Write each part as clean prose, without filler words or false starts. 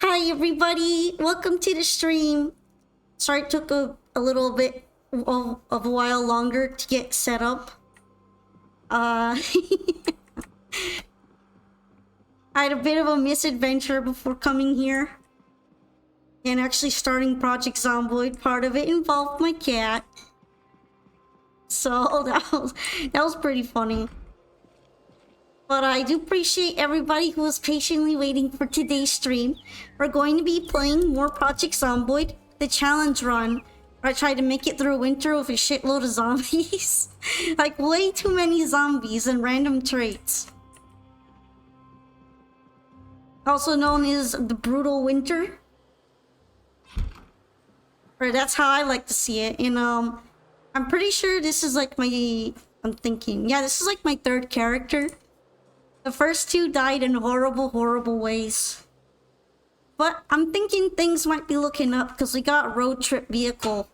Hi everybody, welcome to the stream. Sorry it took a little bit of a while longer to get set up. I had a bit of a misadventure before coming here. And actually starting Project Zomboid, part of it involved my cat. So that was pretty funny. But I do appreciate everybody who was patiently waiting for today's stream. We're going to be playing more Project Zomboid, the challenge run. Where I tried to make it through winter with a shitload of zombies. Like way too many zombies and random traits. Also known as the brutal winter. Or that's how I like to see it. And I'm pretty sure this is like my... I'm thinking. Yeah, this is like my third character. The first two died in horrible, horrible ways. But I'm thinking things might be looking up because we got a road trip vehicle.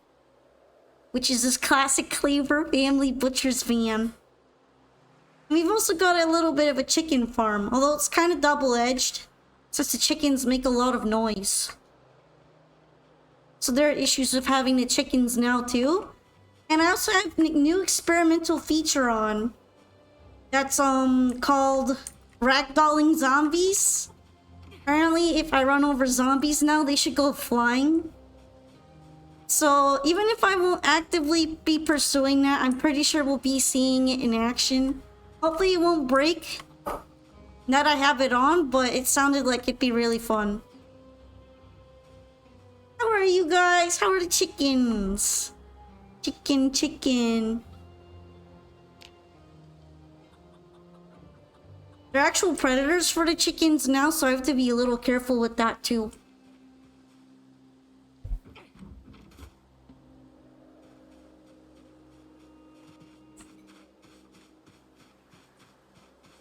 Which is this classic Cleaver family butcher's van. We've also got a little bit of a chicken farm, although it's kind of double-edged. since the chickens make a lot of noise. So there are issues with having the chickens now too. And I also have a new experimental feature on that's called ragdolling zombies. Apparently if I run over zombies now, they should go flying. So even if I won't actively be pursuing that, I'm pretty sure we'll be seeing it in action. Hopefully it won't break now that I have it on, but it sounded like it'd be really fun. How are you guys? How are the chickens? Chicken. They're actual predators for the chickens now, so I have to be a little careful with that too.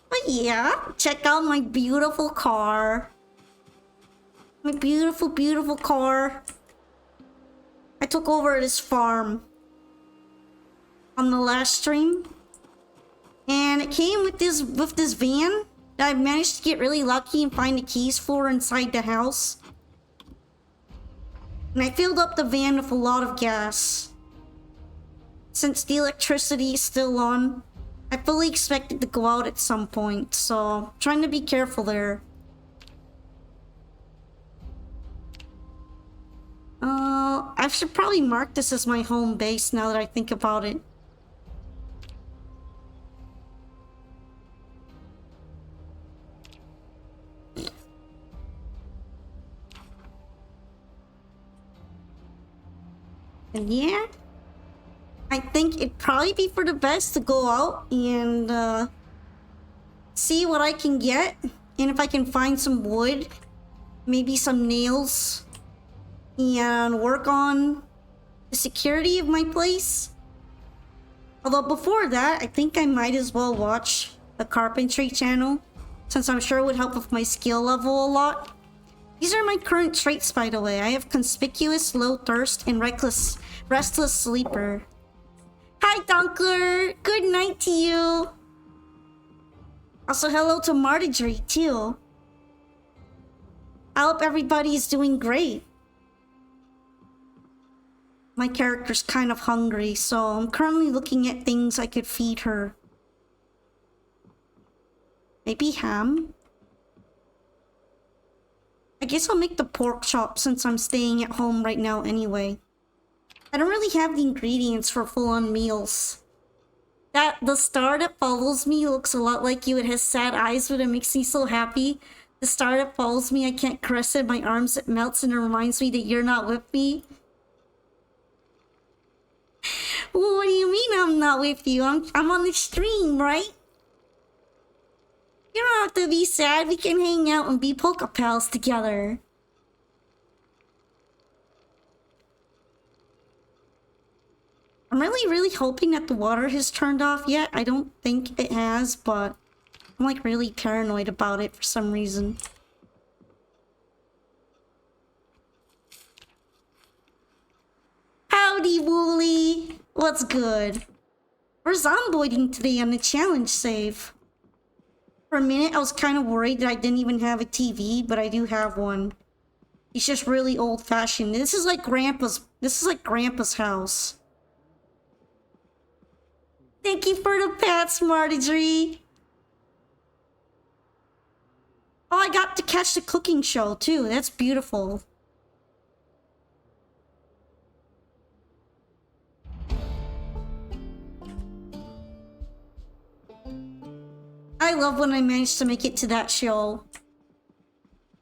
But yeah, check out my beautiful car. My beautiful car. I took over this farm on the last stream. And it came with this van that I managed to get really lucky and find the keys for inside the house. And I filled up the van with a lot of gas. Since the electricity is still on, I fully expect it to go out at some point, so I'm trying to be careful there. I should probably mark this as my home base now that I think about it. And yeah, I think it'd probably be for the best to go out and see what I can get. And if I can find some wood, maybe some nails, and work on the security of my place. Although before that, I think I might as well watch the carpentry channel, since I'm sure it would help with my skill level a lot. These are my current traits, by the way. I have conspicuous, low thirst, and restless sleeper. Hi, Dunker! Good night to you! Also, hello to Martidry, too. I hope everybody is doing great. My character's kind of hungry, so I'm currently looking at things I could feed her. Maybe ham? I guess I'll make the pork chop since I'm staying at home right now anyway. I don't really have the ingredients for full-on meals. The star that follows me looks a lot like you. It has sad eyes, but it makes me so happy. The star that follows me, I can't caress it. My arms, it melts and it reminds me that you're not with me. Well, what do you mean I'm not with you? I'm on the stream, right? You don't have to be sad. We can hang out and be polka pals together. I'm really hoping that the water has turned off yet. I don't think it has, but I'm like really paranoid about it for some reason. Howdy, Wooly! What's good? We're zomboiding today on the challenge save. For a minute, I was kind of worried that I didn't even have a TV, but I do have one. It's just really old-fashioned. This is like Grandpa's house. Thank you for the pats, Martidry. Oh, I got to catch the cooking show too. That's beautiful. I love when I managed to make it to that show.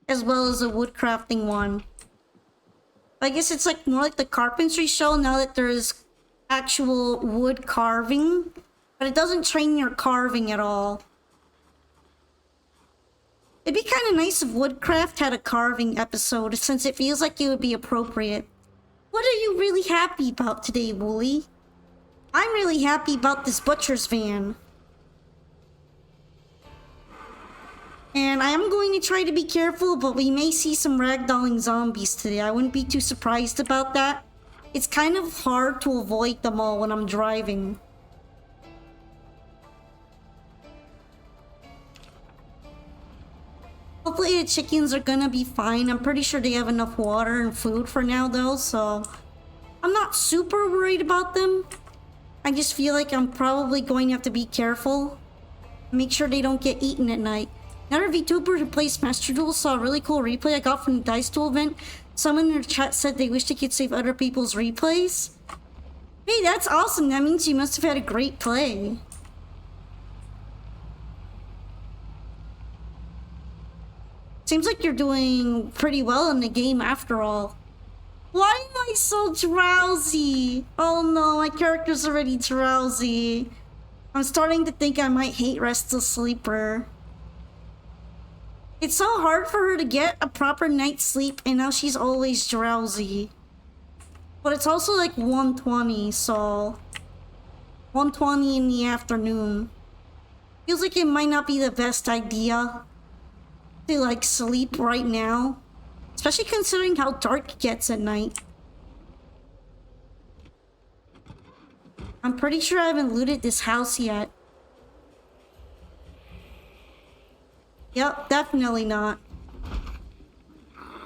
As well as a woodcrafting one. I guess it's like more like the carpentry show now that there's actual wood carving. But it doesn't train your carving at all. It'd be kind of nice if Woodcraft had a carving episode, since it feels like it would be appropriate. What are you really happy about today, Wooly? I'm really happy about this butcher's van. And I am going to try to be careful, but we may see some ragdolling zombies today. I wouldn't be too surprised about that. It's kind of hard to avoid them all when I'm driving. Hopefully the chickens are gonna be fine. I'm pretty sure they have enough water and food for now though, so I'm not super worried about them. I just feel like I'm probably going to have to be careful. Make sure they don't get eaten at night. Another VTuber who plays Master Duel saw a really cool replay I got from the Dice Duel event. Someone in the chat said they wish they could save other people's replays. Hey, that's awesome. That means you must have had a great play. Seems like you're doing pretty well in the game after all. Why am I so drowsy? Oh no, my character's already drowsy. I'm starting to think I might hate Restless Sleeper. It's so hard for her to get a proper night's sleep and now she's always drowsy. But it's also like 1:20, so 1:20 in the afternoon. Feels like it might not be the best idea to like sleep right now. Especially considering how dark it gets at night. I'm pretty sure I haven't looted this house yet. Yep, definitely not.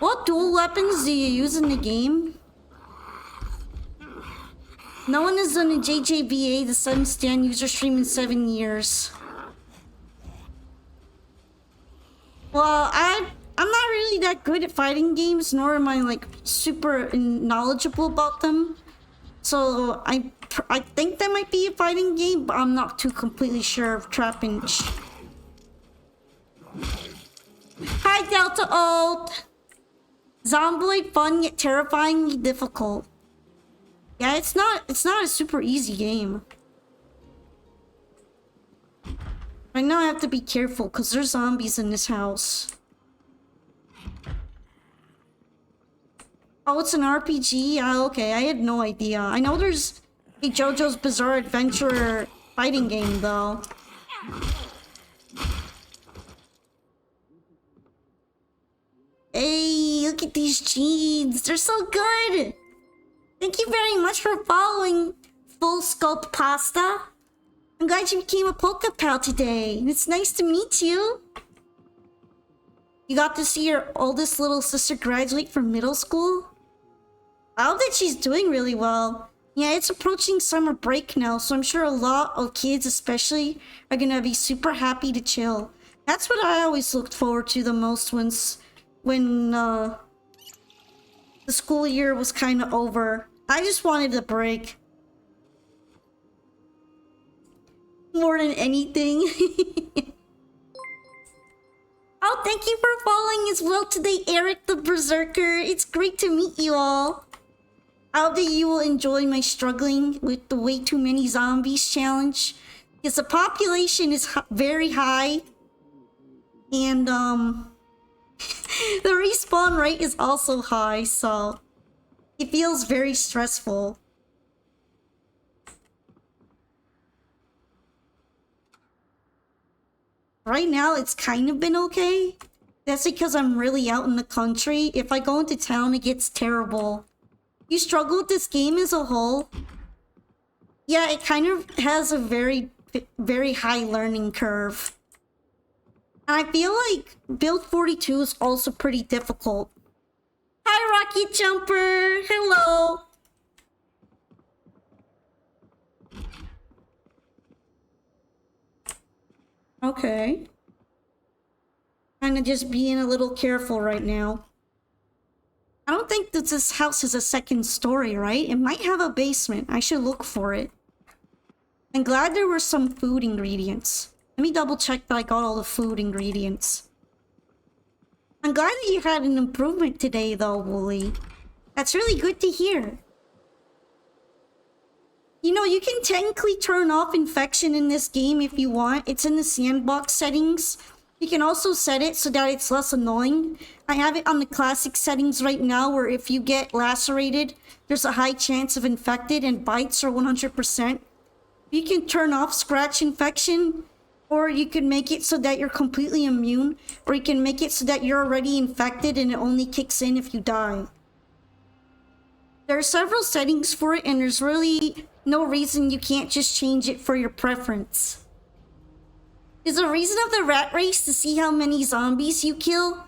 What dual weapons do you use in the game? No one has done a JJVA, the 7 stand user stream in 7 years. Well, I'm not really that good at fighting games, nor am I like super knowledgeable about them. So I think that might be a fighting game, but I'm not too completely sure of Trapinch. Hi Delta Old! Zomboid fun yet terrifyingly difficult. Yeah, it's not a super easy game. Right now I have to be careful because there's zombies in this house. Oh, it's an RPG? Ah, okay, I had no idea. I know there's a JoJo's Bizarre Adventure fighting game though. Hey, look at these jeans. They're so good. Thank you very much for following Full Sculpt Pasta. I'm glad you became a Polka Pal today. It's nice to meet you. You got to see your oldest little sister graduate from middle school? I hope that she's doing really well. Yeah, it's approaching summer break now, so I'm sure a lot of kids especially are gonna be super happy to chill. That's what I always looked forward to the most when the school year was kind of over. I just wanted a break. More than anything. Oh, thank you for following as well today, Eric the Berserker. It's great to meet you all. I hope that you will enjoy my struggling with the way too many zombies challenge. Because the population is very high. And, the respawn rate is also high, so it feels very stressful. Right now, it's kind of been okay. That's because I'm really out in the country. If I go into town, it gets terrible. You struggle with this game as a whole? Yeah, it kind of has a very high learning curve. And I feel like Build 42 is also pretty difficult. Hi, Rocky Jumper! Hello! Okay. Kinda just being a little careful right now. I don't think that this house is a second story, right? It might have a basement. I should look for it. I'm glad there were some food ingredients. Let me double check that I got all the food ingredients. I'm glad that you had an improvement today though, Wooly. That's really good to hear. You know, you can technically turn off infection in this game if you want. It's in the sandbox settings. You can also set it so that it's less annoying. I have it on the classic settings right now where if you get lacerated, there's a high chance of infected and bites are 100%. You can turn off scratch infection, or you can make it so that you're completely immune, or you can make it so that you're already infected and it only kicks in if you die. There are several settings for it and there's really no reason you can't just change it for your preference. Is the reason of the rat race to see how many zombies you kill?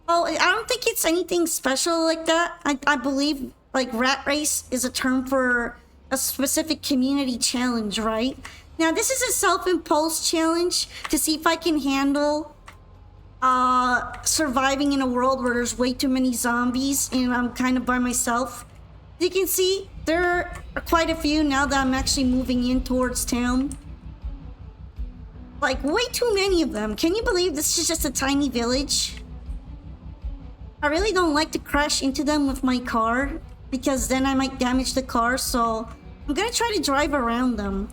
Oh, I don't think it's anything special like that. I believe like rat race is a term for a specific community challenge, right? Now this is a self-imposed challenge to see if I can handle surviving in a world where there's way too many zombies and I'm kind of by myself. As you can see, there are quite a few now that I'm actually moving in towards town. Like, way too many of them. Can you believe this is just a tiny village? I really don't like to crash into them with my car because then I might damage the car, so I'm gonna try to drive around them.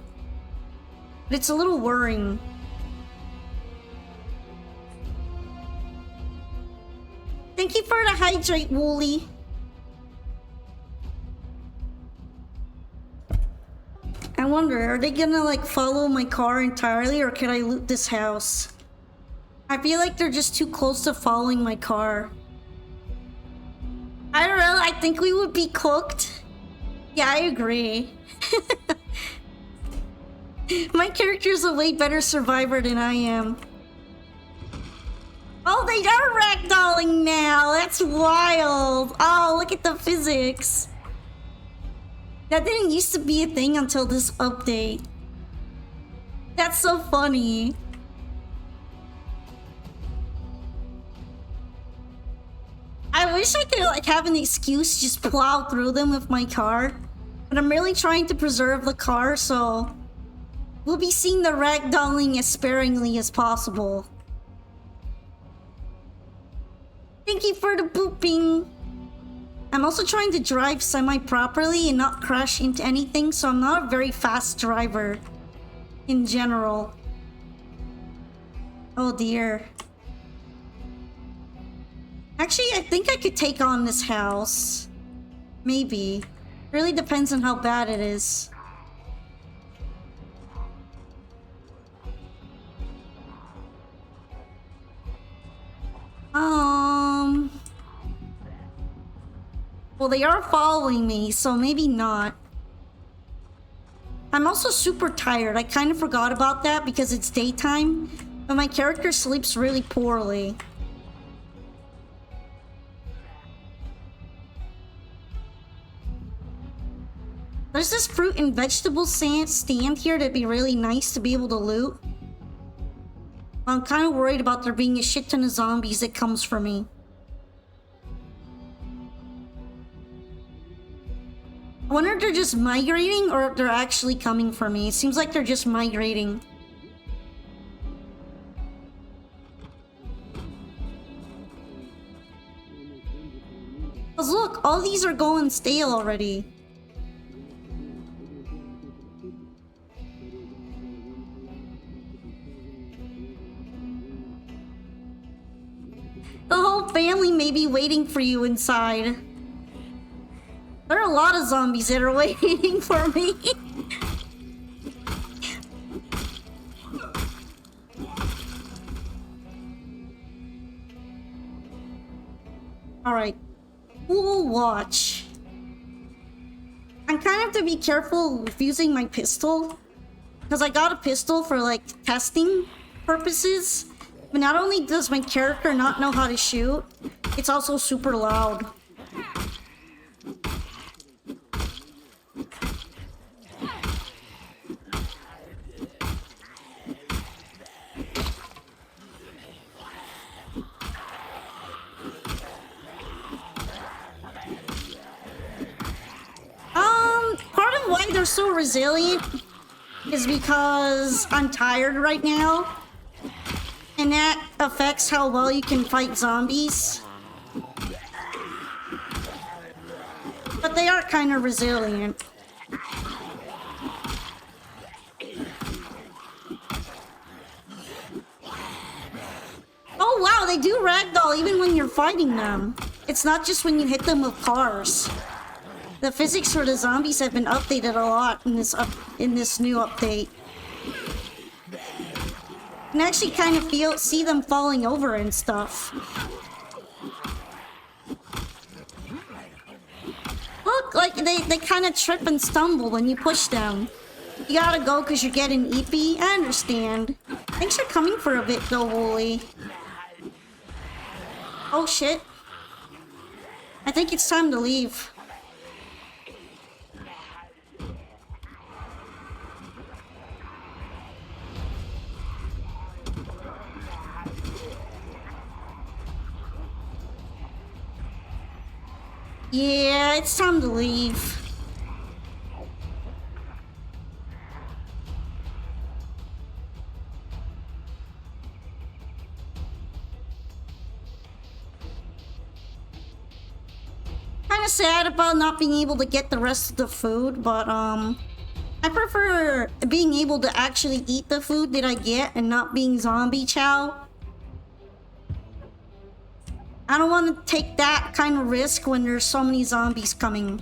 But it's a little worrying. Thank you for the hydrate, Wooly. I wonder, are they gonna like follow my car entirely or can I loot this house? I feel like they're just too close to following my car. I don't know, I think we would be cooked. Yeah, I agree. My character's a way better survivor than I am. Oh, they are ragdolling now! That's wild! Oh, look at the physics. That didn't used to be a thing until this update. That's so funny. I wish I could like have an excuse to just plow through them with my car. But I'm really trying to preserve the car, so we'll be seeing the ragdolling as sparingly as possible. Thank you for the booping. I'm also trying to drive semi-properly and not crash into anything, so I'm not a very fast driver in general. Oh dear. Actually, I think I could take on this house. Maybe. Really depends on how bad it is. Well, they are following me, so maybe not. I'm also super tired. I kind of forgot about that because it's daytime, but my character sleeps really poorly. There's this fruit and vegetable stand here that'd be really nice to be able to loot. I'm kind of worried about there being a shit ton of zombies that comes for me. I wonder if they're just migrating or if they're actually coming for me. It seems like they're just migrating. Cause look, all these are going stale already. The whole family may be waiting for you inside. There are a lot of zombies that are waiting for me. Alright. We'll watch. I kind of have to be careful with using my pistol. Because I got a pistol for like testing purposes. But not only does my character not know how to shoot, it's also super loud. Part of why they're so resilient is because I'm tired right now. And that affects how well you can fight zombies. But they are kind of resilient. Oh wow, they do ragdoll even when you're fighting them. It's not just when you hit them with cars. The physics for the zombies have been updated a lot in this new update. You can actually kind of see them falling over and stuff. Look, like they kind of trip and stumble when you push them. You gotta go because you're getting eepy. I understand. Thanks for coming for a bit though, Wooly. Oh shit. I think it's time to leave. Yeah, it's time to leave. Kinda sad about not being able to get the rest of the food, but I prefer being able to actually eat the food that I get and not being zombie chow. I don't want to take that kind of risk when there's so many zombies coming.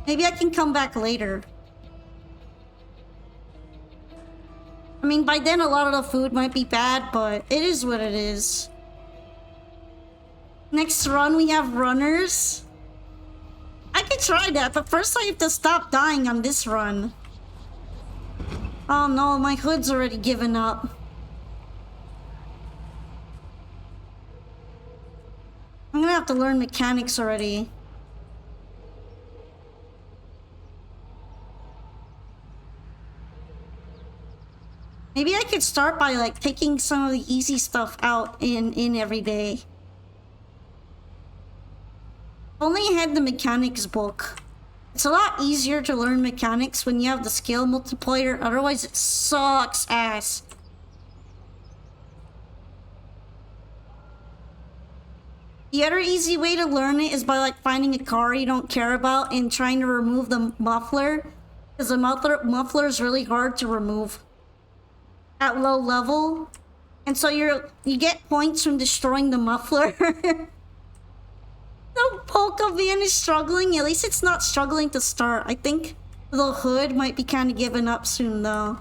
Maybe I can come back later. I mean, by then a lot of the food might be bad, but it is what it is. Next run, we have runners. I could try that, but first I have to stop dying on this run. Oh no, my hood's already given up. I'm gonna have to learn mechanics already. Maybe I could start by like taking some of the easy stuff out in every day. Only I had the mechanics book. It's a lot easier to learn mechanics when you have the skill multiplier, otherwise it sucks ass. The other easy way to learn it is by like finding a car you don't care about and trying to remove the muffler. Because the muffler is really hard to remove at low level. And so you get points from destroying the muffler. The polka van is struggling. At least it's not struggling to start. I think the hood might be kind of giving up soon though.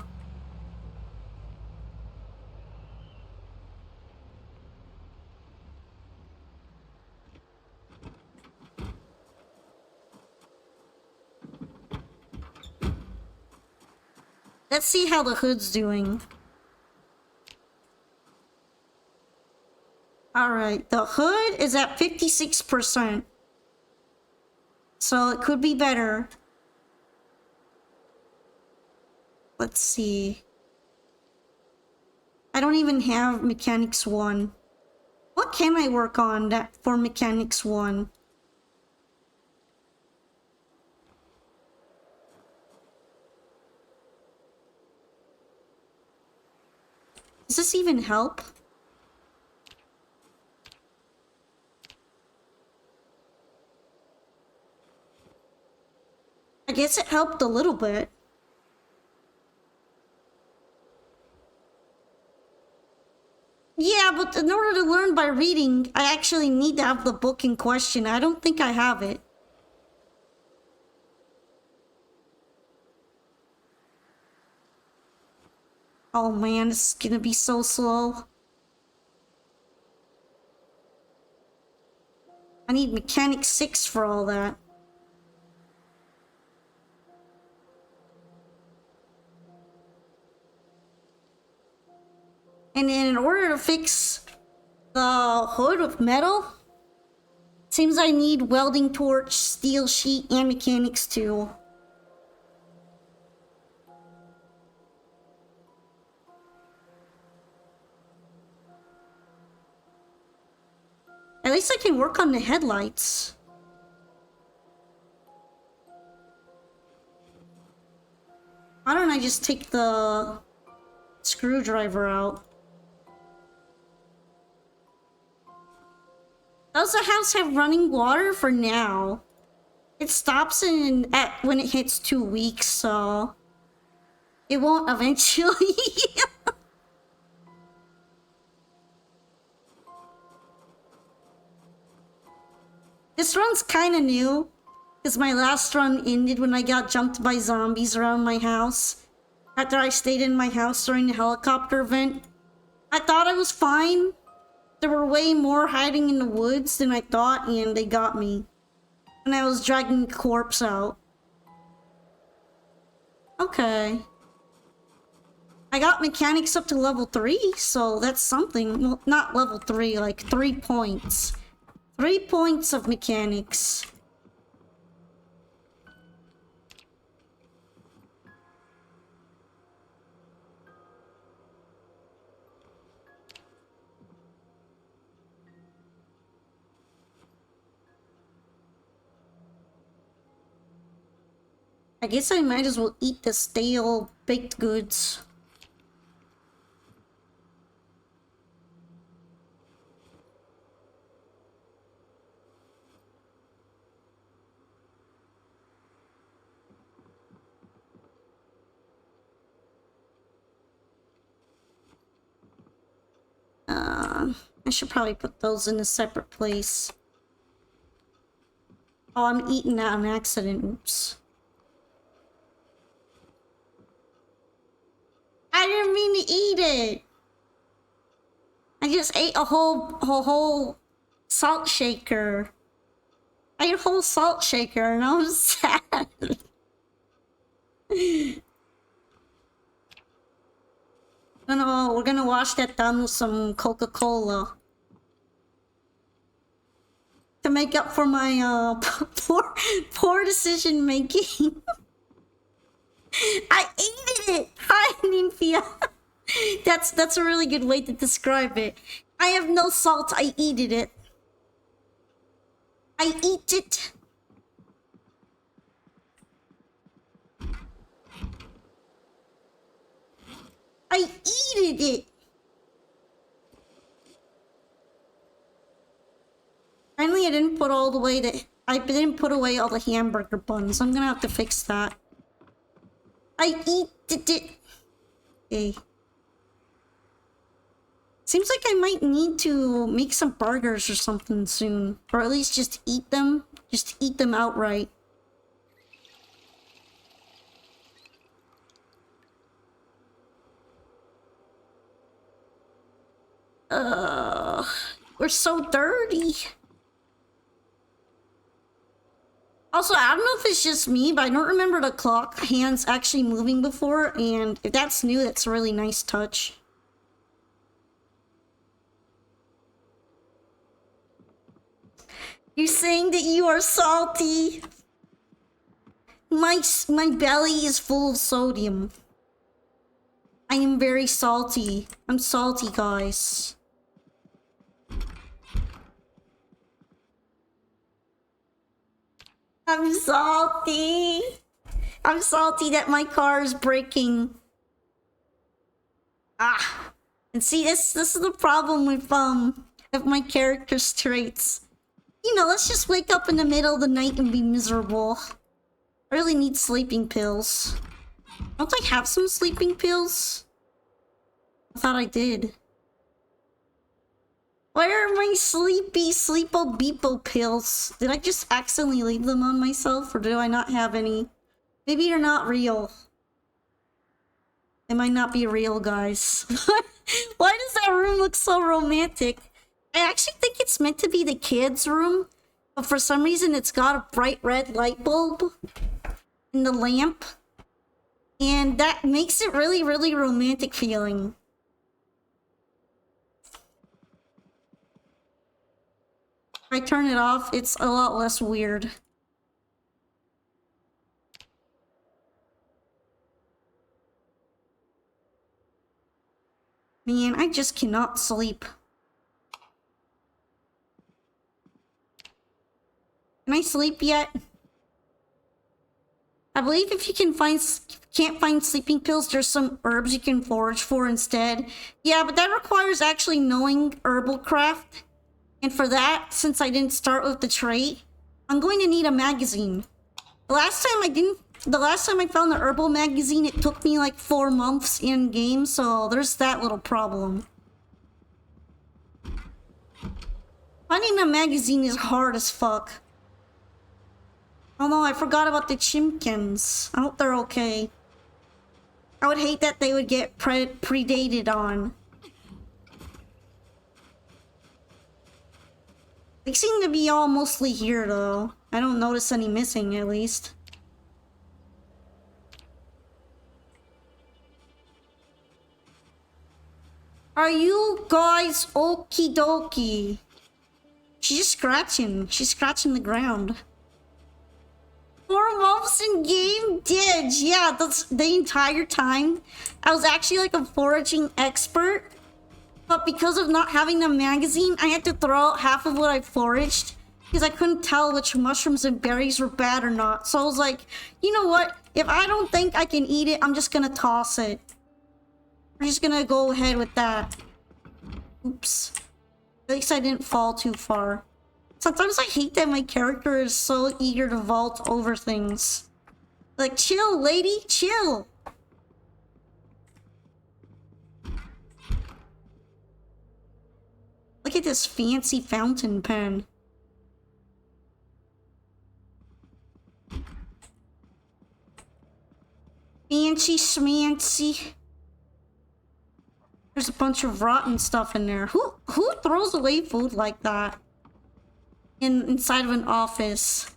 Let's see how the hood's doing. Alright, the hood is at 56%. So it could be better. Let's see. I don't even have Mechanics 1. What can I work on that for Mechanics 1? Does this even help? I guess it helped a little bit. Yeah, but in order to learn by reading, I actually need to have the book in question. I don't think I have it. Oh man, this is gonna be so slow. I need Mechanic 6 for all that. And then in order to fix the hood of metal, seems I need welding torch, steel sheet, and mechanics 2. At least I can work on the headlights. Why don't I just take the screwdriver out? Does the house have running water? For now. It stops when it hits 2 weeks, so it won't eventually. This run's kind of new, because my last run ended when I got jumped by zombies around my house after I stayed in my house during the helicopter event. I thought I was fine. There were way more hiding in the woods than I thought, and they got me. And I was dragging the corpse out. Okay. I got mechanics up to level 3, so that's something. Well, not level 3, like 3 points. 3 points of mechanics. I guess I might as well eat the stale baked goods. I should probably put those in a separate place. Oh, I'm eating that on accident. Oops. I didn't mean to eat it. I just ate a whole salt shaker. I ate a whole salt shaker and I was sad. We're gonna wash that down with some Coca-Cola. To make up for my poor decision making. I ate it! Hi, Nymphia. That's a really good way to describe it. I have no salt, I eat it. I eat it. I eated it. Finally, I didn't put away all the hamburger buns. I'm gonna have to fix that. I eat it. Okay. Seems like I might need to make some burgers or something soon. Or at least just eat them. Just eat them outright. We're so dirty. Also, I don't know if it's just me, but I don't remember the clock hands actually moving before, and if that's new, that's a really nice touch. You're saying that you are salty? My belly is full of sodium. I am very salty. I'm salty, guys. I'm salty. I'm salty that my car is breaking. Ah. And see, this is the problem with my character's traits. You know, let's just wake up in the middle of the night and be miserable. I really need sleeping pills. Don't I have some sleeping pills? I thought I did. Where are my sleepo beepo pills? Did I just accidentally leave them on myself, or do I not have any? Maybe they're not real. They might not be real, guys. Why does that room look so romantic? I actually think it's meant to be the kids' room, but for some reason it's got a bright red light bulb in the lamp. And that makes it really, really romantic feeling. If I turn it off, it's a lot less weird. Man, I just cannot sleep. Can I sleep yet? I believe if you can't find sleeping pills, there's some herbs you can forage for instead. Yeah, but that requires actually knowing herbal craft. And for that, since I didn't start with the trait, I'm going to need a magazine. The last time I found the herbal magazine, it took me like 4 months in game, so there's that little problem. Finding a magazine is hard as fuck. Oh no, I forgot about the chimkins. I hope they're okay. I would hate that they would get predated on. They seem to be all mostly here though. I don't notice any missing at least. Are you guys okie dokie? She's just scratching. She's scratching the ground. 4 months in game? Did. Yeah, that's the entire time. I was actually like a foraging expert. But because of not having the magazine, I had to throw out half of what I foraged. Because I couldn't tell which mushrooms and berries were bad or not. So I was like, you know what? If I don't think I can eat it, I'm just gonna toss it. I'm just gonna go ahead with that. Oops. At least I didn't fall too far. Sometimes I hate that my character is so eager to vault over things. Like, chill, lady, chill. Look at this fancy fountain pen. Fancy schmancy. There's a bunch of rotten stuff in there. Who throws away food like that? Inside of an office.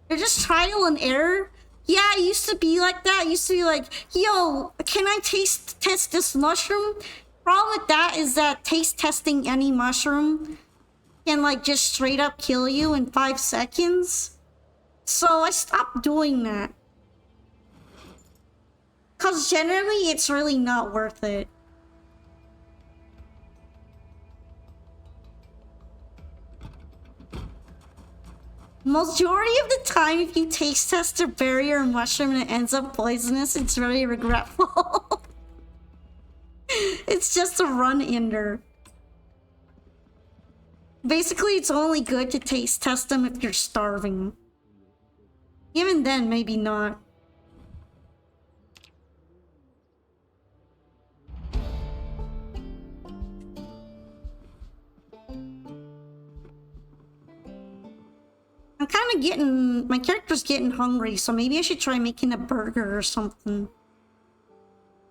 They're just trial and error. Yeah, it used to be like that. It used to be like, yo, can I test this mushroom? Problem with that is that taste testing any mushroom can like just straight up kill you in 5 seconds. So I stopped doing that. Cause generally it's really not worth it. Majority of the time, if you taste test a berry or mushroom and it ends up poisonous, it's very regretful. It's just a run-ender. Basically, it's only good to taste test them if you're starving. Even then, maybe not. I'm kind of getting... My character's getting hungry, so maybe I should try making a burger or something.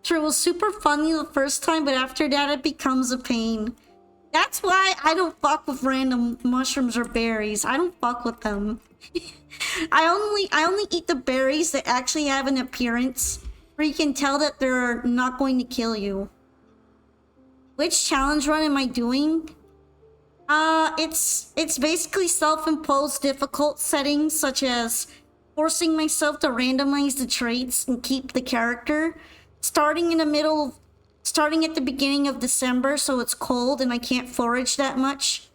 Sure, it was super funny the first time, but after that it becomes a pain. That's why I don't fuck with random mushrooms or berries. I don't fuck with them. I only eat the berries that actually have an appearance where you can tell that they're not going to kill you. Which challenge run am I doing? It's basically self-imposed difficult settings, such as forcing myself to randomize the traits and keep the character. Starting at the beginning of December, so it's cold and I can't forage that much.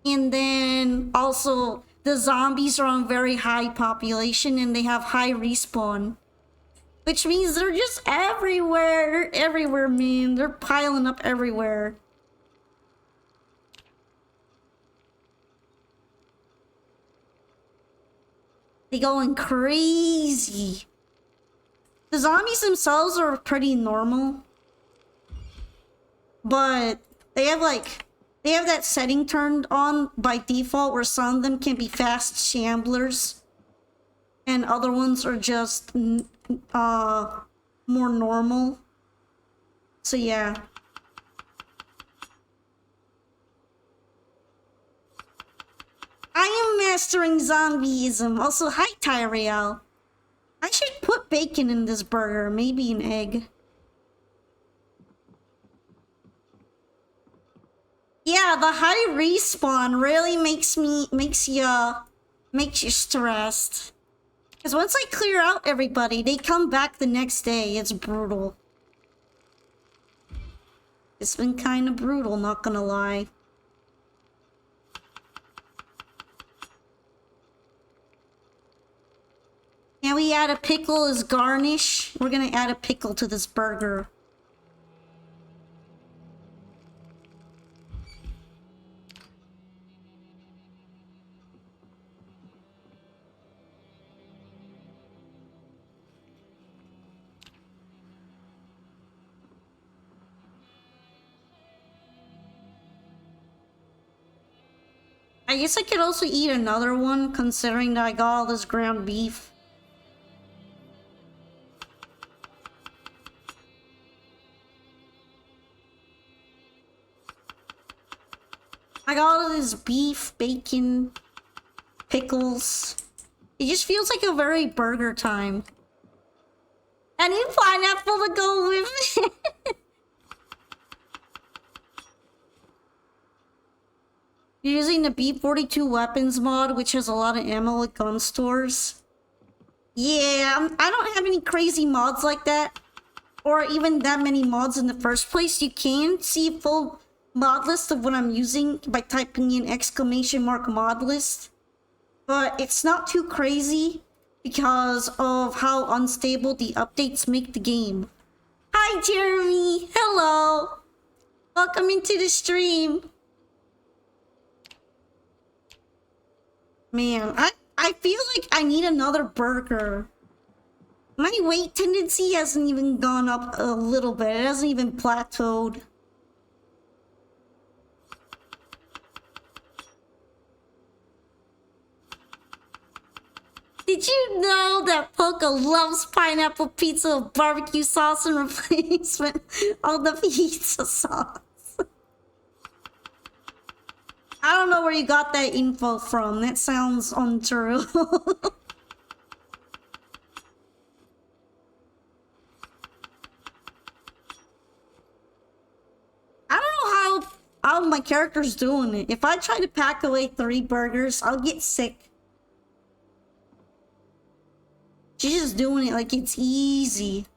And then also, the zombies are on very high population and they have high respawn. Which means they're just everywhere. They're everywhere, man. They're piling up everywhere. They going crazy. The zombies themselves are pretty normal. But they have that setting turned on by default where some of them can be fast shamblers. And other ones are just more normal. So yeah. I am mastering zombieism. Also, hi Tyrell. I should put bacon in this burger, maybe an egg. Yeah, the high respawn really makes you stressed. Because once I clear out everybody, they come back the next day. It's brutal. It's been kind of brutal, not gonna lie. Can we add a pickle as garnish? We're gonna add a pickle to this burger. I guess I could also eat another one, considering that I got all this ground beef. I got all this beef, bacon, pickles. It just feels like a very burger time. I need pineapple to go with it. You're using the B42 weapons mod, which has a lot of ammo at gun stores. Yeah, I don't have any crazy mods like that. Or even that many mods in the first place. You can see a full mod list of what I'm using by typing in !mod list. But it's not too crazy because of how unstable the updates make the game. Hi, Jeremy. Hello. Welcome into the stream. Man, I feel like I need another burger. My weight tendency hasn't even gone up a little bit. It hasn't even plateaued. Did you know that Poco loves pineapple pizza with barbecue sauce in replacement of the pizza sauce? I don't know where you got that info from. That sounds untrue. I don't know how my character's doing it. If I try to pack away 3 burgers, I'll get sick. She's just doing it like it's easy.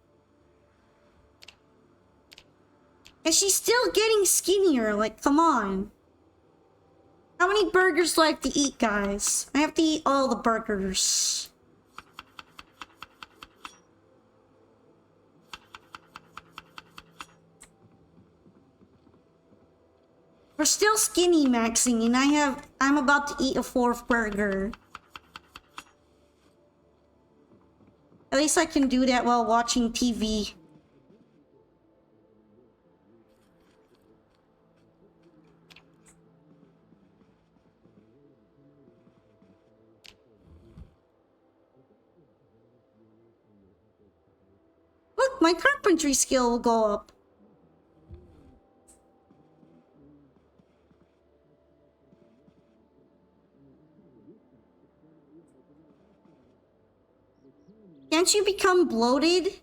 And she's still getting skinnier. Like, come on. How many burgers do I have to eat, guys? I have to eat all the burgers. We're still skinny maxing, and I'm about to eat a 4th burger. At least I can do that while watching TV. Look, my carpentry skill will go up. Can't you become bloated?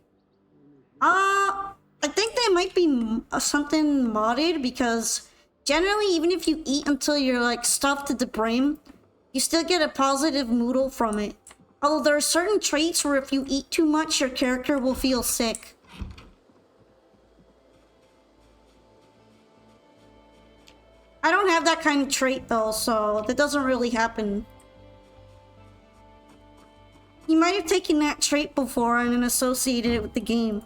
I think that might be something modded because generally even if you eat until you're like stuffed to the brim, you still get a positive noodle from it. Although there are certain traits where if you eat too much, your character will feel sick. I don't have that kind of trait though, so that doesn't really happen. You might have taken that trait before and then associated it with the game.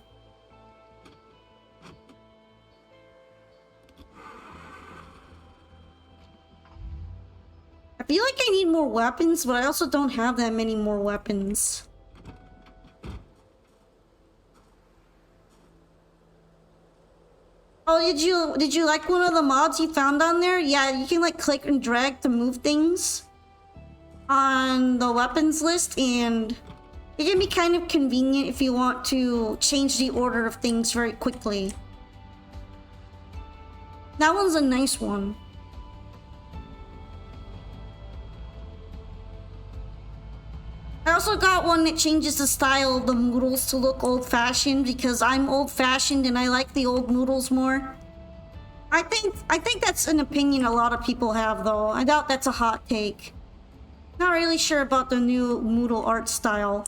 I feel like I need more weapons, but I also don't have that many more weapons. Oh, did you like one of the mods you found on there? Yeah, you can like click and drag to move things on the weapons list, and it can be kind of convenient if you want to change the order of things very quickly. That one's a nice one. I also got one that changes the style of the noodles to look old-fashioned because I'm old-fashioned and I like the old noodles more. I think that's an opinion a lot of people have though. I doubt that's a hot take. Not really sure about the new noodle art style.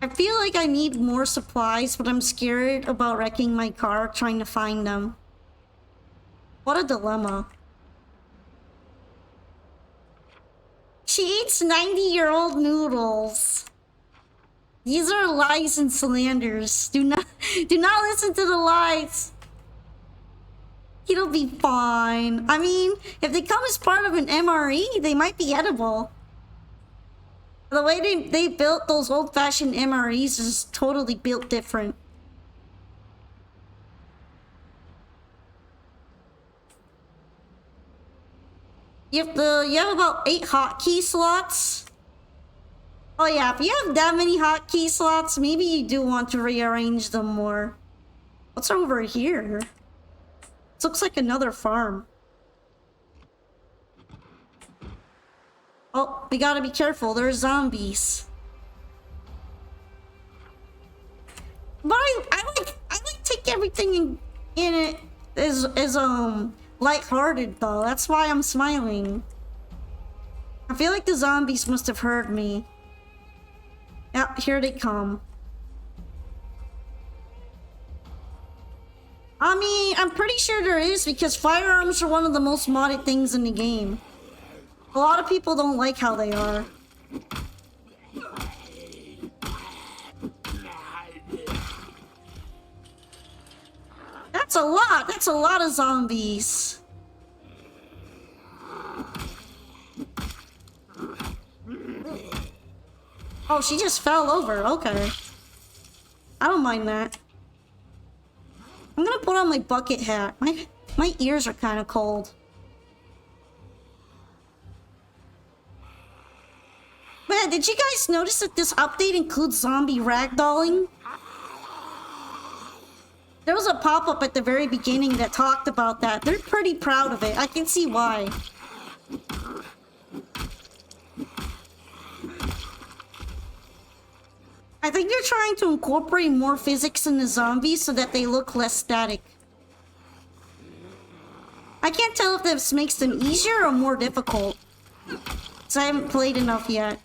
I feel like I need more supplies, but I'm scared about wrecking my car trying to find them. What a dilemma. She eats 90-year-old noodles. These are lies and slanders. Do not listen to the lies. It'll be fine. I mean, if they come as part of an MRE, they might be edible. The way they built those old-fashioned MREs is totally built different. You have about 8 hotkey slots. Oh yeah, if you have that many hotkey slots, maybe you do want to rearrange them more. What's over here? This looks like another farm. Oh, we gotta be careful. There's zombies. But I like take everything in it as lighthearted though. That's why I'm smiling. I feel like the zombies must have heard me. Yeah, here they come. I mean, I'm pretty sure there is because firearms are one of the most modded things in the game. A lot of people don't like how they are. That's a lot. That's a lot of zombies. Oh, she just fell over. Okay. I don't mind that. I'm gonna put on my bucket hat. My ears are kind of cold. Man, did you guys notice that this update includes zombie ragdolling? There was a pop-up at the very beginning that talked about that. They're pretty proud of it. I can see why. I think they're trying to incorporate more physics in the zombies so that they look less static. I can't tell if this makes them easier or more difficult. So I haven't played enough yet.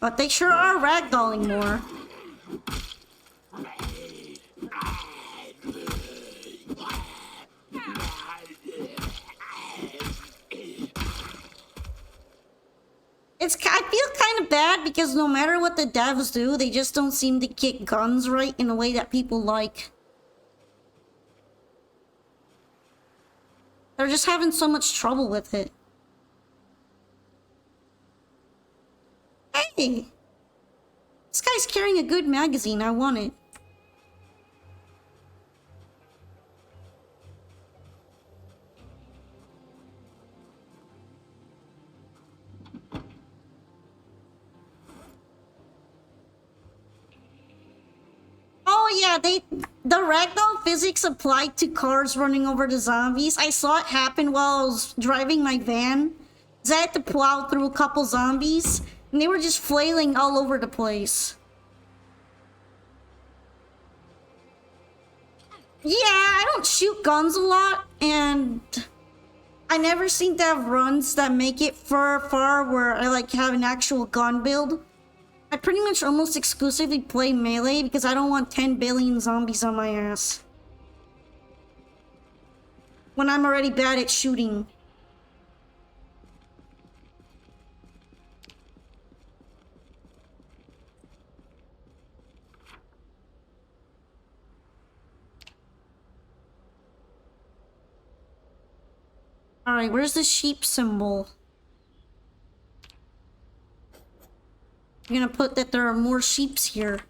But they sure are ragdolling more. I feel kind of bad because no matter what the devs do, they just don't seem to get guns right in a way that people like. They're just having so much trouble with it. Hey! This guy's carrying a good magazine. I want it. Oh yeah, the ragdoll physics applied to cars running over the zombies. I saw it happen while I was driving my van. I had to plow through a couple zombies, and they were just flailing all over the place. Yeah, I don't shoot guns a lot, and I never seem to have runs that make it far where I like have an actual gun build. I pretty much almost exclusively play melee because I don't want 10 billion zombies on my ass. When I'm already bad at shooting. Alright, where's the sheep symbol? I'm gonna put that there are more sheeps here.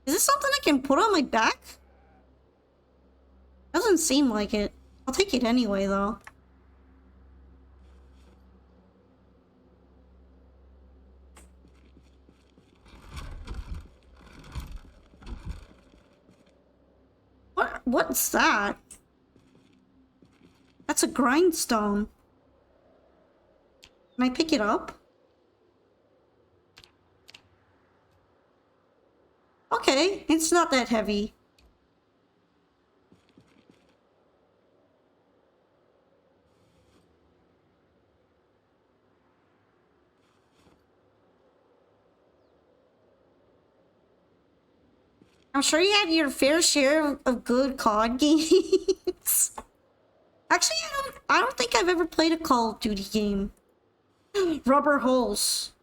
Is this something I can put on my back? Doesn't seem like it. I'll take it anyway, though. What's that? That's a grindstone. Can I pick it up? Okay, it's not that heavy. I'm sure you had your fair share of good COD games. Actually, I don't think I've ever played a Call of Duty game. Rubber holes.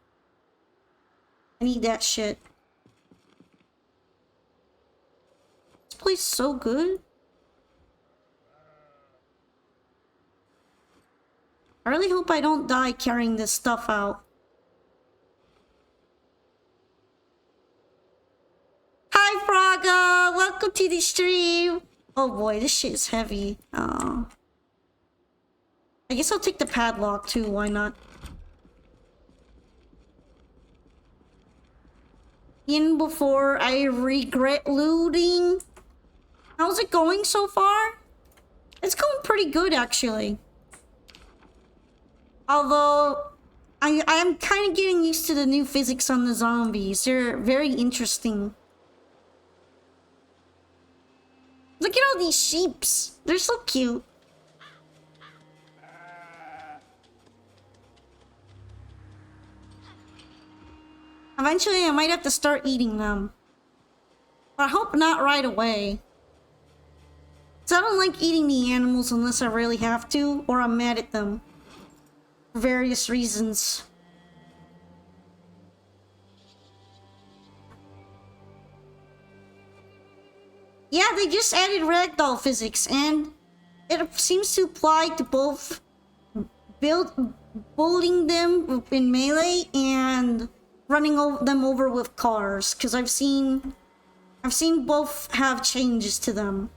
I need that shit. This place is so good. I really hope I don't die carrying this stuff out. Hi, Fraga! Welcome to the stream! Oh boy, this shit is heavy. Oh. I guess I'll take the padlock too, why not? In before I regret looting. How's it going so far? It's going pretty good, actually. Although, I'm kind of getting used to the new physics on the zombies. They're very interesting. Look at all these sheeps. They're so cute. Eventually, I might have to start eating them. But I hope not right away. So I don't like eating the animals unless I really have to, or I'm mad at them. For various reasons. Yeah, they just added ragdoll physics, and it seems to apply to both bullying them in melee and running them over with cars. Because I've seen both have changes to them.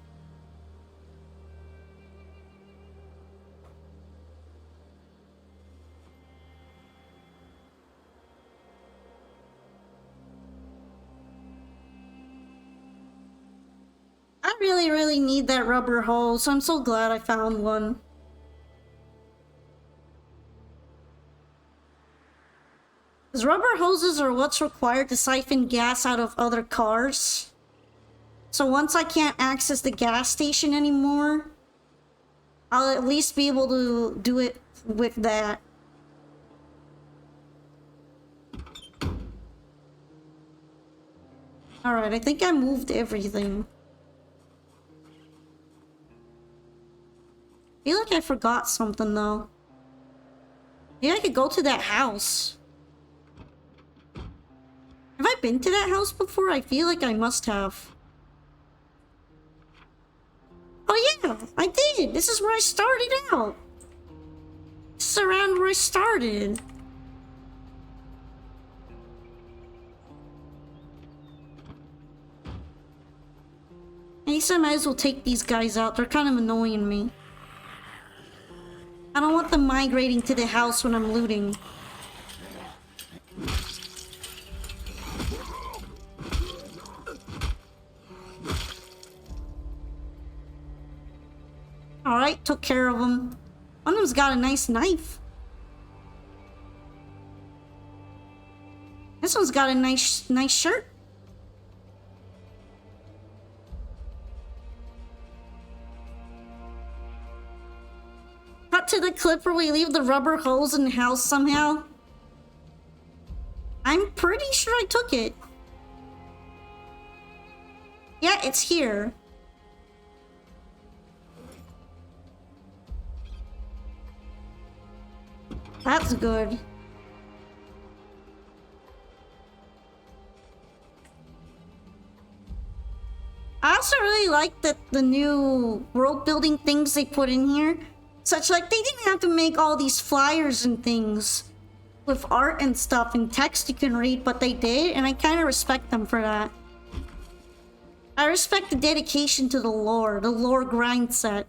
I really need that rubber hose. I'm so glad I found one. Because rubber hoses are what's required to siphon gas out of other cars. So once I can't access the gas station anymore, I'll at least be able to do it with that. Alright, I think I moved everything. I feel like I forgot something though. Maybe I could go to that house. Have I been to that house before? I feel like I must have. Oh yeah, I did! This is where I started out! This is around where I started. I guess I might as well take these guys out. They're kind of annoying me. I don't want them migrating to the house when I'm looting. Alright, took care of them. One of them's got a nice knife. This one's got a nice shirt. Cut to the clip where we leave the rubber hose in the house somehow. I'm pretty sure I took it. Yeah, it's here. That's good. I also really like that the new world building things they put in here. Such like they didn't have to make all these flyers and things with art and stuff and text you can read, but they did, and I kind of respect them for that. I respect the dedication to the lore grind set.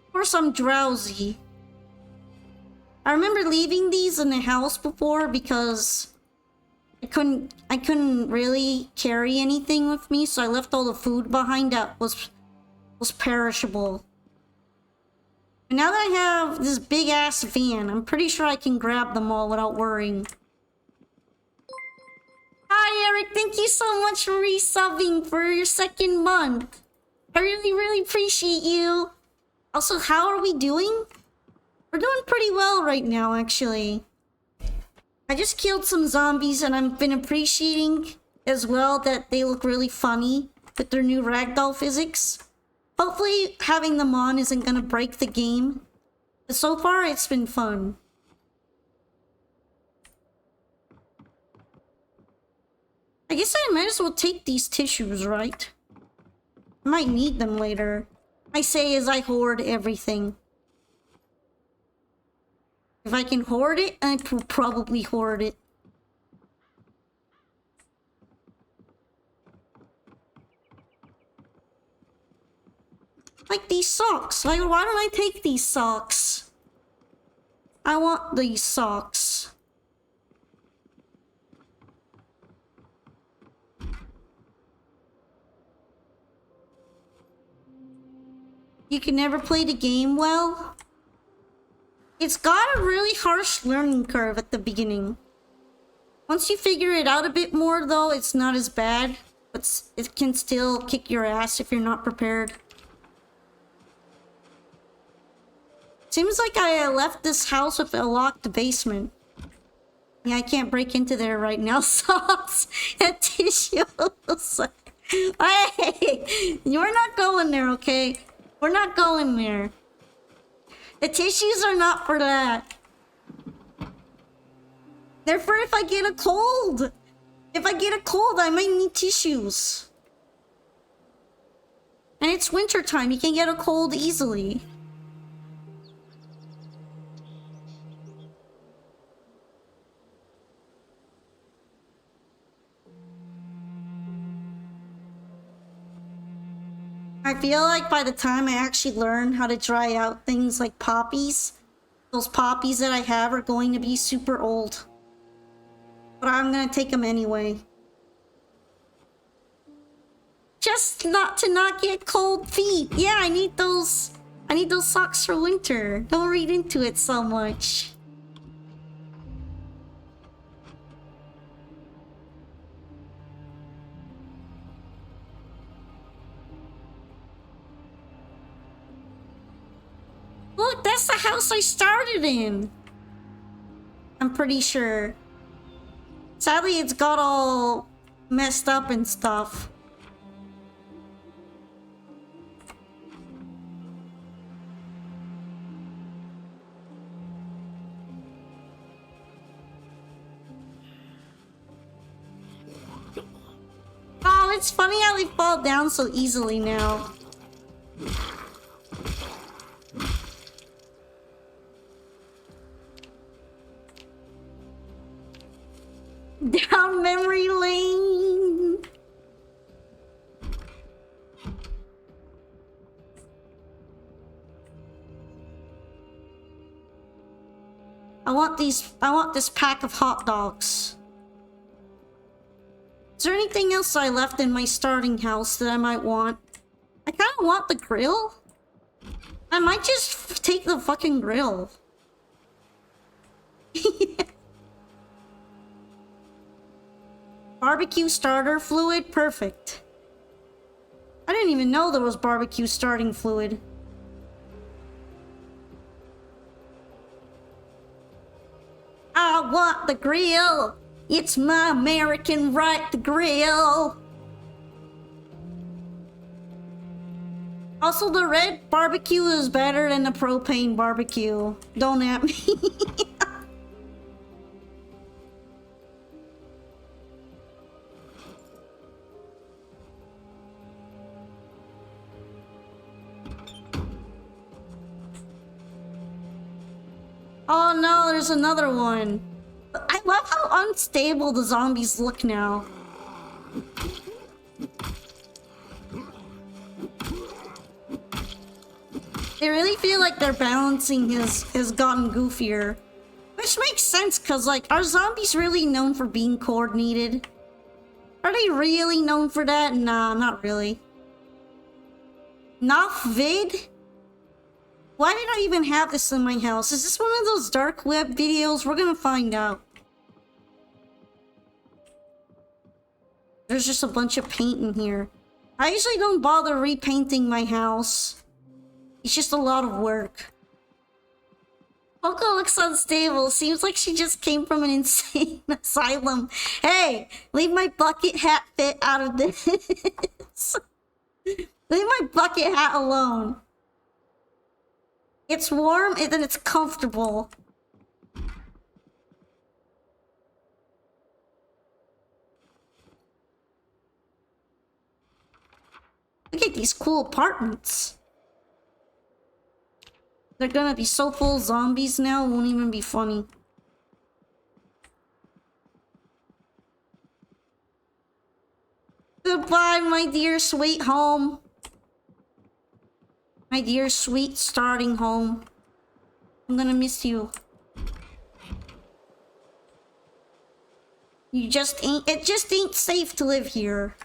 Of course, I'm drowsy. I remember leaving these in the house before because I couldn't really carry anything with me, so I left all the food behind that was perishable. And now that I have this big ass van, I'm pretty sure I can grab them all without worrying. Hi Eric, thank you so much for resubbing for your 2nd month. I really appreciate you. Also, how are we doing? We're doing pretty well right now, actually. I just killed some zombies and I've been appreciating as well that they look really funny with their new ragdoll physics. Hopefully having them on isn't gonna break the game. But so far, it's been fun. I guess I might as well take these tissues, right? I might need them later. I say as I hoard everything. If I can hoard it, I will probably hoard it. Like these socks. Like, why don't I take these socks? I want these socks. You can never play the game well? It's got a really harsh learning curve at the beginning. Once you figure it out a bit more, though, it's not as bad. But it can still kick your ass if you're not prepared. Seems like I left this house with a locked basement. Yeah, I can't break into there right now. Socks and tissues. Hey, you're not going there, okay? We're not going there. The tissues are not for that. They're for if I get a cold. If I get a cold, I might need tissues. And it's winter time. You can get a cold easily. I feel like by the time I actually learn how to dry out things like poppies, those poppies that I have are going to be super old. But I'm gonna take them anyway. Just not to not get cold feet. Yeah, I need those socks for winter. Don't read into it so much. Look, that's the house I started in. I'm pretty sure. Sadly, it's got all messed up and stuff. Oh, it's funny how they fall down so easily now. Down memory lane. I want this pack of hot dogs. Is there anything else I left in my starting house that I might want? I kind of want the grill. I might just take the fucking grill. Barbecue starter fluid? Perfect. I didn't even know there was barbecue starting fluid. I want the grill. It's my American right to grill. Also, the red barbecue is better than the propane barbecue. Don't at me. Oh no, there's another one. I love how unstable the zombies look now. They really feel like their balancing has gotten goofier. Which makes sense, because, like, are zombies really known for being coordinated? Are they really known for that? Nah, not really. Not vid? Why did I even have this in my house? Is this one of those dark web videos? We're gonna find out. There's just a bunch of paint in here. I usually don't bother repainting my house. It's just a lot of work. Coco looks unstable. Seems like she just came from an insane asylum. Hey, leave my bucket hat fit out of this. Leave my bucket hat alone. It's warm and then it's comfortable. Look at these cool apartments. They're gonna be so full of zombies now, it won't even be funny. Goodbye, my dear sweet home. My dear sweet starting home. I'm gonna miss you. It just ain't safe to live here.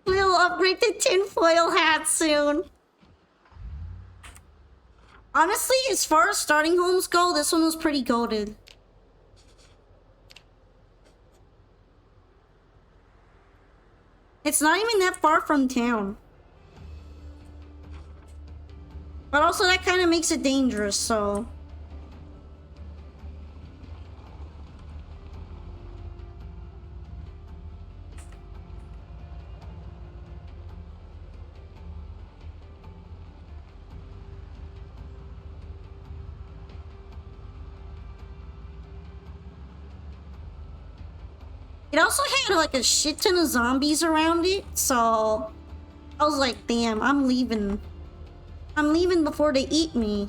We'll upgrade to tinfoil hat soon. Honestly, as far as starting homes go, this one was pretty goated. It's not even that far from town. But also that kind of makes it dangerous, so... It also had like a shit ton of zombies around it, so I was like, damn, I'm leaving. I'm leaving before they eat me.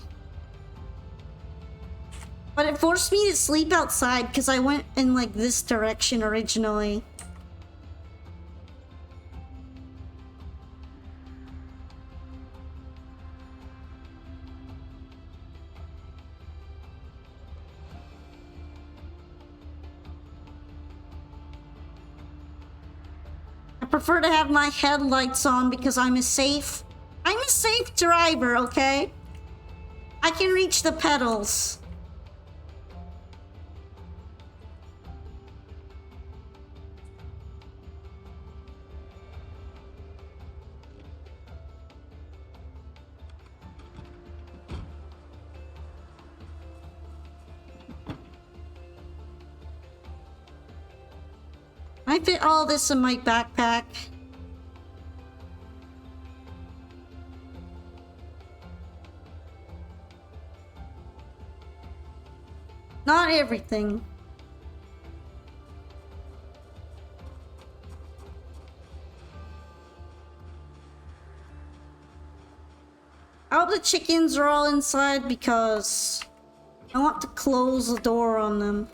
But it forced me to sleep outside because I went in like this direction originally. I prefer to have my headlights on because I'm a safe driver, okay? I can reach the pedals. I fit all this in my backpack. Not everything. I hope the chickens are all inside because I want to close the door on them.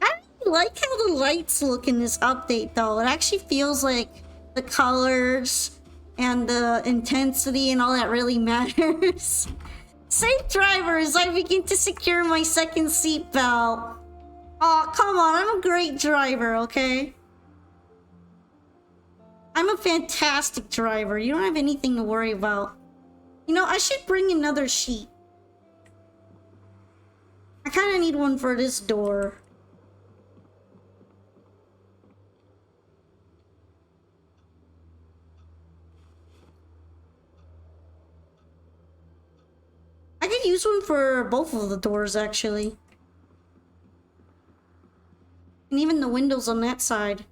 I like how the lights look in this update though. It actually feels like the colors and the intensity and all that really matters. Safe drivers, I begin to secure my second seatbelt. Oh, come on, I'm a great driver, okay? I'm a fantastic driver. You don't have anything to worry about. You know, I should bring another sheet. I kind of need one for this door. I could use one for both of the doors, actually. And even the windows on that side.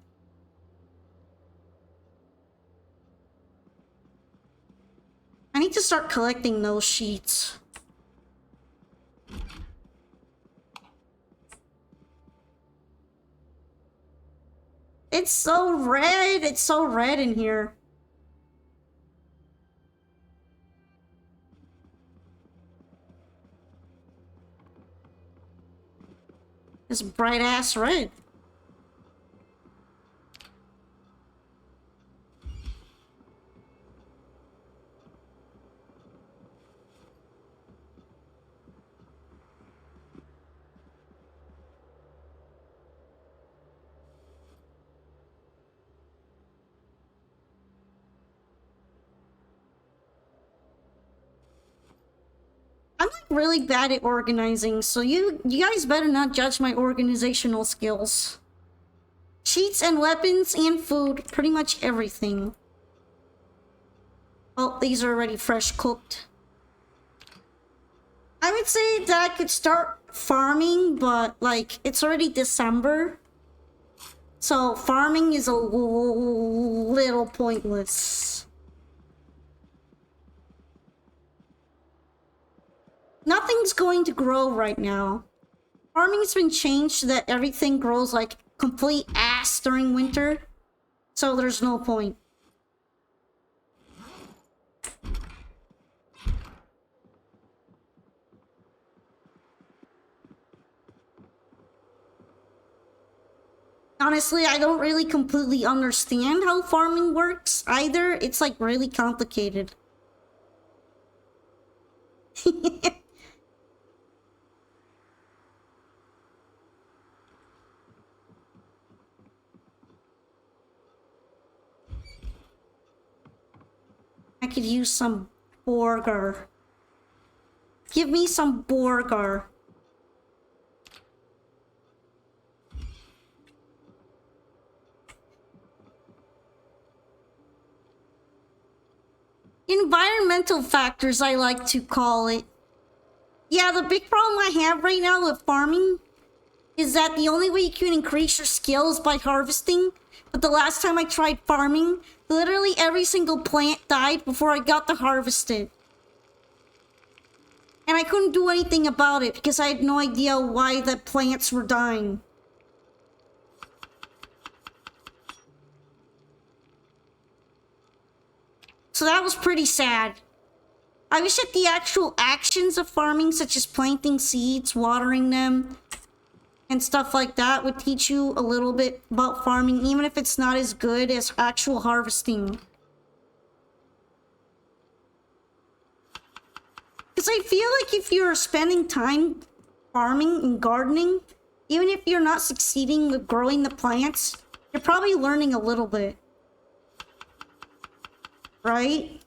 I need to start collecting those sheets. It's so red! It's so red in here. It's bright ass red. I'm like really bad at organizing, so you guys better not judge my organizational skills. Sheets and weapons and food, pretty much everything. Oh, these are already fresh cooked. I would say that I could start farming, but like it's already December. So farming is a little pointless. Nothing's going to grow right now. Farming's been changed so that everything grows like complete ass during winter. So there's no point. Honestly, I don't really completely understand how farming works either. It's like really complicated. I could use some burger. Give me some burger. Environmental factors, I like to call it. Yeah, the big problem I have right now with farming is that the only way you can increase your skill is by harvesting. But the last time I tried farming, literally every single plant died before I got to harvest it. And I couldn't do anything about it because I had no idea why the plants were dying. So that was pretty sad. I wish that the actual actions of farming, such as planting seeds, watering them, and stuff like that, would teach you a little bit about farming, even if it's not as good as actual harvesting. Because I feel like if you're spending time farming and gardening, even if you're not succeeding with growing the plants, you're probably learning a little bit. Right?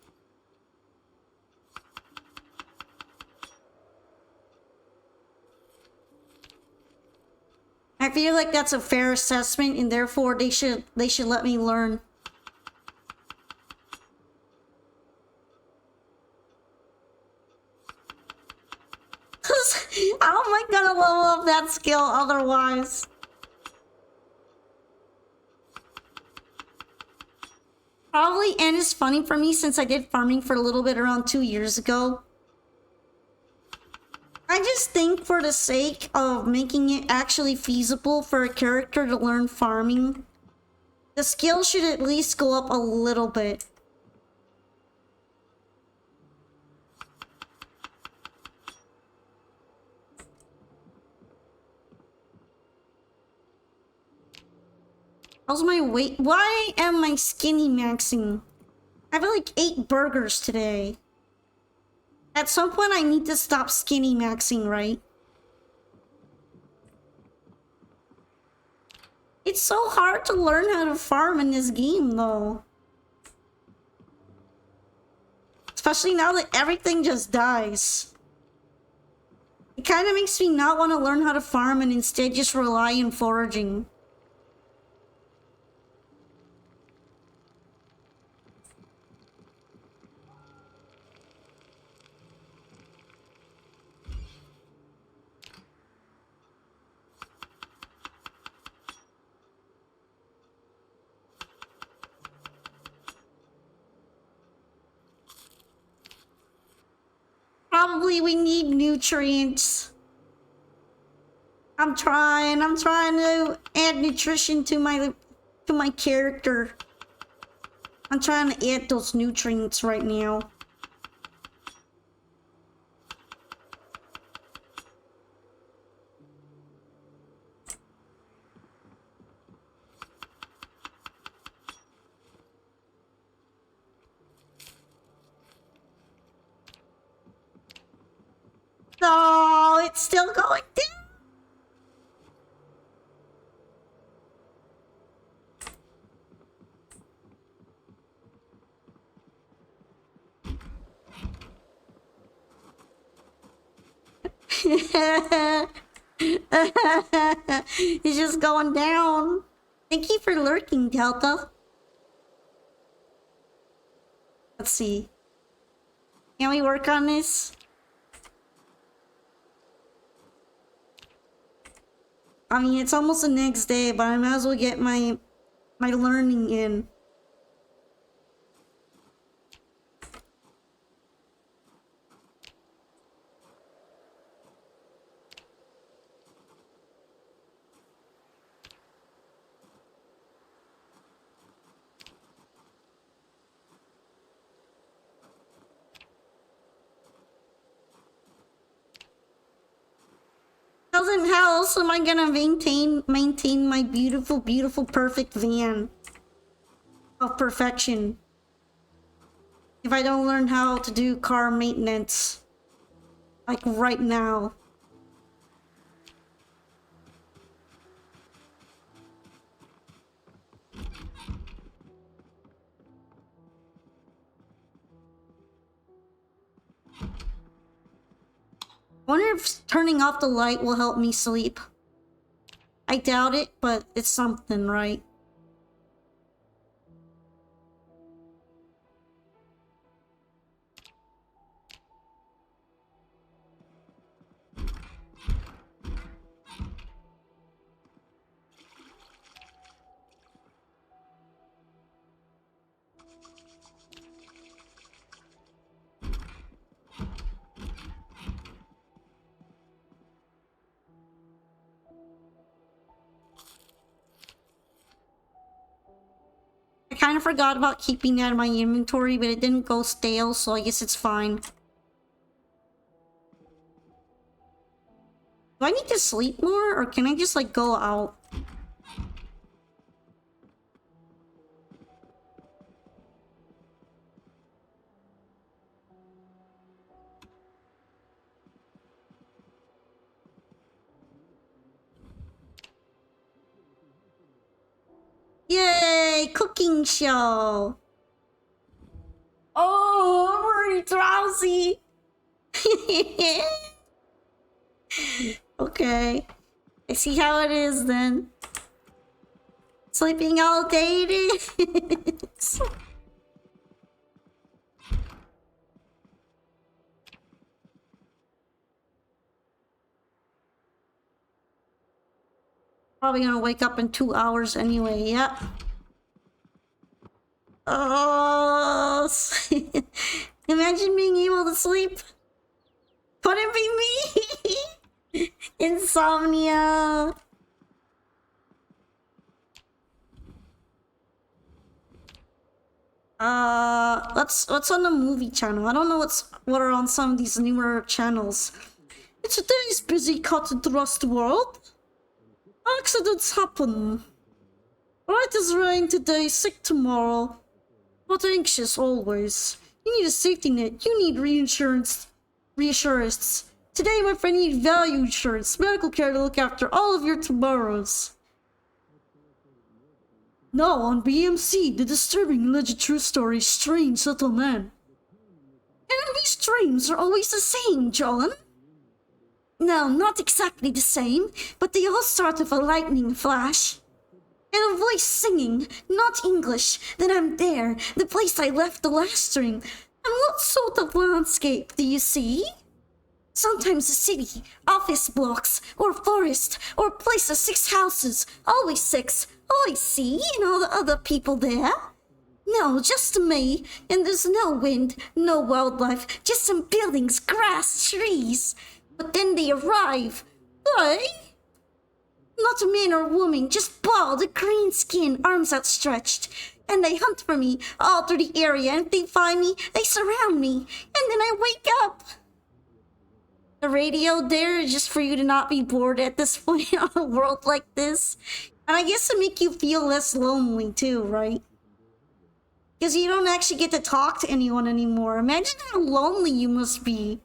I feel like that's a fair assessment, and therefore they should let me learn. How am I gonna level up that skill otherwise? Probably, and it's funny for me since I did farming for a little bit around 2 years ago. I just think for the sake of making it actually feasible for a character to learn farming, the skill should at least go up a little bit. How's my weight? Why am I skinny maxing? I have like 8 burgers today. At some point I need to stop skinny maxing, right? It's so hard to learn how to farm in this game, though. Especially now that everything just dies. It kind of makes me not want to learn how to farm and instead just rely on foraging. Probably we need nutrients. I'm trying to add nutrition to my character. I'm trying to add those nutrients right now. No, it's still going down. It's just going down. Thank you for lurking, Delta. Let's see. Can we work on this? I mean, it's almost the next day, but I might as well get my learning in. House else am I gonna maintain my beautiful, beautiful, perfect van of perfection if I don't learn how to do car maintenance like right now? I wonder if turning off the light will help me sleep. I doubt it, but it's something, right? I kind of forgot about keeping that in my inventory, but it didn't go stale, so I guess it's fine. Do I need to sleep more, or can I just, like, go out? Yay! Cooking show! Oh, I'm already drowsy! Okay. I see how it is then. Sleeping all day it is. Probably gonna wake up in 2 hours anyway, yep. Oh, imagine being able to sleep. Couldn't be me. Insomnia. What's on the movie channel? I don't know what are on some of these newer channels. In today's busy cut-and-thrust world, accidents happen. Right as rain today, sick tomorrow, but anxious always. You need a safety net. You need reassurance. Today, my friend, you need value insurance, medical care to look after all of your tomorrows. Now on BMC, the disturbing alleged true story, Strange Little Man. Enemy's dreams are always the same, John. No, not exactly the same, but they all start with a lightning flash. And a voice singing, not English, then I'm there, the place I left the last ring. And what sort of landscape do you see? Sometimes a city, office blocks, or forest, or a place of 6 houses, always 6. All I see, and all the other people there. No, just me, and there's no wind, no wildlife, just some buildings, grass, trees. But then they arrive. They? Not a man or woman, just bald, green skin, arms outstretched. And they hunt for me all through the area, and if they find me, they surround me. And then I wake up. The radio there is just for you to not be bored at this point on a world like this. And I guess to make you feel less lonely too, right? Because you don't actually get to talk to anyone anymore. Imagine how lonely you must be.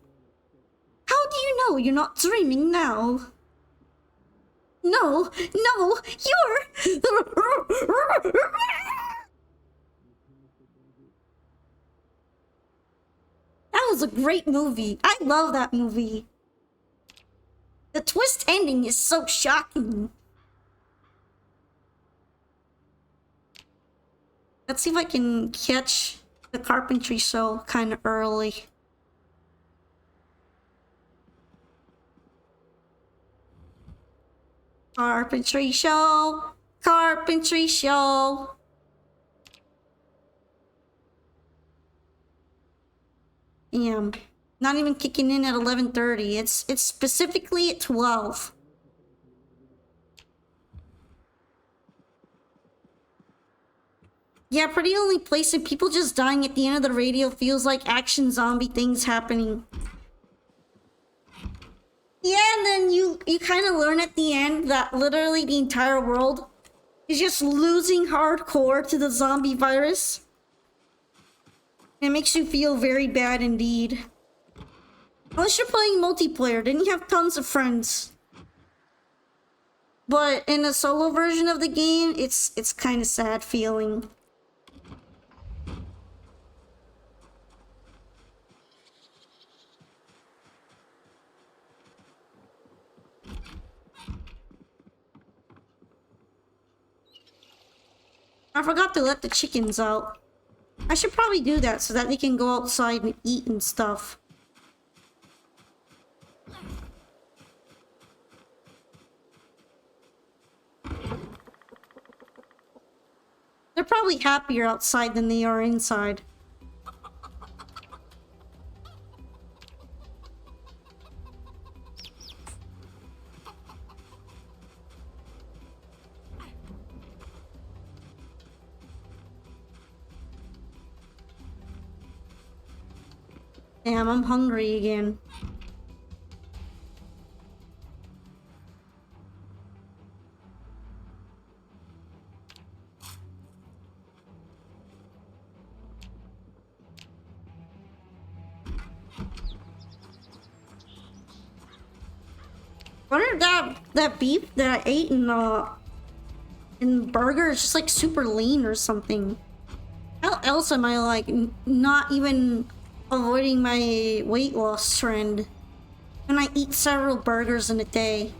How do you know you're not dreaming now? No, you're... That was a great movie. I love that movie. The twist ending is so shocking. Let's see if I can catch the carpentry show kind of early. Carpentry show. Carpentry show. Damn. Not even kicking in at 11:30. It's specifically at 12. Yeah, pretty only place and people just dying at the end of the radio feels like action zombie things happening. Yeah, and then you kind of learn at the end that literally the entire world is just losing hardcore to the zombie virus. It makes you feel very bad indeed. Unless you're playing multiplayer, then you have tons of friends. But in a solo version of the game, it's kind of sad feeling. I forgot to let the chickens out. I should probably do that so that they can go outside and eat and stuff. They're probably happier outside than they are inside. Damn, I'm hungry again. What if that beef that I ate in burger is just like super lean or something? How else am I like not even avoiding my weight loss trend when I eat several burgers in a day?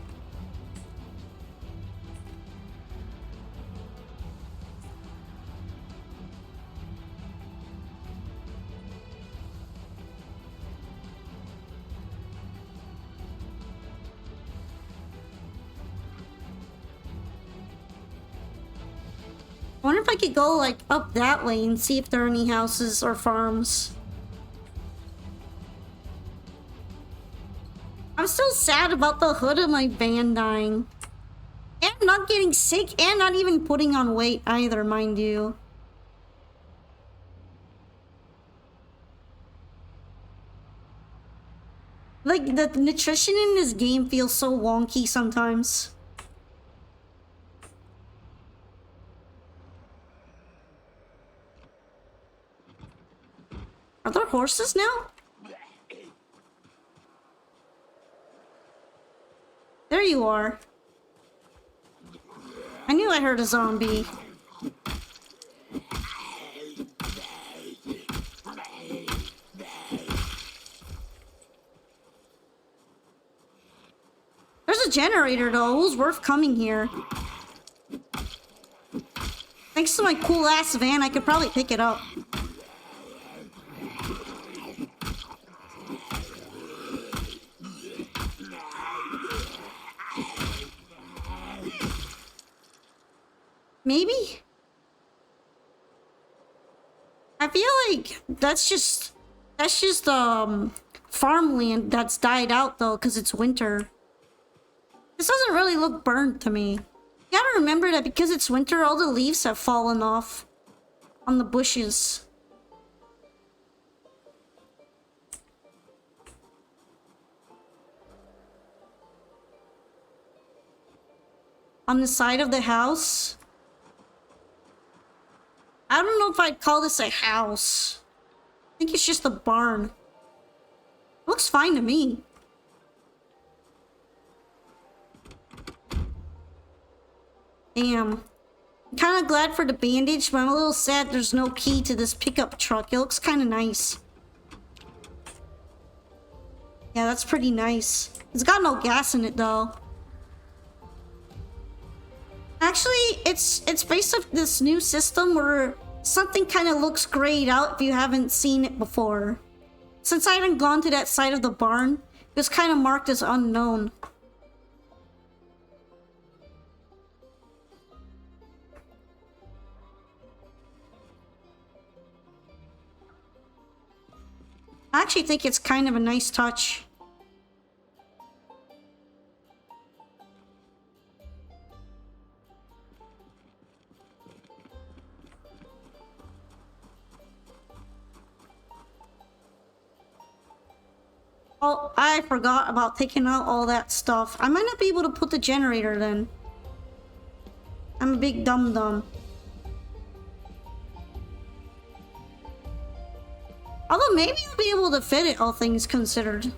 I wonder if I could go like up that way and see if there are any houses or farms. I'm still sad about the hood of my van dying. And not getting sick and not even putting on weight either, mind you. Like, the nutrition in this game feels so wonky sometimes. Are there horses now? There you are. I knew I heard a zombie. There's a generator though. It was worth coming here. Thanks to my cool ass van, I could probably pick it up. Maybe? I feel like that's just farmland that's died out though because it's winter. This doesn't really look burnt to me. You gotta remember that because it's winter, all the leaves have fallen off on the bushes. On the side of the house? I don't know if I'd call this a house. I think it's just a barn. Looks fine to me. Damn. I'm kind of glad for the bandage, but I'm a little sad there's no key to this pickup truck. It looks kind of nice. Yeah, that's pretty nice. It's got no gas in it though. Actually, it's based off this new system where something kind of looks grayed out if you haven't seen it before. Since I hadn't gone to that side of the barn, it was kind of marked as unknown. I actually think it's kind of a nice touch. Oh, I forgot about taking out all that stuff. I might not be able to put the generator then. I'm a big dum-dum. Although maybe I'll be able to fit it, all things considered.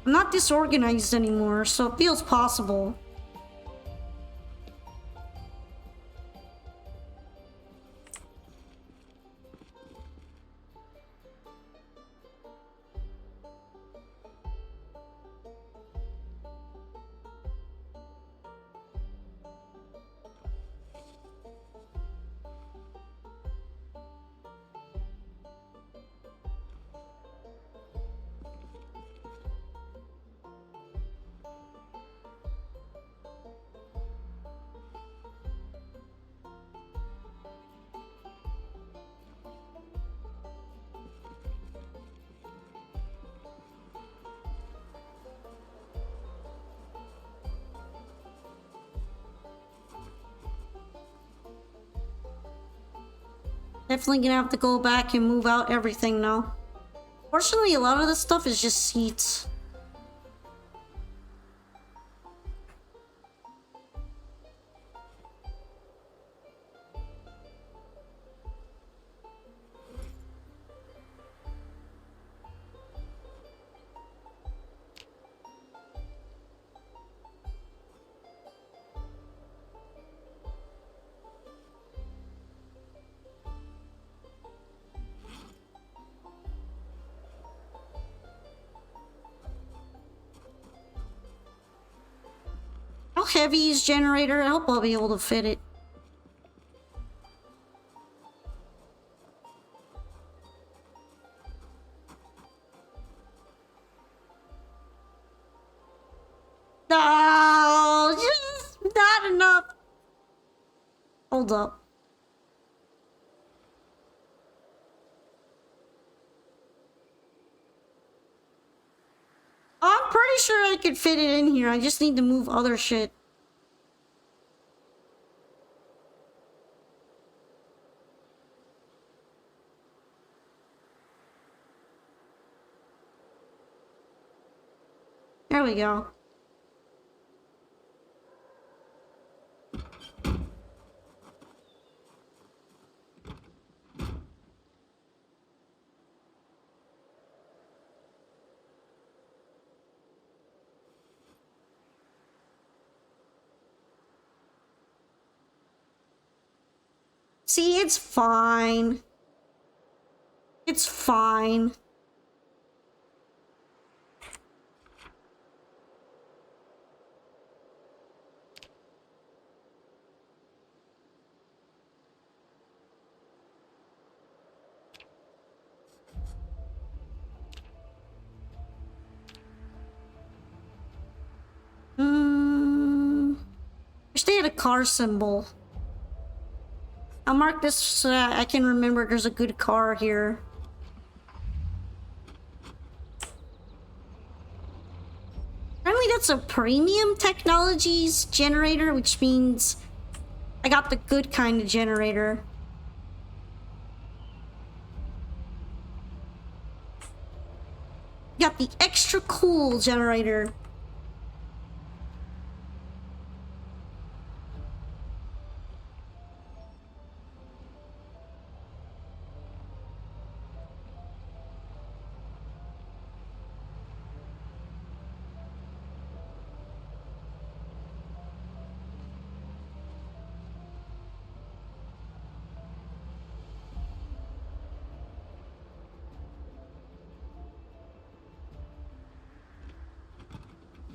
I'm not disorganized anymore, so it feels possible. Definitely gonna have to go back and move out everything now. Fortunately, a lot of this stuff is just seats. How heavy is generator? I hope I'll be able to fit it. No, just not enough. Hold up. I'm pretty sure I could fit it in here. I just need to move other shit. There we go. See, it's fine. It's fine. Wish they had a car symbol. I'll mark this so that I can remember there's a good car here. Apparently that's a premium technologies generator, which means I got the good kind of generator. Got the extra cool generator.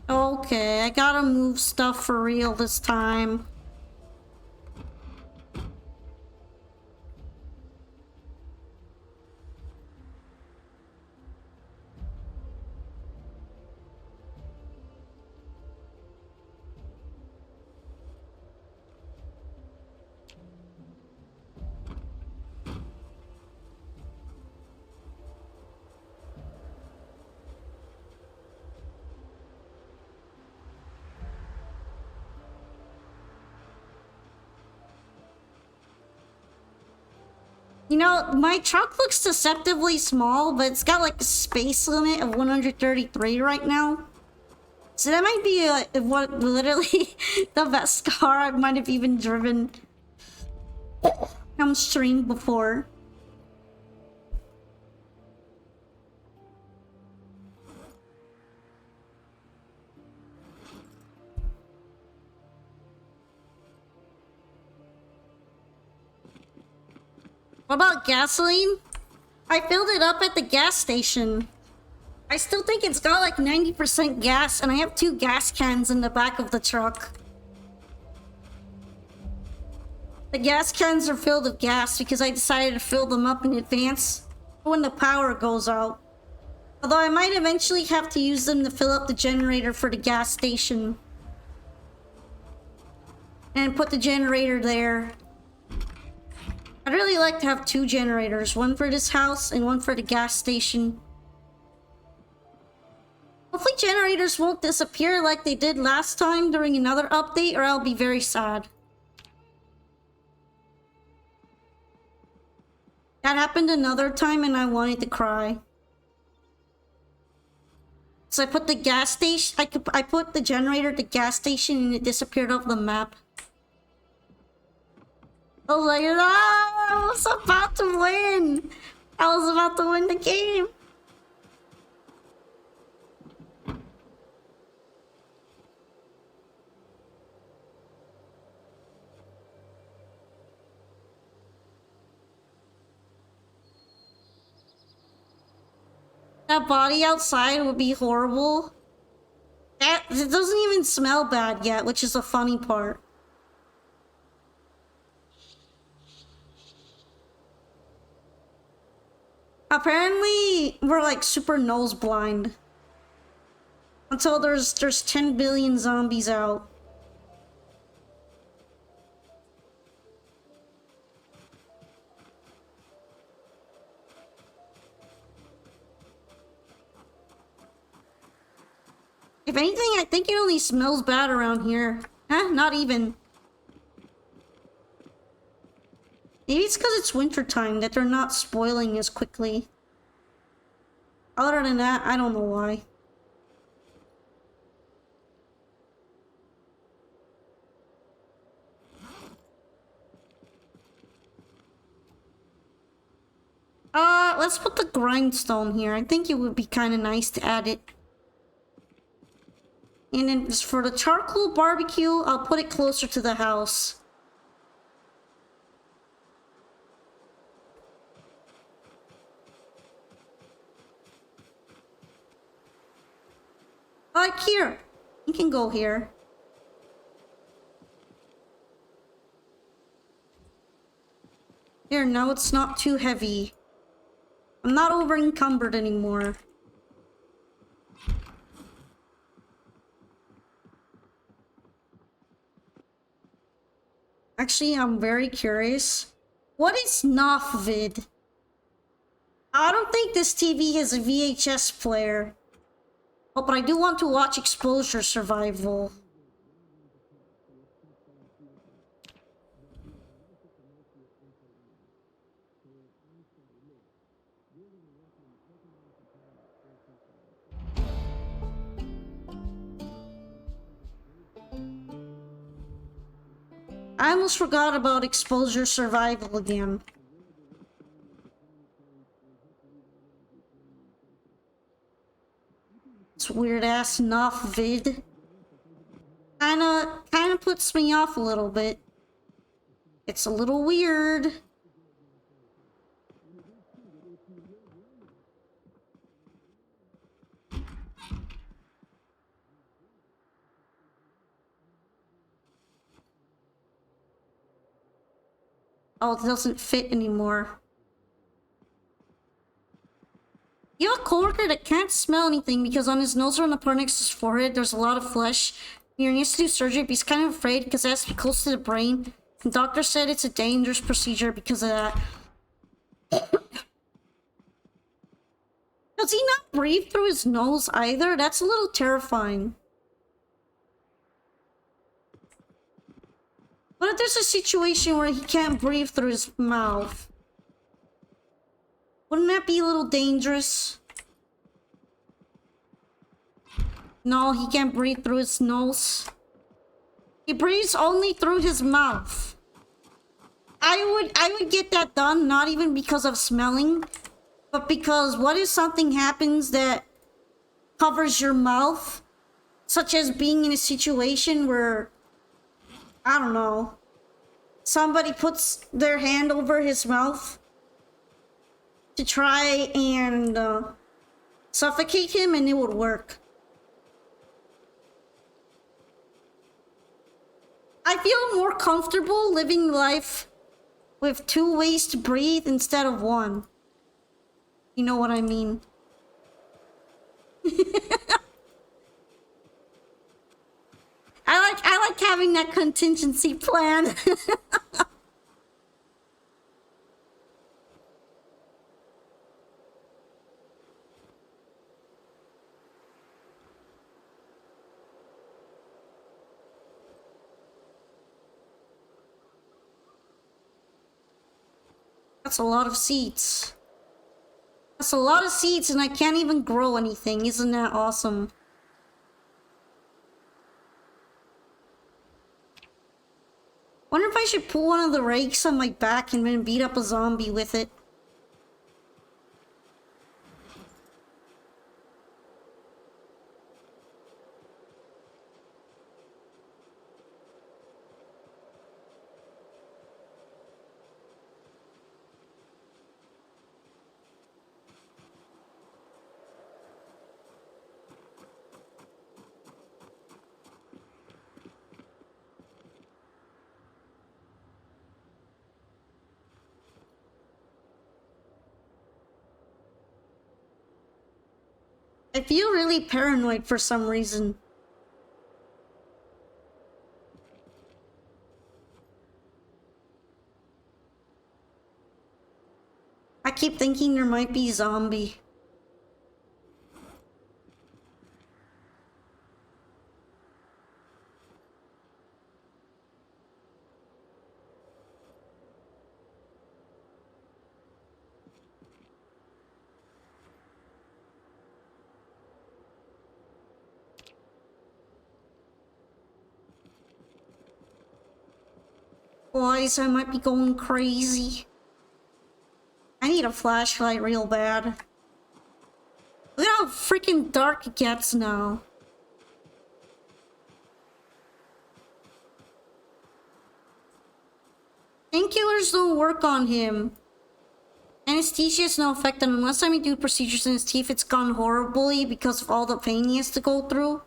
Okay, I gotta move stuff for real this time. You know, my truck looks deceptively small, but it's got like a space limit of 133 right now. So that might be what literally the best car I might have even driven on stream before. What about gasoline? I filled it up at the gas station. I still think it's got like 90% gas, and I have 2 gas cans in the back of the truck. The gas cans are filled with gas because I decided to fill them up in advance when the power goes out. Although I might eventually have to use them to fill up the generator for the gas station. And put the generator there. I'd really like to have 2 generators, one for this house and one for the gas station. Hopefully generators won't disappear like they did last time during another update, or I'll be very sad. That happened another time and I wanted to cry. So I put the gas station, I put the generator at the gas station and it disappeared off the map. I was like, no, I was about to win. I was about to win the game. That body outside would be horrible. It doesn't even smell bad yet, which is the funny part. Apparently, we're like super nose blind. Until there's 10 billion zombies out. If anything, I think it only smells bad around here. Huh? Not even. Maybe it's because it's wintertime that they're not spoiling as quickly. Other than that, I don't know why. Let's put the grindstone here. I think it would be kind of nice to add it. And then just for the charcoal barbecue, I'll put it closer to the house. Like here. You can go here. Here, now it's not too heavy. I'm not over encumbered anymore. Actually, I'm very curious. What is NOFVID? I don't think this TV is a VHS player. Oh, but I do want to watch Exposure Survival. I almost forgot about Exposure Survival again. This weird ass NOFVID. Kinda puts me off a little bit. It's a little weird. Oh, it doesn't fit anymore. You have a coworker that can't smell anything because on his nose or on the part next to his forehead, there's a lot of flesh. He needs to do surgery, but he's kind of afraid because it has to be close to the brain. The doctor said it's a dangerous procedure because of that. Does he not breathe through his nose either? That's a little terrifying. What if there's a situation where he can't breathe through his mouth? Wouldn't that be a little dangerous? No, he can't breathe through his nose. He breathes only through his mouth. I would get that done, not even because of smelling, but because what if something happens that covers your mouth? Such as being in a situation where, I don't know, somebody puts their hand over his mouth to try and suffocate him, and it would work. I feel more comfortable living life with 2 ways to breathe instead of 1. You know what I mean? I like having that contingency plan. That's a lot of seeds. That's a lot of seeds, and I can't even grow anything. Isn't that awesome? Wonder if I should pull one of the rakes on my back and then beat up a zombie with it. I feel really paranoid for some reason. I keep thinking there might be a zombie. Boys, I might be going crazy. I need a flashlight real bad. Look at how freaking dark it gets now. Painkillers don't work on him. Anesthesia has no effect on him. Last time he did procedures in his teeth, it's gone horribly because of all the pain he has to go through.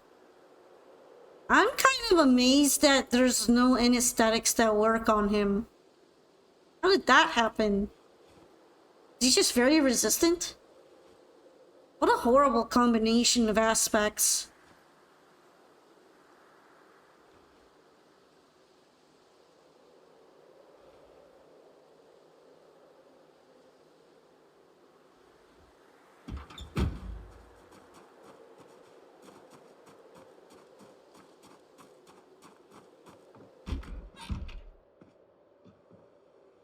I'm kind of amazed that there's no anesthetics that work on him. How did that happen? Is he just very resistant? What a horrible combination of aspects.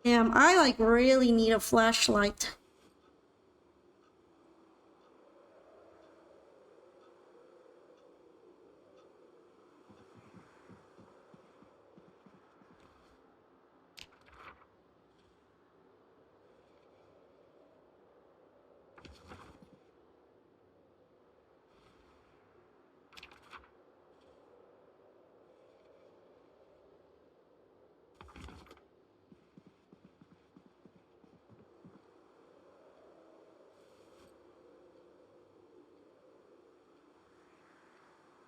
Damn, I like really need a flashlight.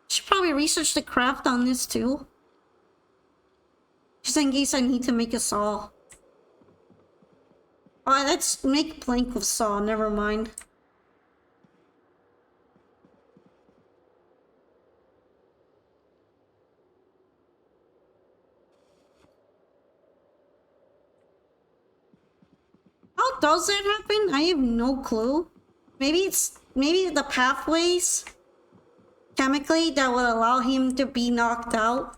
Should probably research the craft on this too. Just in case I need to make a saw. Oh, let's make plank with saw, never mind. How does that happen? I have no clue. Maybe the pathways chemically that would allow him to be knocked out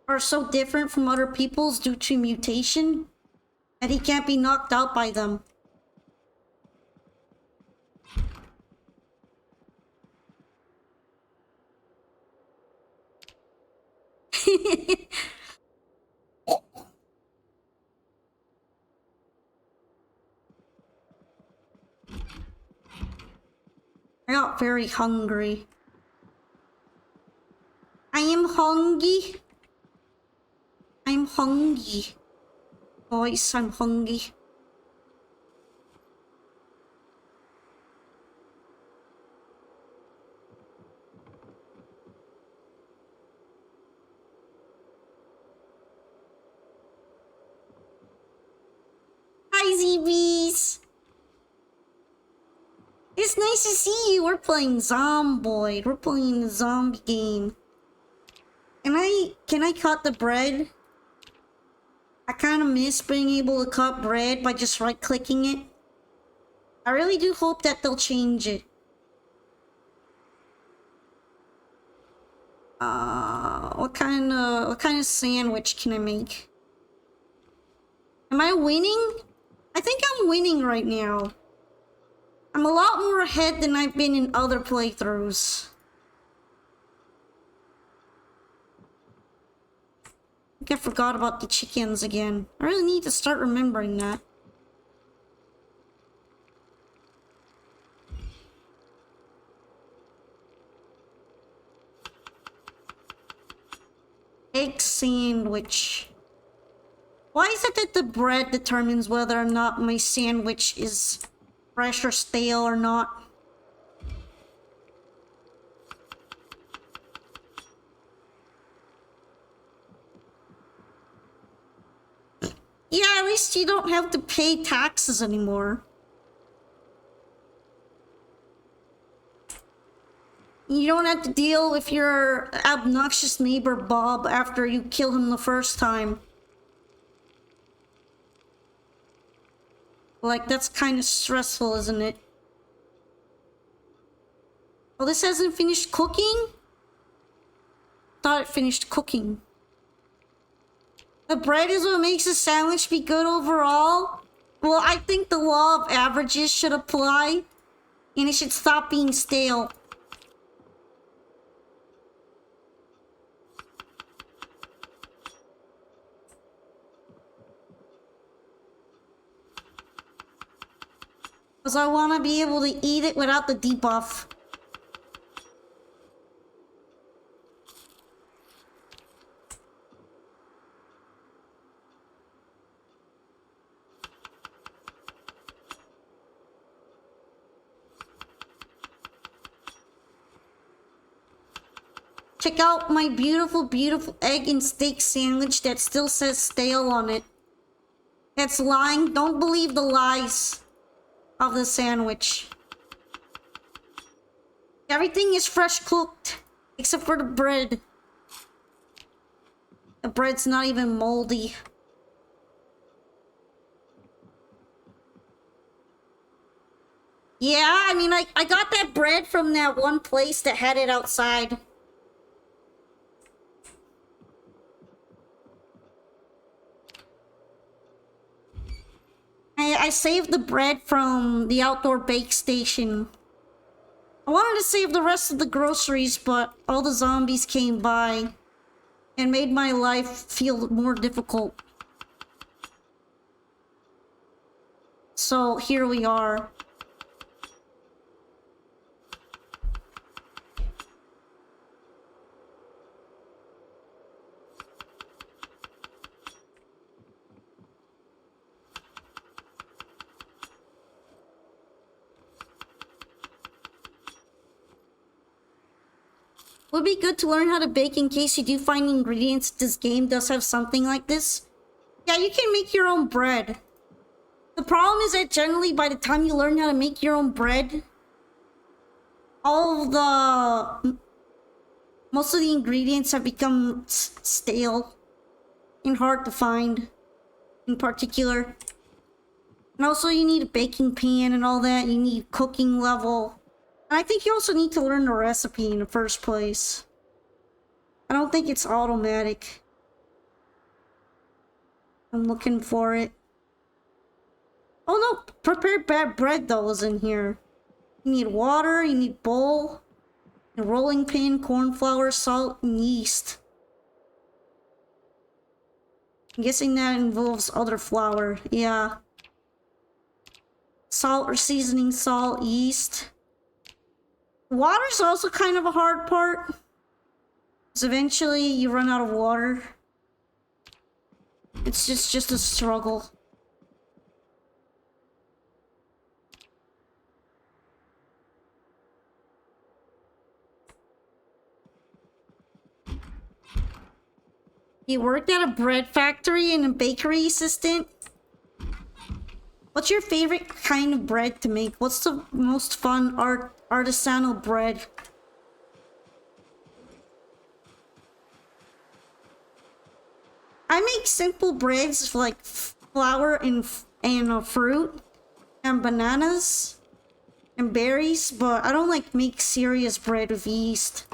are so different from other people's due to mutation that he can't be knocked out by them. I got very hungry. I am hungry. I'm hungry. Boys, I'm hungry. Hi, ZBs! It's nice to see you. We're playing Zomboid. We're playing the zombie game. Can I cut the bread? I kind of miss being able to cut bread by just right-clicking it. I really do hope that they'll change it. What kind of sandwich can I make? Am I winning? I think I'm winning right now. I'm a lot more ahead than I've been in other playthroughs. I think I forgot about the chickens again. I really need to start remembering that. Egg sandwich. Why is it that the bread determines whether or not my sandwich is fresh or stale or not? Yeah, at least you don't have to pay taxes anymore. You don't have to deal with your obnoxious neighbor Bob after you kill him the first time. Like, that's kind of stressful, isn't it? Oh, this hasn't finished cooking? Thought it finished cooking. The bread is what makes a sandwich be good overall? Well, I think the law of averages should apply, and it should stop being stale. Because I want to be able to eat it without the debuff. Check out my beautiful, beautiful egg and steak sandwich that still says stale on it. That's lying. Don't believe the lies of the sandwich. Everything is fresh cooked, except for the bread. The bread's not even moldy. Yeah, I mean, I got that bread from that one place that had it outside. I saved the bread from the outdoor bake station. I wanted to save the rest of the groceries, but all the zombies came by and made my life feel more difficult. So here we are. Would be good to learn how to bake in case you do find ingredients. This game does have something like this. Yeah, you can make your own bread. The problem is that generally by the time you learn how to make your own bread, most of the ingredients have become stale and hard to find in particular. And also you need a baking pan and all that. You need cooking level. And I think you also need to learn the recipe in the first place. I don't think it's automatic. I'm looking for it. Oh no, prepared bad bread though is in here. You need water, you need bowl, a rolling pin, corn flour, salt, and yeast. I'm guessing that involves other flour. Yeah. Salt or seasoning, salt, yeast. Water's also kind of a hard part. Because eventually you run out of water. It's just a struggle. You worked at a bread factory and a bakery assistant? What's your favorite kind of bread to make? What's the most fun artisanal bread? I make simple breads like flour and fruit and bananas and berries, but I don't like make serious bread with yeast.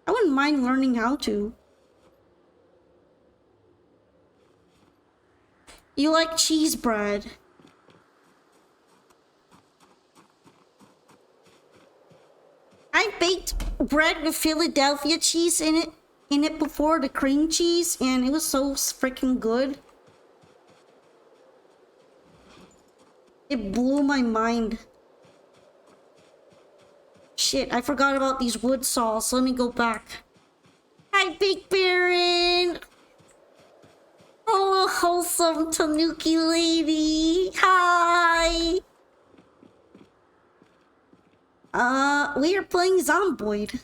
I wouldn't mind learning how to. You like cheese bread? I baked bread with Philadelphia cheese in it before, the cream cheese, and it was so freaking good. It blew my mind. Shit, I forgot about these wood saws. Let me go back. Hi, Big Baron! Oh, wholesome Tanuki lady! Hi! We are playing Zomboid.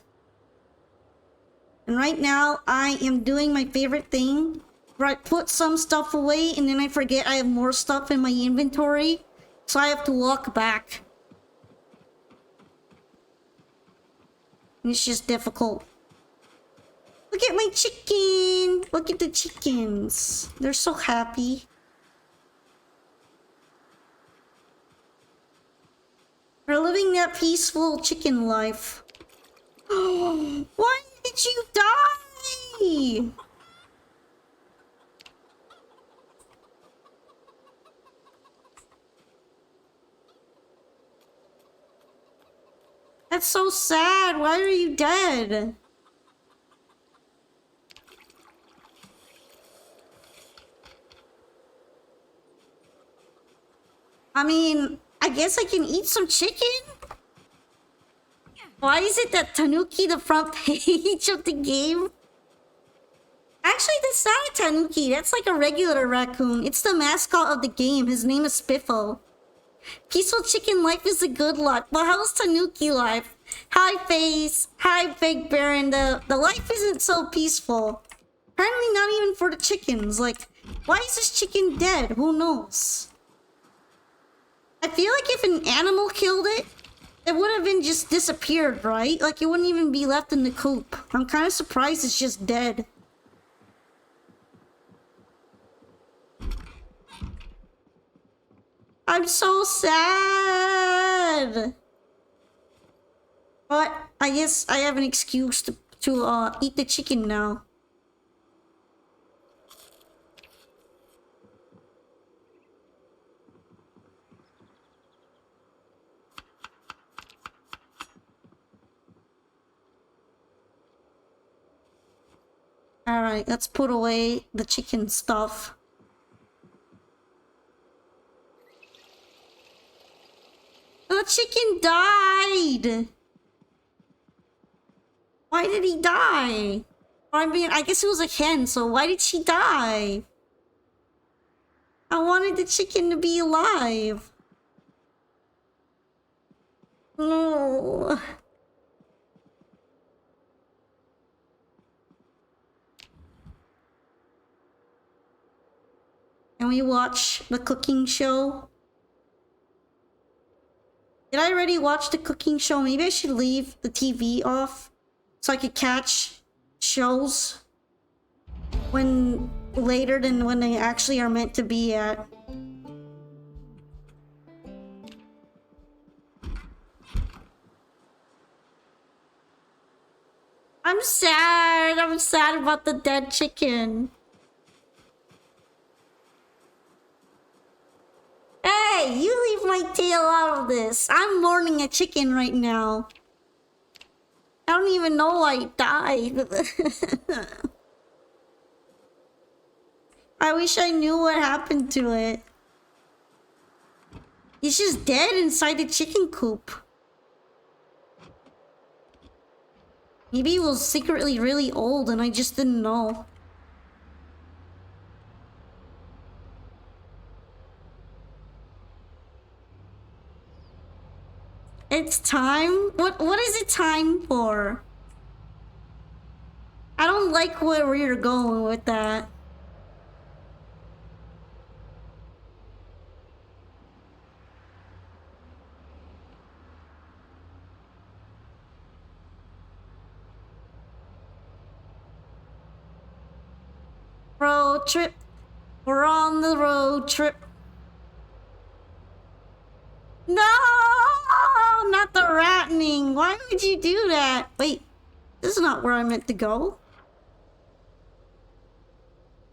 And right now, I am doing my favorite thing. Where I put some stuff away and then I forget I have more stuff in my inventory. So I have to walk back. And it's just difficult. Look at my chicken! Look at the chickens. They're so happy. We're living that peaceful chicken life. Why did you die? That's so sad. Why are you dead? I mean, I guess I can eat some chicken? Why is it that Tanuki the front page of the game? Actually, that's not a Tanuki. That's like a regular raccoon. It's the mascot of the game. His name is Spiffo. Peaceful chicken life is a good luck. But how's Tanuki life? Hi, Face. Hi, Big Baron. The life isn't so peaceful. Apparently not even for the chickens. Like, why is this chicken dead? Who knows? I feel like if an animal killed it, it would have been just disappeared, right? Like, it wouldn't even be left in the coop. I'm kind of surprised it's just dead. I'm so sad. But I guess I have an excuse to eat the chicken now. Alright, let's put away the chicken stuff. The chicken died! Why did he die? I mean, I guess it was a hen, so why did she die? I wanted the chicken to be alive. No. Can we watch the cooking show? Did I already watch the cooking show? Maybe I should leave the TV off so I could catch shows when later than when they actually are meant to be at. I'm sad. I'm sad about the dead chicken. Hey, you leave my my tail out of this. I'm mourning a chicken right now. I don't even know I died. I wish I knew what happened to it. It's just dead inside the chicken coop. Maybe it was secretly really old and I just didn't know. It's time? What is it time for? I don't like where we're going with that. Road trip. We're on the road trip. No! Not the rattening. Why would you do that? Wait, this is not where I meant to go.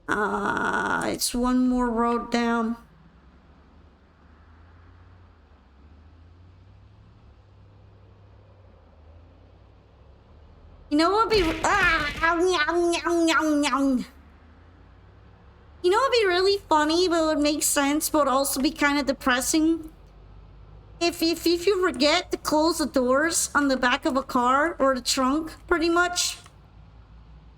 It's one more road down. You know what would be... You know what would be really funny, but would make sense, but would also be kind of depressing? If you forget to close the doors on the back of a car, or the trunk, pretty much,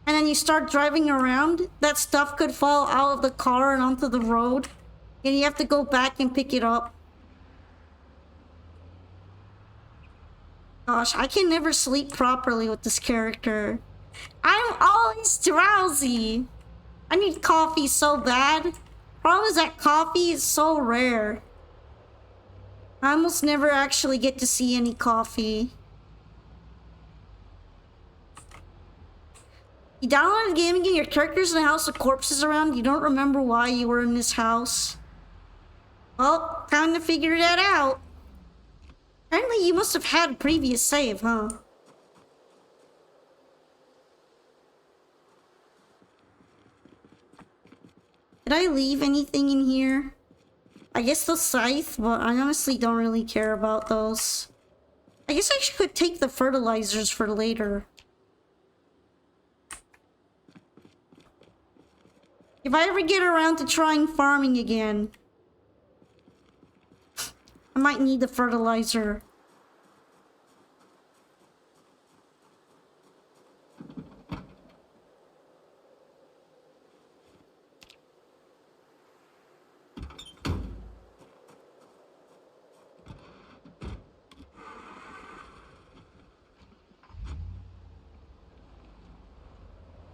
and then you start driving around, that stuff could fall out of the car and onto the road, and you have to go back and pick it up. Gosh, I can never sleep properly with this character. I'm always drowsy. I need coffee so bad. Problem is that coffee is so rare. I almost never actually get to see any coffee. You downloaded the game again, your character's in a house with corpses around, you don't remember why you were in this house. Well, time to figure that out. Apparently you must have had a previous save, huh? Did I leave anything in here? I guess the scythe, but I honestly don't really care about those. I guess I could take the fertilizers for later. If I ever get around to trying farming again, I might need the fertilizer.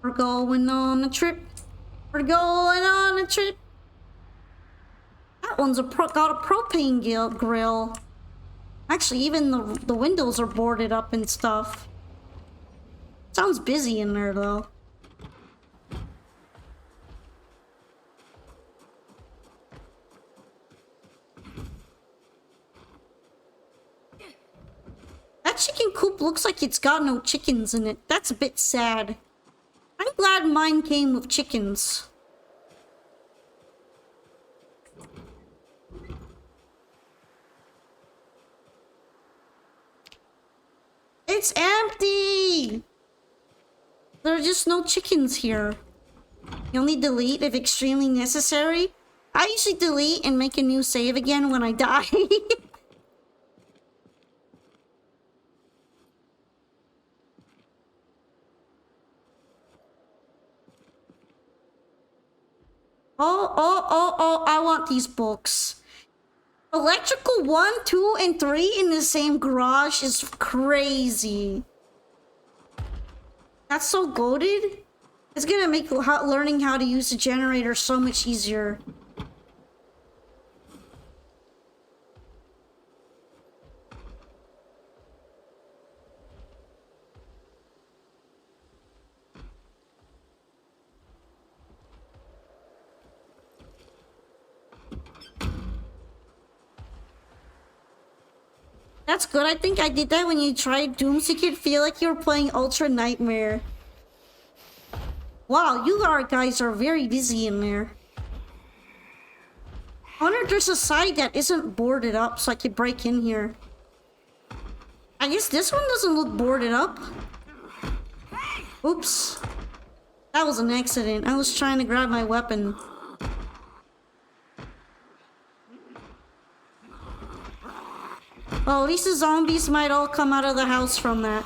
We're going on a trip. We're going on a trip. That one's got a propane grill. Actually, even the windows are boarded up and stuff. Sounds busy in there, though. That chicken coop looks like it's got no chickens in it. That's a bit sad. I'm glad mine came with chickens. It's empty! There are just no chickens here. You only delete if extremely necessary. I usually delete and make a new save again when I die. Oh, I want these books. Electrical 1, 2, and 3 in the same garage is crazy. That's so goated. It's gonna make learning how to use the generator so much easier. That's good. I think I did that when you tried Doom, so you could feel like you were playing Ultra Nightmare. Wow, you guys are very busy in there. I wonder if there's a side that isn't boarded up so I could break in here. I guess this one doesn't look boarded up. Oops. That was an accident. I was trying to grab my weapon. Well, at least the zombies might all come out of the house from that.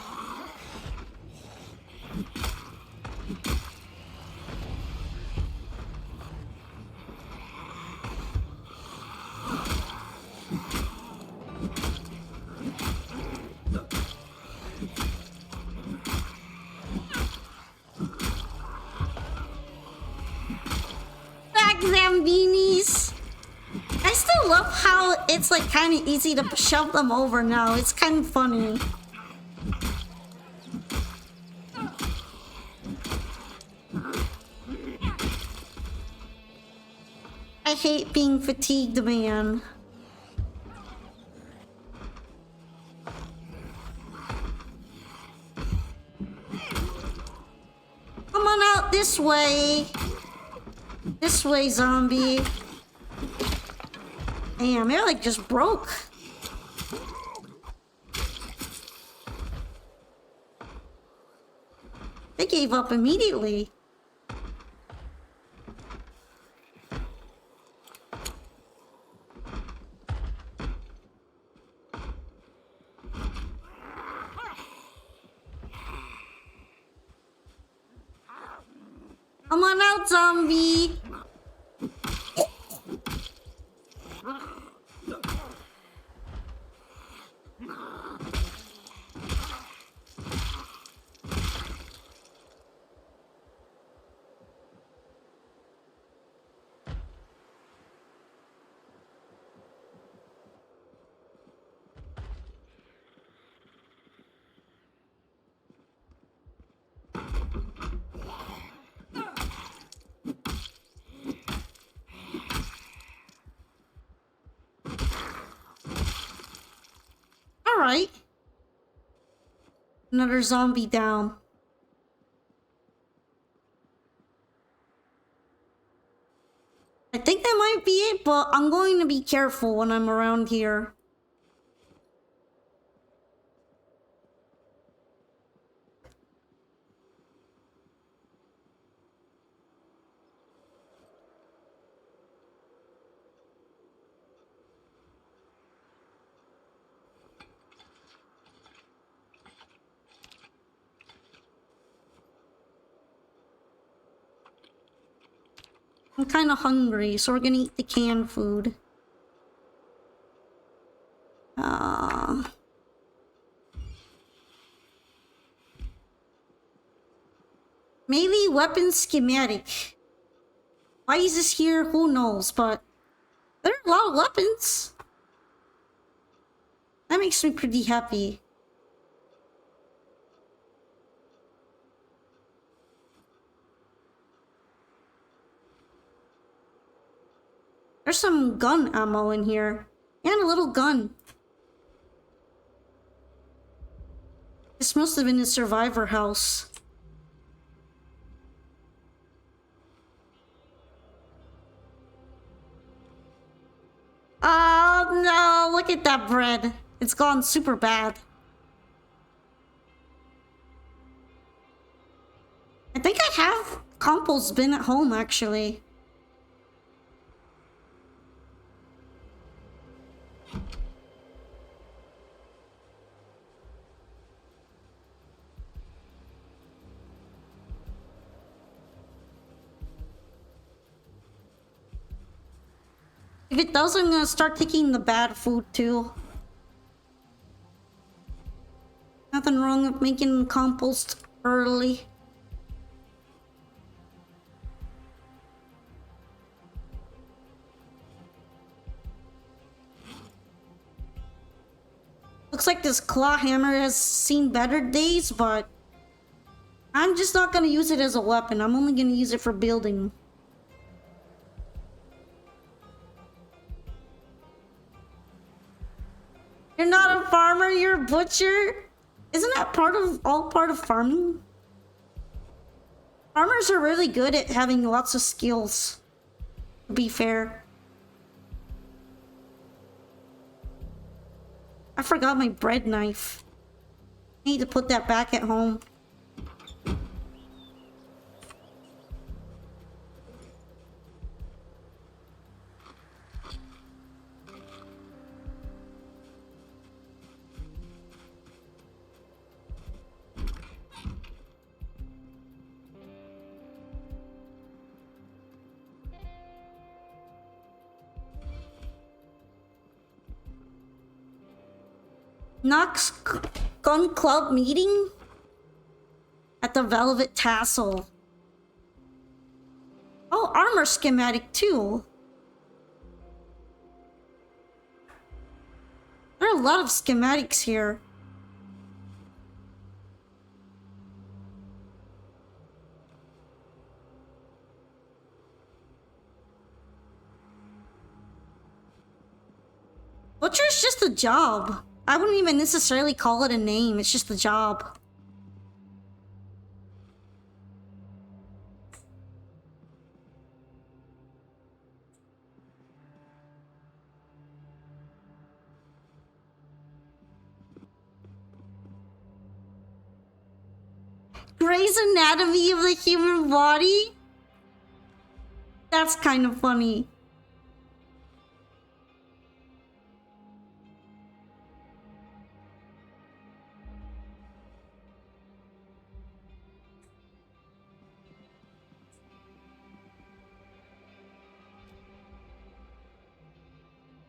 Back them beanies! I still love how it's like kind of easy to shove them over now. It's kind of funny. I hate being fatigued, man. Come on out this way. This way, zombie. Damn, it like just broke. They gave up immediately. Come on out, zombie. Alright. Another zombie down. I think that might be it, but I'm going to be careful when I'm around here. I'm kind of hungry, so we're gonna eat the canned food. Maybe weapon schematic. Why is this here? Who knows? But there are a lot of weapons. That makes me pretty happy. There's some gun ammo in here. And a little gun. This must have been a survivor house. Oh no, look at that bread. It's gone super bad. I think I have compost bin at home actually. If it does, I'm gonna start taking the bad food too. Nothing wrong with making compost early. Looks like this claw hammer has seen better days, but I'm just not gonna use it as a weapon. I'm only gonna use it for building. You're not a farmer, you're a butcher? Isn't that all part of farming? Farmers are really good at having lots of skills, to be fair. I forgot my bread knife. I need to put that back at home. Knox Gun Club meeting at the Velvet Tassel. Oh, armor schematic too. There are a lot of schematics here. Butcher's just a job. I wouldn't even necessarily call it a name, it's just a job. Grey's Anatomy of the human body? That's kind of funny.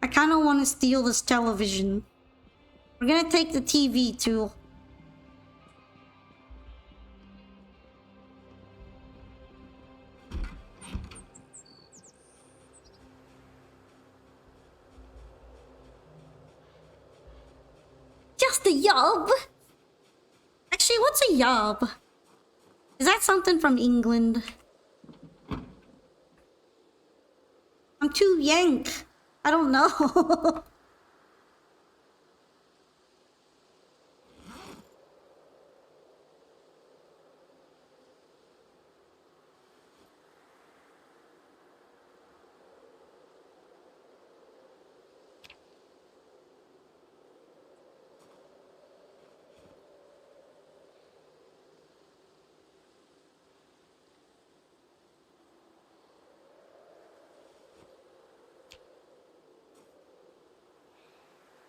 I kind of want to steal this television. We're gonna take the TV too. Just a yob. Actually, what's a yob? Is that something from England? I'm too yank. I don't know.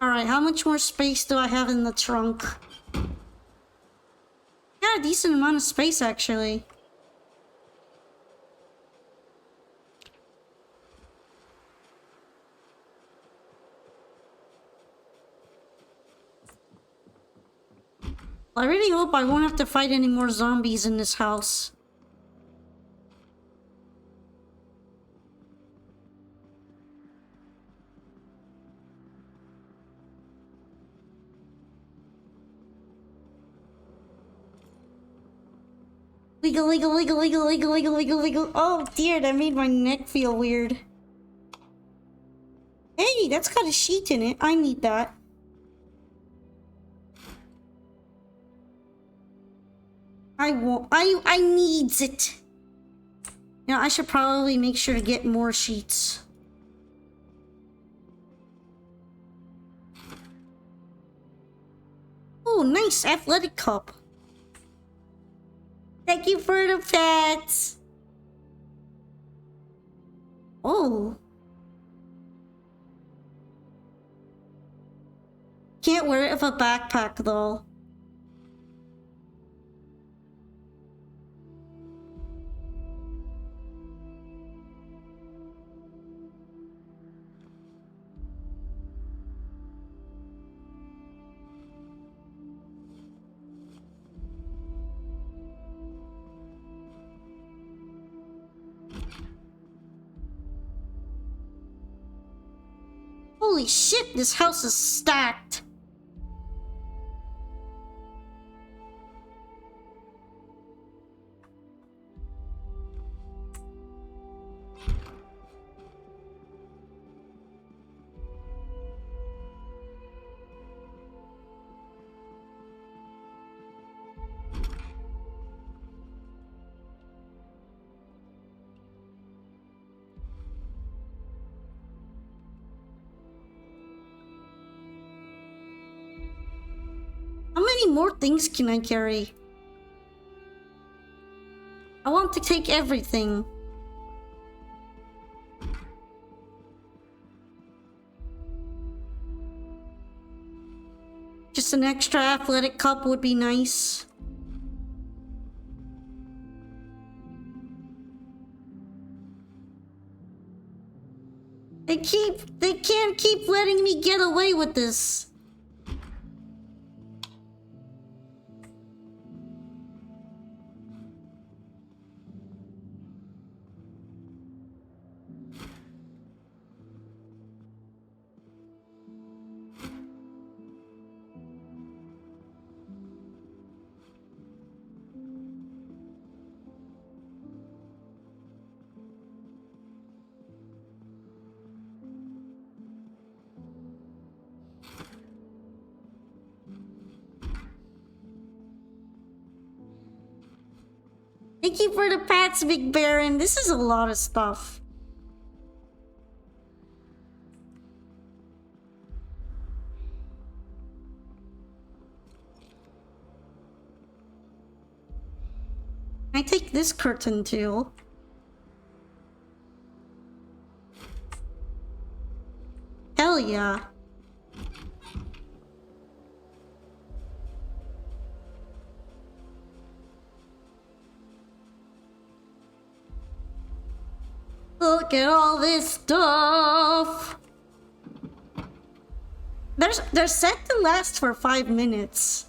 Alright, how much more space do I have in the trunk? Got a decent amount of space, actually. I really hope I won't have to fight any more zombies in this house. Legal. Oh dear, that made my neck feel weird. Hey, that's got a sheet in it. I need that. I needs it. You know, I should probably make sure to get more sheets. Oh, nice athletic cup. Thank you for the pets. Oh. Can't wear it with a backpack though. Holy shit, this house is stacked. many more things can I carry? I want to take everything. Just an extra athletic cup would be nice. They can't keep letting me get away with this. Thank you for the pats, Big Baron. This is a lot of stuff. I take this curtain too. Hell yeah. Look at all this stuff. They're set to last for 5 minutes.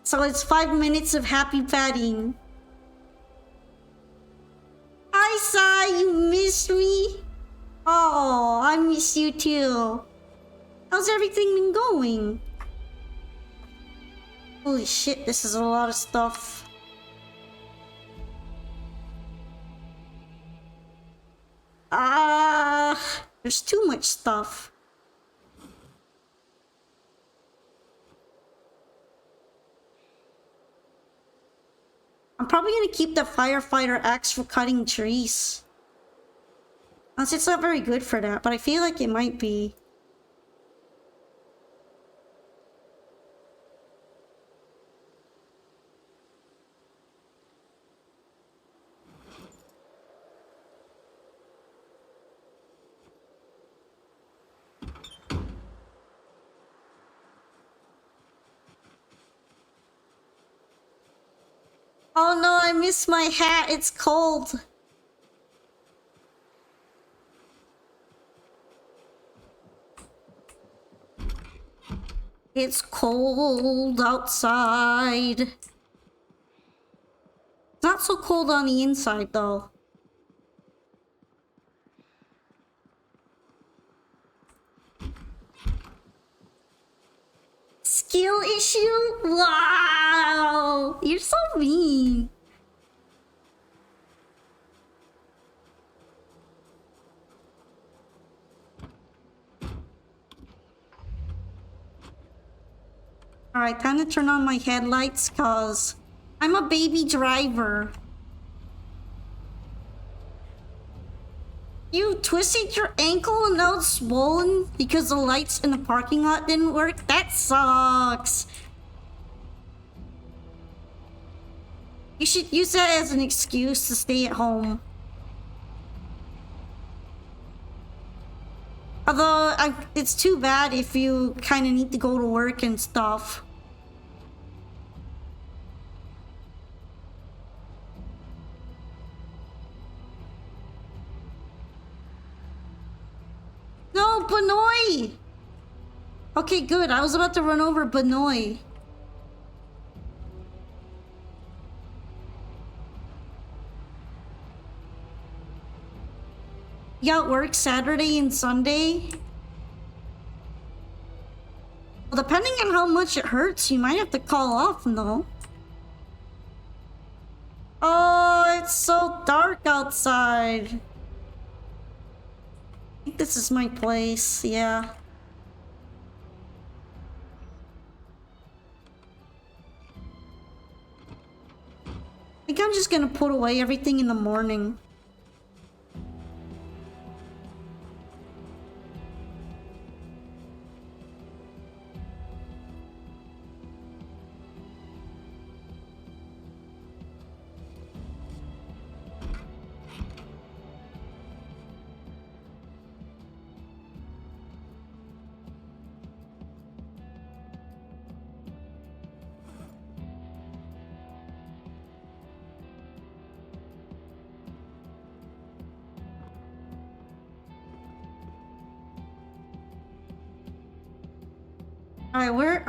So it's 5 minutes of happy patting. Hi, Sai, you missed me? Oh, I miss you too. How's everything been going? Holy shit, this is a lot of stuff. There's too much stuff. I'm probably gonna keep the firefighter axe for cutting trees. Honestly, it's not very good for that, but I feel like it might be. Oh no, I missed my hat. It's cold. It's cold outside. It's not so cold on the inside though. Skill issue? Wow! You're so mean. Alright, time to turn on my headlights cause I'm a baby driver. You twisted your ankle and now it's swollen because the lights in the parking lot didn't work? That sucks. You should use that as an excuse to stay at home. Although, it's too bad if you kind of need to go to work and stuff. No, Benoy! Okay, good. I was about to run over Benoy. You got work Saturday and Sunday? Well, depending on how much it hurts, you might have to call off, no? Oh, it's so dark outside. I think this is my place, yeah. I think I'm just gonna put away everything in the morning. Alright, where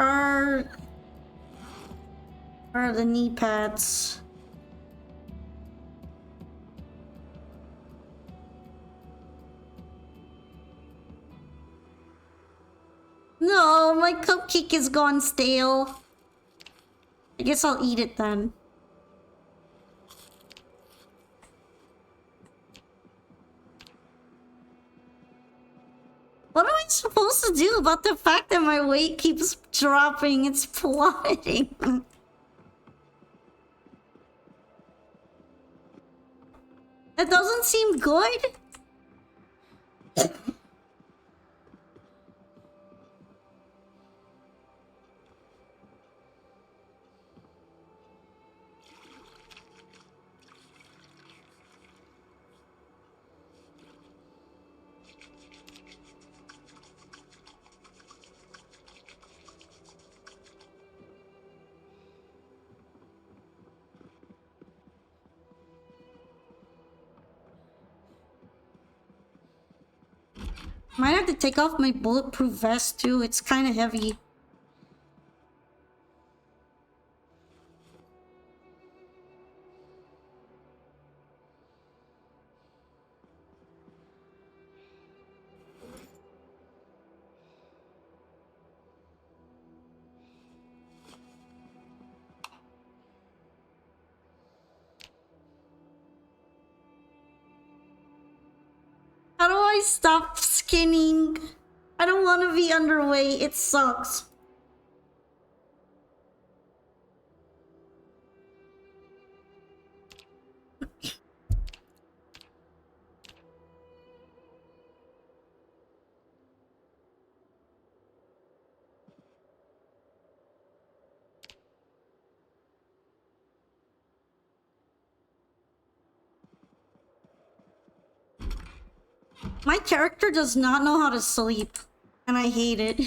are the knee pads? No, my cupcake is gone stale. I guess I'll eat it then. What am I supposed to do about the fact that my weight keeps dropping? It's plummeting. That doesn't seem good. Might have to take off my bulletproof vest too. It's kind of heavy. How do I stop skinning? I don't want to be underweight. It sucks. My character does not know how to sleep, and I hate it.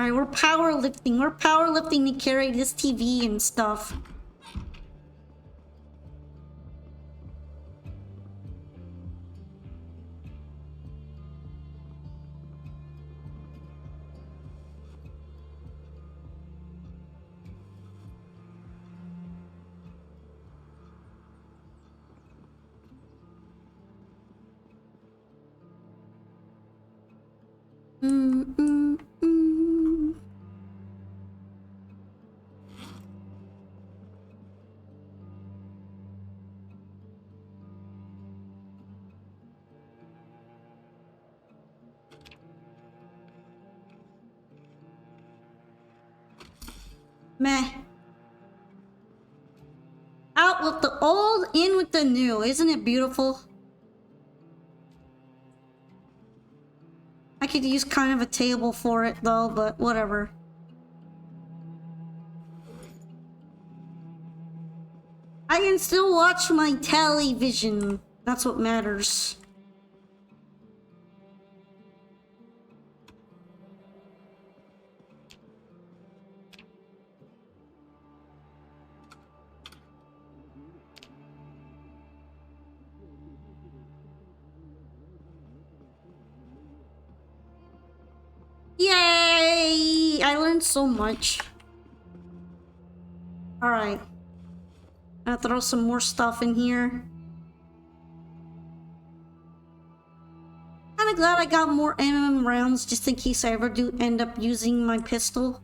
Alright, we're powerlifting. We're powerlifting to carry this TV and stuff. Meh. Out with the old, in with the new. Isn't it beautiful? I could use kind of a table for it though, but whatever. I can still watch my television. That's what matters. Yay! I learned so much. Alright. I'll throw some more stuff in here. Kinda glad I got more MM rounds just in case I ever do end up using my pistol.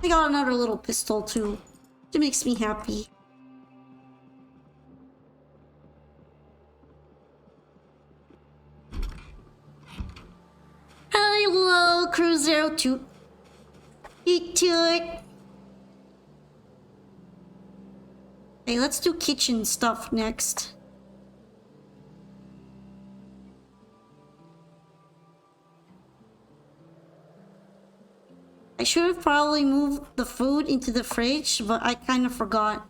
I got another little pistol too. It makes me happy. Hello, Crew 02. Eat to it. Okay, let's do kitchen stuff next. I should have probably moved the food into the fridge, but I kind of forgot.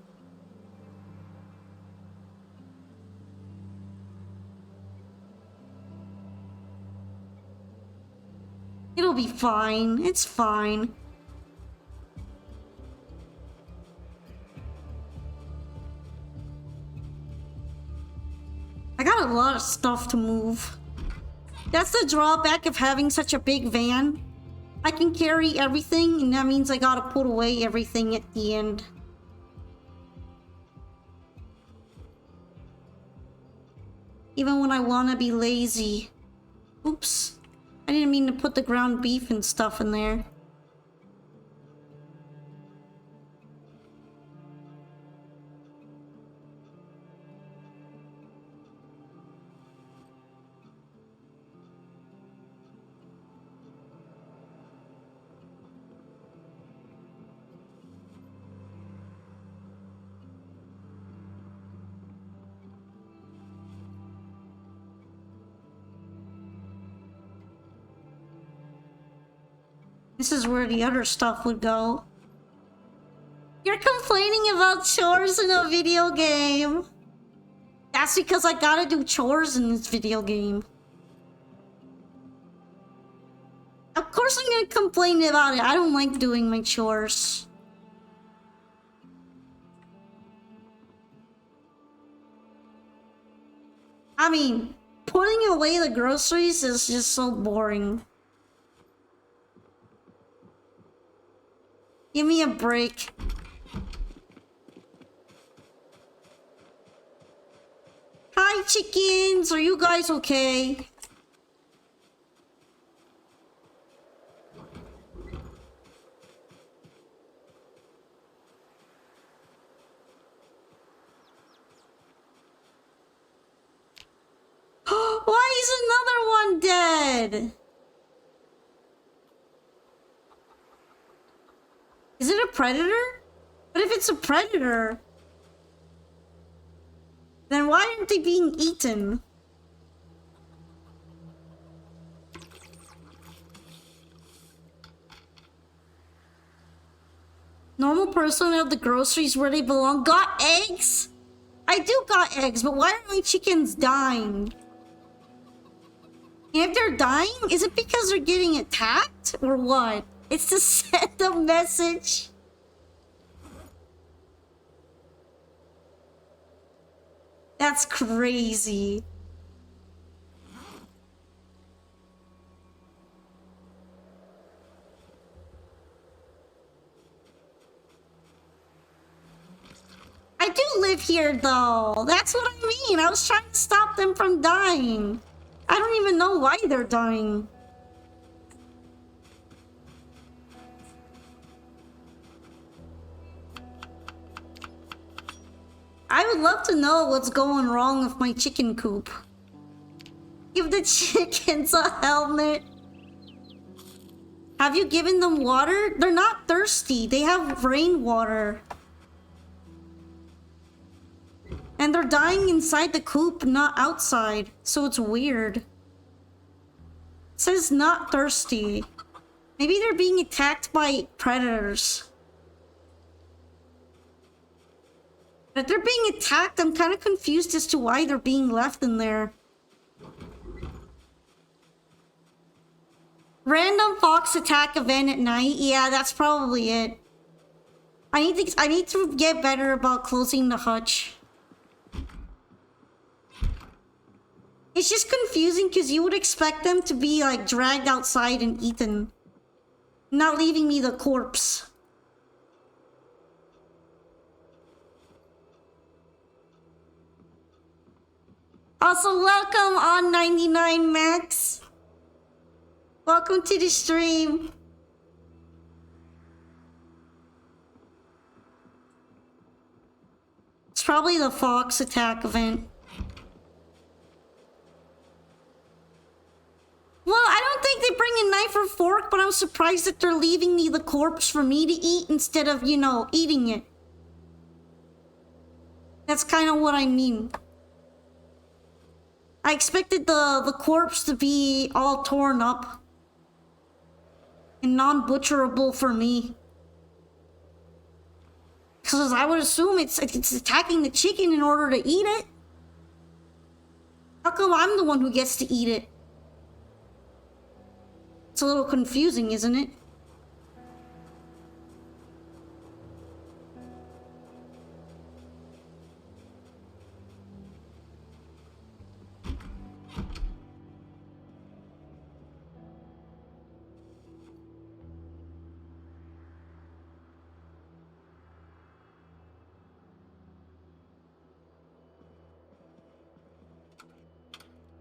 It'll be fine. It's fine. I got a lot of stuff to move. That's the drawback of having such a big van. I can carry everything, and that means I gotta put away everything at the end. Even when I wanna be lazy. Oops. I didn't mean to put the ground beef and stuff in there. This is where the other stuff would go. You're complaining about chores in a video game. That's because I gotta do chores in this video game. Of course I'm gonna complain about it. I don't like doing my chores. I mean, putting away the groceries is just so boring. Give me a break. Hi, chickens! Are you guys okay? Why is another one dead? Is it a predator? But if it's a predator, then why aren't they being eaten? Normal person have the groceries where they belong. Got eggs? I do got eggs, but why are my chickens dying? And if they're dying, is it because they're getting attacked or what? It's to send a message. That's crazy. I do live here though. That's what I mean. I was trying to stop them from dying. I don't even know why they're dying. I would love to know what's going wrong with my chicken coop. Give the chickens a helmet. Have you given them water? They're not thirsty. They have rainwater. And they're dying inside the coop, not outside. So it's weird. It says not thirsty. Maybe they're being attacked by predators. But if they're being attacked, I'm kind of confused as to why they're being left in there. Random fox attack event at night? Yeah, that's probably it. I need to get better about closing the hutch. It's just confusing because you would expect them to be like dragged outside and eaten. Not leaving me the corpse. Also, welcome on 99 Max. Welcome to the stream. It's probably the fox attack event. Well, I don't think they bring a knife or fork, but I'm surprised that they're leaving me the corpse for me to eat instead of, you know, eating it. That's kind of what I mean. I expected the corpse to be all torn up and non-butcherable for me. Because I would assume it's attacking the chicken in order to eat it. How come I'm the one who gets to eat it? It's a little confusing, isn't it?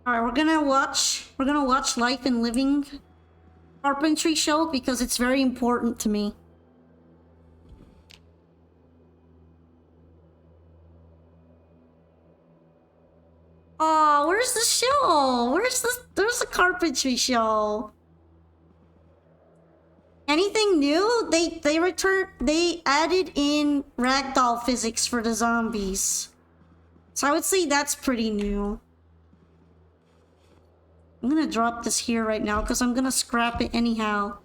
Alright, we're gonna watch Life and Living Carpentry show because it's very important to me. Oh, where's the show? There's the carpentry show. Anything new? They added in ragdoll physics for the zombies. So I would say that's pretty new. I'm gonna drop this here right now because I'm gonna scrap it anyhow.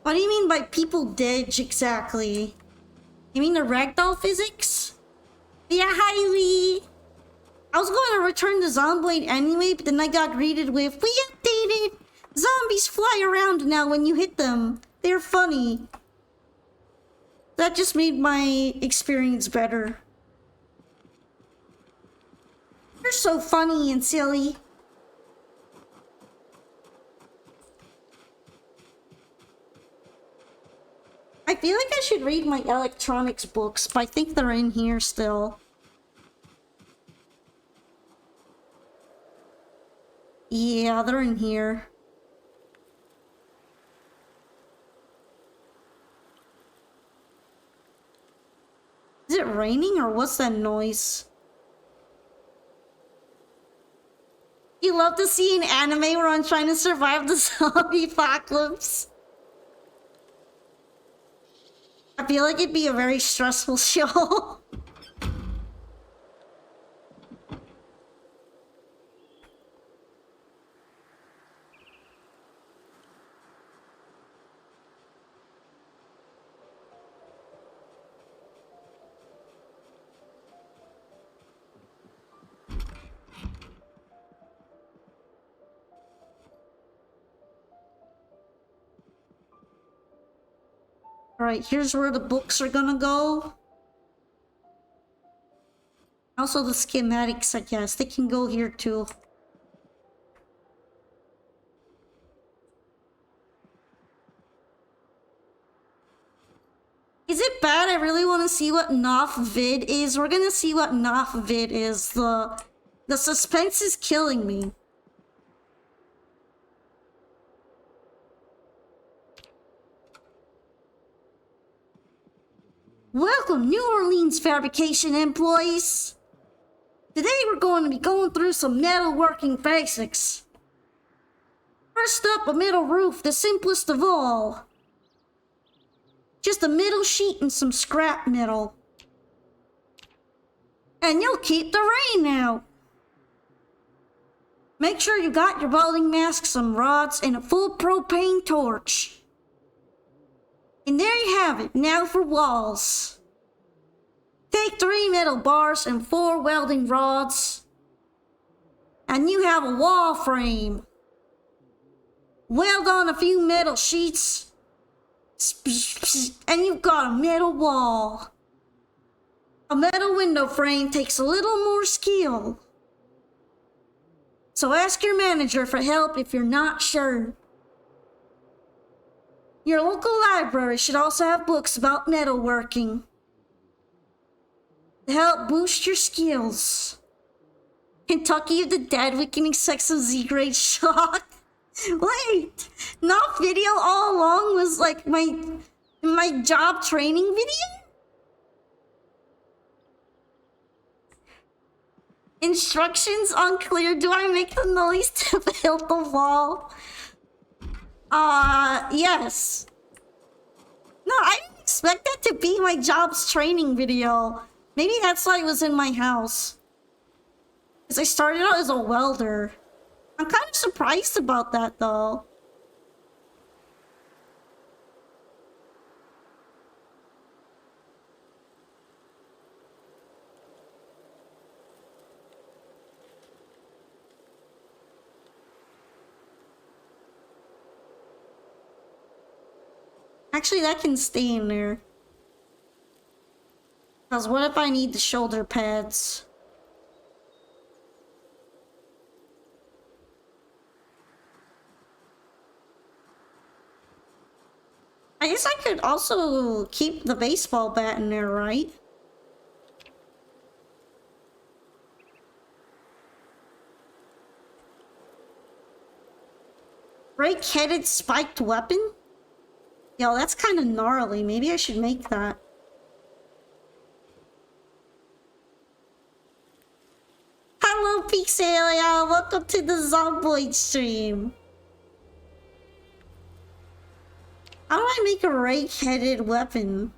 What do you mean by people dead exactly? You mean the ragdoll physics? Yeah, hi Lee! I was going to return the Zomboid anyway, but then I got greeted with, "We updated! Zombies fly around now when you hit them. They're funny." That just made my experience better. You're so funny and silly. I feel like I should read my electronics books, but I think they're in here still. Yeah, they're in here. Is it raining or what's that noise? You love to see an anime where I'm trying to survive the zombie apocalypse. I feel like it'd be a very stressful show. Alright, here's where the books are gonna go. Also the schematics, I guess. They can go here too. Is it bad? I really want to see what Nof Vid is. We're gonna see what Nof Vid is. The suspense is killing me. Welcome, New Orleans fabrication employees. Today we're going to be going through some metalworking basics. First up, a metal roof, the simplest of all. Just a metal sheet and some scrap metal. And you'll keep the rain out. Make sure you got your welding mask, some rods, and a full propane torch. And there you have it, now for walls. Take 3 metal bars and 4 welding rods. And you have a wall frame. Weld on a few metal sheets. And you've got a metal wall. A metal window frame takes a little more skill. So ask your manager for help if you're not sure. Your local library should also have books about metalworking to help boost your skills. Kentucky of the Dead, we can expect some Z-grade shock. Wait, not video all along was like my job training video? Instructions unclear. Do I make the noise to build the wall? Yes. know, I didn't expect that to be my job's training video. Maybe that's why it was in my house. Because I started out as a welder. I'm kind of surprised about that, though. Actually, that can stay in there. Because what if I need the shoulder pads? I guess I could also keep the baseball bat in there, right? Rake-headed spiked weapon? Yo, that's kind of gnarly. Maybe I should make that. Hello, Pixelia! Welcome to the Zomboid stream! How do I make a rake-headed weapon?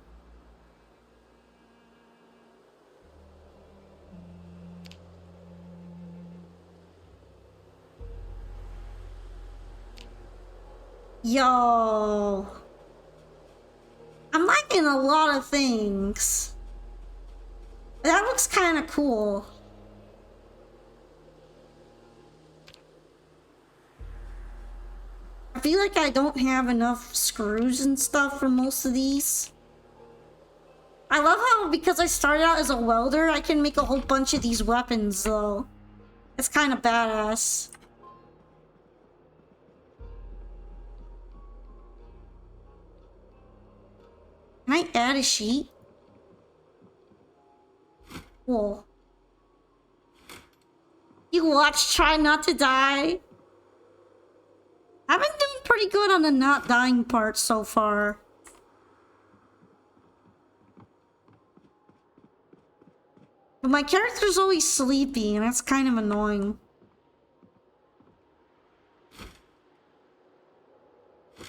Yo... I'm liking a lot of things. That looks kind of cool. I feel like I don't have enough screws and stuff for most of these. I love how, because I started out as a welder, I can make a whole bunch of these weapons, though. It's kind of badass. Can I add a sheet? Cool. You watch Try Not to Die? I've been doing pretty good on the not dying part so far. But my character's always sleepy, and that's kind of annoying.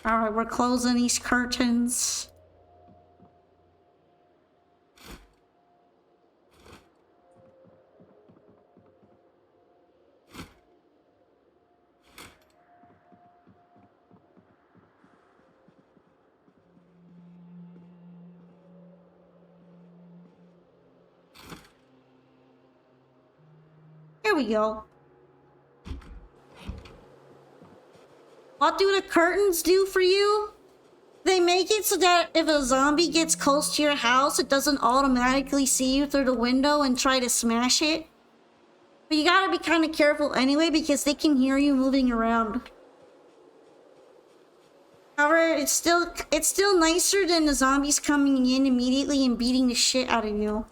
Alright, we're closing these curtains. Here we go. What do the curtains do for you? They make it so that if a zombie gets close to your house, it doesn't automatically see you through the window and try to smash it. But you gotta be kind of careful anyway because they can hear you moving around. However, it's still nicer than the zombies coming in immediately and beating the shit out of you.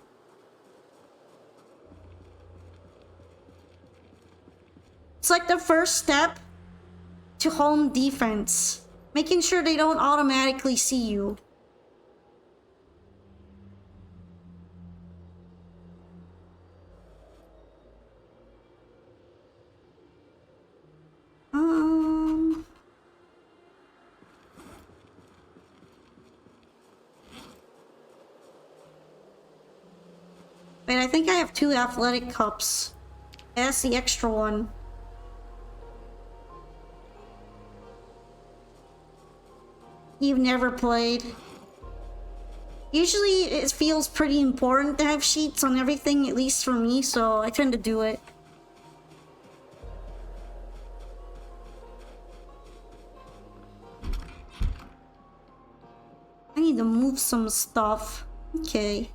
It's like the first step to home defense. Making sure they don't automatically see you. Wait, I think I have 2 athletic cups. That's the extra one. You've never played. Usually it feels pretty important to have sheets on everything, at least for me, so I tend to do it. I need to move some stuff. Okay.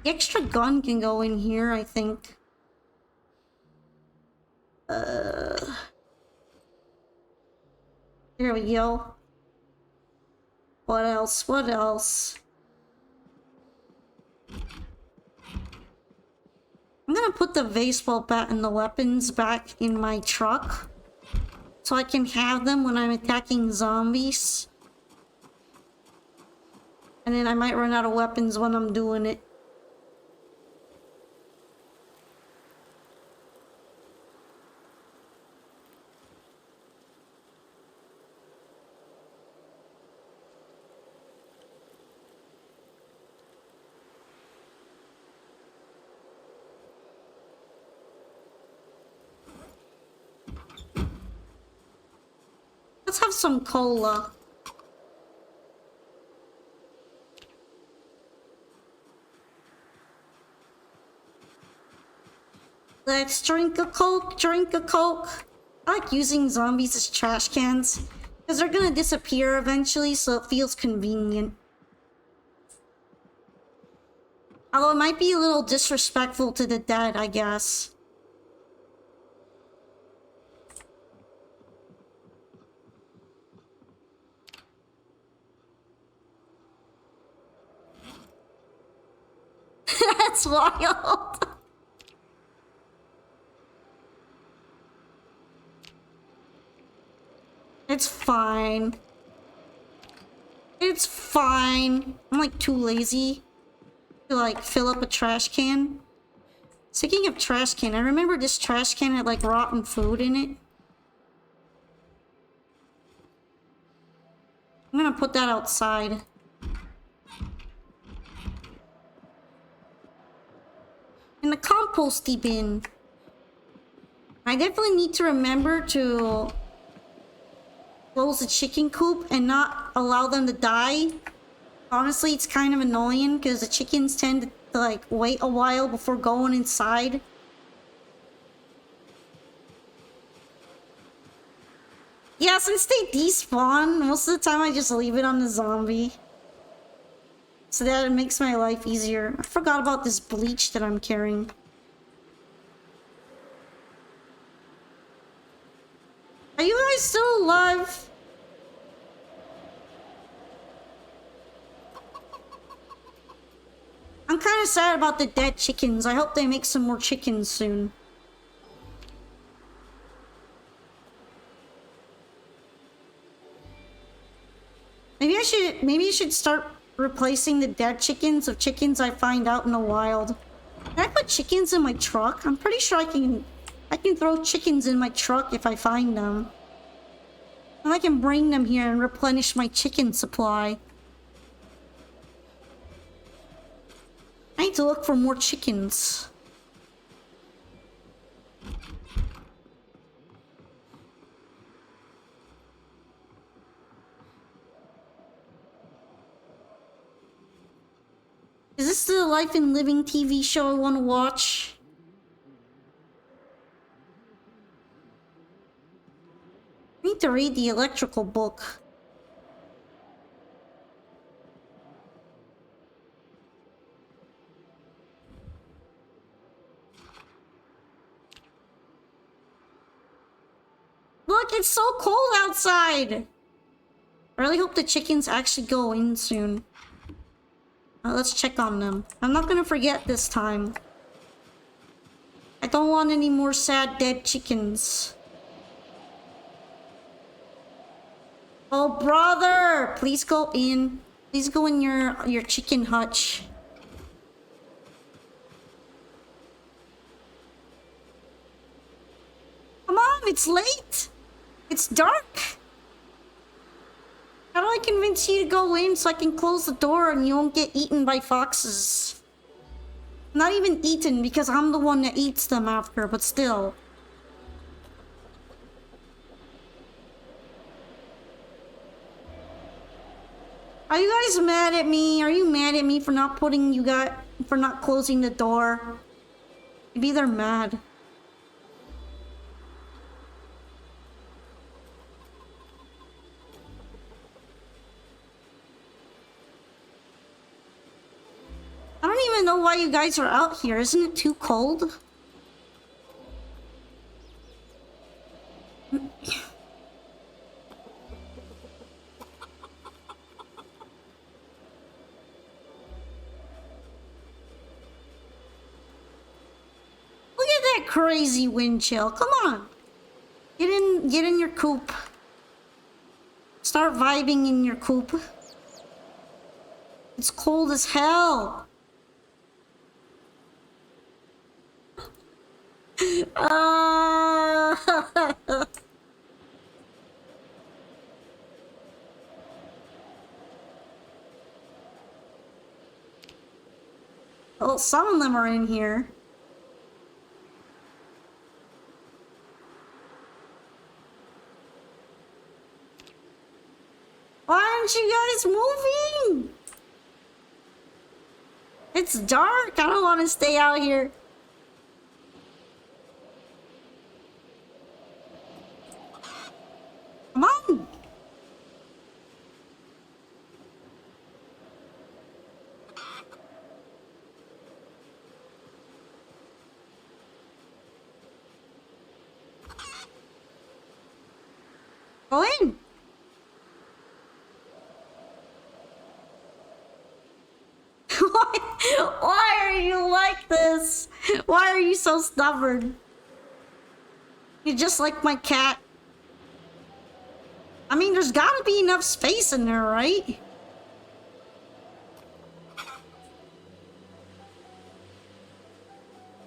The extra gun can go in here, I think. There we go. What else? What else? I'm gonna put the baseball bat and the weapons back in my truck so I can have them when I'm attacking zombies. And then I might run out of weapons when I'm doing it. Let's have some cola. Let's drink a Coke, drink a Coke. I like using zombies as trash cans because they're gonna disappear eventually, so it feels convenient. Although it might be a little disrespectful to the dead, I guess. That's wild. It's fine. It's fine. I'm like too lazy to like fill up a trash can. Speaking of trash can, I remember this trash can had like rotten food in it. I'm gonna put that outside. In the composty bin. I definitely need to remember to close the chicken coop and not allow them to die. Honestly, it's kind of annoying because the chickens tend to like wait a while before going inside. Yeah, since they despawn, most of the time I just leave it on the zombie. So that it makes my life easier. I forgot about this bleach that I'm carrying. Are you guys still alive? I'm kind of sad about the dead chickens. I hope they make some more chickens soon. Maybe I should start replacing the dead chickens with chickens I find out in the wild. Can I put chickens in my truck? I'm pretty sure I can throw chickens in my truck if I find them. And I can bring them here and replenish my chicken supply. I need to look for more chickens. Is this the Life and Living TV show I want to watch? I need to read the electrical book. Look, it's so cold outside! I really hope the chickens actually go in soon. Let's check on them. I'm not gonna forget this time. I don't want any more sad dead chickens. Oh, brother! Please go in. Please go in your chicken hutch. Come on, it's late! It's dark! How do I convince you to go in so I can close the door and you won't get eaten by foxes? Not even eaten because I'm the one that eats them after, but still. Are you guys mad at me? Are you mad at me for not for not closing the door? Maybe they're mad. I don't even know why you guys are out here. Isn't it too cold? crazy wind chill. Come on. Get in your coop. Start vibing in your coop. It's cold as hell. Well, some of them are in here. Why aren't you guys moving? It's dark. I don't want to stay out here. Come on. Go in. Why are you like this? Why are you so stubborn? You're just like my cat. I mean, there's gotta be enough space in there, right?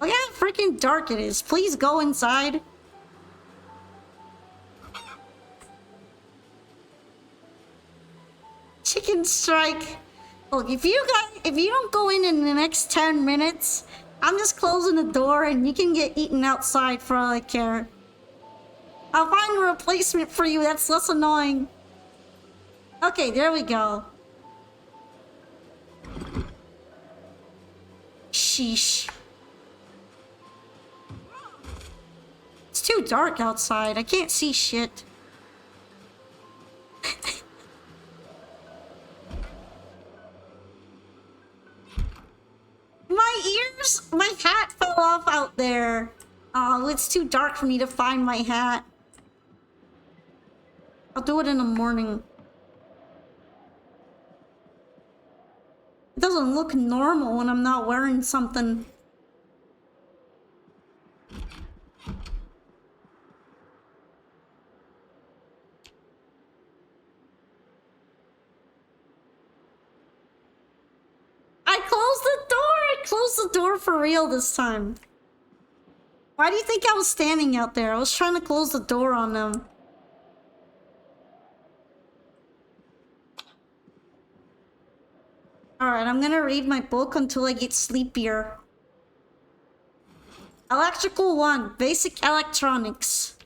Look how freaking dark it is. Please go inside. Chicken strike. Look, if you don't go in the next 10 minutes, I'm just closing the door and you can get eaten outside for all I care. I'll find a replacement for you that's less annoying. Okay, there we go. Sheesh. It's too dark outside. I can't see shit. My ears! My hat fell off out there. Oh, it's too dark for me to find my hat. I'll do it in the morning. It doesn't look normal when I'm not wearing something. I closed the door! I closed the door for real this time. Why do you think I was standing out there? I was trying to close the door on them. Alright, I'm gonna read my book until I get sleepier. Electrical 1, Basic Electronics.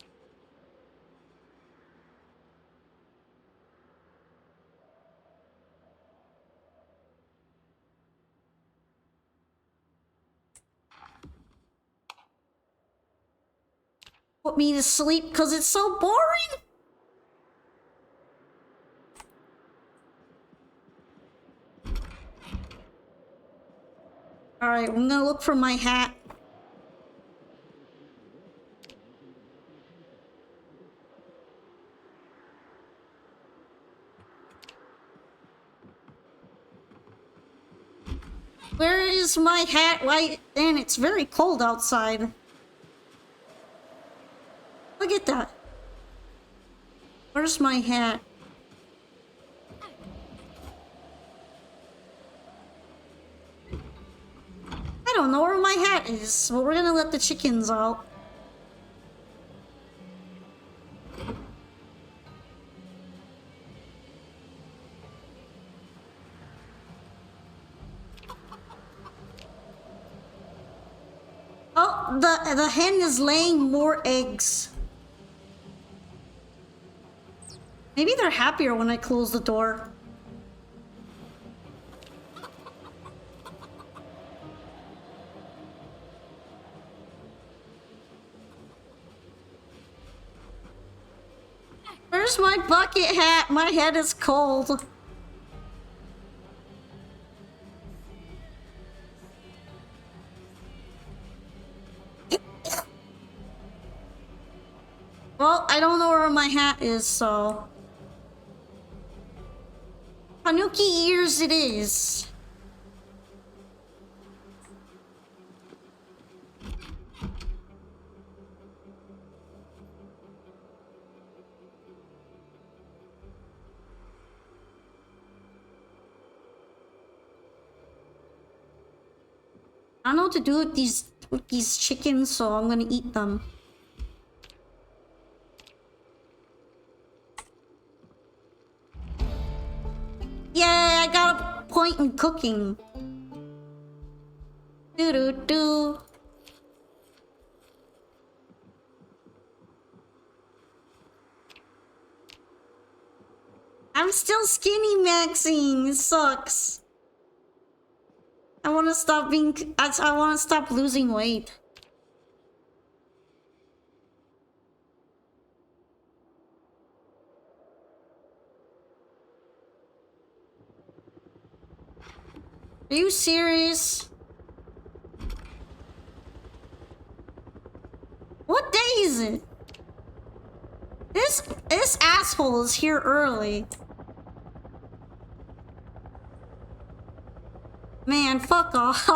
Put me to sleep because it's so boring. Alright, I'm gonna look for my hat. Where is my hat? Why? And it's very cold outside. Look at that. Where's my hat? I don't know where my hat is, but we're gonna let the chickens out. Oh, the hen is laying more eggs. Maybe they're happier when I close the door. Where's my bucket hat? My head is cold. Well, I don't know where my hat is, so... Tanuki ears it is. I don't know what to do with these chickens, so I'm gonna eat them. Yeah, I got a point in cooking. Do. I'm still skinny maxing. It sucks. I want to stop being. I want to stop losing weight. Are you serious? What day is it? This asshole is here early. Man, fuck off.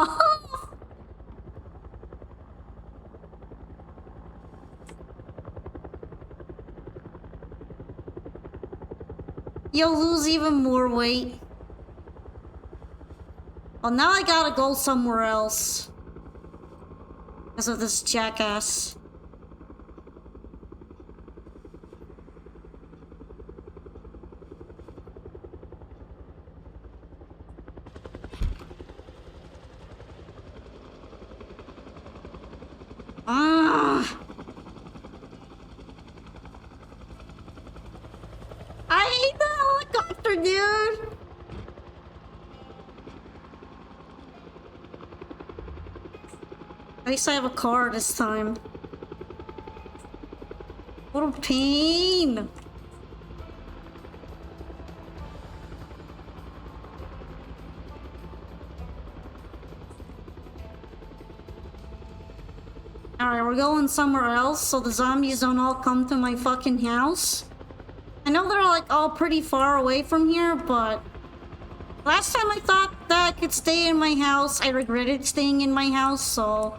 You'll lose even more weight. Well, now I gotta go somewhere else. Because of this jackass. I hate the helicopter, dude. At least I have a car this time. What a pain. Alright, we're going somewhere else so the zombies don't all come to my fucking house. I know they're like all pretty far away from here, but last time I thought that I could stay in my house, I regretted staying in my house, so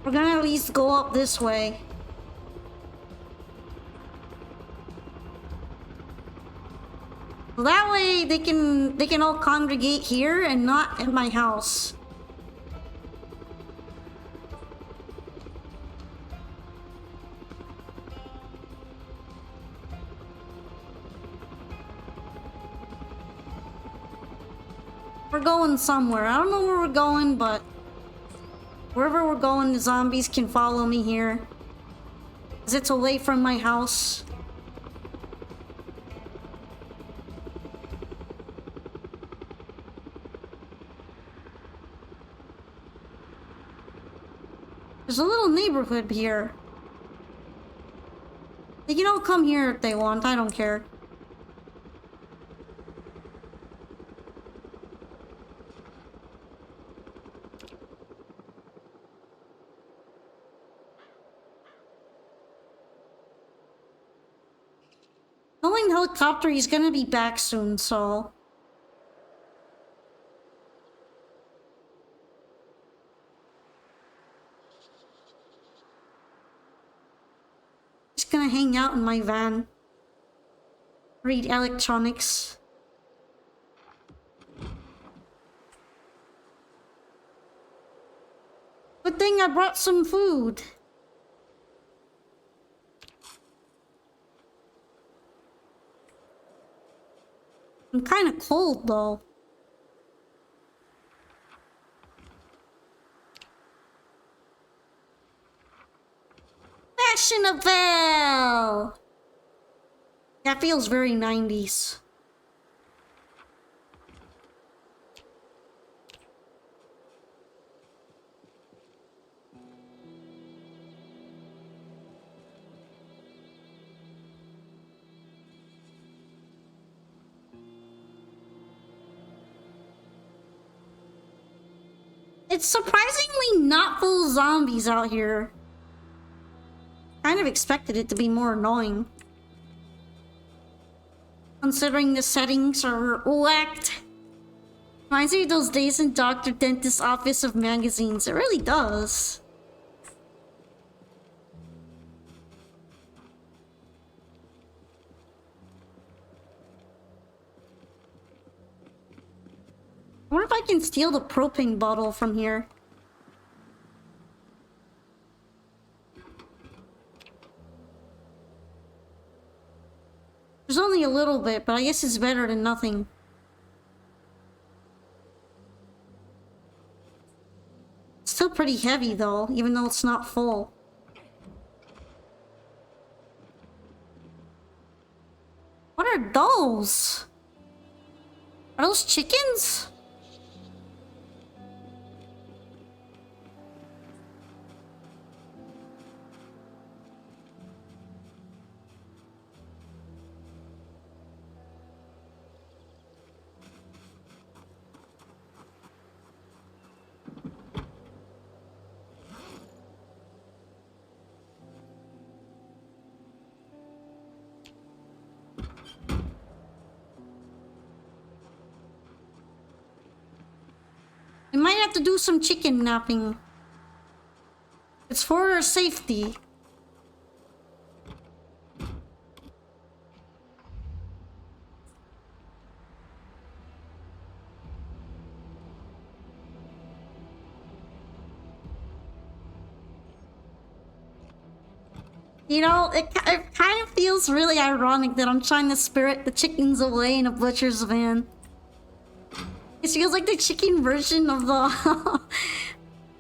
we're gonna at least go up this way. That way they can all congregate here and not at my house. We're going somewhere. I don't know where we're going, but wherever we're going, the zombies can follow me here. 'Cause it's away from my house. There's a little neighborhood here. They can all come here if they want, I don't care. Knowing the helicopter, he's gonna be back soon, so just gonna hang out in my van. Read electronics. Good thing I brought some food. I'm kind of cold though. Fashionable! That feels very 90s. It's surprisingly not full of zombies out here. Kind of expected it to be more annoying. Considering the settings are whacked. Reminds me of those days in Dr. Dentist's office of magazines. It really does. I wonder if I can steal the propane bottle from here. There's only a little bit, but I guess it's better than nothing. It's still pretty heavy though, even though it's not full. What are those? Are those chickens? We might have to do some chicken napping. It's for our safety. You know, it kind of feels really ironic that I'm trying to spirit the chickens away in a butcher's van. It feels like the chicken version of the...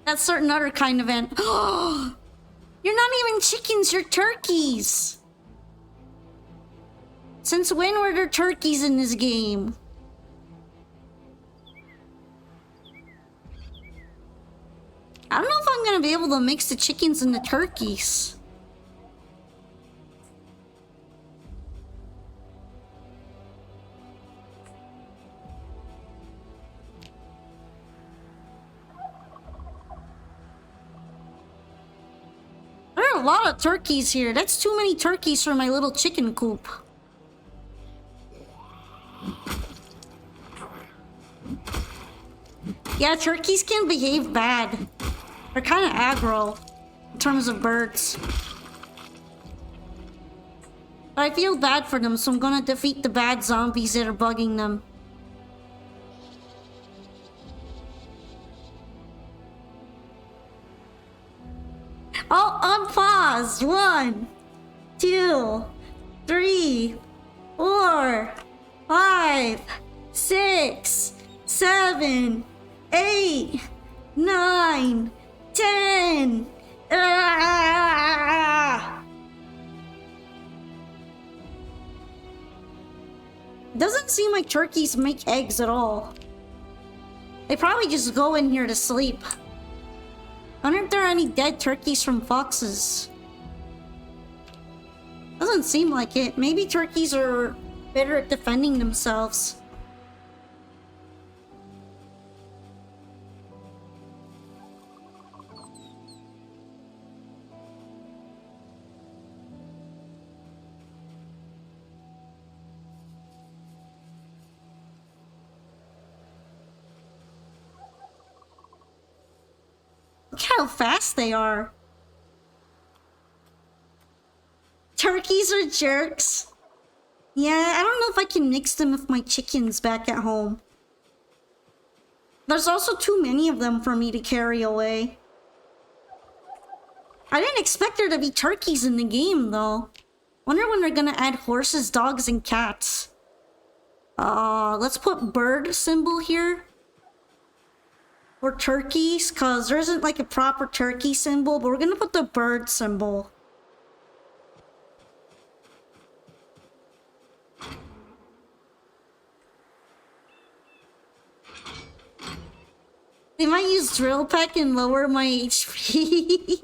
that certain other kind of van. You're not even chickens, you're turkeys! Since when were there turkeys in this game? I don't know if I'm gonna be able to mix the chickens and the turkeys. There are a lot of turkeys here. That's too many turkeys for my little chicken coop. Yeah, turkeys can behave bad. They're kind of aggro in terms of birds. But I feel bad for them, so I'm gonna defeat the bad zombies that are bugging them. I'll unpause. 1, 2, 3, 4, 5, 6, 7, 8, 9, 10. Doesn't seem like turkeys make eggs at all. They probably just go in here to sleep. I wonder if there are any dead turkeys from foxes. Doesn't seem like it. Maybe turkeys are better at defending themselves. Look how fast they are. Turkeys are jerks. Yeah, I don't know if I can mix them with my chickens back at home. There's also too many of them for me to carry away. I didn't expect there to be turkeys in the game, though. Wonder when they're gonna add horses, dogs, and cats. Let's put bird symbol here. Or turkeys, cause there isn't like a proper turkey symbol, but we're gonna put the bird symbol. They might use drill peck and lower my HP.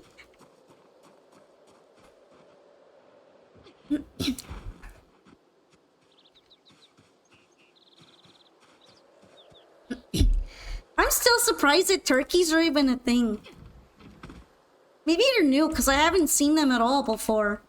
I'm still surprised that turkeys are even a thing. Maybe they're new because I haven't seen them at all before.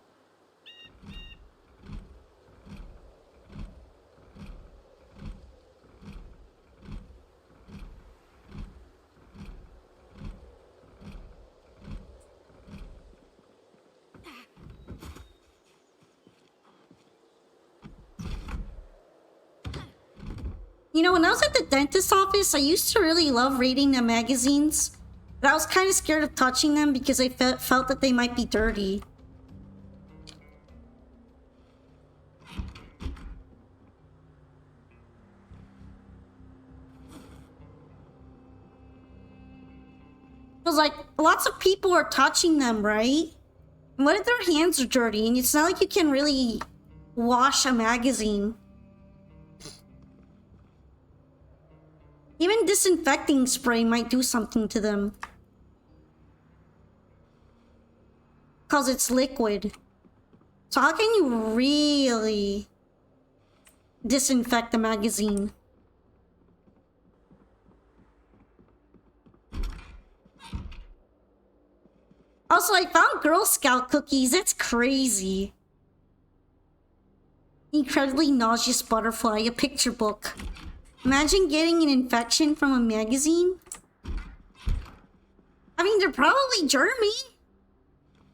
You know, when I was at the dentist's office, I used to really love reading the magazines. But I was kind of scared of touching them because I felt that they might be dirty. Because, like, lots of people are touching them, right? And what if their hands are dirty? And it's not like you can really wash a magazine. Even disinfecting spray might do something to them. Because it's liquid. So how can you really disinfect a magazine? Also, I found Girl Scout cookies. That's crazy. Incredibly nauseous butterfly, a picture book. Imagine getting an infection from a magazine. I mean, they're probably germy.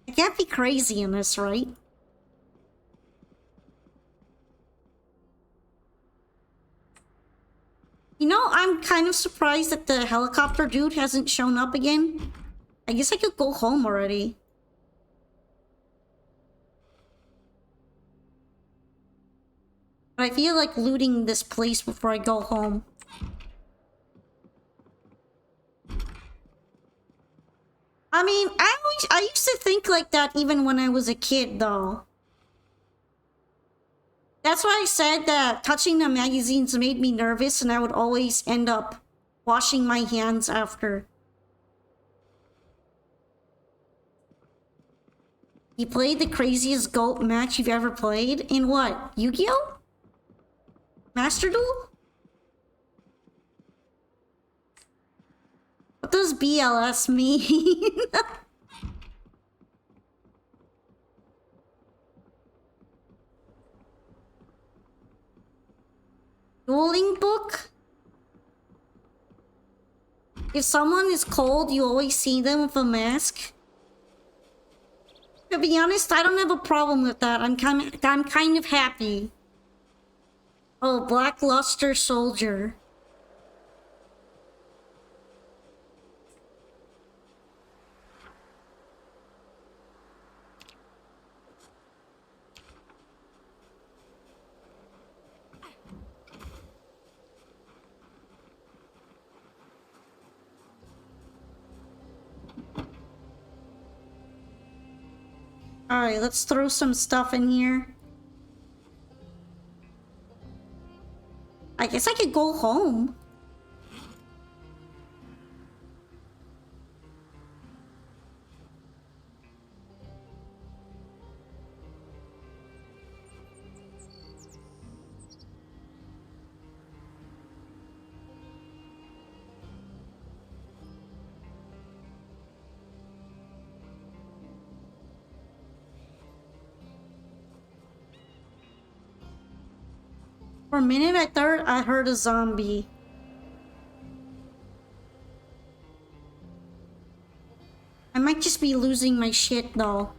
I can't be crazy in this, right? You know, I'm kind of surprised that the helicopter dude hasn't shown up again. I guess I could go home already. But I feel like looting this place before I go home. I mean, I used to think like that even when I was a kid, though. That's why I said that touching the magazines made me nervous and I would always end up washing my hands after. You played the craziest goat match you've ever played? In what? Yu-Gi-Oh? Master Duel? What does BLS mean? Dueling book? If someone is cold, you always see them with a mask? To be honest, I don't have a problem with that. I'm kind of happy. Oh, Blackluster Soldier. Alright, let's throw some stuff in here. I guess I could go home. For a minute, I thought I heard a zombie. I might just be losing my shit, though.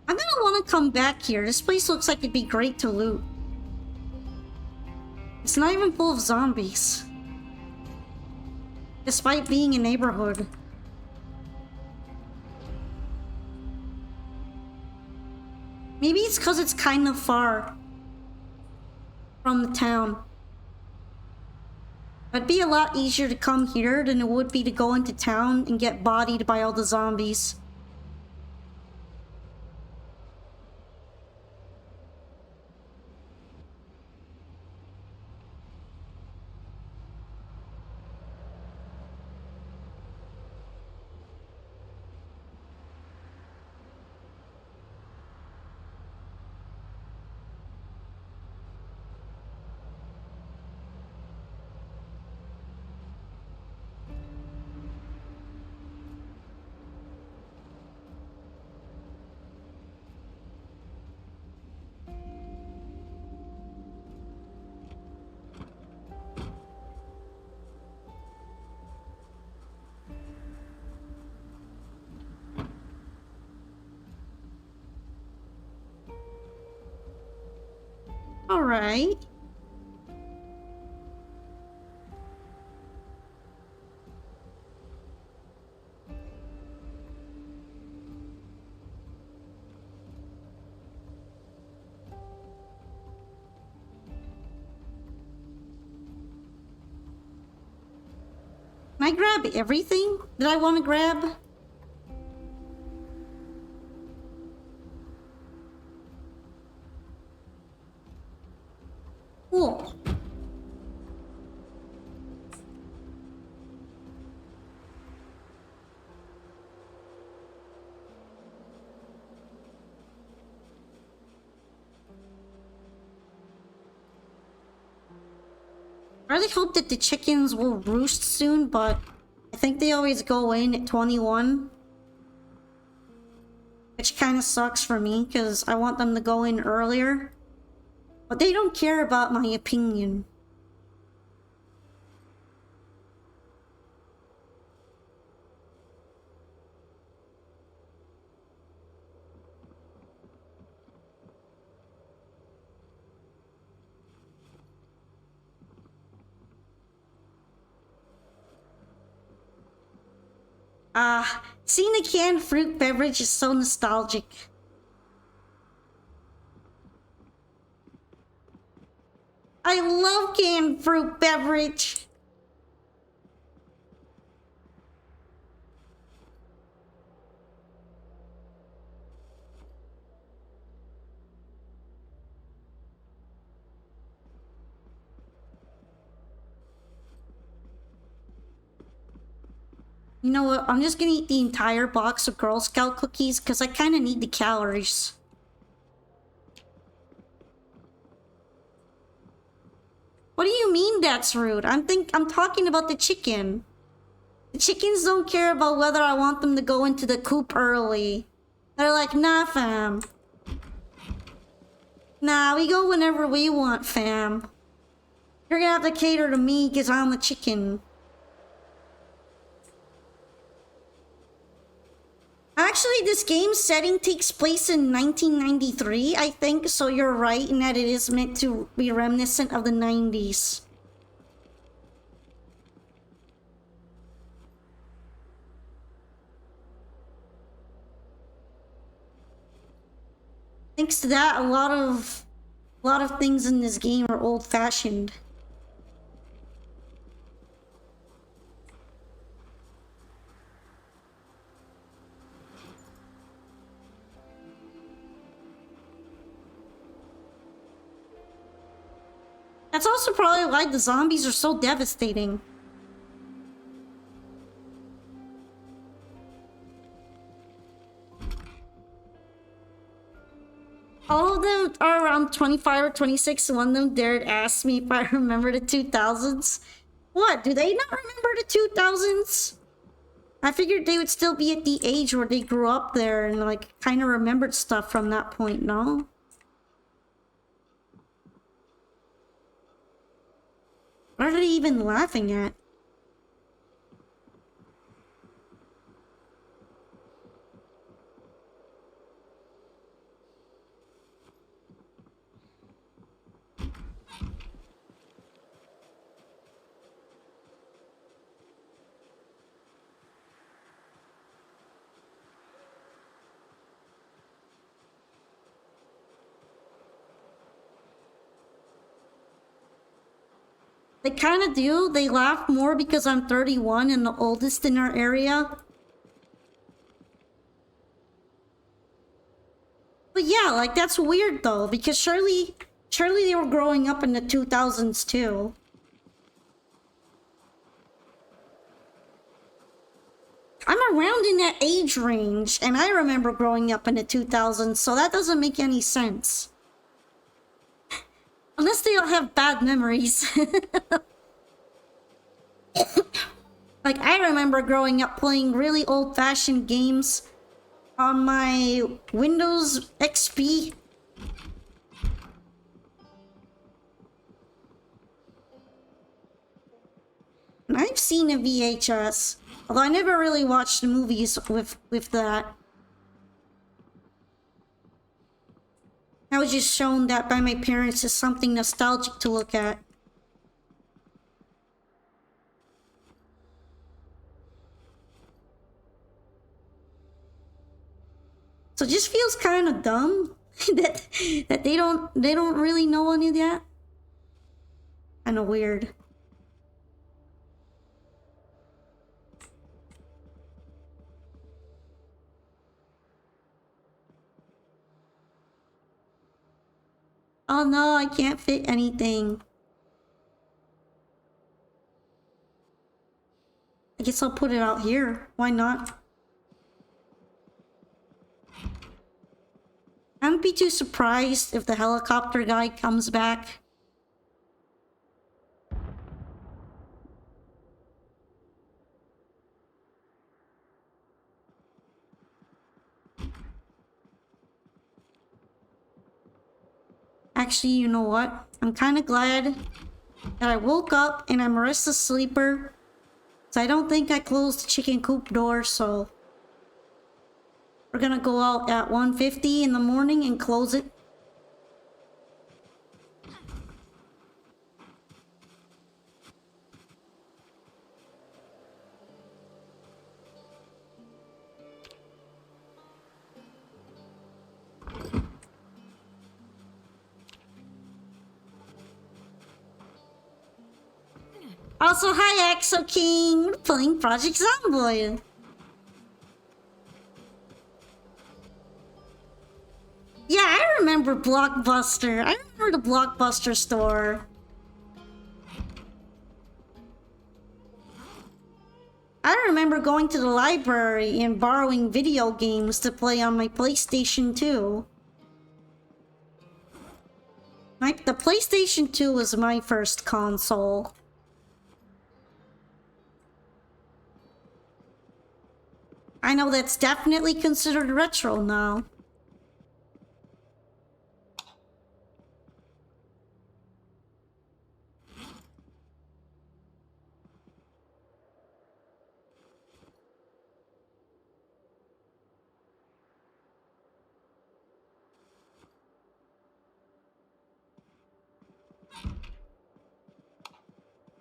I'm gonna want to come back here. This place looks like it'd be great to loot. It's not even full of zombies. Despite being a neighborhood. Maybe it's because it's kind of far from the town. It'd be a lot easier to come here than it would be to go into town and get bodied by all the zombies. Alright. Can I grab everything that I want to grab? Cool. I really hope that the chickens will roost soon, but I think they always go in at 21. Which kind of sucks for me, because I want them to go in earlier. But they don't care about my opinion. Seeing a canned fruit beverage is so nostalgic. I love canned fruit beverage. You know what? I'm just gonna eat the entire box of Girl Scout cookies because I kind of need the calories. What do you mean that's rude? I'm talking about the chicken. The chickens don't care about whether I want them to go into the coop early. They're like, nah, fam. Nah, we go whenever we want, fam. You're gonna have to cater to me because I'm the chicken. Actually, this game's setting takes place in 1993, I think, so you're right in that it is meant to be reminiscent of the 90s. Thanks to that, a lot of things in this game are old-fashioned. That's also probably why the zombies are so devastating. All of them are around 25 or 26. One of them dared ask me if I remember the 2000s. What? Do they not remember the 2000s? I figured they would still be at the age where they grew up there and like kind of remembered stuff from that point, no? What are they even laughing at? They kind of do. They laugh more because I'm 31 and the oldest in our area. But yeah, like that's weird though, because surely they were growing up in the 2000s too. I'm around in that age range, and I remember growing up in the 2000s, so that doesn't make any sense. Unless they all have bad memories. Like, I remember growing up playing really old-fashioned games on my Windows XP. And I've seen a VHS, although I never really watched the movies with that. I was just shown that by my parents as something nostalgic to look at. So it just feels kind of dumb that they don't really know any of that. Kind of weird. Oh no, I can't fit anything. I guess I'll put it out here. Why not? I wouldn't be too surprised if the helicopter guy comes back. Actually, you know what? I'm kind of glad that I woke up and I'm a restless sleeper. So I don't think I closed the chicken coop door, so... We're gonna go out at 1:50 in the morning and close it. Also, hi Exo King! We're playing Project Zomboid. Yeah, I remember Blockbuster. I remember the Blockbuster store. I remember going to the library and borrowing video games to play on my PlayStation 2. The PlayStation 2 was my first console. I know that's definitely considered retro now.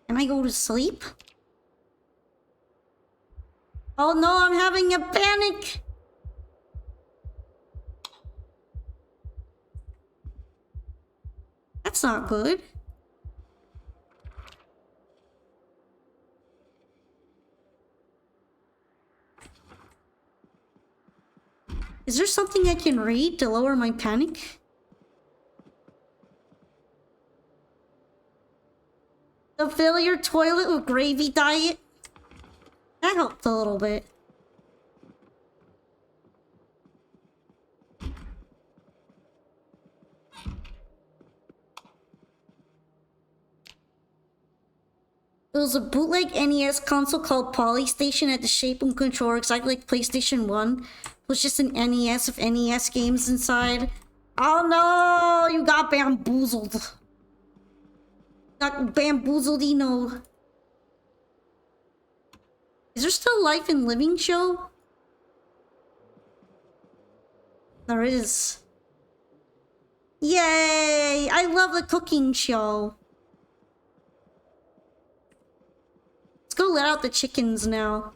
Can I go to sleep? Oh no, I'm having a panic! That's not good. Is there something I can read to lower my panic? To fill your toilet with gravy diet? That helped a little bit. There was a bootleg NES console called Polystation at the shape and controller exactly like PlayStation 1. It was just an NES with NES games inside. Oh no! You got bamboozled. Got bamboozled-ino. Is there still Life and Living show? There is. Yay! I love the cooking show. Let's go let out the chickens now.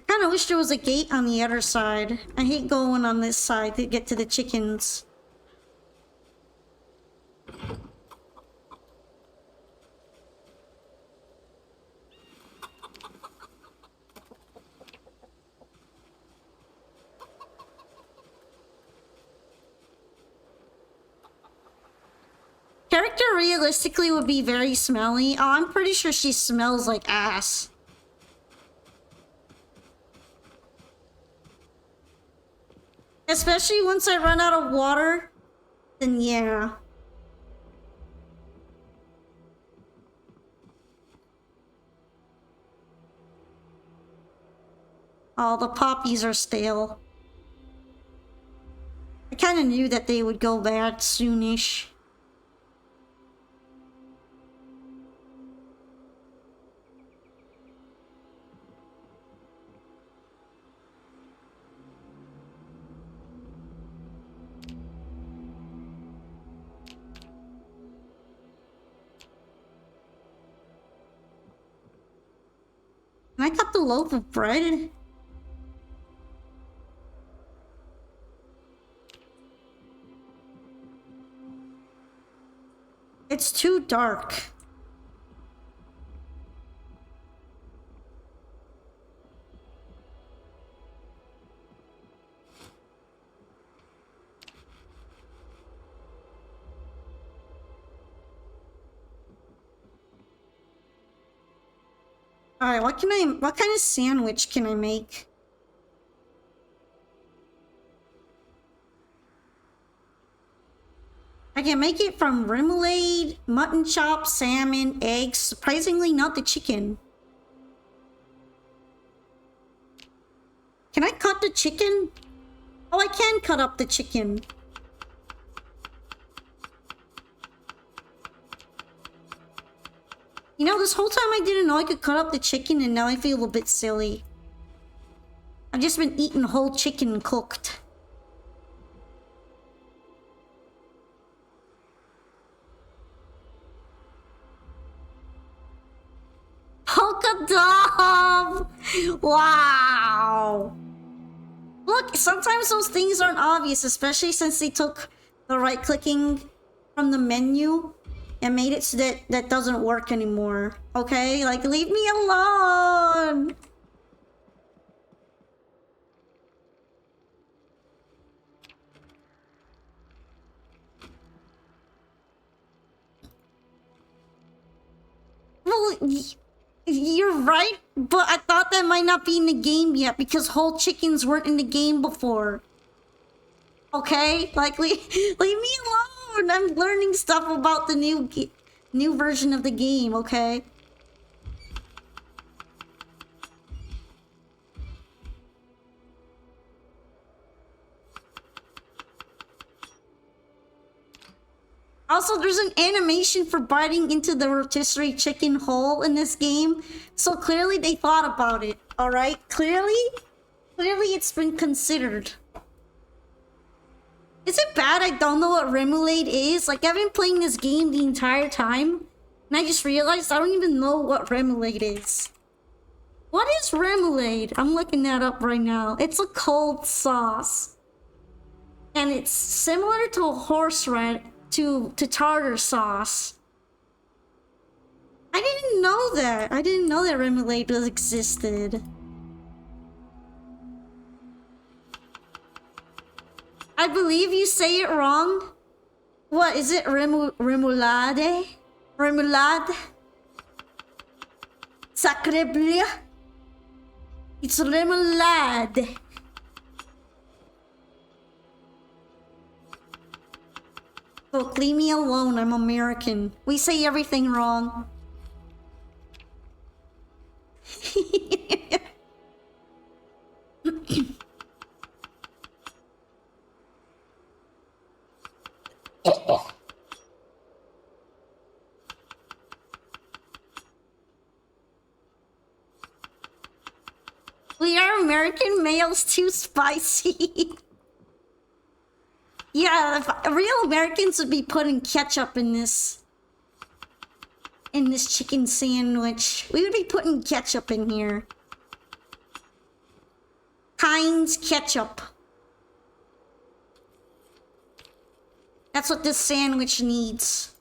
I kinda wish there was a gate on the other side. I hate going on this side to get to the chickens. Character realistically would be very smelly. Oh, I'm pretty sure she smells like ass. Especially once I run out of water, then yeah. Oh, the poppies are stale. I kinda knew that they would go bad soonish. I got the loaf of bread? It's too dark. Alright, what kind of sandwich can I make? I can make it from remoulade, mutton chops, salmon, eggs, surprisingly not the chicken. Can I cut the chicken? Oh, I can cut up the chicken. You know, this whole time I didn't know I could cut up the chicken, and now I feel a bit silly. I've just been eating whole chicken cooked. Polka dot! Wow! Look, sometimes those things aren't obvious, especially since they took the right-clicking from the menu and made it so that that doesn't work anymore. Okay? Like, leave me alone! Well, you're right, but I thought that might not be in the game yet because whole chickens weren't in the game before. Okay? Like, leave me alone! I'm learning stuff about the new version of the game, okay? Also, there's an animation for biting into the rotisserie chicken whole in this game, so clearly they thought about it, alright? Clearly it's been considered. Is it bad I don't know what remoulade is? Like, I've been playing this game the entire time, and I just realized I don't even know what remoulade is. What is remoulade? I'm looking that up right now. It's a cold sauce. And it's similar to horseradish, to tartar sauce. I didn't know that. I didn't know that remoulade existed. I believe you say it wrong. What is it? Remoulade? Remoulade? Sacre bleu. It's remoulade. Look, leave me alone. I'm American. We say everything wrong. We are American males too spicy. Yeah, real Americans would be putting ketchup in this chicken sandwich. We would be putting ketchup in here. Heinz ketchup. That's what this sandwich needs.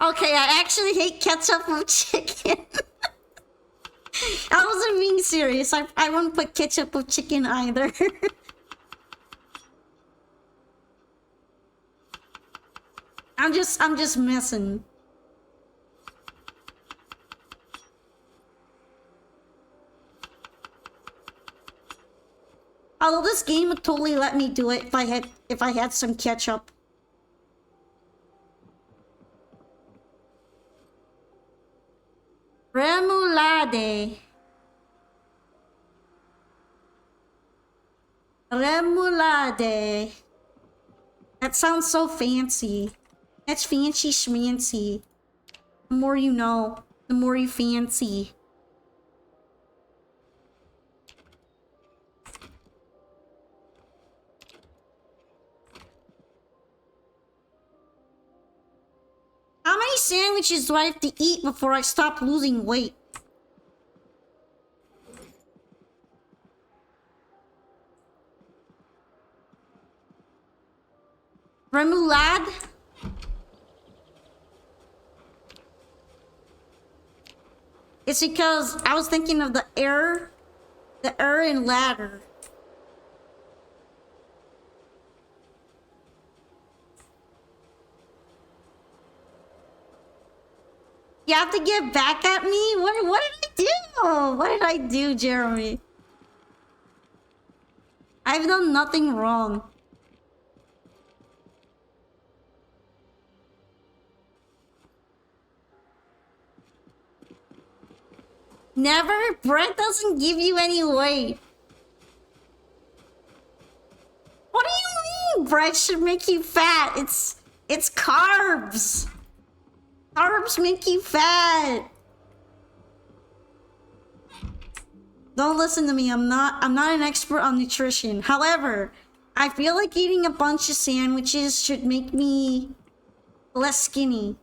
Okay, I actually hate ketchup with chicken. I wasn't being serious. I won't put ketchup with chicken either. I'm just messing. Although this game would totally let me do it if I had some ketchup. Remoulade. Remoulade. That sounds so fancy. That's fancy schmancy. The more you know, the more you fancy. sandwiches do I have to eat before I stop losing weight? Remoulade? It's because I was thinking of the error in ladder. You have to get back at me? What did I do? What did I do, Jeremy? I've done nothing wrong. Never? Bread doesn't give you any weight. What do you mean bread should make you fat? It's carbs. Carbs make you fat. Don't listen to me. I'm not an expert on nutrition. However, I feel like eating a bunch of sandwiches should make me less skinny.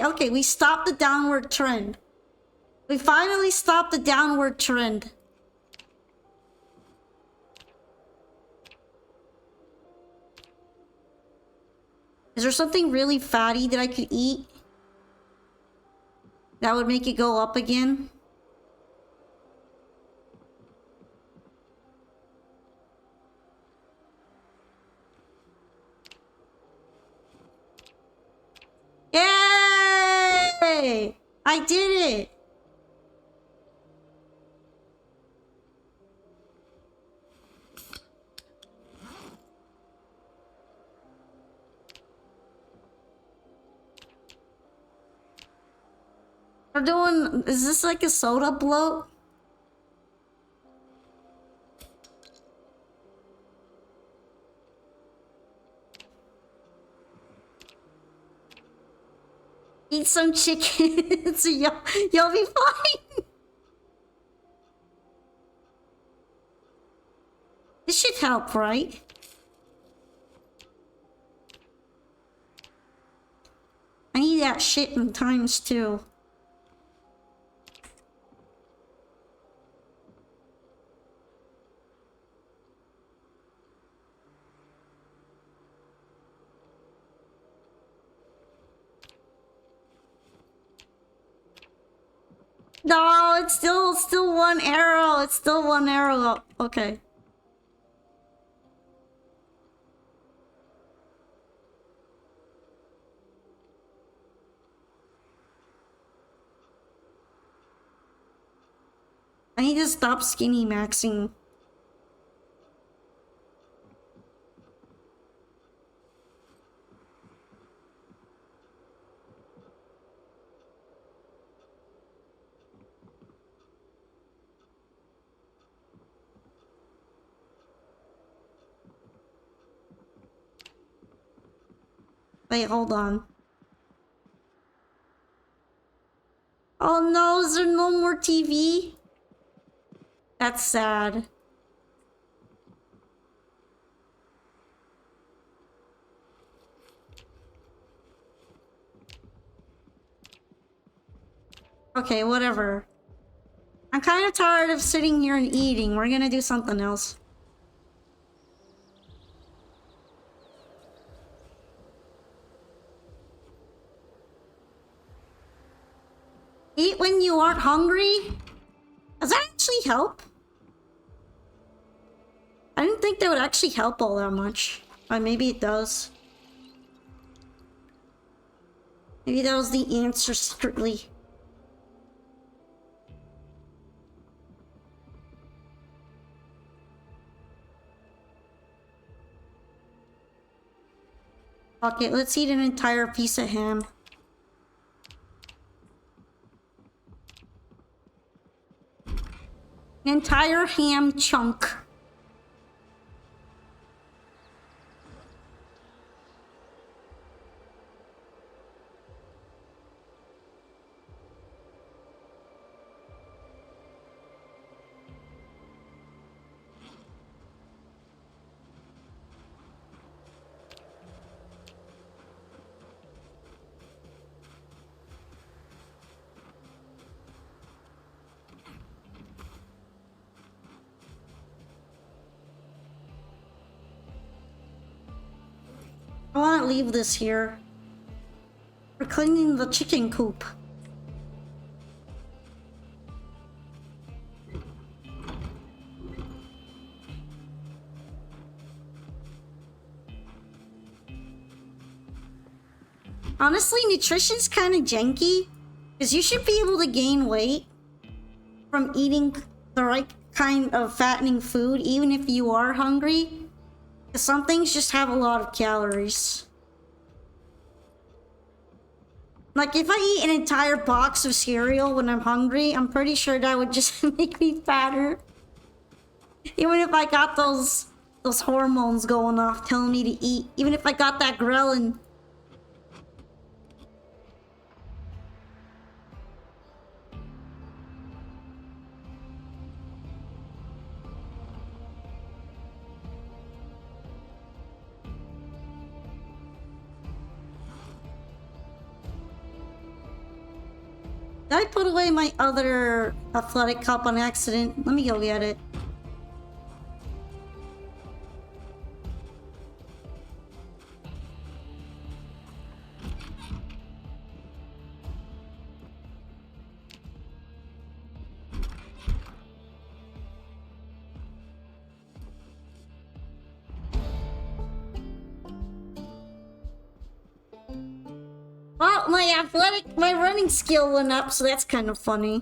Okay. We stopped the downward trend. We finally stopped the downward trend. Is there something really fatty that I could eat that would make it go up again? Yay! I did it! We're doing... Is this like a soda bloat? Eat some chicken. So you'll be fine. This should help, right? I need that shit in times two. No, it's still one arrow. It's still one arrow. Okay. I need to stop skinny maxing. Wait, hold on. Oh no, is there no more TV? That's sad. Okay, whatever. I'm kind of tired of sitting here and eating. We're gonna do something else. Eat when you aren't hungry? Does that actually help? I didn't think that would actually help all that much. Or maybe it does. Maybe that was the answer secretly. Okay, let's eat an entire piece of ham. An entire ham chunk. I want to leave this here. We're cleaning the chicken coop. Honestly, nutrition's kind of janky, because you should be able to gain weight from eating the right kind of fattening food, even if you are hungry. Because some things just have a lot of calories. Like, if I eat an entire box of cereal when I'm hungry, I'm pretty sure that would just make me fatter. Even if I got those hormones going off telling me to eat. Even if I got that ghrelin. Did I put away my other athletic cup on accident? Let me go get it. Well, my running skill went up, so that's kind of funny.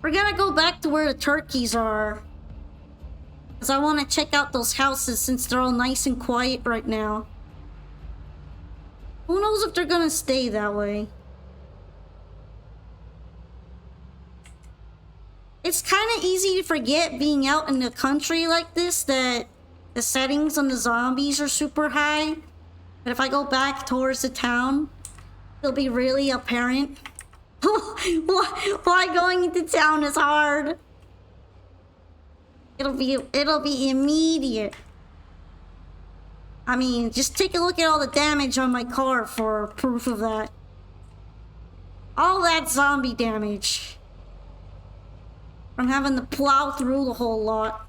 We're gonna go back to where the turkeys are. Because I want to check out those houses since they're all nice and quiet right now. Who knows if they're gonna stay that way? It's kind of easy to forget being out in the country like this that the settings on the zombies are super high. But if I go back towards the town, it'll be really apparent. Why going into town is hard. It'll be immediate. I mean, just take a look at all the damage on my car for proof of that. All that zombie damage. From having to plow through the whole lot.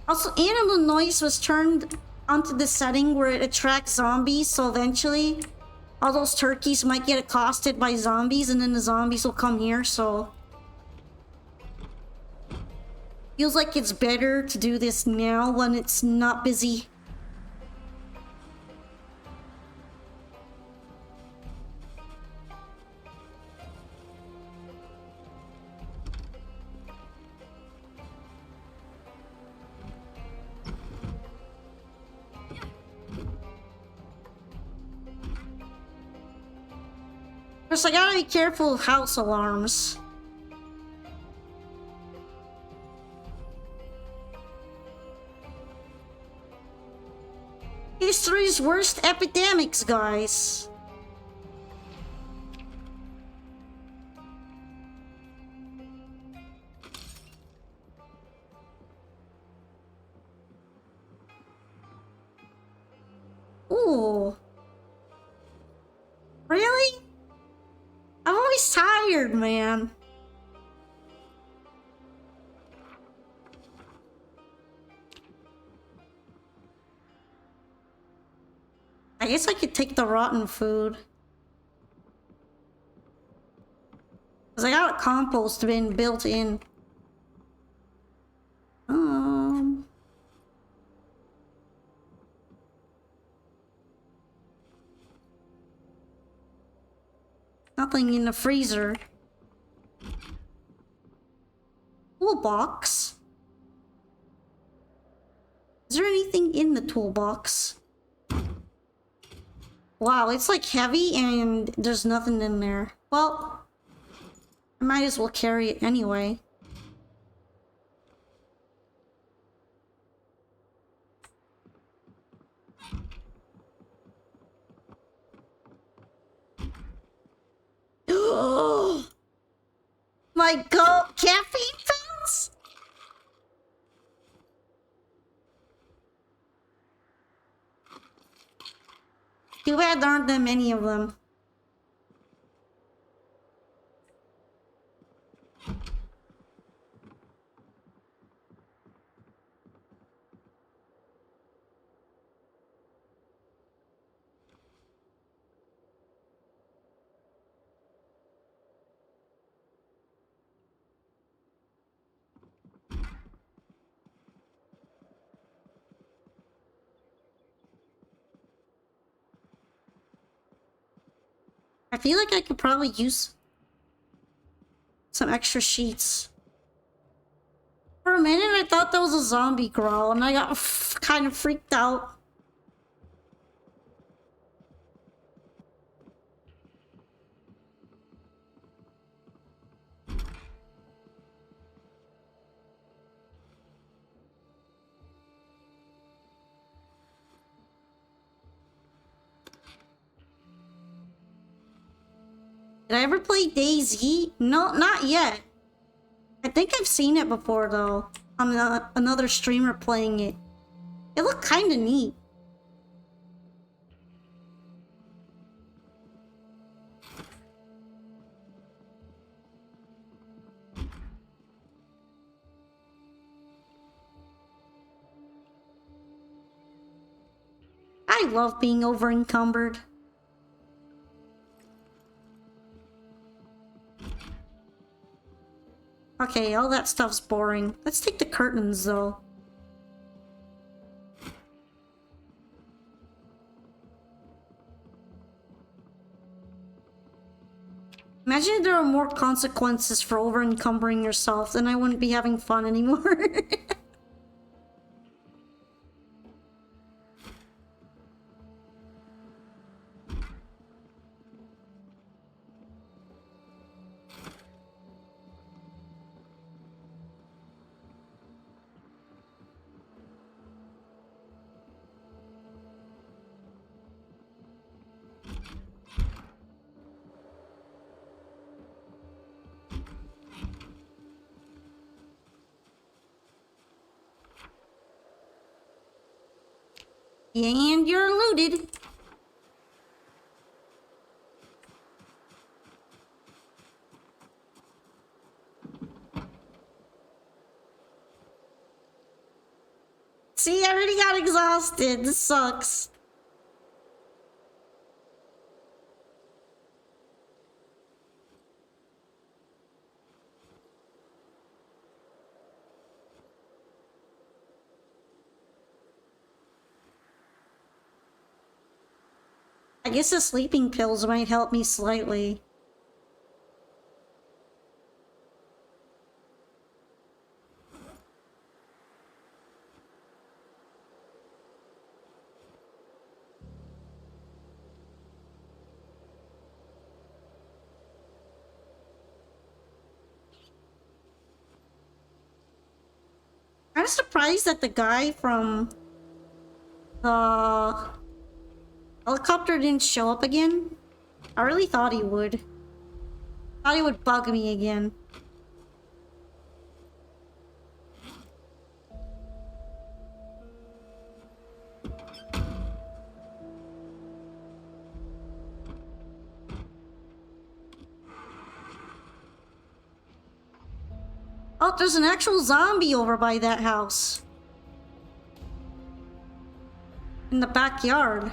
Also, animal noise was turned onto the setting where it attracts zombies, so eventually all those turkeys might get accosted by zombies and then the zombies will come here, so... Feels like it's better to do this now when it's not busy. Of course, I gotta be careful of house alarms. History's worst epidemics, guys. Ooh. Really? I'm always tired, man. I guess I could take the rotten food. Because I got a compost bin built in. Nothing in the freezer. Toolbox? Is there anything in the toolbox? Wow, it's like heavy and there's nothing in there. Well, I might as well carry it anyway. my god, caffeine pills? Too bad there aren't that many of them. I feel like I could probably use some extra sheets. For a minute, I thought that was a zombie growl, and I got kind of freaked out. Did I ever play DayZ? No, not yet. I think I've seen it before, though. On another streamer playing it. It looked kind of neat. I love being over encumbered. Okay, all that stuff's boring. Let's take the curtains, though. Imagine if there were more consequences for over-encumbering yourself, then I wouldn't be having fun anymore. And you're looted. See, I already got exhausted. This sucks. I guess the sleeping pills might help me slightly. I'm surprised that the guy from the helicopter didn't show up again. I really thought he would. Thought he would bug me again. Oh, there's an actual zombie over by that house. In the backyard.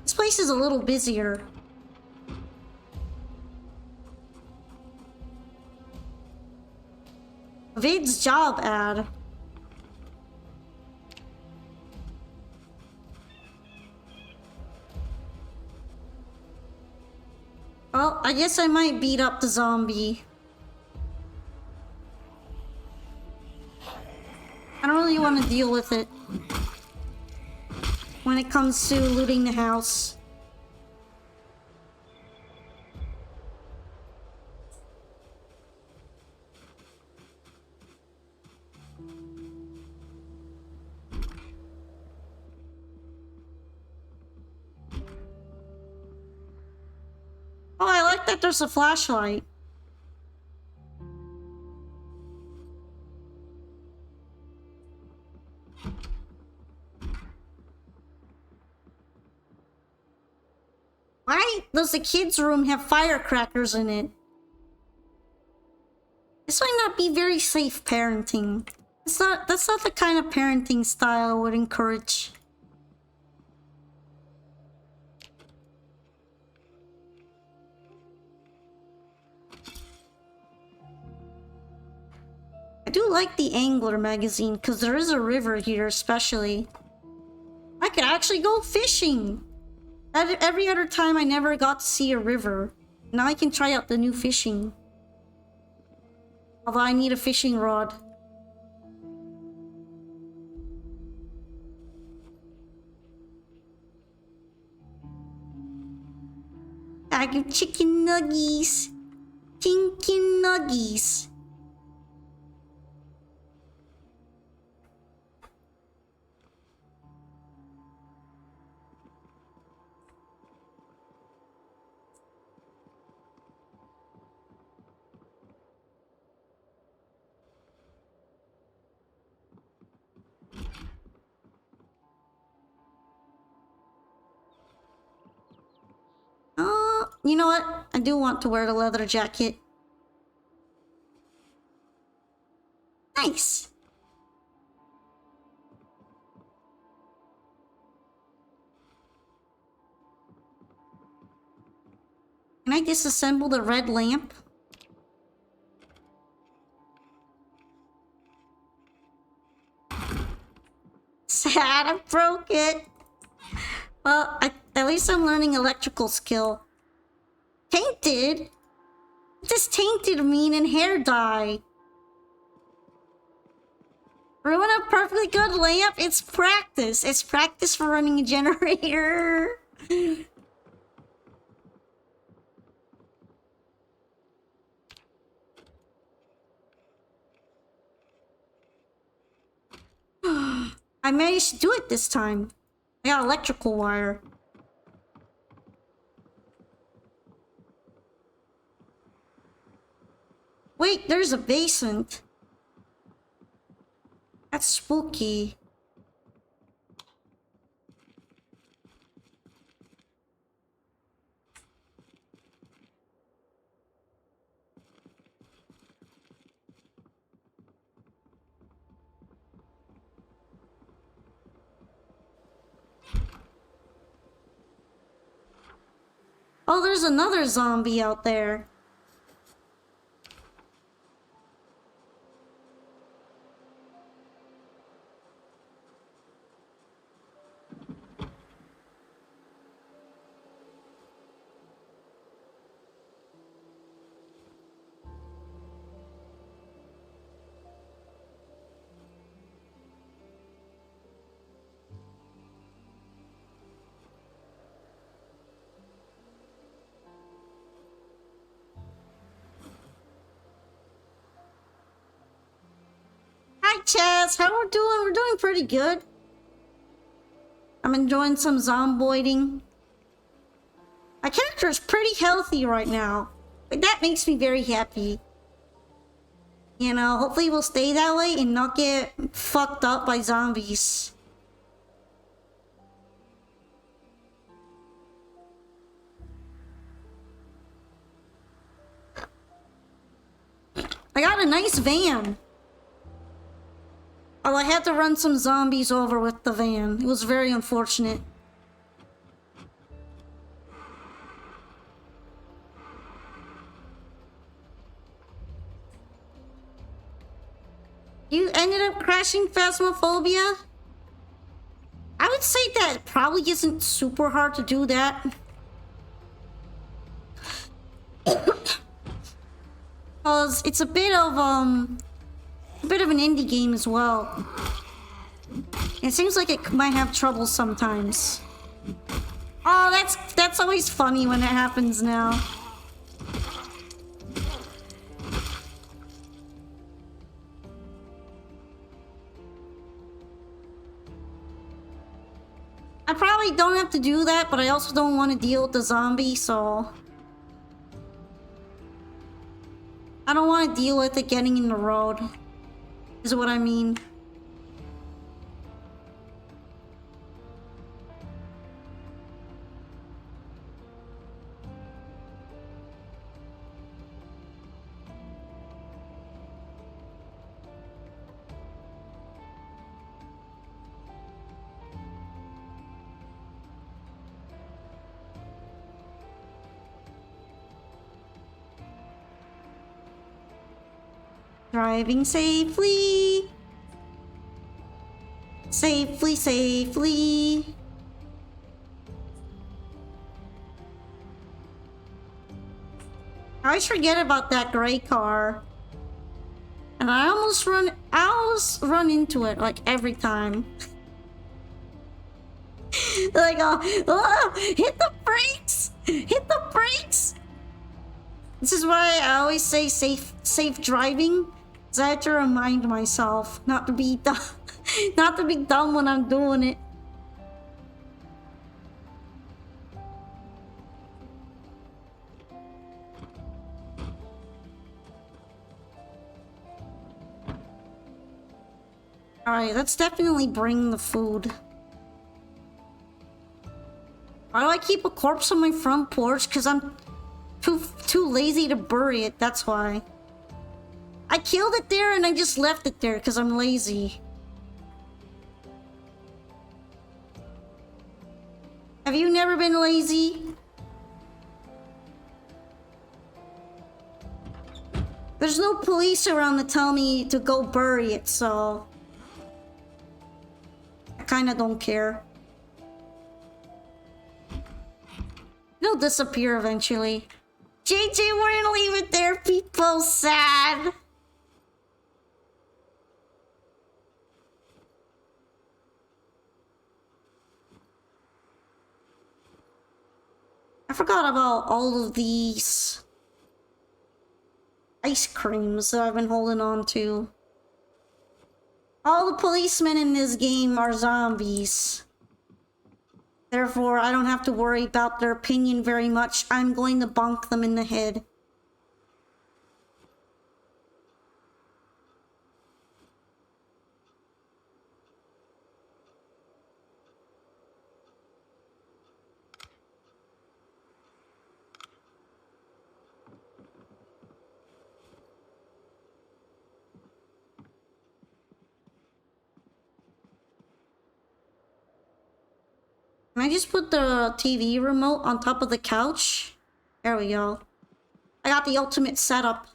This place is a little busier. Vid's job ad. Well, I guess I might beat up the zombie. I don't really want to deal with it when it comes to looting the house. that there's a flashlight. Why does the kids' room have firecrackers in it? This might not be very safe parenting. That's not the kind of parenting style I would encourage. I do like the Angler magazine because there is a river here especially. I could actually go fishing. Every other time I never got to see a river. Now I can try out the new fishing. Although I need a fishing rod. Bag of chicken nuggies. Chicken nuggies. You know what? I do want to wear the leather jacket. Nice. Can I disassemble the red lamp? Sad, I broke it. Well, at least I'm learning electrical skill. Tainted? What does tainted mean in hair dye? Ruin a perfectly good lamp? It's practice. It's practice for running a generator. I managed to do it this time. I got electrical wire. Wait, there's a basement. That's spooky. Oh, there's another zombie out there. Hi, Chaz. How we doing? We're doing pretty good. I'm enjoying some zomboiding. My character is pretty healthy right now. But that makes me very happy. You know, hopefully we'll stay that way and not get fucked up by zombies. I got a nice van. Oh, I had to run some zombies over with the van. It was very unfortunate. You ended up crashing Phasmophobia? I would say that it probably isn't super hard to do that. Because it's a bit of an indie game as well. It seems like it might have trouble sometimes. Oh, that's always funny when it happens now. I probably don't have to do that, but I also don't want to deal with the zombie, so... I don't want to deal with it getting in the road. Is what I mean. Driving safely. Safely, safely. I always forget about that gray car. And I almost run into it like every time. Like, oh, hit the brakes! Hit the brakes! This is why I always say safe driving. Cause I have to remind myself not to be dumb, not to be dumb when I'm doing it. Alright, let's definitely bring the food. Why do I keep a corpse on my front porch? Cause I'm too lazy to bury it, that's why. I killed it there and I just left it there because I'm lazy. Have you never been lazy? There's no police around to tell me to go bury it, so... I kinda don't care. It'll disappear eventually. JJ, we're gonna leave it there, people. Sad. I forgot about all of these ice creams that I've been holding on to. All the policemen in this game are zombies. Therefore, I don't have to worry about their opinion very much. I'm going to bonk them in the head. Can I just put the TV remote on top of the couch? There we go. I got the ultimate setup.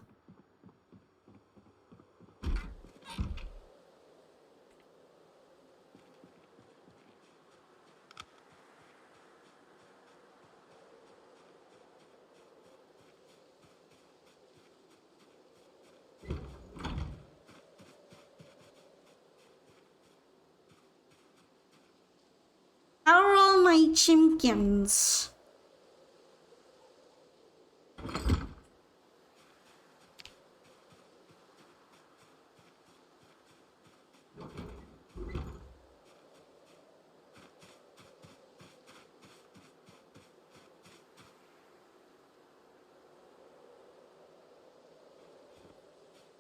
How are all my chimkins?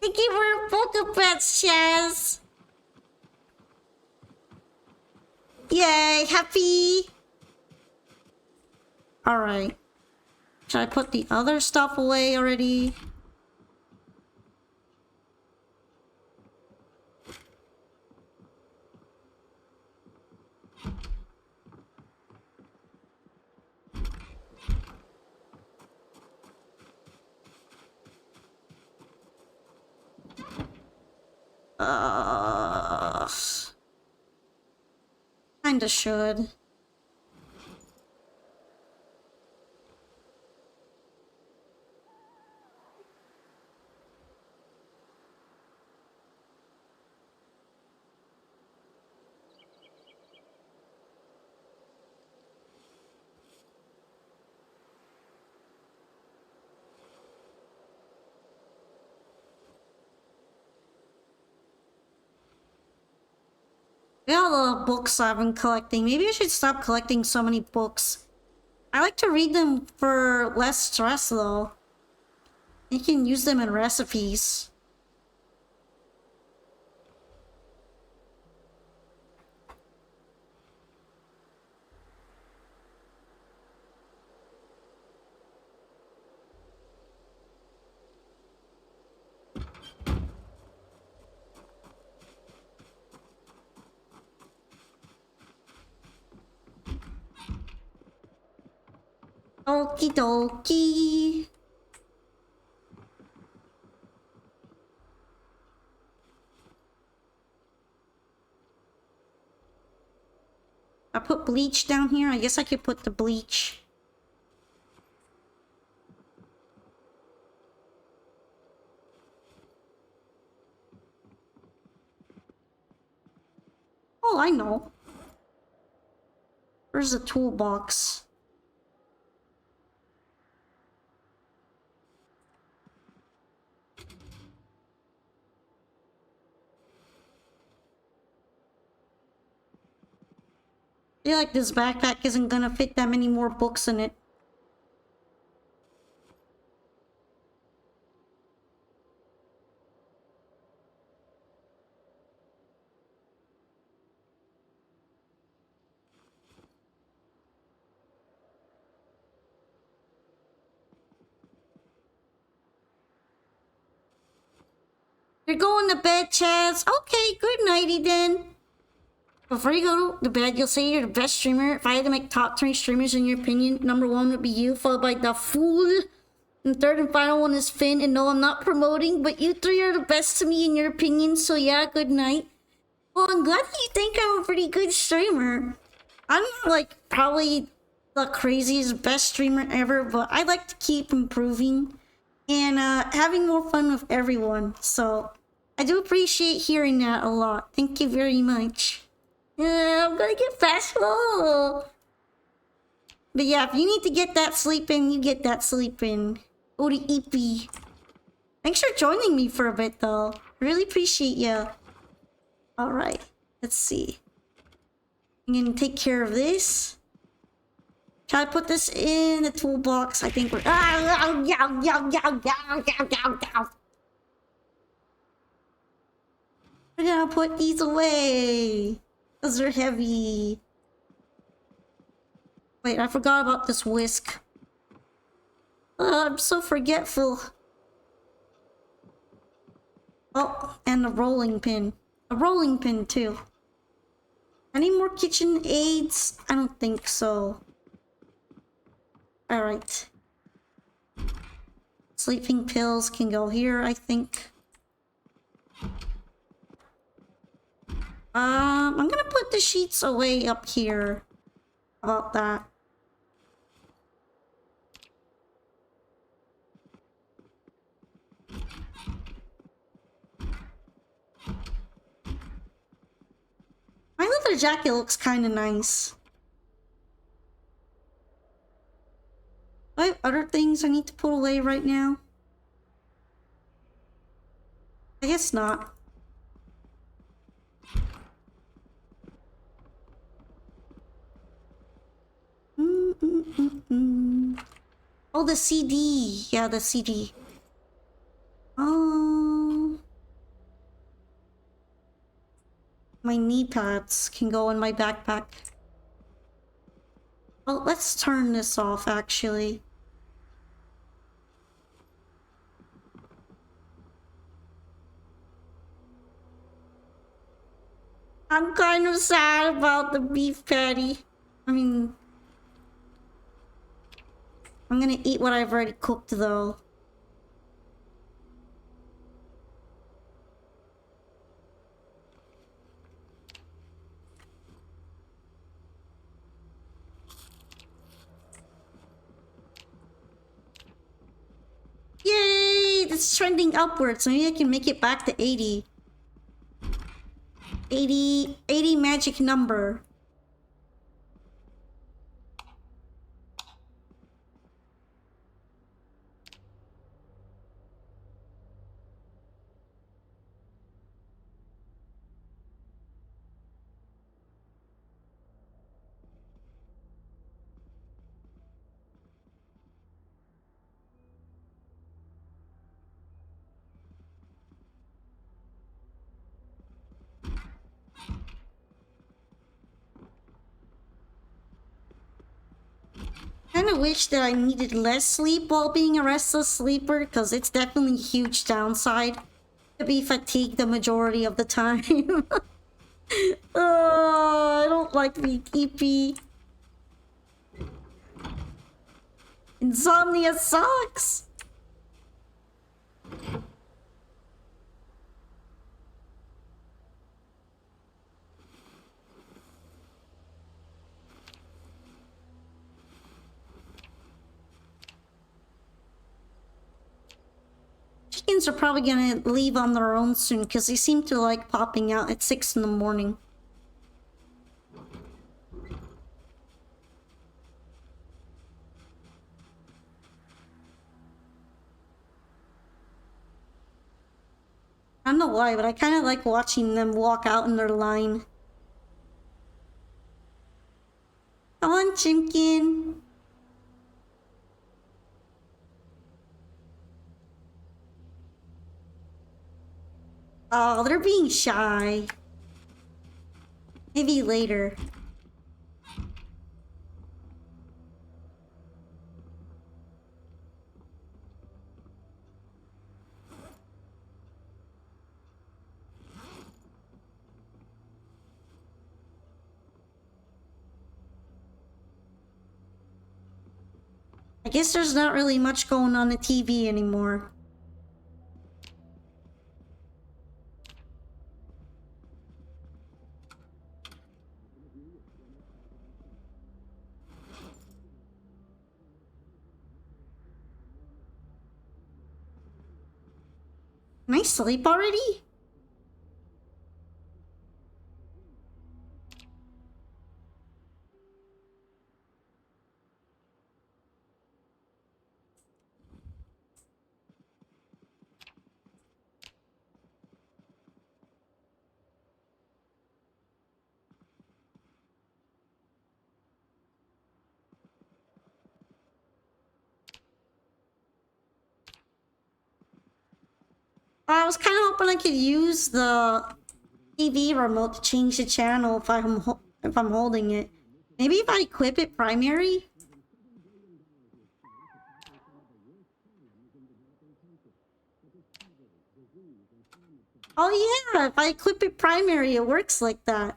Thank you for Poke Pets, Chaz. Yay, happy. Alright. Should I put the other stuff away already? Kinda should. Look at all the books I've been collecting. Maybe I should stop collecting so many books. I like to read them for less stress, though. You can use them in recipes. Okie dokie. I put bleach down here. I guess I could put the bleach. Oh, I know. Where's the toolbox? I feel like this backpack isn't gonna fit that many more books in it. You're going to bed, Chaz? Okay, good nighty then. Before you go to bed, you'll say you're the best streamer. If I had to make top 3 streamers in your opinion, number 1 would be you, followed by the fool. And third and final one is Finn. And no, I'm not promoting, but you 3 are the best to me in your opinion. So yeah, good night. Well, I'm glad that you think I'm a pretty good streamer. I'm not like probably the craziest best streamer ever, but I like to keep improving and having more fun with everyone. So I do appreciate hearing that a lot. Thank you very much. Yeah, I'm gonna get fast. Oh. But yeah, if you need to get that sleep in, you get that sleep in. Go to EP. Thanks for joining me for a bit though. Really appreciate you. Alright, let's see. I'm gonna take care of this. Try to put this in the toolbox. I think we're we're gonna put these away. Those are heavy. Wait, I forgot about this whisk. I'm so forgetful. Oh, and a rolling pin. A rolling pin too. Any more kitchen aids? I don't think so. Alright. Sleeping pills can go here, I think. I'm gonna put the sheets away up here. How about that? My leather jacket looks kind of nice. Do I have other things I need to put away right now? I guess not. Oh, the CD. Yeah, the CD. Oh. My knee pads can go in my backpack. Oh, let's turn this off, actually. I'm kind of sad about the beef patty. I mean... I'm gonna eat what I've already cooked, though. Yay! It's trending upwards. Maybe I can make it back to 80. 80 magic number. kind of wish that I needed less sleep while being a restless sleeper, because it's definitely a huge downside to be fatigued the majority of the time. I don't like being sleepy. Insomnia sucks. Chickens are probably gonna leave on their own soon because they seem to like popping out at 6 in the morning. I don't know why, but I kind of like watching them walk out in their line. Come on, Chimkin. Oh, they're being shy. Maybe later. I guess there's not really much going on the TV anymore. Can I sleep already? I was kind of hoping I could use the TV remote to change the channel if I'm holding it. Maybe if I equip it primary? Oh yeah, if I equip it primary, it works like that.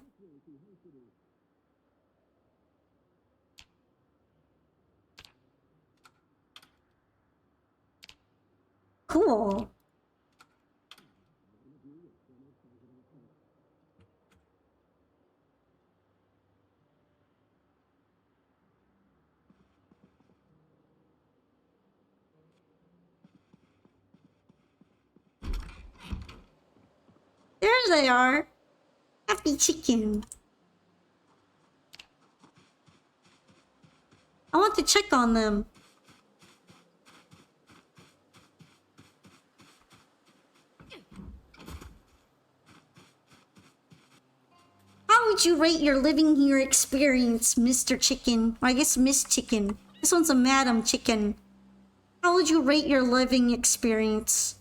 Cool. There they are. Happy chicken. I want to check on them. How would you rate your living here experience, Mr. Chicken? Or I guess Miss Chicken. This one's a Madam Chicken. How would you rate your living experience?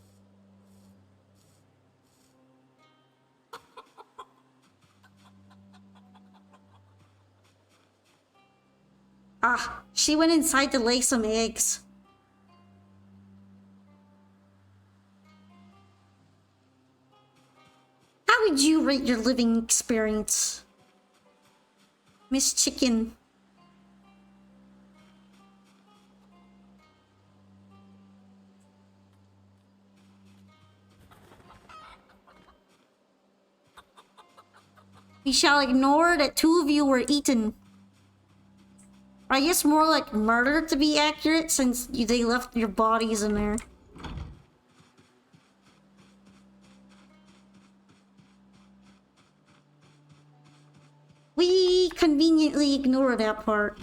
Ah, she went inside to lay some eggs. How would you rate your living experience, Miss Chicken? We shall ignore that 2 of you were eaten. I guess more like murdered to be accurate, since they left your bodies in there. We conveniently ignore that part.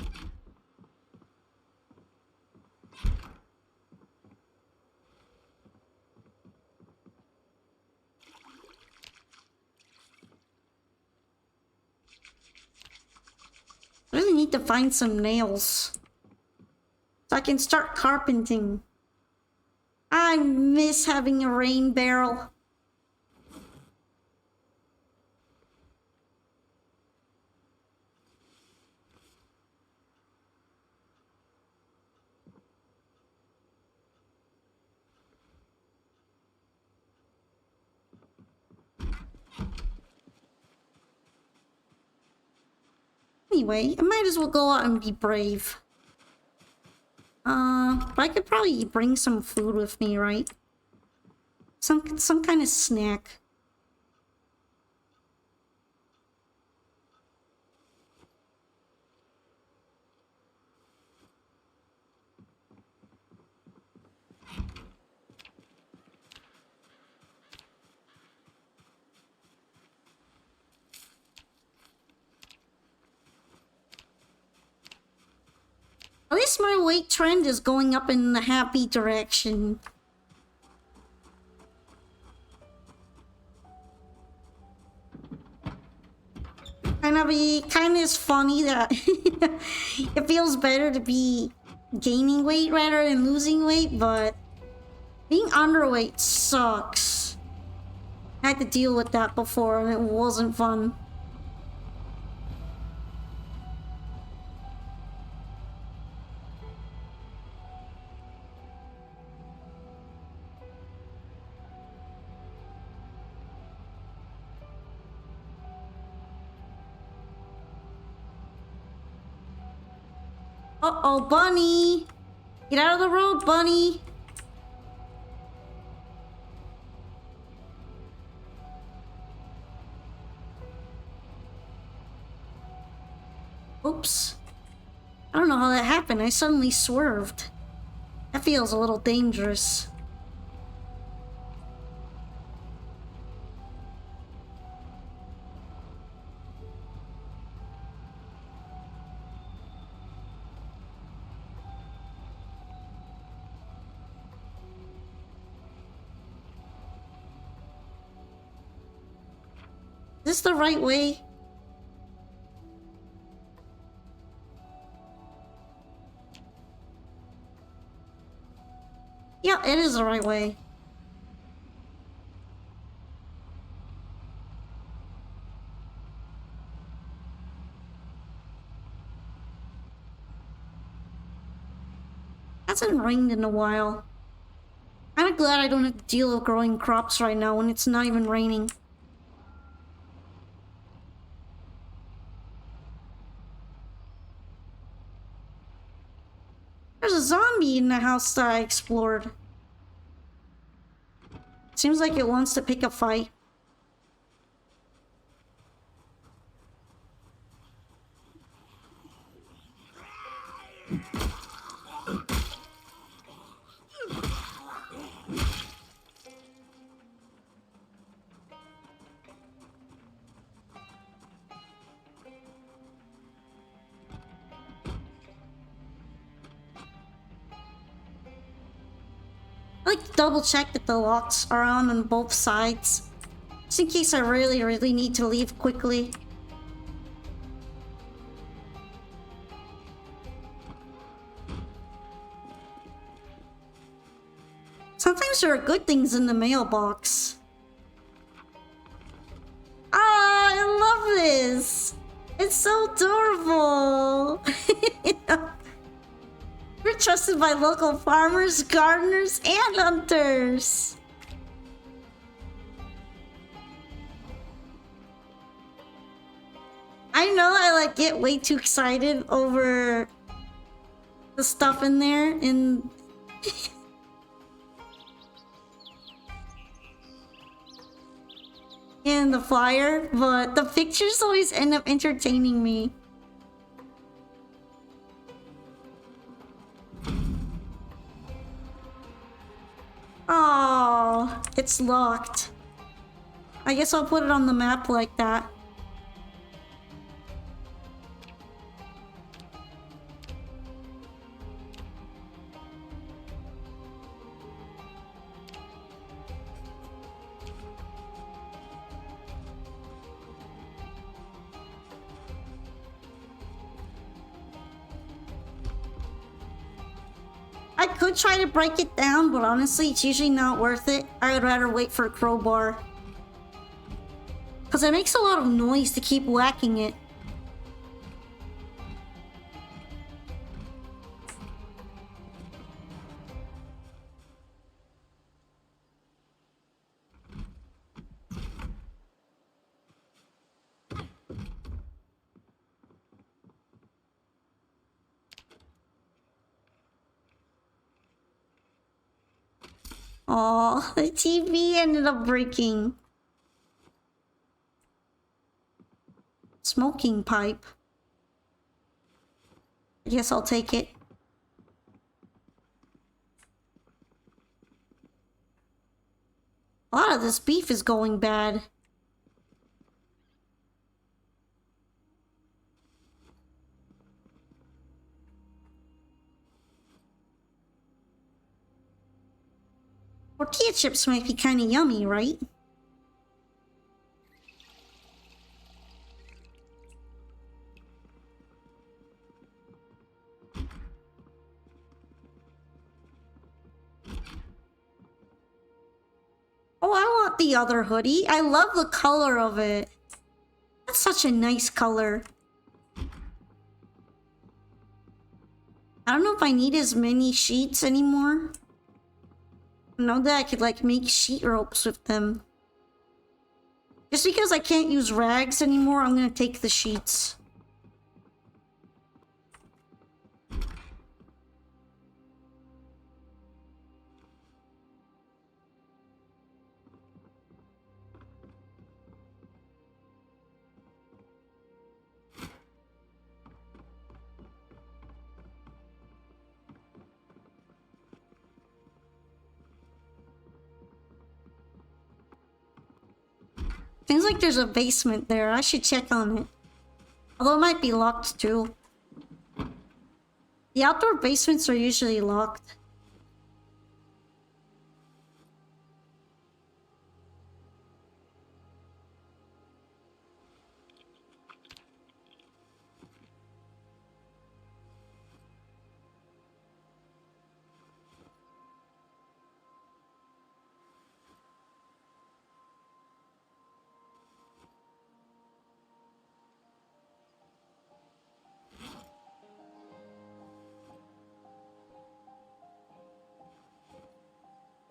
I really need to find some nails so I can start carpenting. I miss having a rain barrel. anyway. I might as well go out and be brave. But I could probably bring some food with me, right? Some kind of snack. At least my weight trend is going up in the happy direction. Kind of is funny that it feels better to be gaining weight rather than losing weight, but being underweight sucks. I had to deal with that before and it wasn't fun. Uh-oh, bunny! Get out of the road, bunny! Oops. I don't know how that happened. I suddenly swerved. That feels a little dangerous. Is this the right way? Yeah, it is the right way. Hasn't rained in a while. Kinda glad I don't have to deal with growing crops right now when it's not even raining. There's a zombie in the house that I explored. Seems like it wants to pick a fight. I like to double check that the locks are on both sides. Just in case I really need to leave quickly. Sometimes there are good things in the mailbox. Ah, I love this! It's so adorable! We're trusted by local farmers, gardeners, and hunters. I know I like get way too excited over the stuff in there and in the flyer, but the pictures always end up entertaining me. Oh, it's locked. I guess I'll put it on the map like that. I could try to break it down, but honestly, it's usually not worth it. I would rather wait for a crowbar. Because it makes a lot of noise to keep whacking it. Oh, the TV ended up breaking. Smoking pipe. I guess I'll take it. A lot of this beef is going bad. Tortilla chips might be kind of yummy, right? Oh, I want the other hoodie. I love the color of it. That's such a nice color. I don't know if I need as many sheets anymore. I know that I could like make sheet ropes with them. Just because I can't use rags anymore, I'm gonna take the sheets. Seems like there's a basement there. I should check on it. Although it might be locked too. The outdoor basements are usually locked.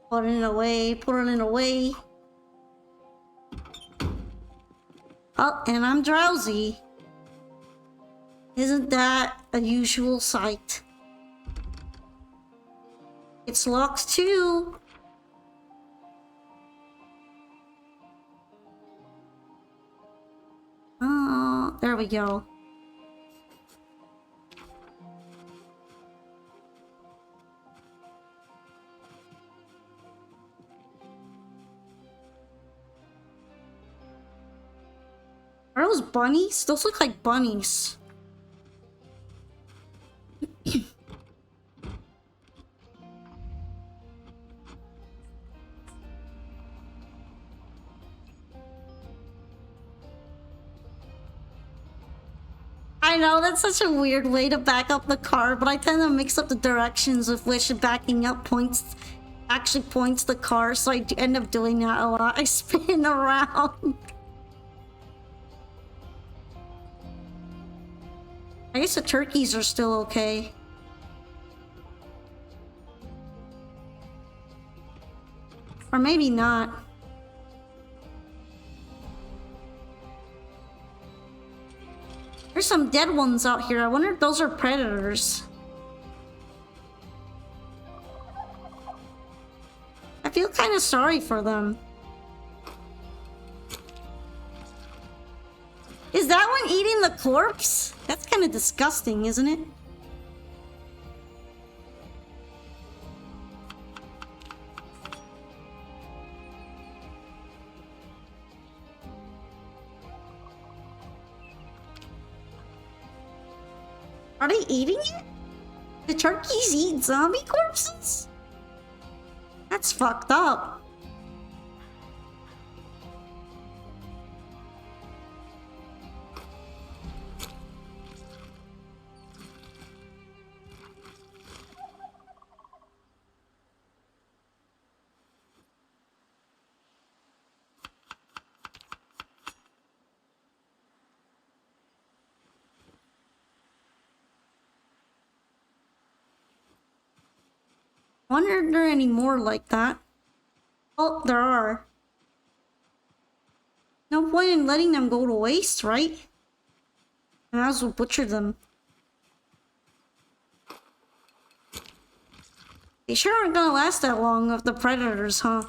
Putting it away, putting it away. Oh, and I'm drowsy. Isn't that a usual sight? It's locked too. Oh, there we go. Are those bunnies? Those look like bunnies. I know, that's such a weird way to back up the car, but I tend to mix up the directions with which backing up actually points the car, so I end up doing that a lot. I spin around. I guess the turkeys are still okay. Or maybe not. There's some dead ones out here. I wonder if those are predators. I feel kind of sorry for them. Is that one eating the corpse? That's kind of disgusting, isn't it? Are they eating it? The turkeys eat zombie corpses? That's fucked up. Wonder if there are any more like that. Oh, there are. No point in letting them go to waste, right? I might as well butcher them. They sure aren't gonna last that long of the predators, huh?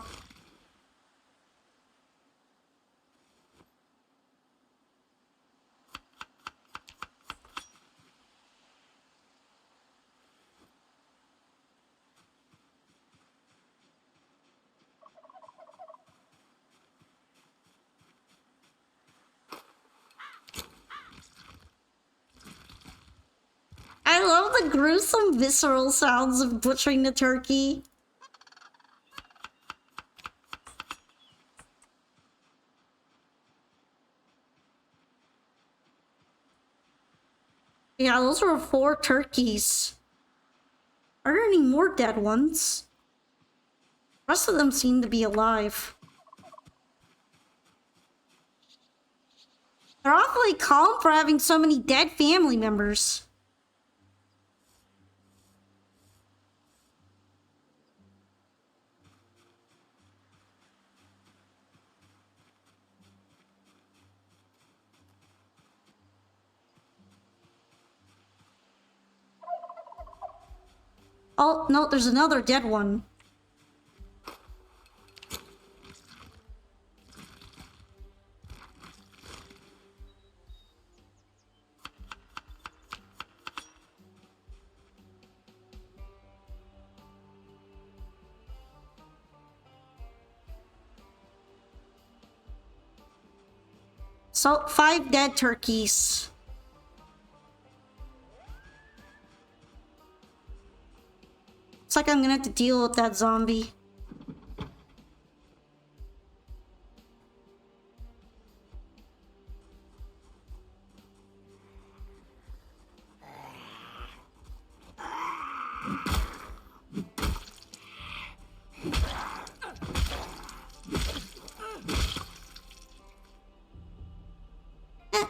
I love the gruesome, visceral sounds of butchering the turkey. Yeah, those were 4 turkeys. Are there any more dead ones? The rest of them seem to be alive. They're awfully calm for having so many dead family members. Oh, no, there's another dead one. So, 5 dead turkeys. Looks like I'm gonna have to deal with that zombie.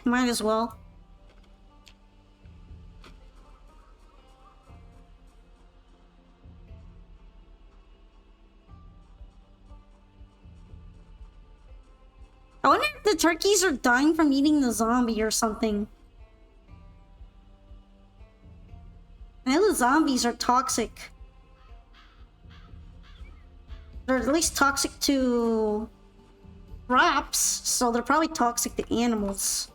Might as well. I wonder if the turkeys are dying from eating the zombie or something. I know the zombies are toxic. They're at least toxic to crops, so they're probably toxic to animals.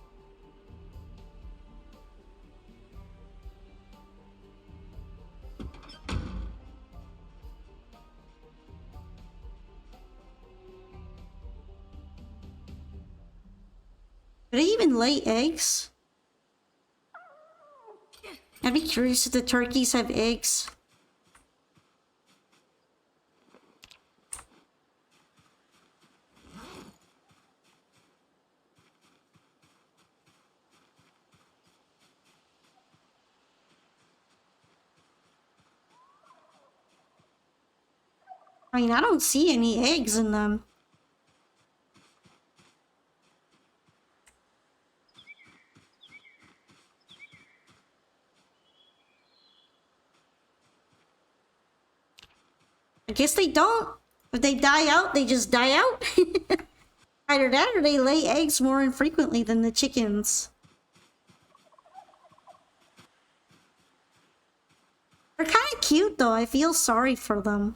Do they even lay eggs? I'd be curious if the turkeys have eggs. I mean, I don't see any eggs in them. I guess they don't. If they die out, they just die out. Either that or they lay eggs more infrequently than the chickens. They're kind of cute though, I feel sorry for them.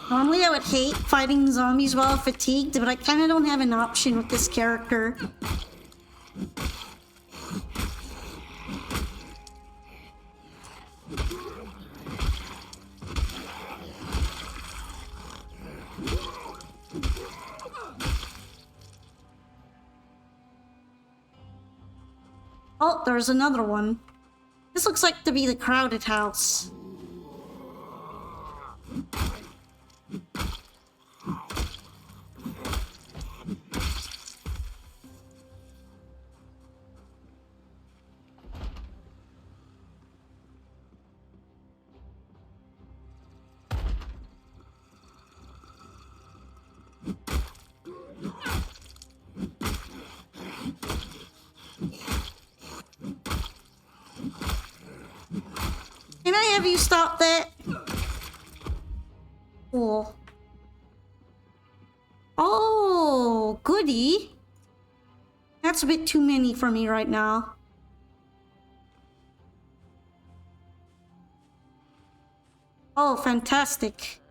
Normally I would hate fighting zombies while fatigued, but I kind of don't have an option with this character. Oh, there's another one. This looks like to be the crowded house. have you stop that? Cool. Oh, goody. That's a bit too many for me right now. Oh, fantastic.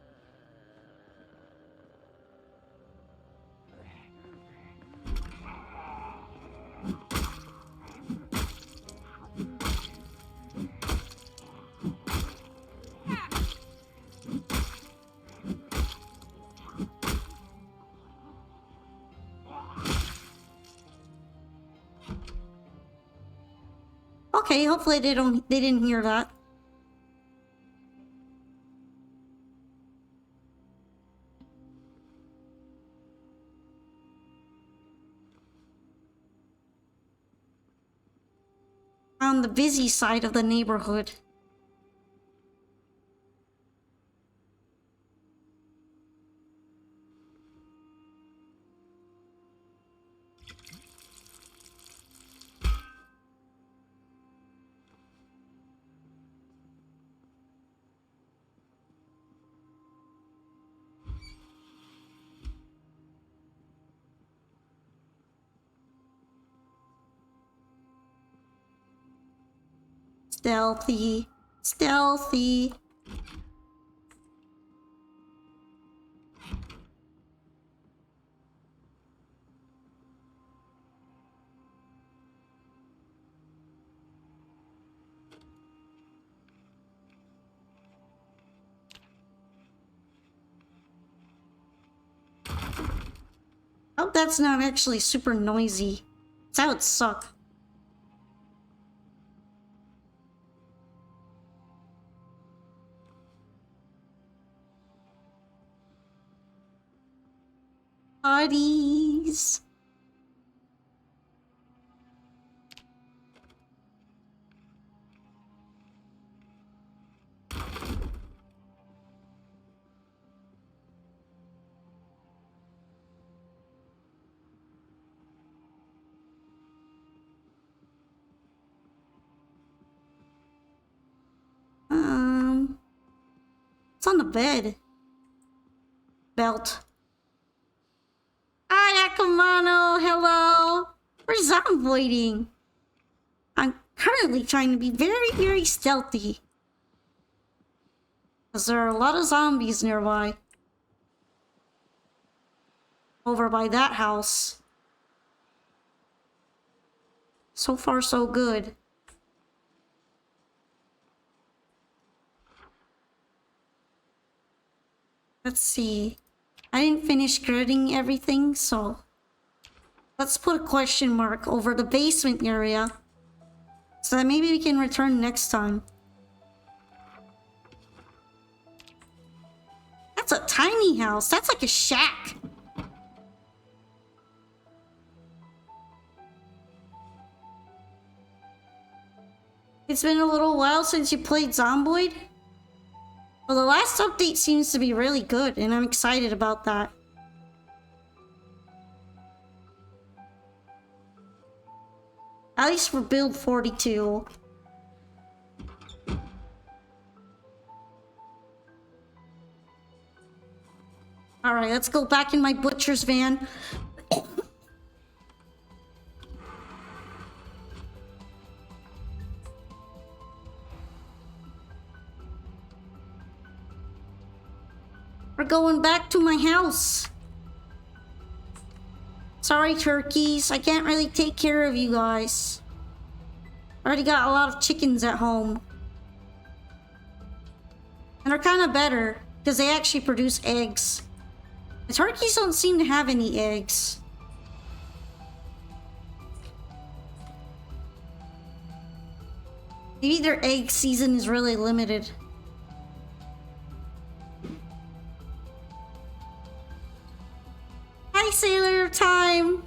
Okay, hopefully they didn't hear that. On the busy side of the neighborhood. Stealthy. Stealthy. Hope that's not actually super noisy. That would suck. Parties. It's on the bed. Belt. Hi, Akamano. Hello. We're zomboiding. I'm currently trying to be very, very stealthy. Because there are a lot of zombies nearby. Over by that house. So far, so good. Let's see. I didn't finish grading everything, so... Let's put a question mark over the basement area. So that maybe we can return next time. That's a tiny house. That's like a shack. It's been a little while since you played Zomboid. Well, the last update seems to be really good, and I'm excited about that. At least for build 42. Alright, let's go back in my butcher's van. We're going back to my house. Sorry, turkeys. I can't really take care of you guys. I already got a lot of chickens at home. And they're kind of better, because they actually produce eggs. The turkeys don't seem to have any eggs. Maybe their egg season is really limited. Hi, Sailor Time!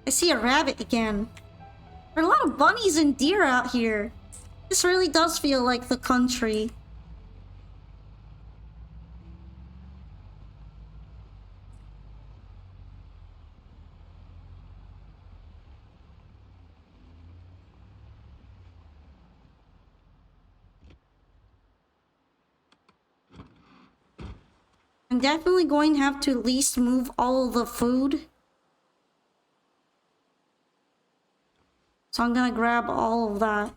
I see a rabbit again. There are a lot of bunnies and deer out here. This really does feel like the country. I'm definitely going to have to at least move all of the food. So I'm gonna grab all of that.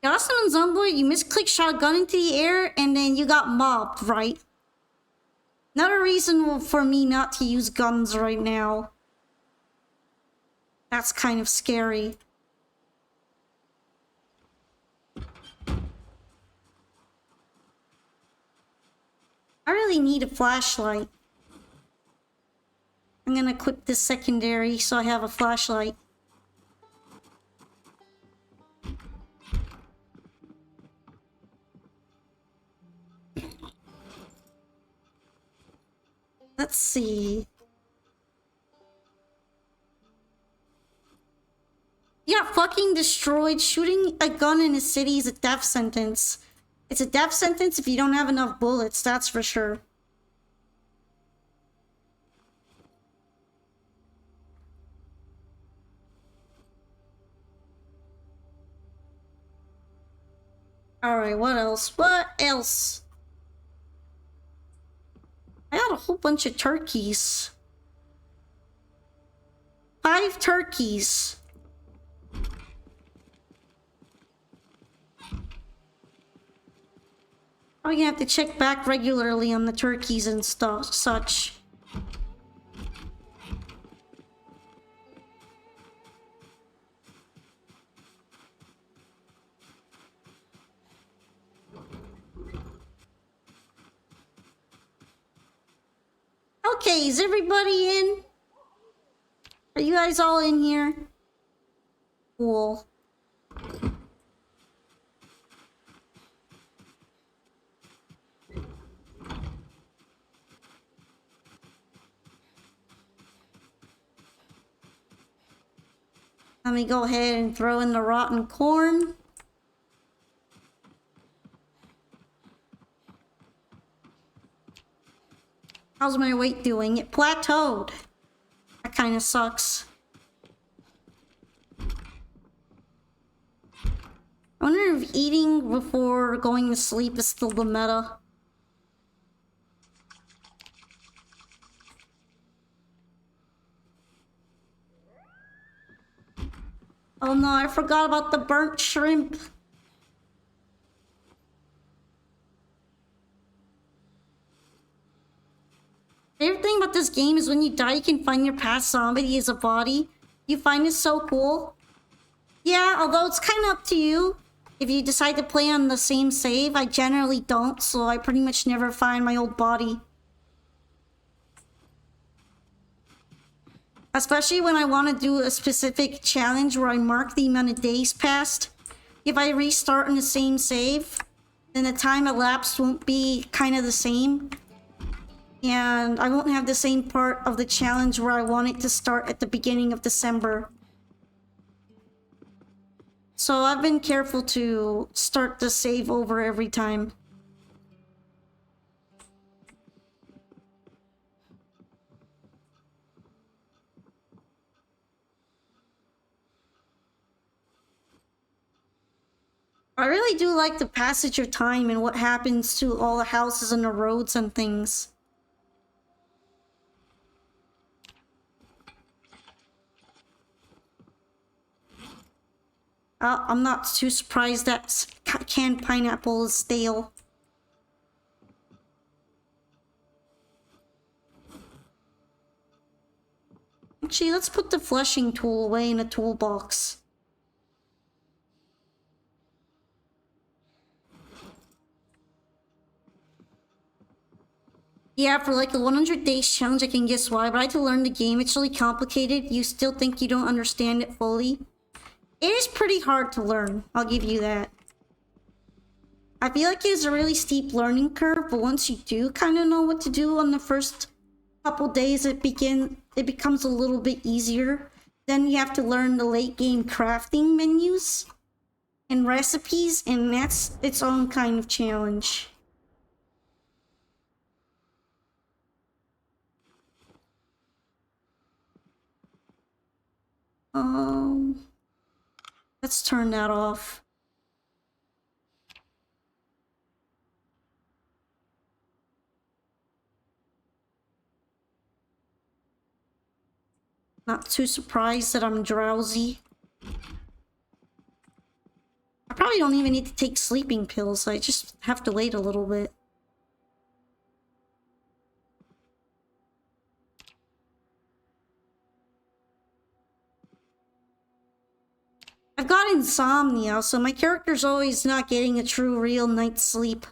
Awesome and Zomboid, you misclicked shotgun into the air and then you got mobbed, right? Not a reason for me not to use guns right now. That's kind of scary. I really need a flashlight. I'm gonna equip this secondary so I have a flashlight. Let's see. Yeah, fucking destroyed. Shooting a gun in a city is a death sentence. It's a death sentence if you don't have enough bullets, that's for sure. Alright, what else? What else? I got a whole bunch of turkeys. 5 turkeys. I'm gonna have to check back regularly on the turkeys and stuff, such. Okay, is everybody in? Are you guys all in here? Cool. Let me go ahead and throw in the rotten corn. How's my weight doing? It plateaued. That kind of sucks. I wonder if eating before going to sleep is still the meta. Oh no, I forgot about the burnt shrimp. Favorite thing about this game is when you die, you can find your past zombie as a body. You find it so cool. Yeah, although it's kind of up to you. If you decide to play on the same save, I generally don't, so I pretty much never find my old body. Especially when I want to do a specific challenge where I mark the amount of days passed. If I restart in the same save, then the time elapsed won't be kind of the same. And I won't have the same part of the challenge where I want it to start at the beginning of December. So I've been careful to start the save over every time. I really do like the passage of time and what happens to all the houses and the roads and things. I'm not too surprised that canned pineapple is stale. Actually, let's put the flushing tool away in a toolbox. Yeah, for like a 100 days challenge, I can guess why, but I had to learn the game. It's really complicated. You still think you don't understand it fully. It is pretty hard to learn, I'll give you that. I feel like it's a really steep learning curve, but once you do kind of know what to do on the first couple days, it becomes a little bit easier. Then you have to learn the late game crafting menus and recipes, and that's its own kind of challenge. Let's turn that off. Not too surprised that I'm drowsy. I probably don't even need to take sleeping pills. I just have to wait a little bit. I've got insomnia, so my character's always not getting a true real night's sleep.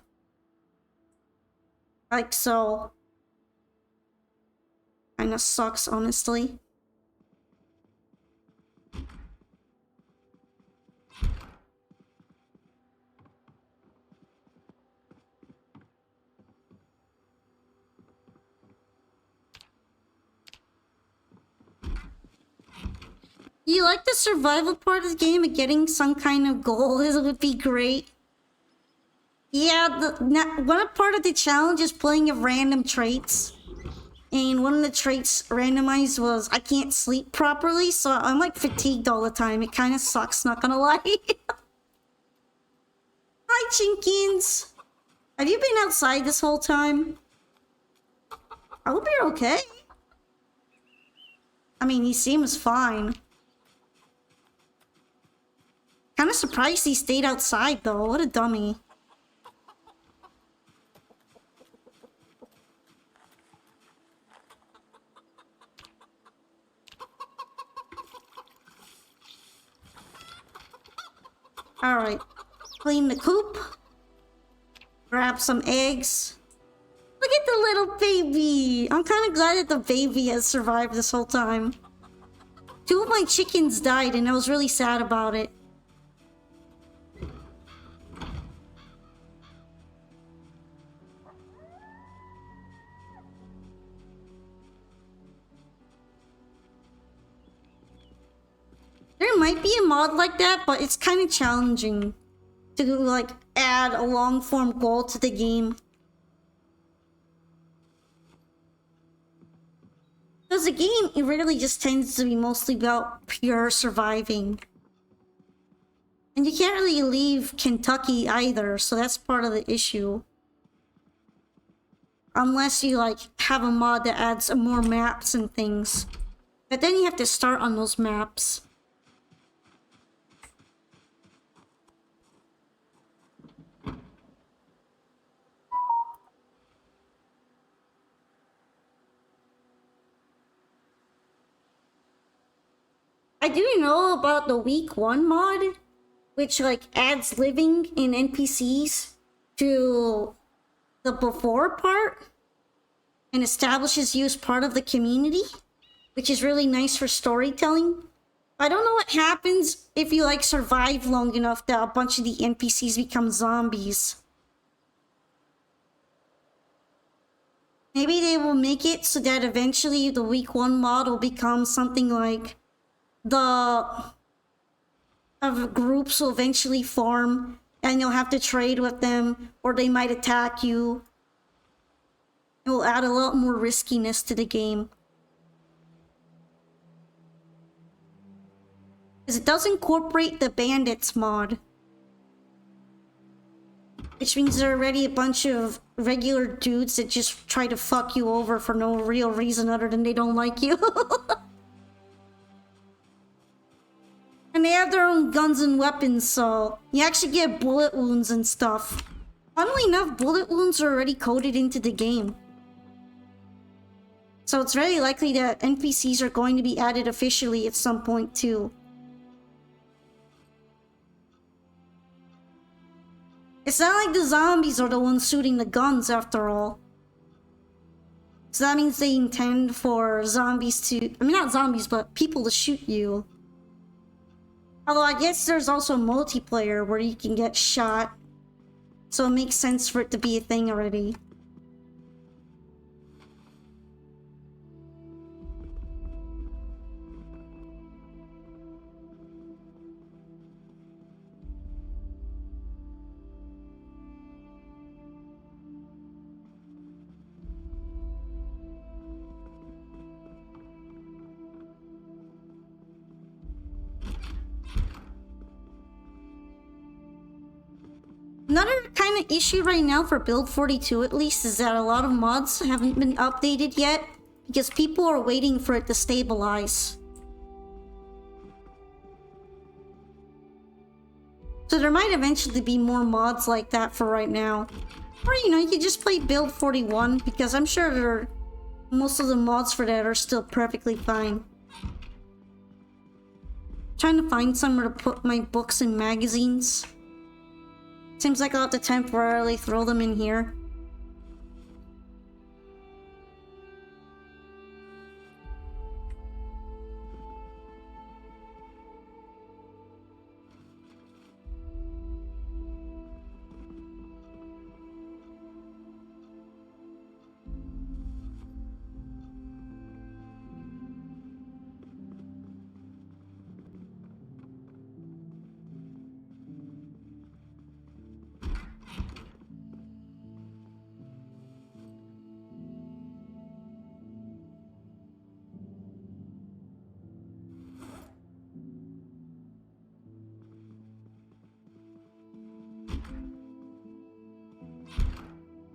Like so. Kinda sucks, honestly. You like the survival part of the game and getting some kind of goal? This would be great. Yeah, one part of the challenge is playing of random traits. And one of the traits randomized was I can't sleep properly, so I'm like fatigued all the time. It kind of sucks, not gonna lie. Hi, Chinkins. Have you been outside this whole time? I hope you're okay. I mean, he seems fine. Kind of surprised he stayed outside, though. What a dummy. Alright. Clean the coop. Grab some eggs. Look at the little baby. I'm kind of glad that the baby has survived this whole time. 2 of my chickens died, and I was really sad about it. There might be a mod like that, but it's kind of challenging to like add a long form goal to the game. Because the game, it really just tends to be mostly about pure surviving. And you can't really leave Kentucky either, so that's part of the issue. Unless you like have a mod that adds more maps and things. But then you have to start on those maps. I do know about the week 1 mod, which like adds living in NPCs to the before part and establishes you as part of the community, which is really nice for storytelling. I don't know what happens if you like survive long enough that a bunch of the NPCs become zombies. Maybe they will make it so that eventually the week 1 mod will become something like the of groups will eventually form and you'll have to trade with them, or they might attack you. It will add a lot more riskiness to the game. Because it does incorporate the bandits mod. Which means there are already a bunch of regular dudes that just try to fuck you over for no real reason other than they don't like you. And they have their own guns and weapons, so you actually get bullet wounds and stuff. Funnily enough, bullet wounds are already coded into the game. So it's very likely that NPCs are going to be added officially at some point too. It's not like the zombies are the ones shooting the guns after all. So that means they intend for zombies to... I mean, not zombies, but people to shoot you. Although I guess there's also multiplayer where you can get shot. So it makes sense for it to be a thing already. Another kind of issue right now for build 42 at least is that a lot of mods haven't been updated yet because people are waiting for it to stabilize. So there might eventually be more mods like that for right now. Or, you know, you could just play build 41 because I'm sure most of the mods for that are still perfectly fine. Trying to find somewhere to put my books and magazines. Seems like I'll have to temporarily throw them in here.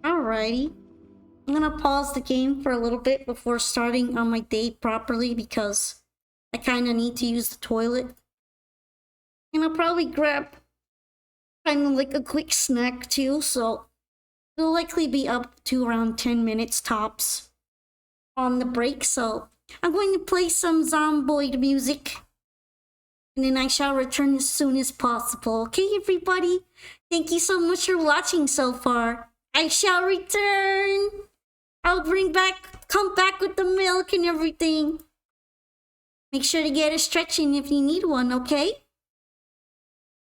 Alrighty. I'm gonna pause the game for a little bit before starting on my day properly because I kinda need to use the toilet. And I'll probably grab kinda like a quick snack too, so it'll likely be up to around 10 minutes tops on the break, so I'm going to play some Zomboid music. And then I shall return as soon as possible. Okay, everybody? Thank you so much for watching so far. I shall return. I'll come back with the milk and everything. Make sure to get a stretch in if you need one, okay?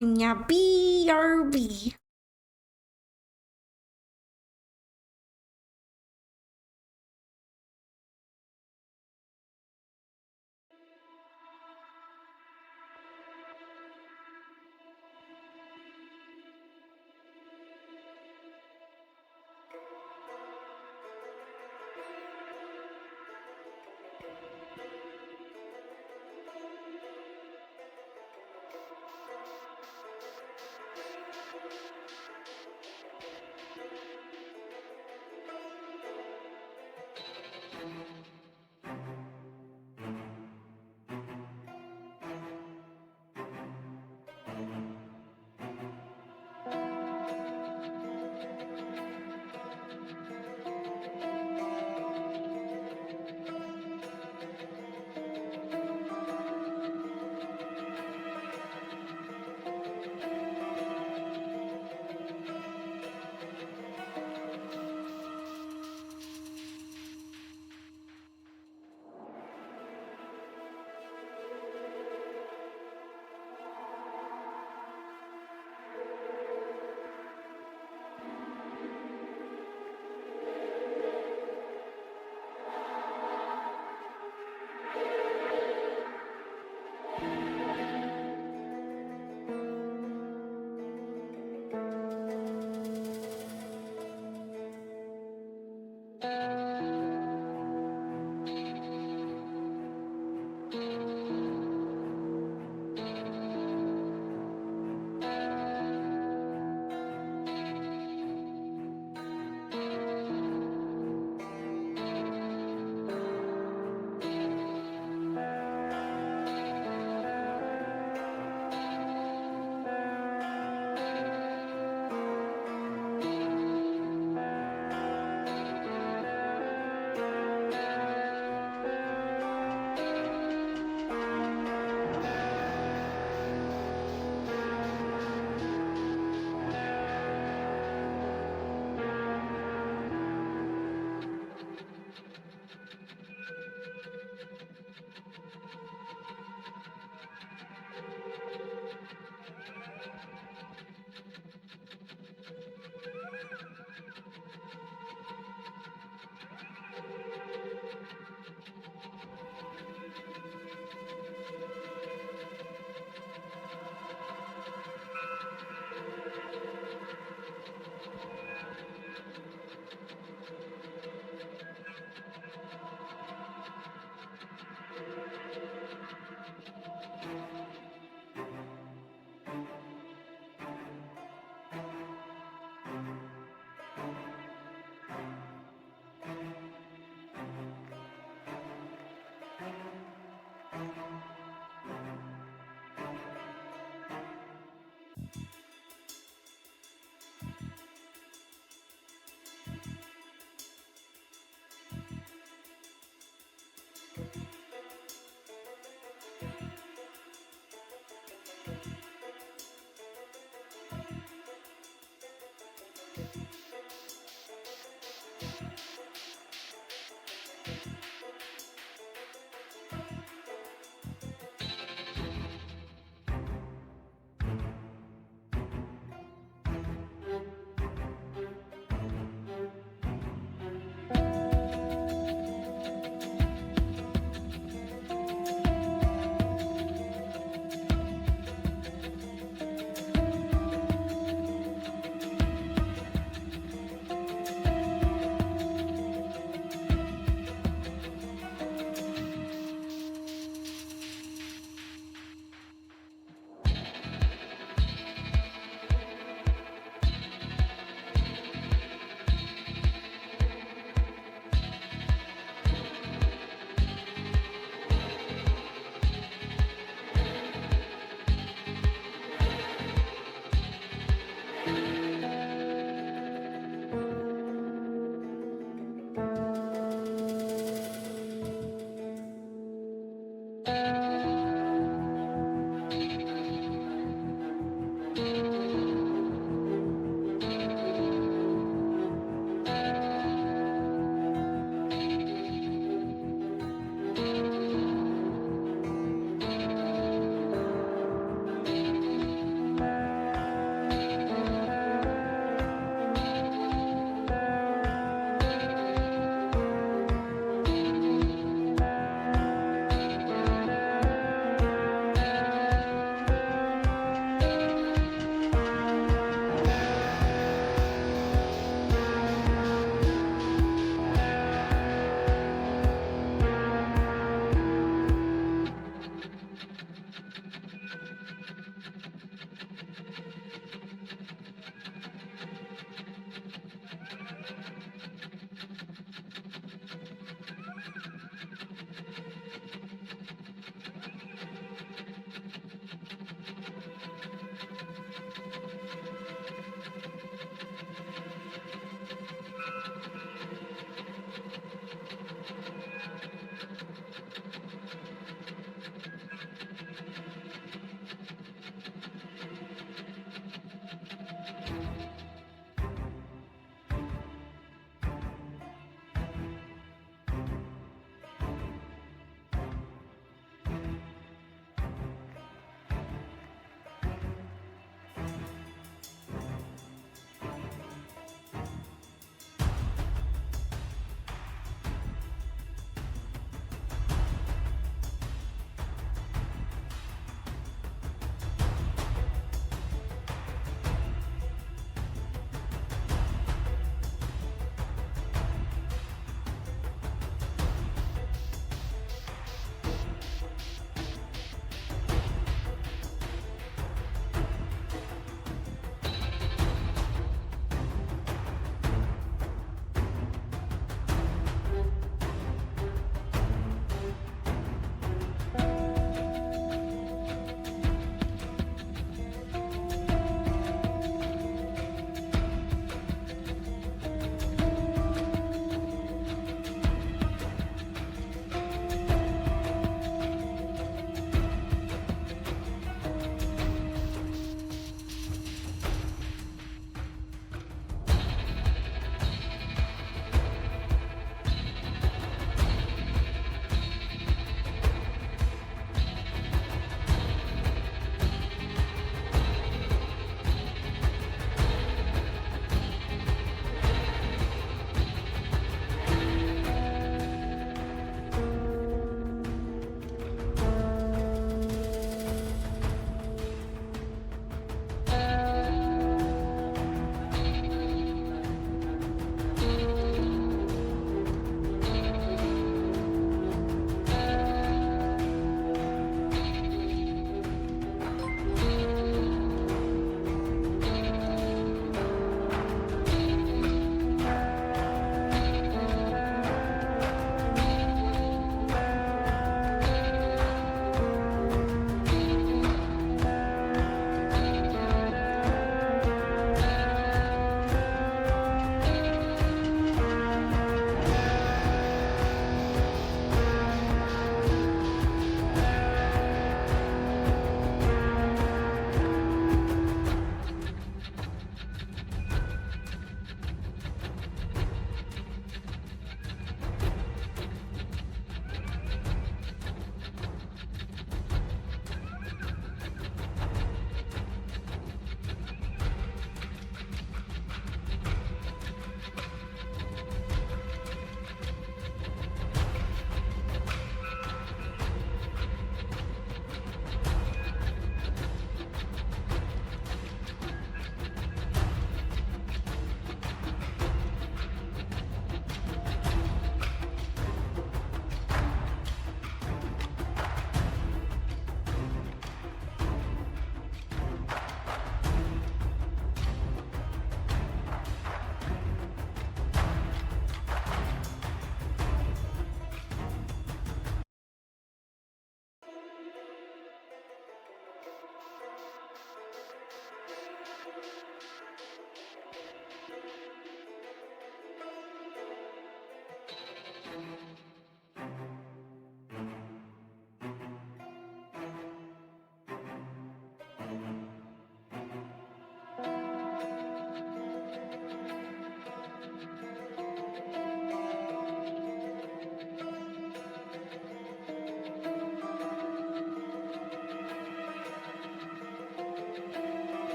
And yeah, BRB.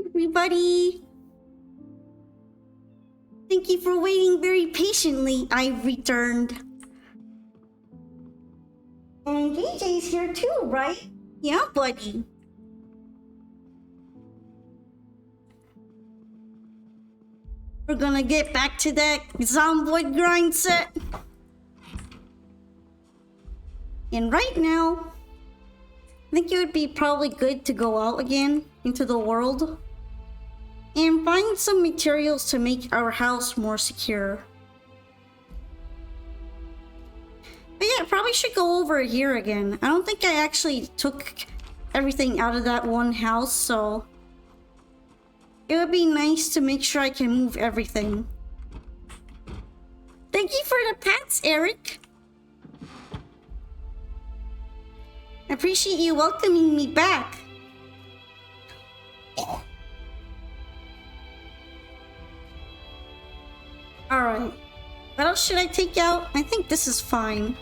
everybody. Thank you for waiting very patiently. I've returned. And DJ's here too, right? Yeah, buddy. We're gonna get back to that Zomboid grind set. And right now, I think it would be probably good to go out again into the world and find some materials to make our house more secure. But yeah, I probably should go over here again. I don't think I actually took everything out of that one house, so it would be nice to make sure I can move everything. Thank you for the pats, Eric. I appreciate you welcoming me back. Alright. What else should I take out? I think this is fine.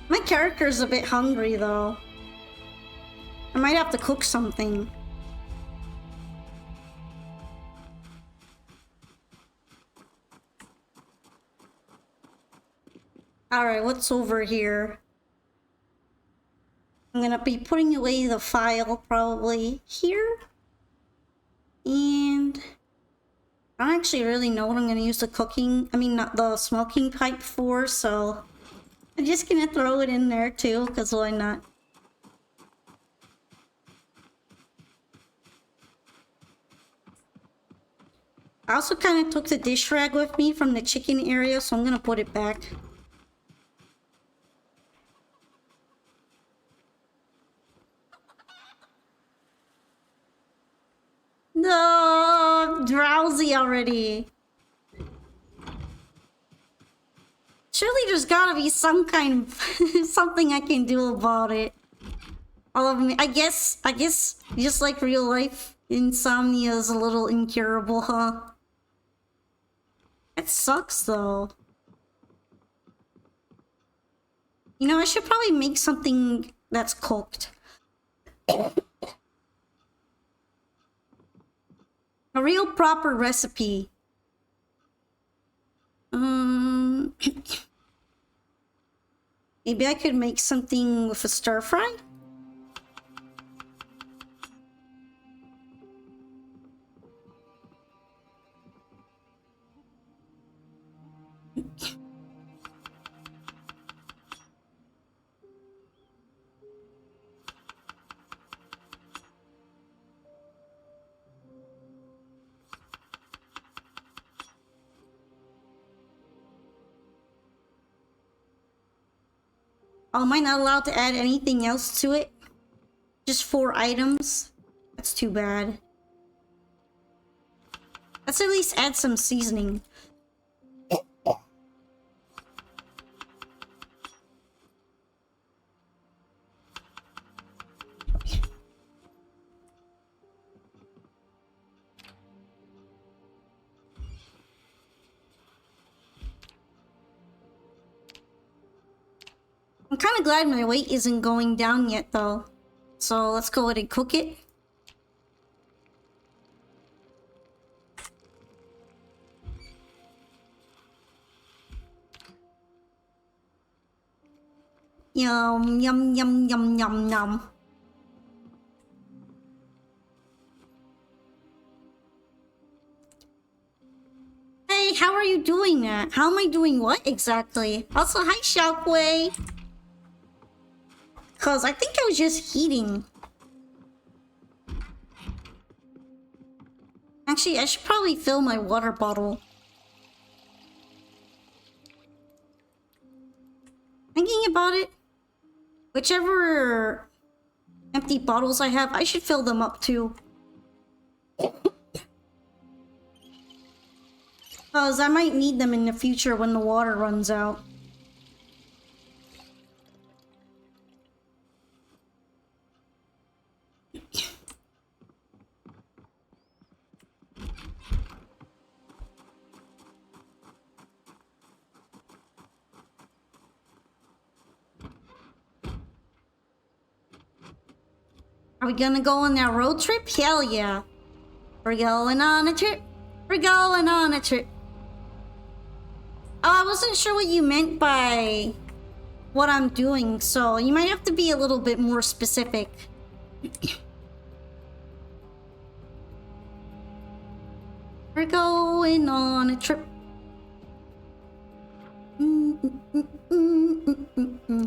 My character's a bit hungry though. I might have to cook something. Alright, what's over here? I'm gonna be putting away the file probably here. And I don't actually really know what I'm gonna use not the smoking pipe for, so I'm just gonna throw it in there too, because why not? I also kind of took the dish rag with me from the chicken area, so I'm gonna put it back. No, I'm drowsy already. Surely there's gotta be some kind of something I can do about it. All of me, I guess, just like real life, insomnia is a little incurable, huh? It sucks though. You know, I should probably make something that's cooked. A real proper recipe. Maybe I could make something with a stir fry? Oh, am I not allowed to add anything else to it? Just 4 items? That's too bad. Let's at least add some seasoning. I'm kind of glad my weight isn't going down yet, though. So let's go ahead and cook it. Yum, yum, yum, yum, yum, yum. Hey, how are you doing that? How am I doing what exactly? Also, hi, Shockway. Because I think I was just heating. Actually, I should probably fill my water bottle. Thinking about it, whichever empty bottles I have, I should fill them up too. Because I might need them in the future when the water runs out. Are we gonna go on that road trip? Hell yeah. We're going on a trip. We're going on a trip. Oh, I wasn't sure what you meant by what I'm doing, so you might have to be a little bit more specific. We're going on a trip.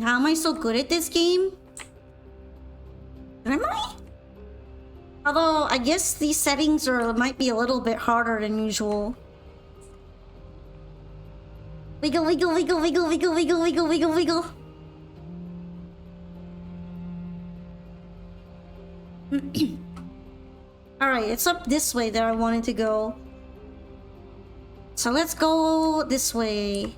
How am I so good at this game? Am I? Although, I guess these settings might be a little bit harder than usual. Wiggle, wiggle, wiggle, wiggle, wiggle, wiggle, wiggle, wiggle, wiggle. Alright, it's up this way that I wanted to go. So let's go this way.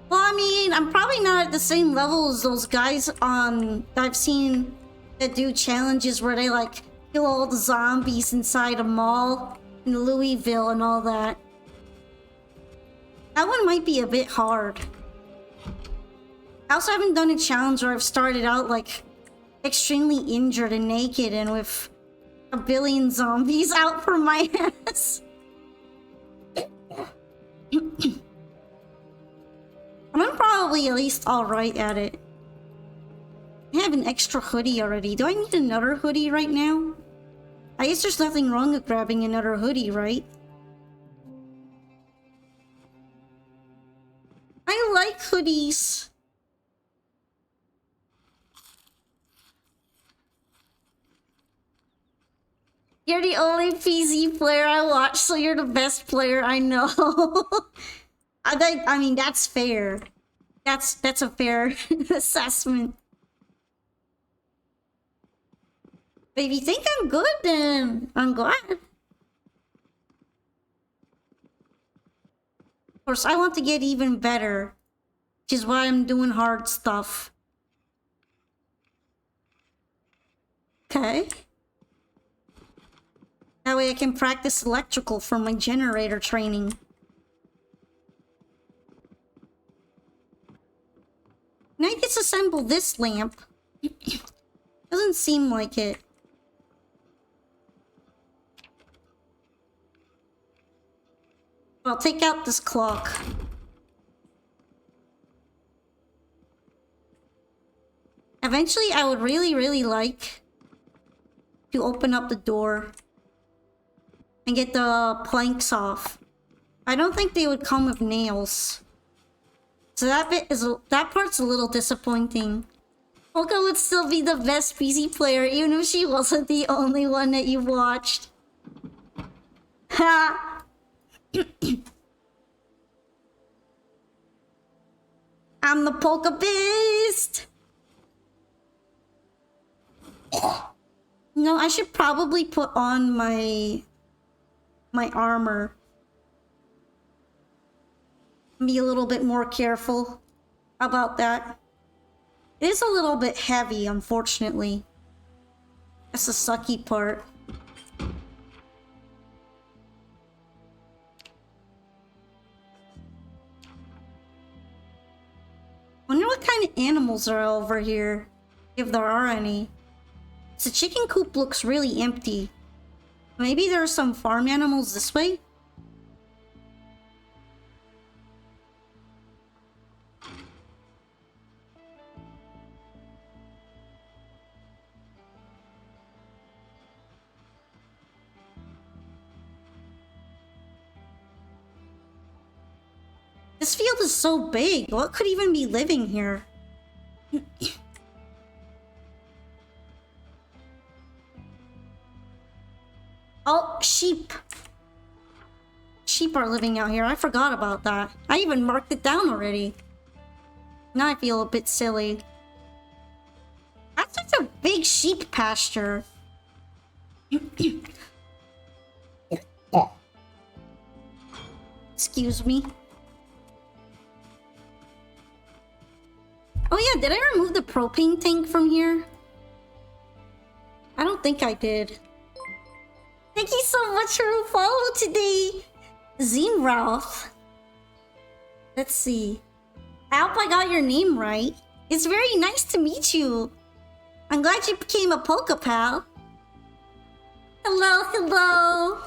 Well, I mean, I'm probably not at the same level as those guys that I've seen that do challenges where they like kill all the zombies inside a mall in Louisville and all that. That one might be a bit hard. I also haven't done a challenge where I've started out like extremely injured and naked and with a billion zombies out for my ass. I'm probably at least alright at it. I have an extra hoodie already. Do I need another hoodie right now? I guess there's nothing wrong with grabbing another hoodie, right? I like hoodies. You're the only PZ player I watch, so you're the best player I know. I mean, that's fair. That's a fair assessment. But if you think I'm good, then I'm glad. Of course, I want to get even better, which is why I'm doing hard stuff. Okay. That way I can practice electrical for my generator training. Can I disassemble this lamp? Doesn't seem like it. I'll take out this clock. Eventually, I would really like to open up the door and get the planks off. I don't think they would come with nails. So that part's a little disappointing. Olga would still be the best PC player even if she wasn't the only one that you watched. Ha! I'm the polka beast! No, I should probably put on my armor. Be a little bit more careful about that. It is a little bit heavy, unfortunately. That's the sucky part. Wonder what kind of animals are over here, if there are any. The chicken coop looks really empty. Maybe there are some farm animals this way? This field is so big. What could even be living here? Oh, sheep. Sheep are living out here. I forgot about that. I even marked it down already. Now I feel a bit silly. That's such a big sheep pasture. Excuse me. Oh yeah, did I remove the propane tank from here? I don't think I did. Thank you so much for a follow today. Zine Ralph. Let's see. I hope I got your name right. It's very nice to meet you. I'm glad you became a Poke Pal. Hello, hello.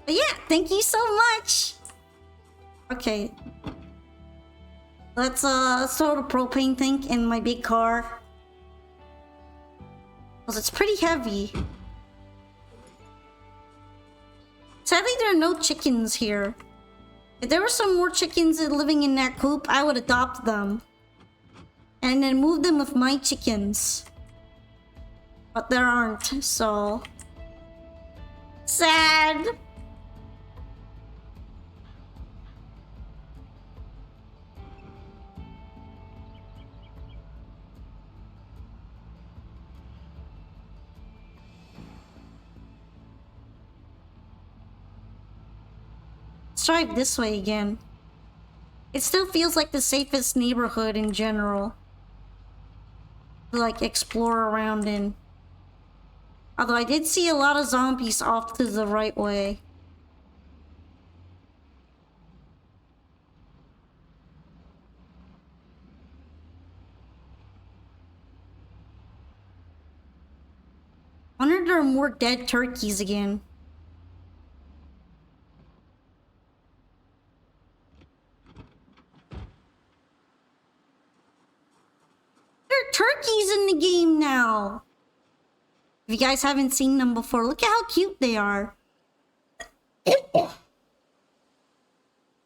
But yeah, thank you so much. Okay. Let's throw the propane tank in my big car. Because it's pretty heavy. Sadly, there are no chickens here. If there were some more chickens living in that coop, I would adopt them. And then move them with my chickens. But there aren't, so... sad! Let's drive this way again. It still feels like the safest neighborhood in general to like explore around in. Although I did see a lot of zombies off to the right way. Wonder if there are more dead turkeys again. There are turkeys in the game now. If you guys haven't seen them before, look at how cute they are.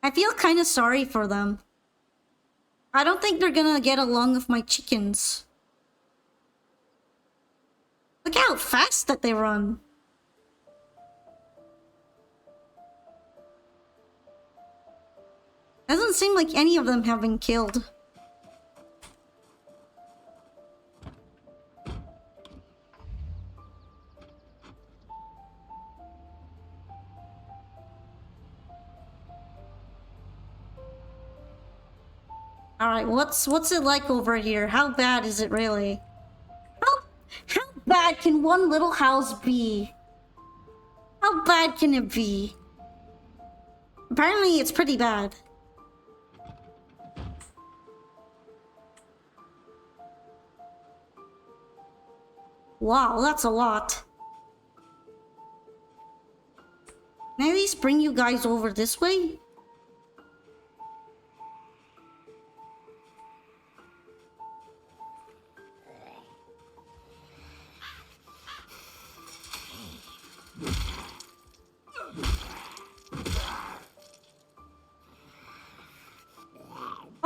I feel kind of sorry for them. I don't think they're gonna get along with my chickens. Look how fast that they run. Doesn't seem like any of them have been killed. Alright, what's it like over here? How bad is it really? How bad can one little house be? How bad can it be? Apparently it's pretty bad. Wow, that's a lot. Can I at least bring you guys over this way?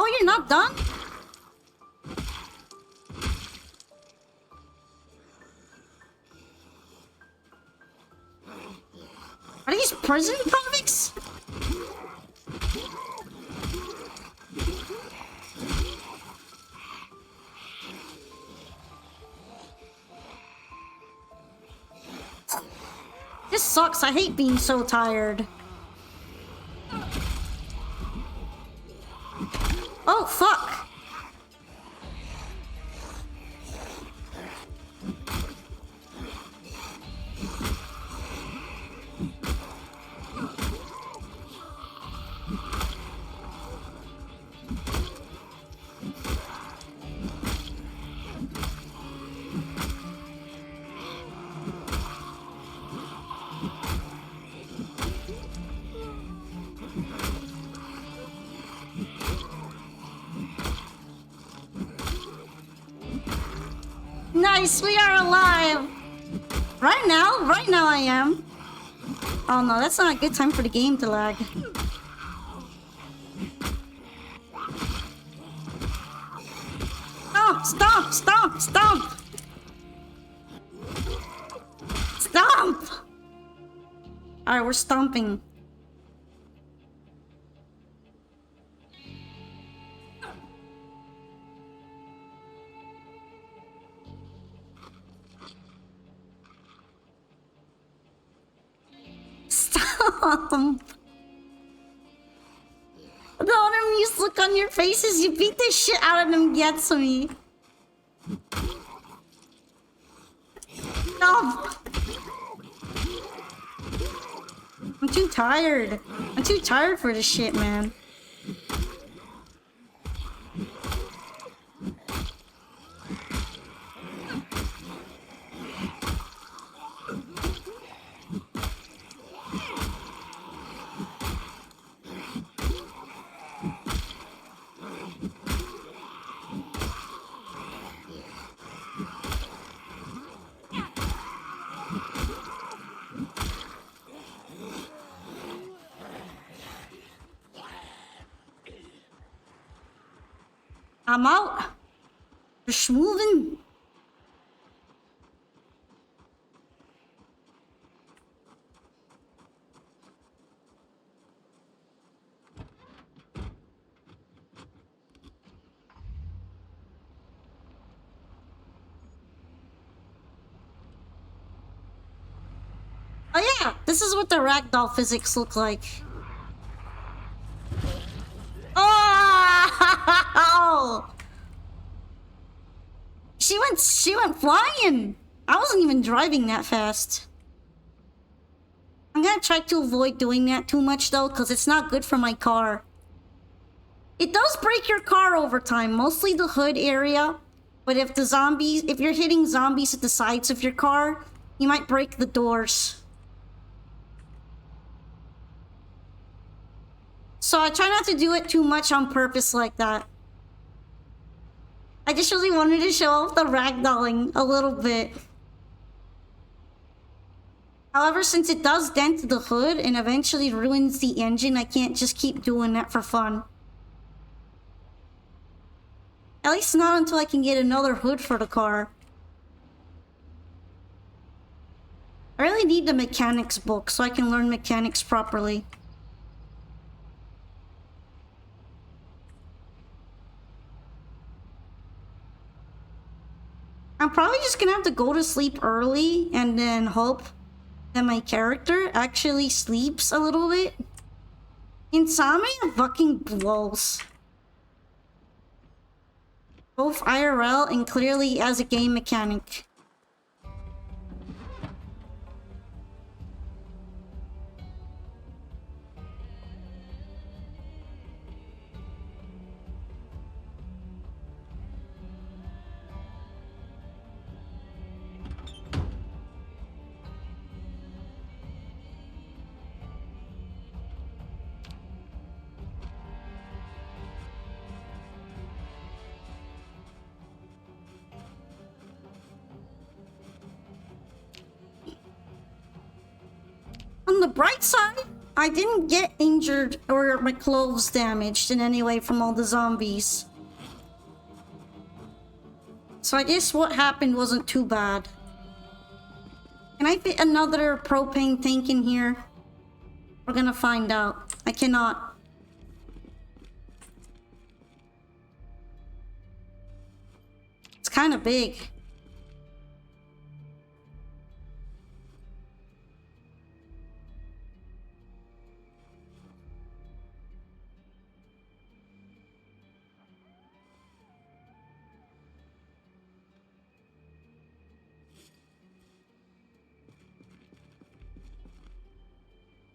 Oh, you're not done? Are these prison convicts? This sucks. I hate being so tired. Oh, fuck. Nice, we are alive! Right now I am. Oh no, that's not a good time for the game to lag. Oh, stomp, stomp, stomp! Stomp! Alright, we're stomping. Stomp! The amused look on your faces, you beat the shit out of them gets me. No! I'm too tired. I'm too tired for this shit, man. I'm out. Just moving. Oh yeah, this is what the ragdoll physics look like. Oh! She went flying. I wasn't even driving that fast. I'm gonna try to avoid doing that too much though, because it's not good for my car. It does break your car over time, mostly the hood area. But if you're hitting zombies at the sides of your car, you might break the doors. So I try not to do it too much on purpose like that. I just really wanted to show off the ragdolling a little bit. However, since it does dent the hood and eventually ruins the engine, I can't just keep doing that for fun. At least not until I can get another hood for the car. I really need the mechanics book so I can learn mechanics properly. I'm probably just gonna have to go to sleep early and then hope that my character actually sleeps a little bit. Insomnia fucking blows. Both IRL and clearly as a game mechanic. On the bright side, I didn't get injured or my clothes damaged in any way from all the zombies. So I guess what happened wasn't too bad. Can I fit another propane tank in here? We're gonna find out. I cannot. It's kind of big.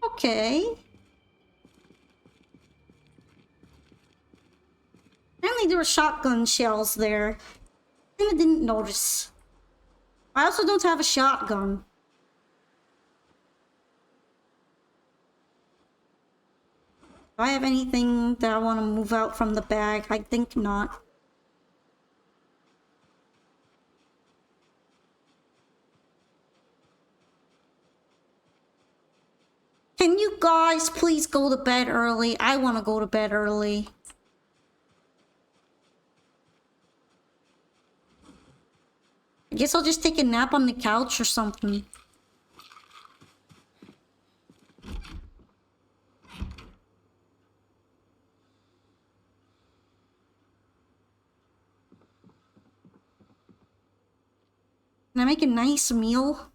Okay. Apparently there were shotgun shells there. I didn't notice. I also don't have a shotgun. Do I have anything that I want to move out from the bag? I think not. Can you guys please go to bed early? I want to go to bed early. I guess I'll just take a nap on the couch or something. Can I make a nice meal?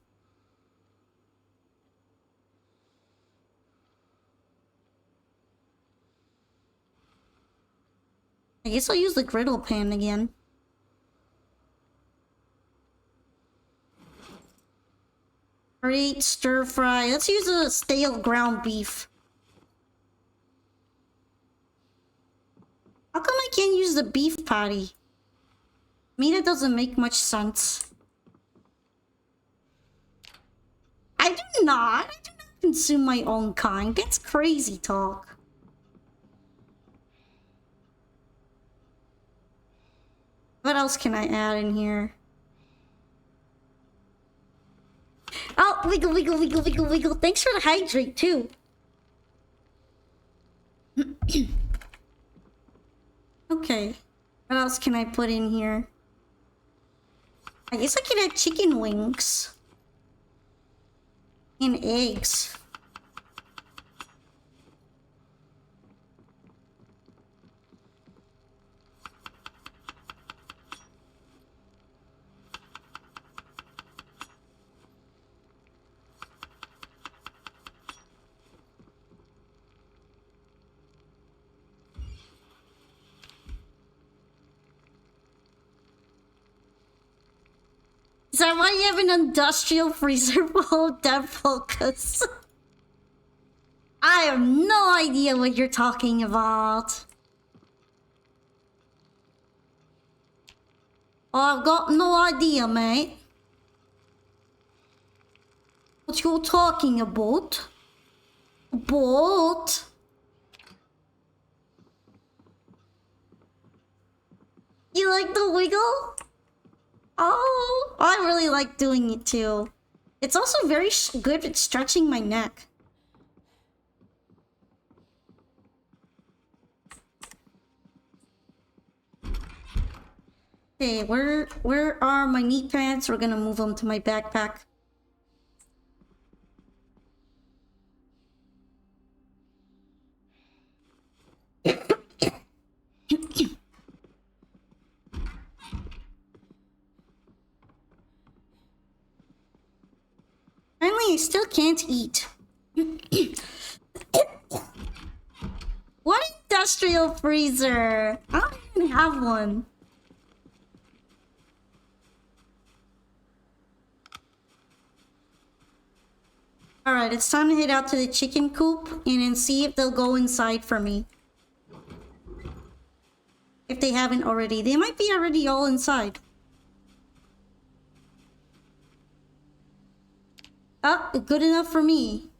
I guess I'll use the griddle pan again. Create stir fry. Let's use a stale ground beef. How come I can't use the beef patty? I mean, that doesn't make much sense. I do not consume my own kind. That's crazy talk. What else can I add in here? Oh, wiggle, wiggle, wiggle, wiggle, wiggle. Thanks for the hydrate, too. Okay. What else can I put in here? I guess I can add chicken wings. And eggs. Is that why you have an industrial freezer full of dead focus? I have no idea what you're talking about. I've got no idea, mate. What you're talking about? About? You like the wiggle? Oh, I really like doing it too. It's also very good at stretching my neck. Okay, where are my knee pads? We're gonna move them to my backpack. Finally, I still can't eat. What industrial freezer? I don't even have one. Alright, it's time to head out to the chicken coop and then see if they'll go inside for me. If they haven't already. They might be already all inside. Oh, good enough for me.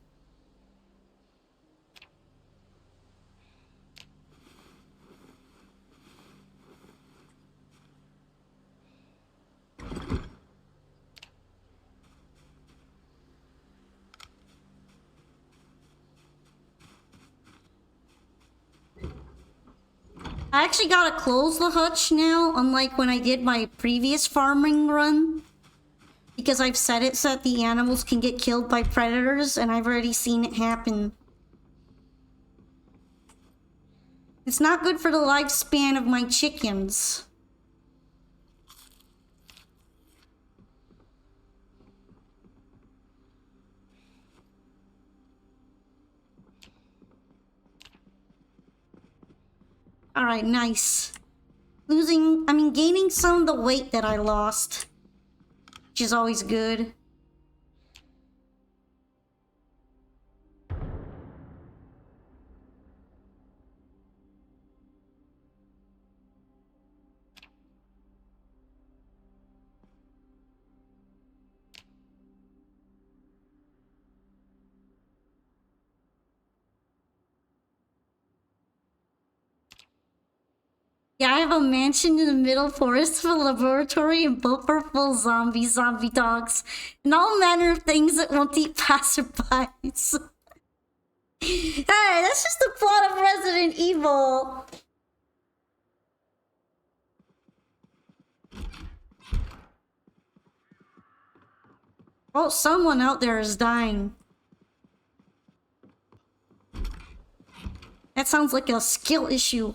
I actually gotta close the hutch now, unlike when I did my previous farming run. Because I've set it so that the animals can get killed by predators, and I've already seen it happen. It's not good for the lifespan of my chickens. Alright, nice. Gaining some of the weight that I lost. Which is always good. Yeah, I have a mansion in the middle forest with a laboratory and both are full zombie dogs, and all manner of things that won't eat passerbys. Hey, that's just the plot of Resident Evil. Oh, someone out there is dying. That sounds like a skill issue.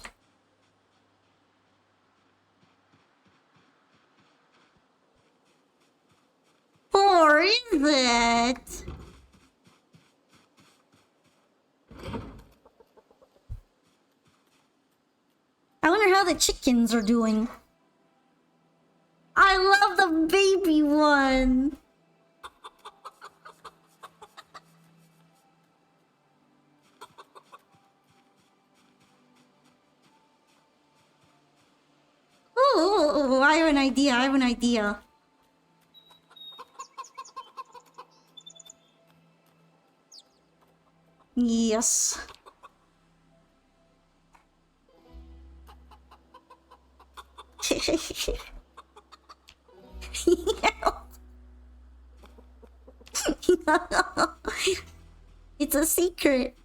Or is it? I wonder how the chickens are doing. I love the baby one. idea. I have an idea. Yes. It's a secret.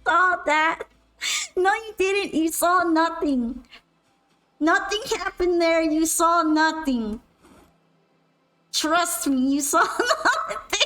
Saw that. No, you didn't. You saw nothing. Nothing happened there. You saw nothing. Trust me, you saw nothing.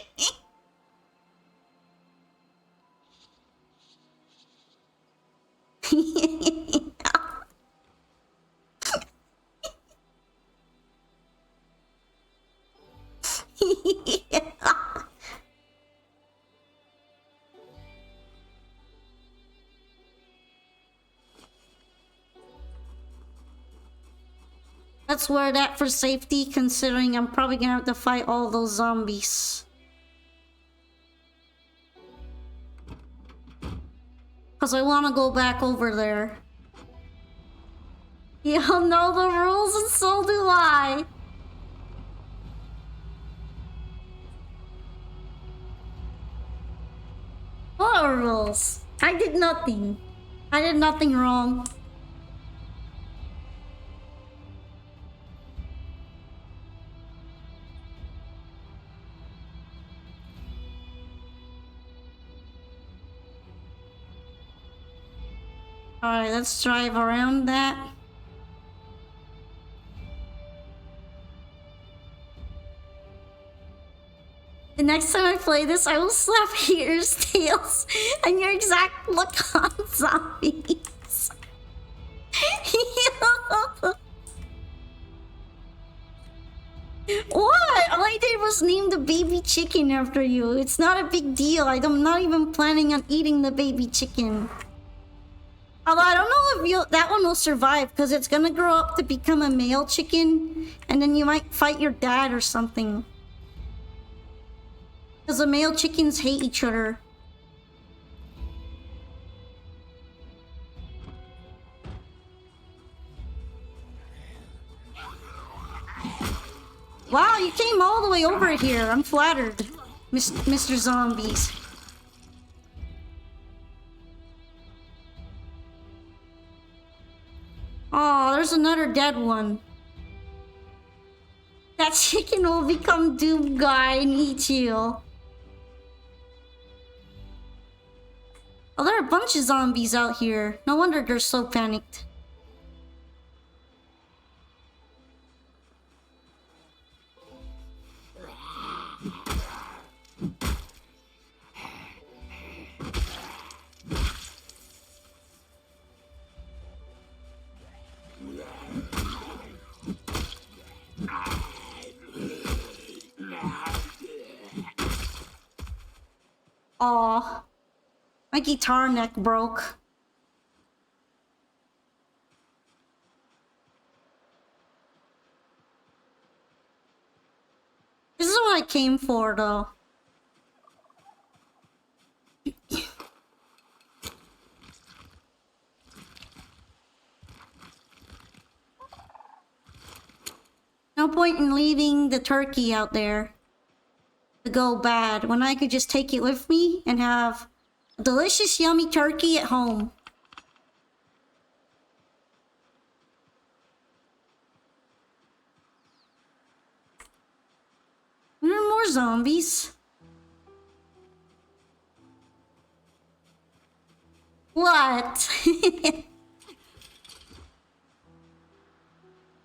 Let's wear that for safety, considering I'm probably gonna have to fight all those zombies. Because I want to go back over there. You don't know the rules, and so do I. What are rules? I did nothing. I did nothing wrong. Alright, let's drive around that. The next time I play this, I will slap ears, tails, and your exact look on zombies. What? All I did was name the baby chicken after you. It's not a big deal. I'm not even planning on eating the baby chicken. Although I don't know if that one will survive, because it's gonna grow up to become a male chicken, and then you might fight your dad or something. Because the male chickens hate each other. Wow, you came all the way over here. I'm flattered, Mr. Zombies. Oh, there's another dead one. That chicken will become Doom Guy and eat you. Oh, there are a bunch of zombies out here. No wonder they're so panicked. Aw. My guitar neck broke. This is what I came for, though. No point in leaving the turkey out there to go bad when I could just take it with me and have a delicious, yummy turkey at home. There are more zombies. What?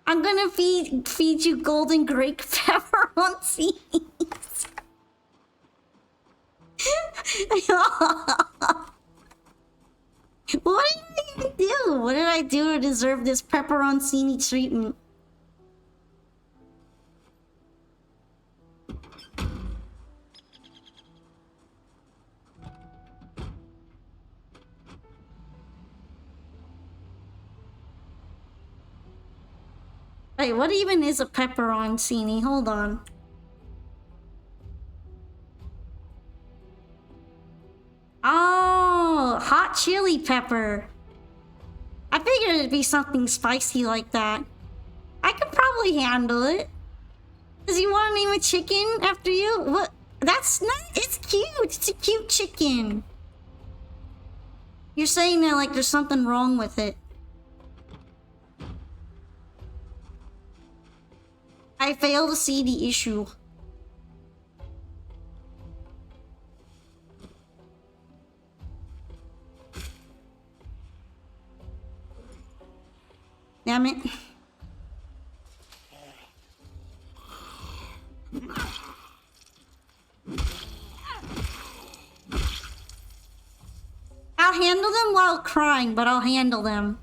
I'm gonna feed you golden grape pepperoncinis. What did I even do? What did I do to deserve this pepperoncini treatment? Wait, what even is a pepperoncini? Hold on. Oh, hot chili pepper. I figured it'd be something spicy like that. I could probably handle it. Does he want to name a chicken after you? What? That's not... It's cute. It's a cute chicken. You're saying that like there's something wrong with it. I fail to see the issue. Damn it. I'll handle them while crying, but I'll handle them.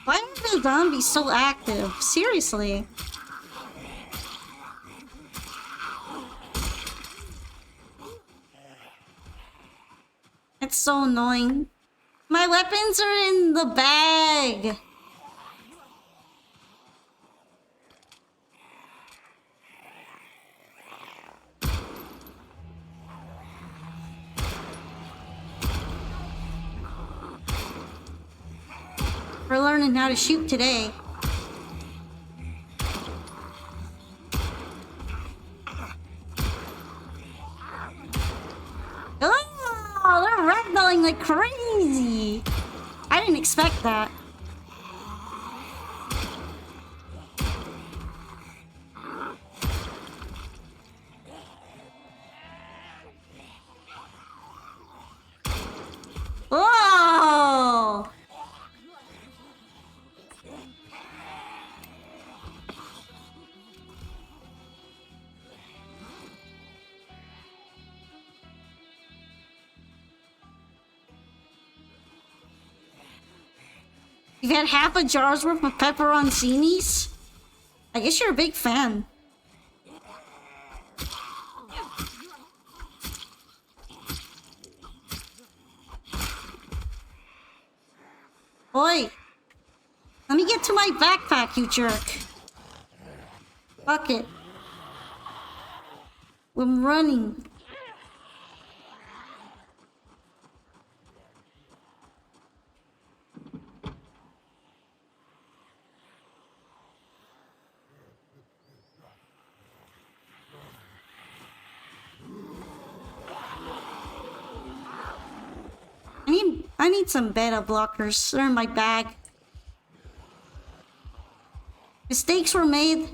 Why are the zombies so active? Seriously. It's so annoying. My weapons are in the bag. We're learning how to shoot today. Oh, they're ragdolling like crazy. I didn't expect that. Whoa! You've had half a jar's worth of pepperoncinis? I guess you're a big fan. Oi! Let me get to my backpack, you jerk. Fuck it. I'm running. I need some beta blockers. They're in my bag. Mistakes were made.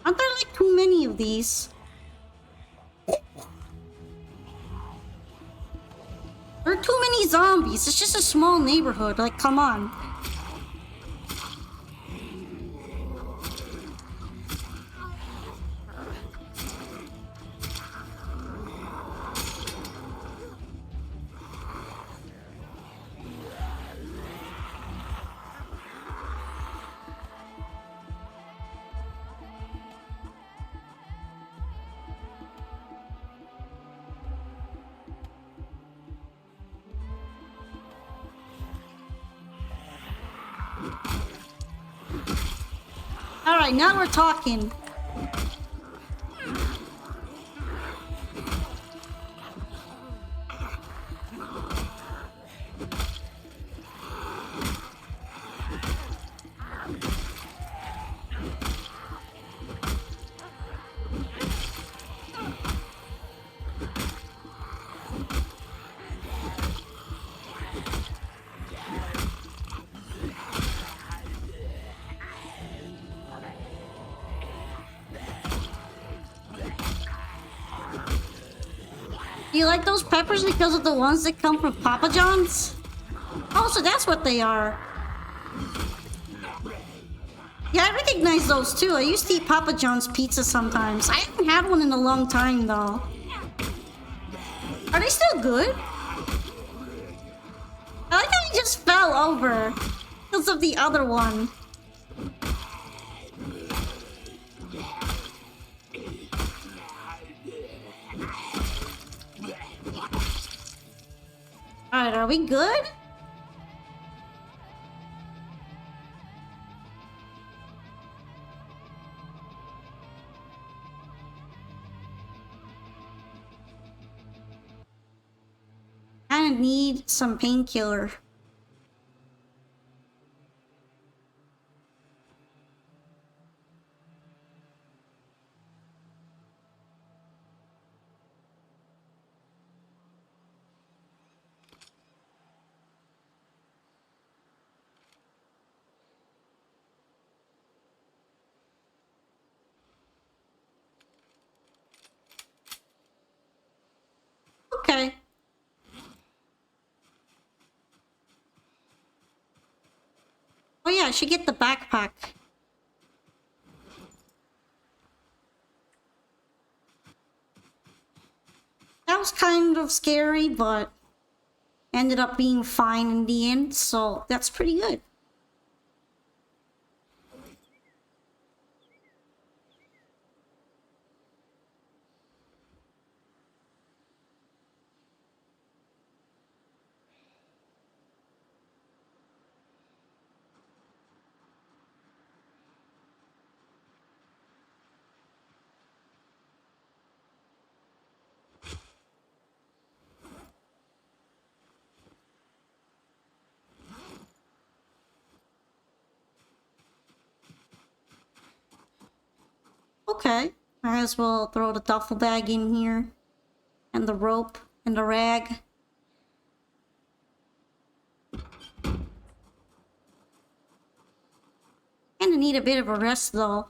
Aren't there like too many of these? There are too many zombies. It's just a small neighborhood. Like, come on. Alright, now we're talking. You like those peppers because of the ones that come from Papa John's? Oh, so that's what they are. Yeah, I recognize those too. I used to eat Papa John's pizza sometimes. I haven't had one in a long time though. Are they still good? I like how he just fell over because of the other one. Alright, are we good? I need some painkiller. Okay. Oh yeah, I should get the backpack. That was kind of scary, but ended up being fine in the end, so that's pretty good. Okay, might as well throw the duffel bag in here. And the rope and the rag. Kinda need a bit of a rest though.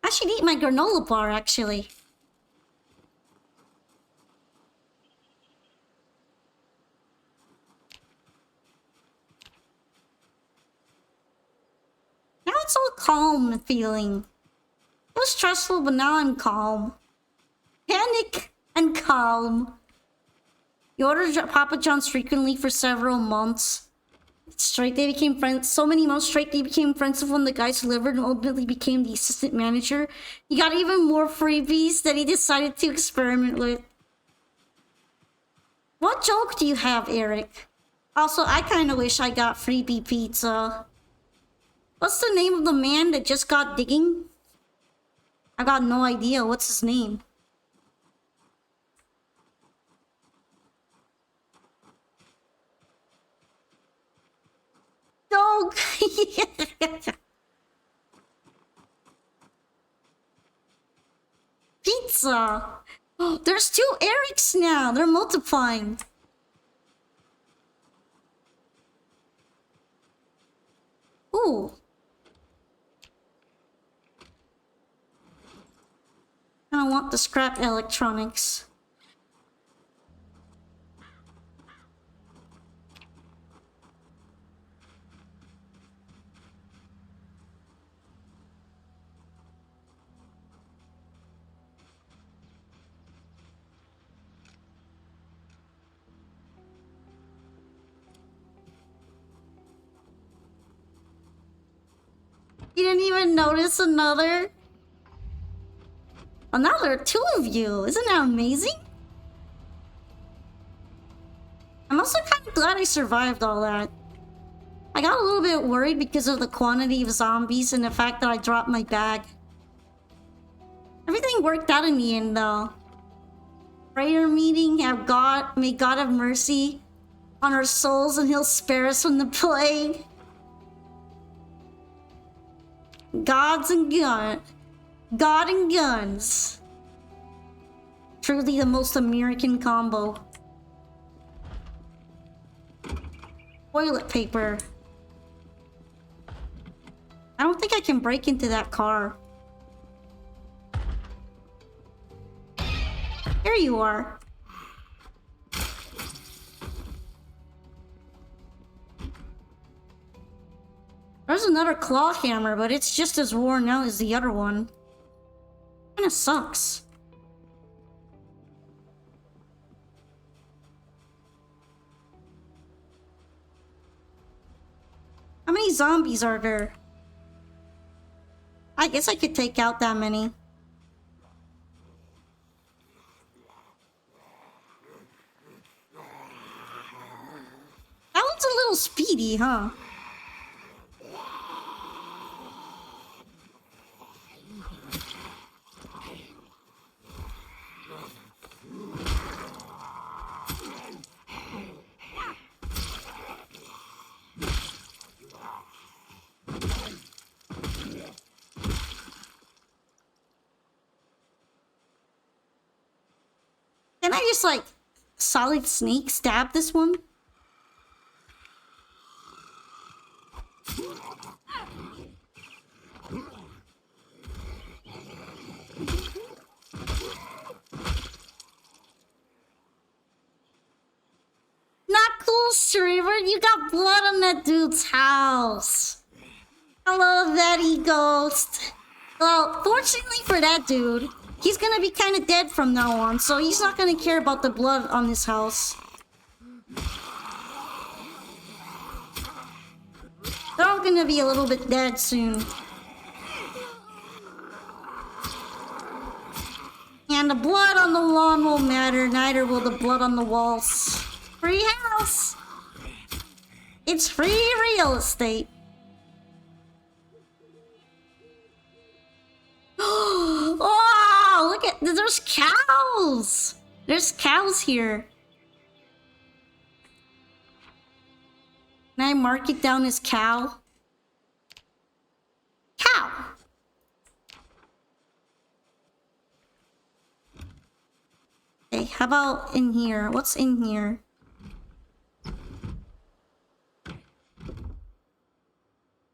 I should eat my granola bar actually. Now it's all calm feeling. It was stressful, but now I'm calm. Panic and calm. You ordered Papa John's frequently for several months. Straight, they became friends. So many months straight, they became friends with one of the guys who delivered and ultimately became the assistant manager. He got even more freebies that he decided to experiment with. What joke do you have, Eric? Also, I kind of wish I got freebie pizza. What's the name of the man that just got digging? I got no idea. What's his name? Dog! Pizza! Oh, there's 2 Erics now! They're multiplying! Ooh! I want the scrap electronics. You didn't even notice another 2 of you. Isn't that amazing? I'm also kind of glad I survived all that. I got a little bit worried because of the quantity of zombies and the fact that I dropped my bag. Everything worked out in the end though. Prayer meeting, may God have mercy on our souls and he'll spare us from the plague. God and guns. Truly the most American combo. Toilet paper. I don't think I can break into that car. There you are. There's another claw hammer, but it's just as worn out as the other one. Kinda sucks. How many zombies are there? I guess I could take out that many. That one's a little speedy, huh? Can I just like solid snake stab this one? Not cool, Streamer. You got blood on that dude's house. Hello, Daddy Ghost. Well, fortunately for that dude, he's gonna be kind of dead from now on, so he's not gonna care about the blood on his house. They're all gonna be a little bit dead soon. And the blood on the lawn won't matter, neither will the blood on the walls. Free house! It's free real estate. Oh, look at, there's cows! There's cows here. Can I mark it down as cow? Cow! Okay, how about in here? What's in here?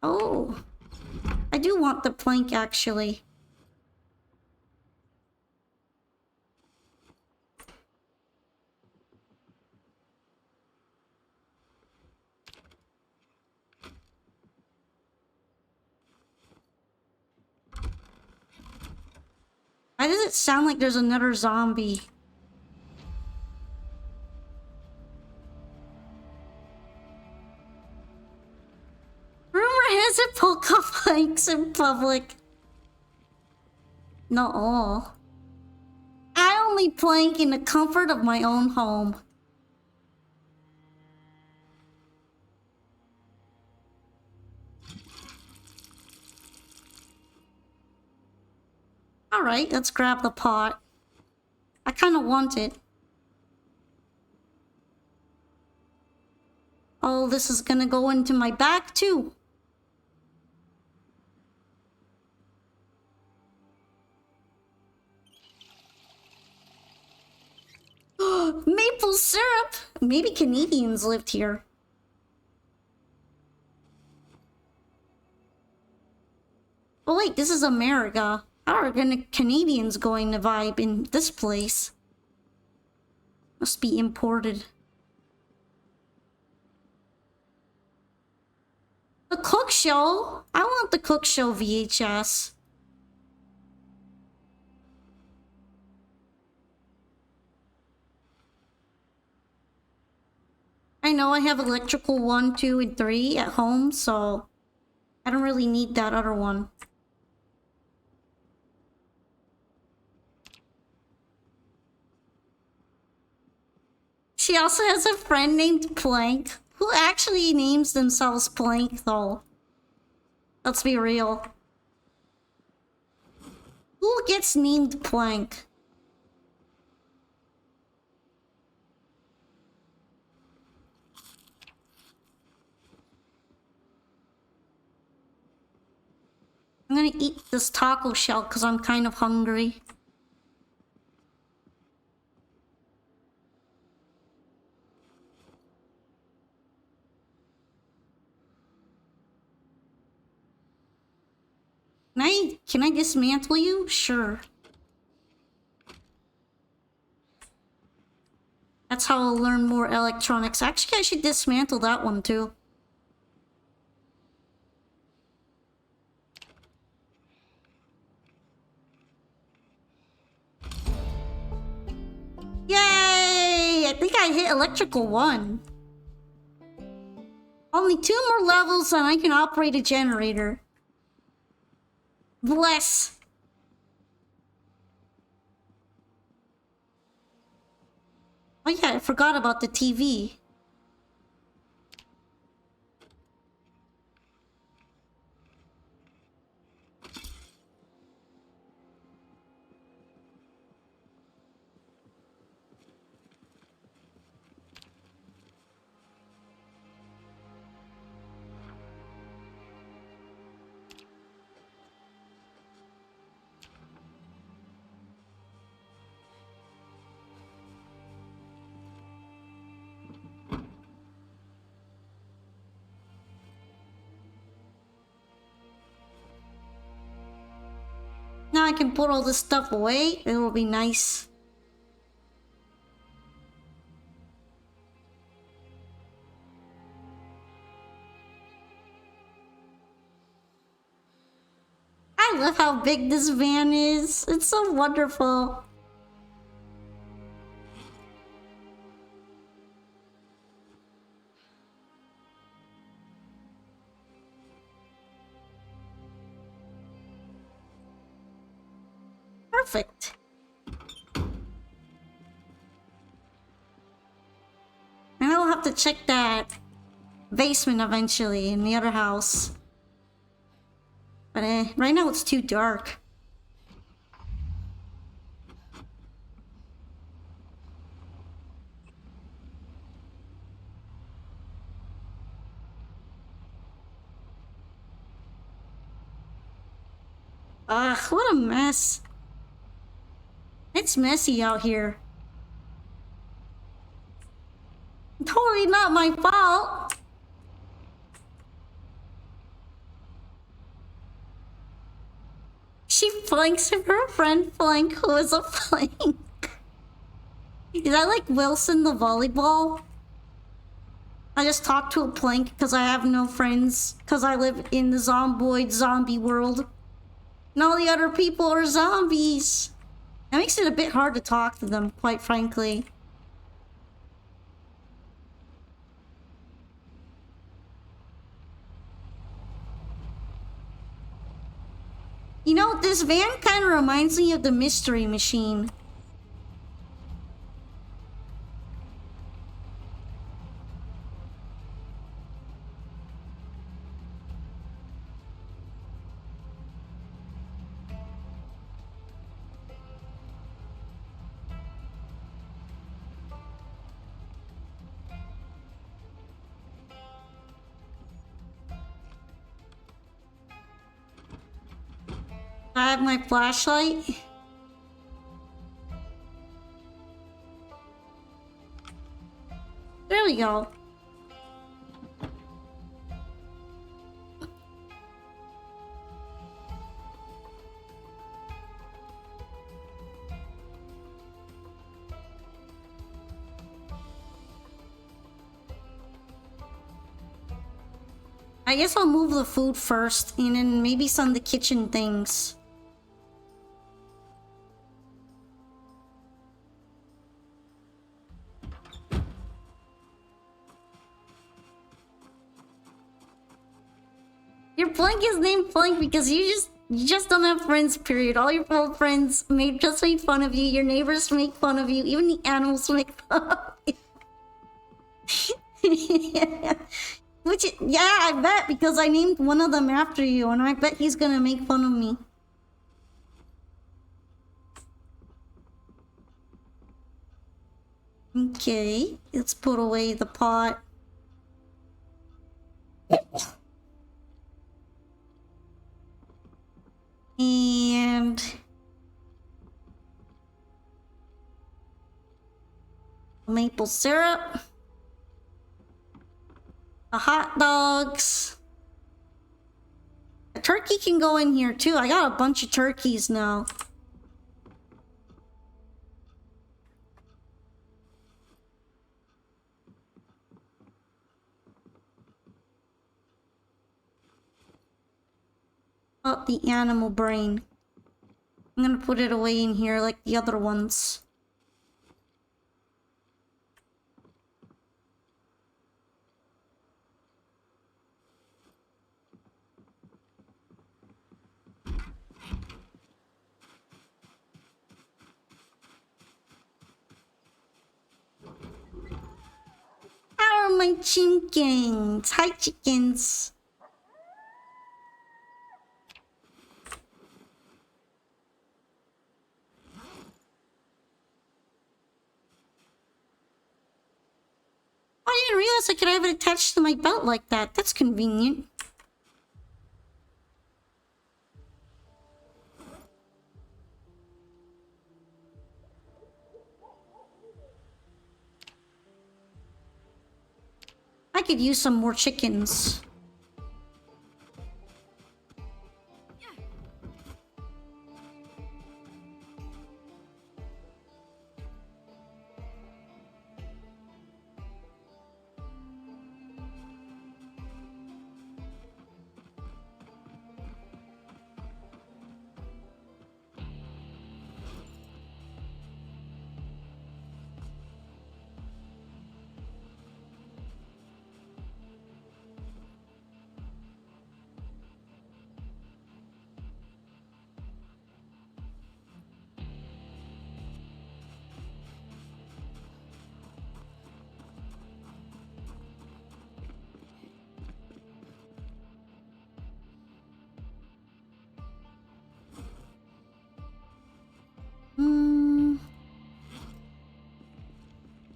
Oh, I do want the plank actually. Why does it sound like there's another zombie? Rumor has it Poke planks in public. Not all. I only plank in the comfort of my own home. Alright, let's grab the pot. I kind of want it. Oh, this is gonna go into my back too. Maple syrup! Maybe Canadians lived here. Oh wait, this is America. How are Canadians going to vibe in this place? Must be imported. The Cook Show? I want the Cook Show VHS. I know I have electrical 1, 2, and 3 at home, so I don't really need that other one. She also has a friend named Plank, who actually names themselves Plank, though. Let's be real. Who gets named Plank? I'm gonna eat this taco shell because I'm kind of hungry. Can I dismantle you? Sure. That's how I'll learn more electronics. Actually, I should dismantle that one too. Yay! I think I hit electrical 1. Only 2 more levels and I can operate a generator. Bless. Oh yeah, I forgot about the TV. Now I can put all this stuff away. It will be nice. I love how big this van is. It's so wonderful. Perfect. And I'll have to check that basement eventually in the other house. But right now it's too dark. Ugh, what a mess. It's messy out here. Totally not my fault. She flanks her friend flank who is a flank. Is that like Wilson the volleyball? I just talked to a plank because I have no friends because I live in the Zomboid zombie world. And all the other people are zombies. That makes it a bit hard to talk to them, quite frankly. You know, this van kind of reminds me of the Mystery Machine. I have my flashlight. There we go. I guess I'll move the food first and then maybe some of the kitchen things. Your Plank is named Plank because you just don't have friends, period. All your old friends just made fun of you, your neighbors make fun of you, even the animals make fun of you. Yeah, I bet, because I named one of them after you, and I bet he's gonna make fun of me. Okay, let's put away the pot. And maple syrup, the hot dogs. A turkey can go in here too. I got a bunch of turkeys now. the animal brain. I'm gonna put it away in here like the other ones. How are my chickens? Hi, chickens. I didn't realize I could have it attached to my belt like that. That's convenient. I could use some more chickens.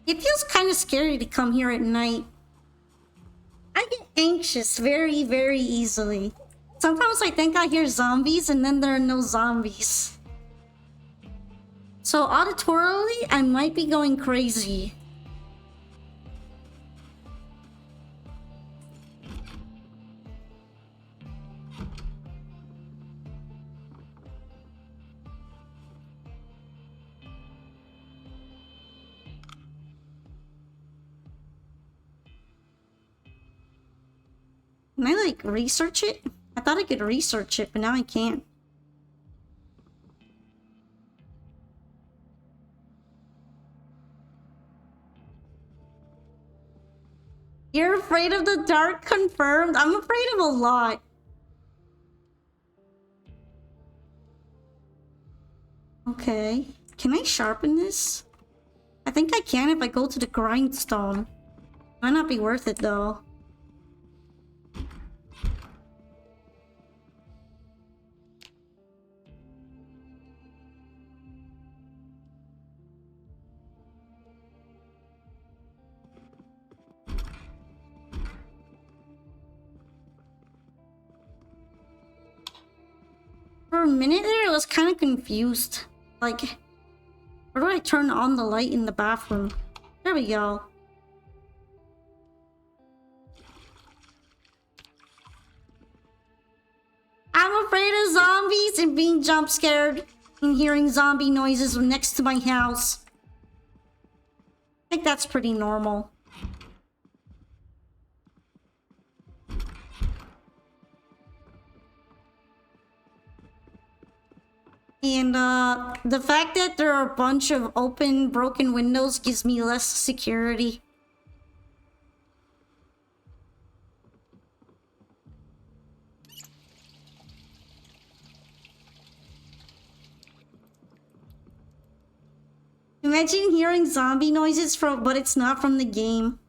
It feels kind of scary to come here at night. I get anxious very, very easily. Sometimes I think I hear zombies and then there are no zombies. So auditorily, I might be going crazy. Can I, like, research it? I thought I could research it, but now I can't. You're afraid of the dark? Confirmed? I'm afraid of a lot. Okay. Can I sharpen this? I think I can if I go to the grindstone. Might not be worth it, though. For a minute there, I was kind of confused. Like, where do I turn on the light in the bathroom? There we go. I'm afraid of zombies and being jump scared and hearing zombie noises next to my house. I think that's pretty normal. And the fact that there are a bunch of open, broken windows gives me less security. Imagine hearing zombie noises from, but it's not from the game.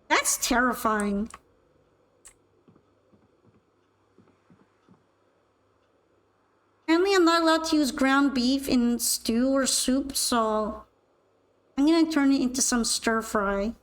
That's terrifying. Apparently I'm not allowed to use ground beef in stew or soup, so I'm gonna turn it into some stir fry.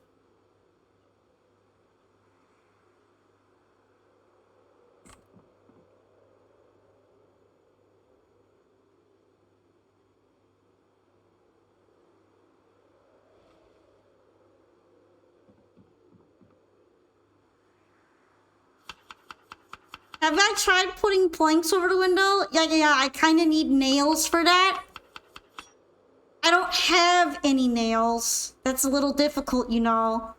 Have I tried putting planks over the window? Yeah, I kind of need nails for that. I don't have any nails. That's a little difficult, you know.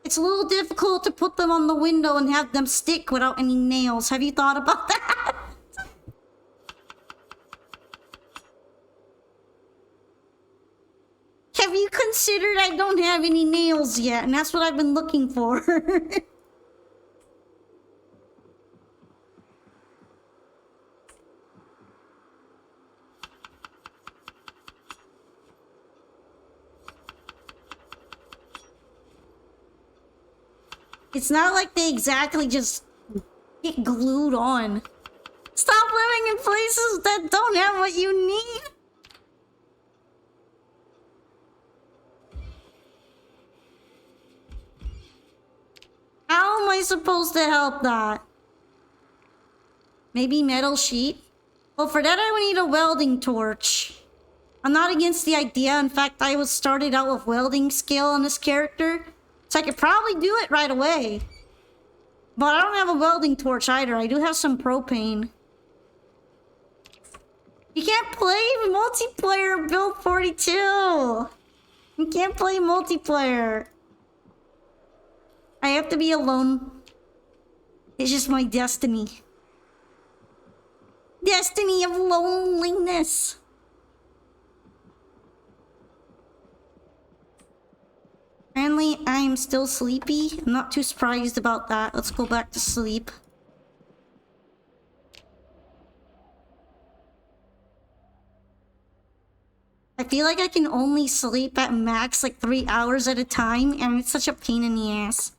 It's a little difficult to put them on the window and have them stick without any nails. Have you thought about that? Have you considered I don't have any nails yet, and that's what I've been looking for? It's not like they exactly just get glued on. Stop living in places that don't have what you need. How am I supposed to help that? Maybe metal sheet? Well, for that I would need a welding torch. I'm not against the idea. In fact, I was started out with welding skill on this character, so I could probably do it right away. But I don't have a welding torch either. I do have some propane. You can't play multiplayer build 42. You can't play multiplayer. I have to be alone. It's just my destiny. Destiny of loneliness. Apparently, I am still sleepy. I'm not too surprised about that. Let's go back to sleep. I feel like I can only sleep at max like 3 hours at a time, and it's such a pain in the ass.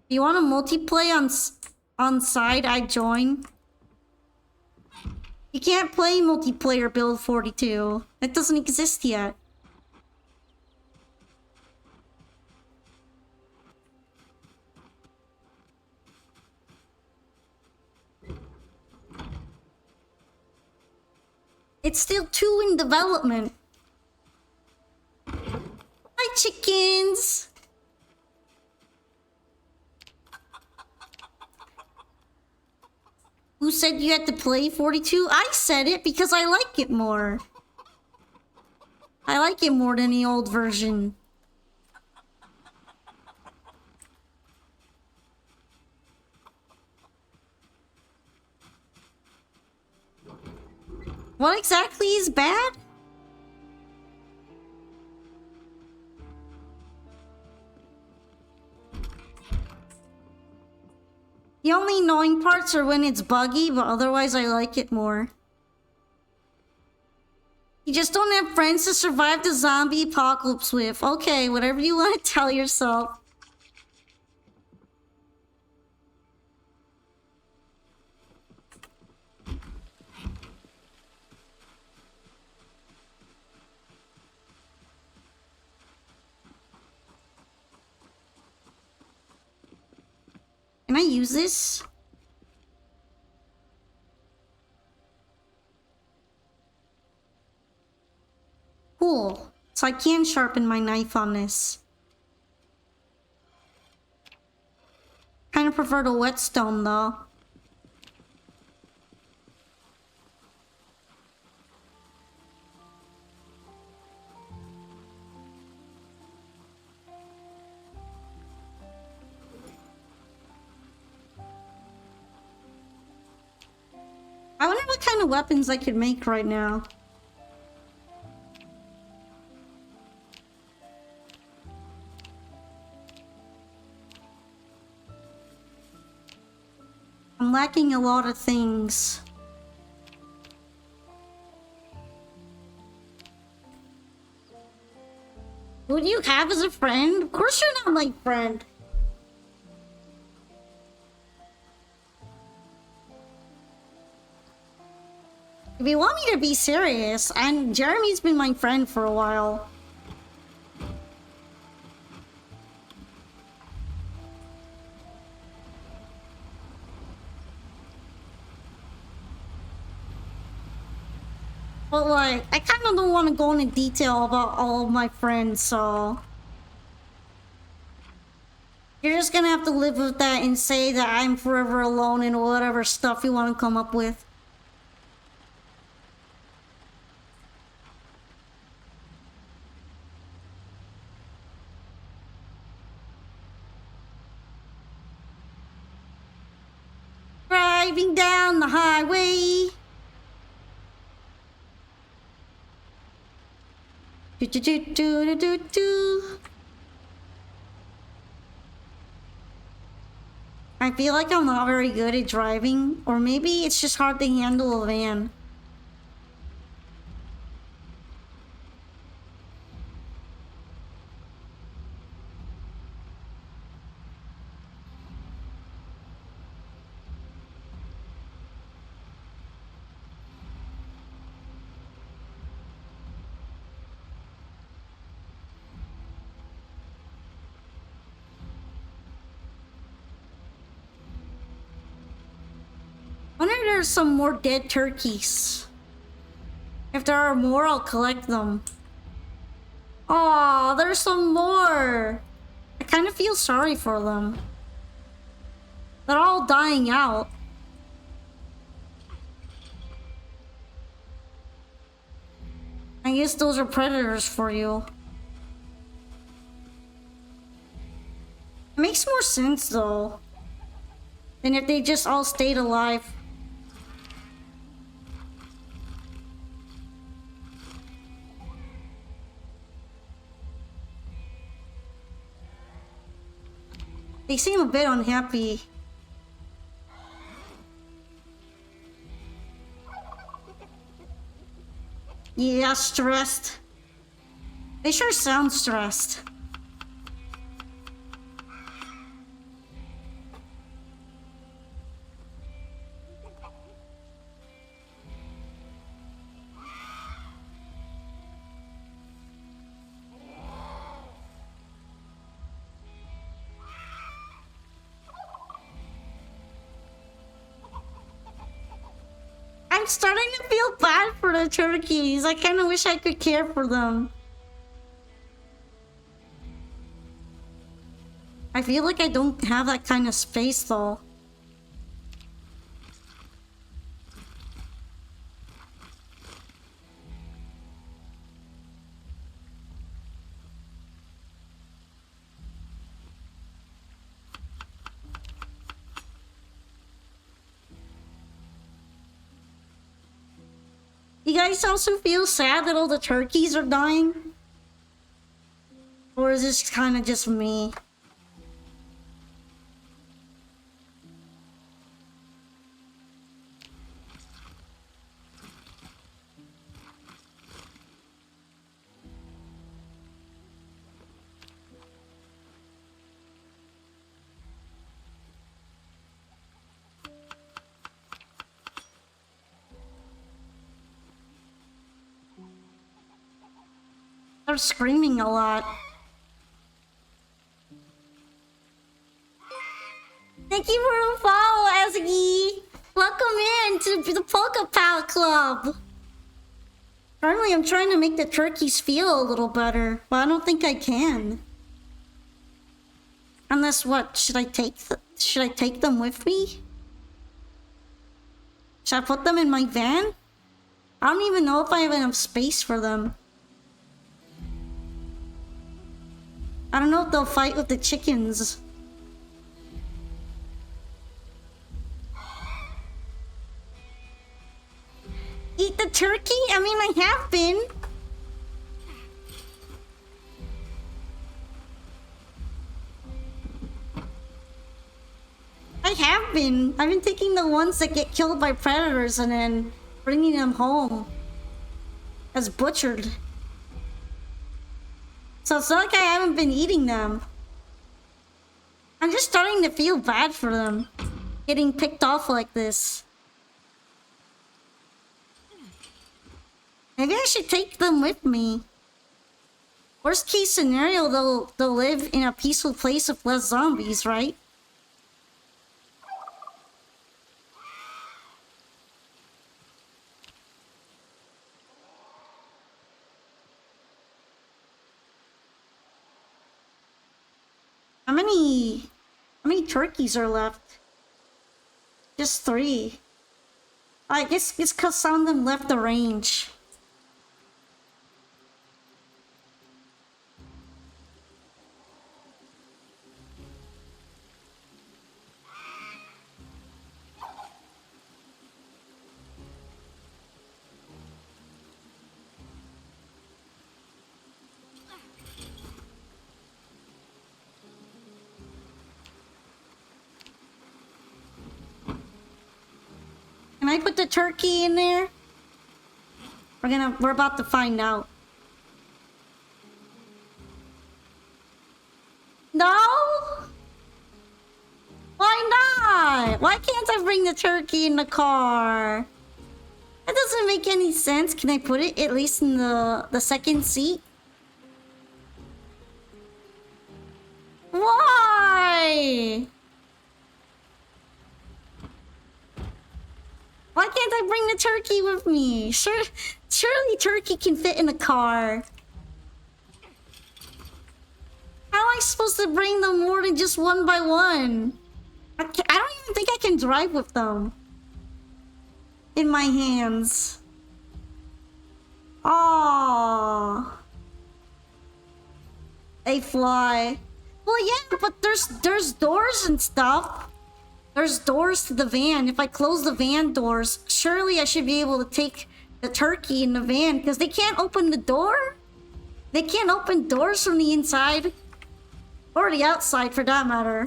If you want to multiplayer on side, I join. You can't play multiplayer build 42. That doesn't exist yet. It's still 2 in development. Hi, chickens! Who said you had to play 42? I said it because I like it more. I like it more than the old version. What exactly is bad? The only annoying parts are when it's buggy, but otherwise I like it more. You just don't have friends to survive the zombie apocalypse with. Okay, whatever you want to tell yourself. Can I use this? Cool. So I can sharpen my knife on this. Kind of prefer the whetstone though. I wonder what kind of weapons I could make right now. I'm lacking a lot of things. Who do you have as a friend? Of course you're not my friend. If you want me to be serious, and Jeremy's been my friend for a while. But like, I kind of don't want to go into detail about all of my friends, so... You're just gonna have to live with that and say that I'm forever alone and whatever stuff you want to come up with. driving down the highway. Do do do do do do do. I feel like I'm not very good at driving, or maybe it's just hard to handle a van. I wonder if there's some more dead turkeys. If there are more, I'll collect them. Aw, there's some more. I kind of feel sorry for them. They're all dying out. I guess those are predators for you. It makes more sense though than if they just all stayed alive. They seem a bit unhappy. Yeah, stressed. They sure sound stressed. I'm starting to feel bad for the turkeys. I kind of wish I could care for them. I feel like I don't have that kind of space though. You guys also feel sad that all the turkeys are dying? Or is this kind of just me? They're screaming a lot. Thank you for the follow, Ezgi. Welcome in to the Polka Pal Club. Currently, I'm trying to make the turkeys feel a little better, but I don't think I can. Unless what? Should I take them with me? Should I put them in my van? I don't even know if I have enough space for them. I don't know if they'll fight with the chickens. Eat the turkey? I mean, I have been. I have been. I've been taking the ones that get killed by predators and then bringing them home as butchered. So it's not like I haven't been eating them. I'm just starting to feel bad for them getting picked off like this. Maybe I should take them with me. Worst case scenario, they'll live in a peaceful place with less zombies, right? How many turkeys are left? Just 3. I guess it's cause some of them left the range. I put the turkey in there? We're about to find out. No? Why not? Why can't I bring the turkey in the car? That doesn't make any sense. Can I put it at least in the second seat? Why? Why can't I bring the turkey with me? Surely turkey can fit in a car. How am I supposed to bring them more than just one by one? I don't even think I can drive with them in my hands. Oh, they fly. Well, yeah, but there's doors and stuff. There's doors to the van. If I close the van doors, surely I should be able to take the turkey in the van because they can't open the door. They can't open doors from the inside or the outside for that matter.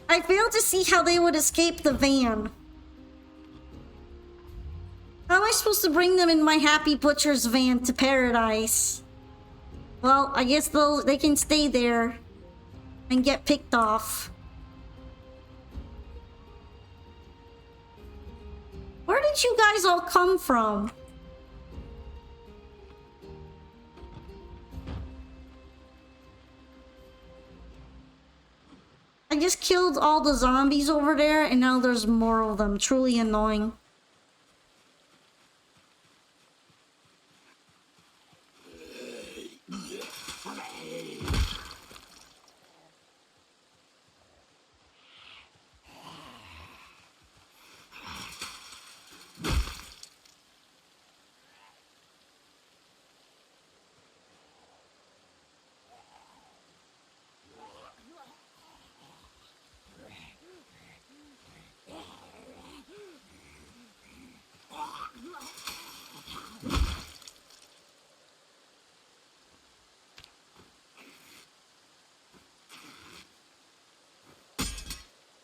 I fail to see how they would escape the van. How am I supposed to bring them in my Happy Butcher's van to paradise? Well, I guess they can stay there and get picked off. Where did you guys all come from? I just killed all the zombies over there and now there's more of them. Truly annoying.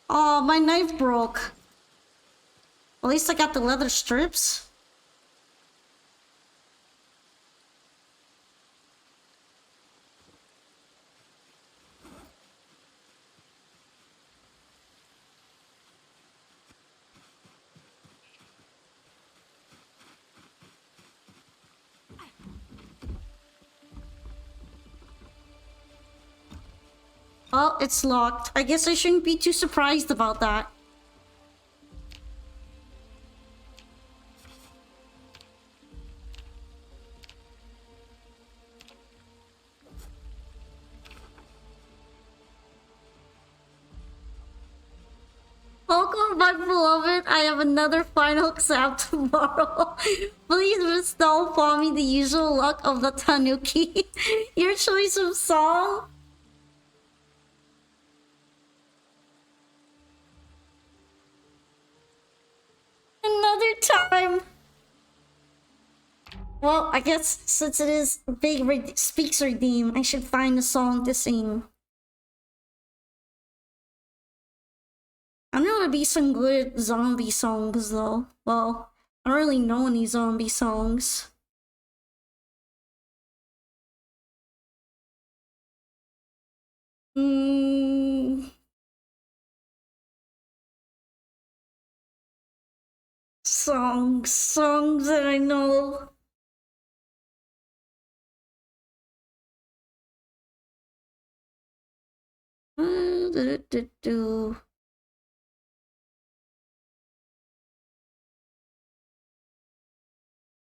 Oh, my knife broke. At least I got the leather strips. Oh, it's locked. I guess I shouldn't be too surprised about that. Welcome back, beloved. I have another final exam tomorrow. Please bestow upon me the usual luck of the Tanuki. Your choice of song? Another time. Well, I guess since it is Big Speaks Redeem, I should find a song to sing. I know there'd be some good zombie songs though. Well, I don't really know any zombie songs. Songs that I know.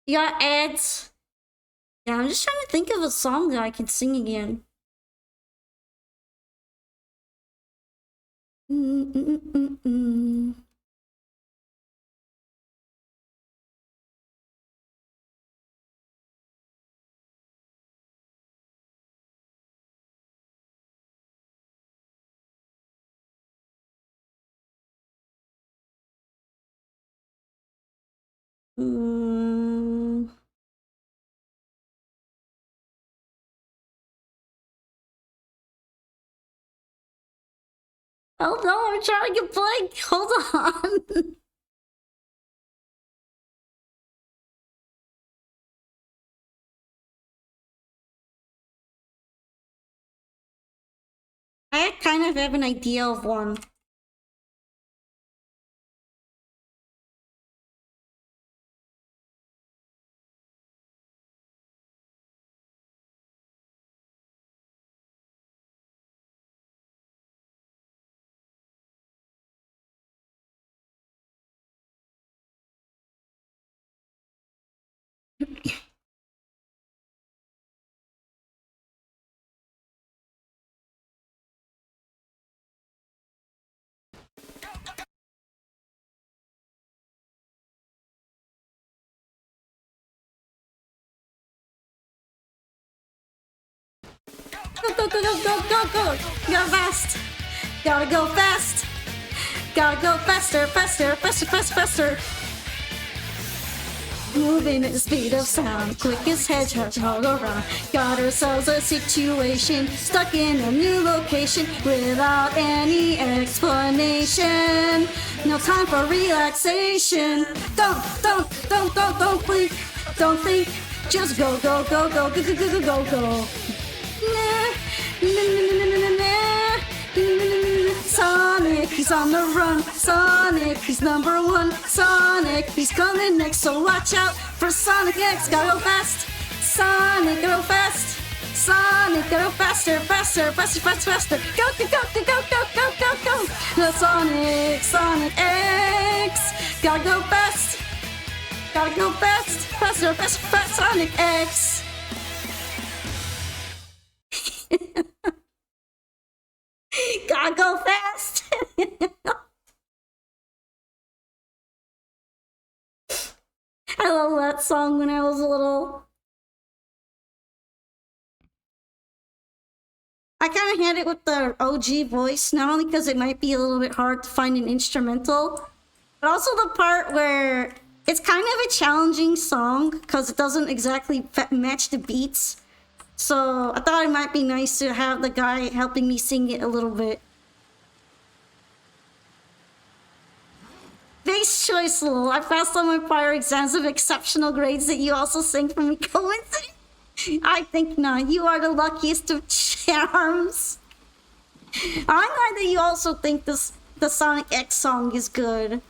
You got ads? Yeah, I'm just trying to think of a song that I can sing again. Oh no, I'm trying to get blank. Hold on. kind of have an idea of one. Go, go, go, go, go, go, go! Go fast! Gotta go fast! Gotta go faster, faster, faster, faster, faster! Moving at the speed of sound, quick as hedgehogs all around. Got ourselves a situation, stuck in a new location without any explanation. No time for relaxation. Don't blink, don't think. Just go, go, go, go, go, go, go, go, go. Sonic, he's on the run. Sonic, he's number one. Sonic, he's coming next, so watch out for Sonic X. Gotta go fast. Sonic, go fast. Sonic, go faster, faster, faster, faster, faster. Go, go, go, go, go, go, go, go, go. The Sonic X. Gotta go fast. Gotta go fast, faster, faster, fast. Sonic X. Gotta go fast. I love that song when I was little. I kind of had it with the OG voice, not only because it might be a little bit hard to find an instrumental, but also the part where it's kind of a challenging song because it doesn't exactly match the beats. So I thought it might be nice to have the guy helping me sing it a little bit. Base choice, lol. I passed on my prior exams with exceptional grades that you also sang for me. Coincidence? I think not. You are the luckiest of charms. I'm glad that you also think the Sonic X song is good.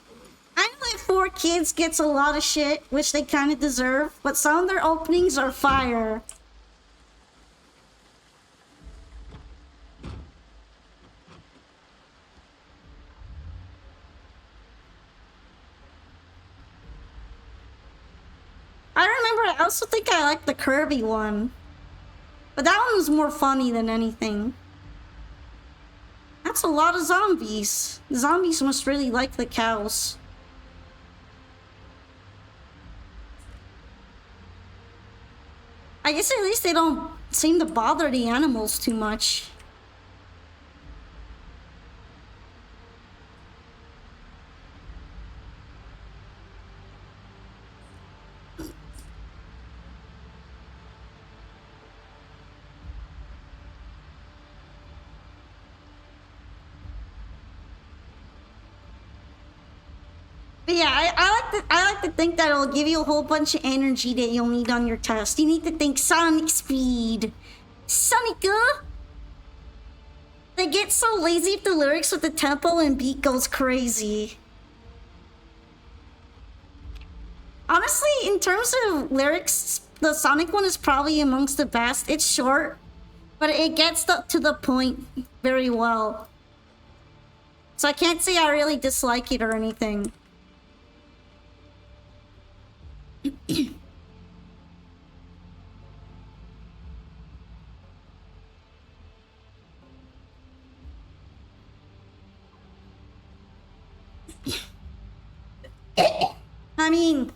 I know that 4Kids gets a lot of shit, which they kind of deserve, but some of their openings are fire. I remember, I also think I liked the Kirby one. But that one was more funny than anything. That's a lot of zombies. The zombies must really like the cows. I guess at least they don't seem to bother the animals too much. But yeah, I like to think that it'll give you a whole bunch of energy that you'll need on your test. You need to think Sonic speed. Sonica! They get so lazy if the lyrics with the tempo and beat goes crazy. Honestly, in terms of lyrics, the Sonic one is probably amongst the best. It's short, but it gets to the point very well. So I can't say I really dislike it or anything. I mean,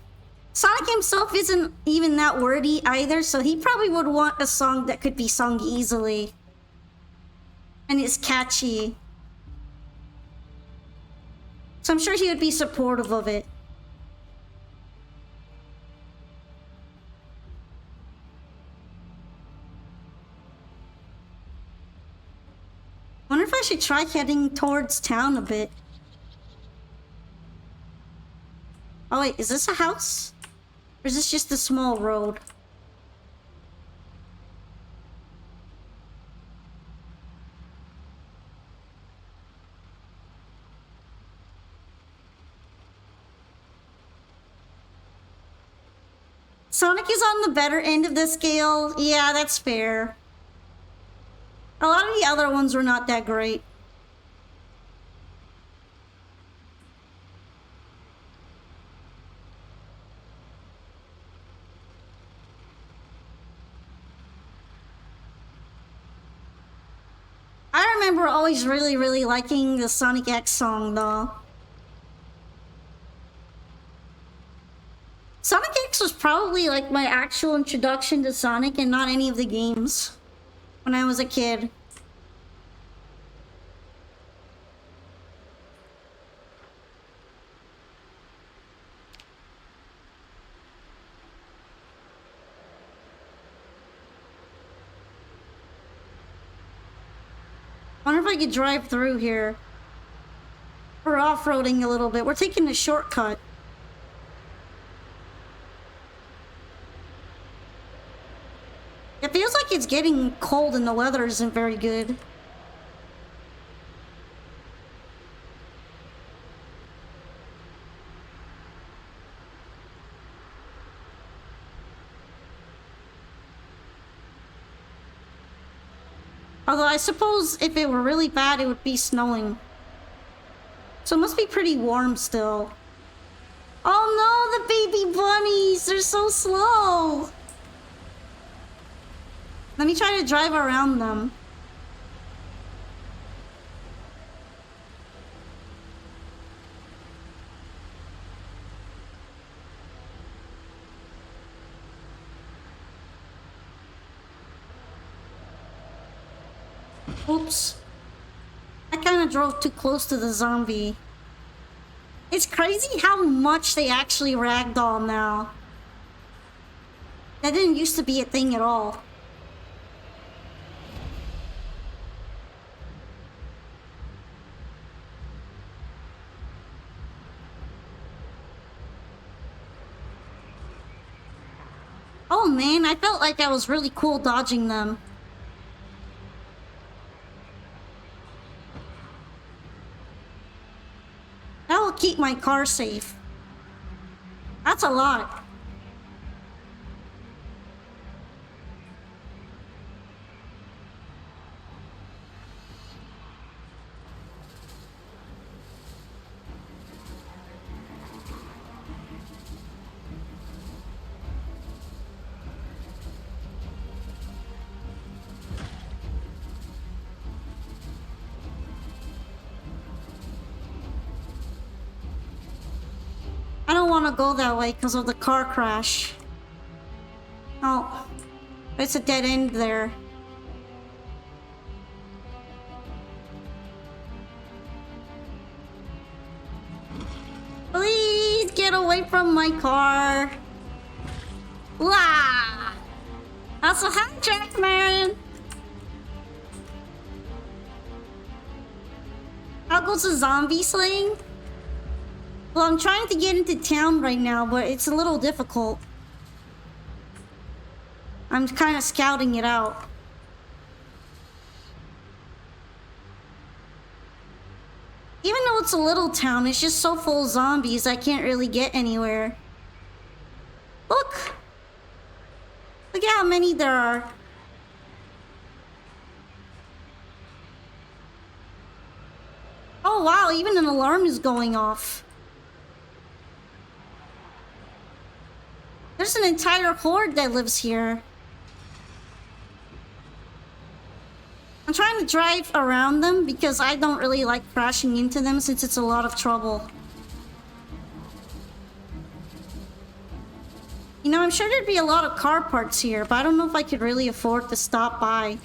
Sonic himself isn't even that wordy either, so he probably would want a song that could be sung easily. And is catchy. So I'm sure he would be supportive of it. Wonder if I should try heading towards town a bit. Oh wait, is this a house? Or is this just a small road? Sonic is on the better end of the scale. Yeah, that's fair. A lot of the other ones were not that great. I remember always really liking the Sonic X song though. Sonic X was probably like my actual introduction to Sonic and not any of the games when I was a kid. I wonder if I could drive through here. We're off-roading a little bit. We're taking a shortcut. It feels like it's getting cold and the weather isn't very good. Although I suppose if it were really bad, it would be snowing. So it must be pretty warm still. Oh no, the baby bunnies! They're so slow! Let me try to drive around them. Oops. I kind of drove too close to the zombie. It's crazy how much they actually ragdoll now. That didn't used to be a thing at all. Oh man, I felt like I was really cool dodging them. That will keep my car safe. That's a lot. I don't want to go that way because of the car crash. Oh, it's a dead end there. Please get away from my car. Wow. That's a hijack, man. How goes the zombie slaying? Well, I'm trying to get into town right now, but it's a little difficult. I'm kind of scouting it out. Even though it's a little town, it's just so full of zombies, I can't really get anywhere. Look! Look at how many there are. Oh wow, even an alarm is going off. There's an entire horde that lives here. I'm trying to drive around them because I don't really like crashing into them since it's a lot of trouble. You know, I'm sure there'd be a lot of car parts here, but I don't know if I could really afford to stop by.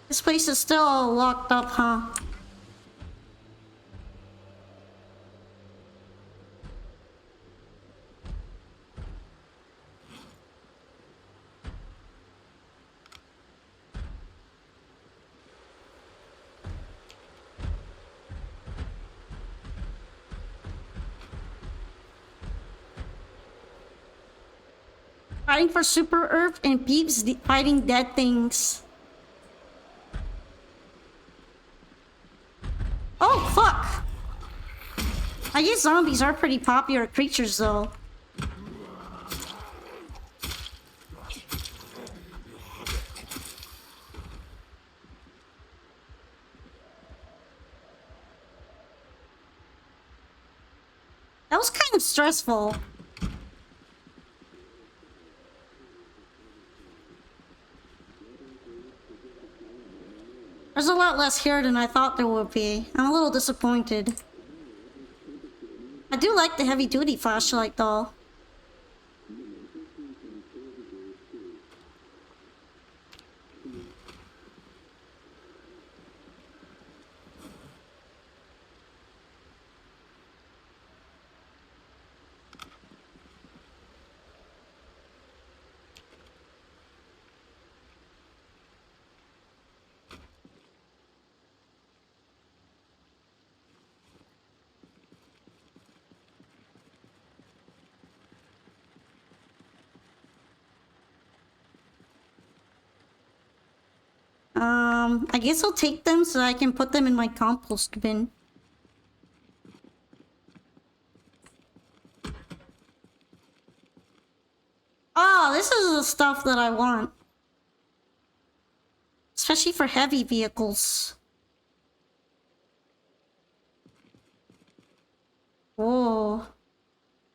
This place is still all locked up, huh? Fighting for Super Earth and Peeps fighting dead things. Oh, fuck! I guess zombies are pretty popular creatures, though. That was kind of stressful. There's a lot less here than I thought there would be. I'm a little disappointed. I do like the heavy-duty flashlight, though. I guess I'll take them so I can put them in my compost bin. Oh, this is the stuff that I want. Especially for heavy vehicles. Whoa.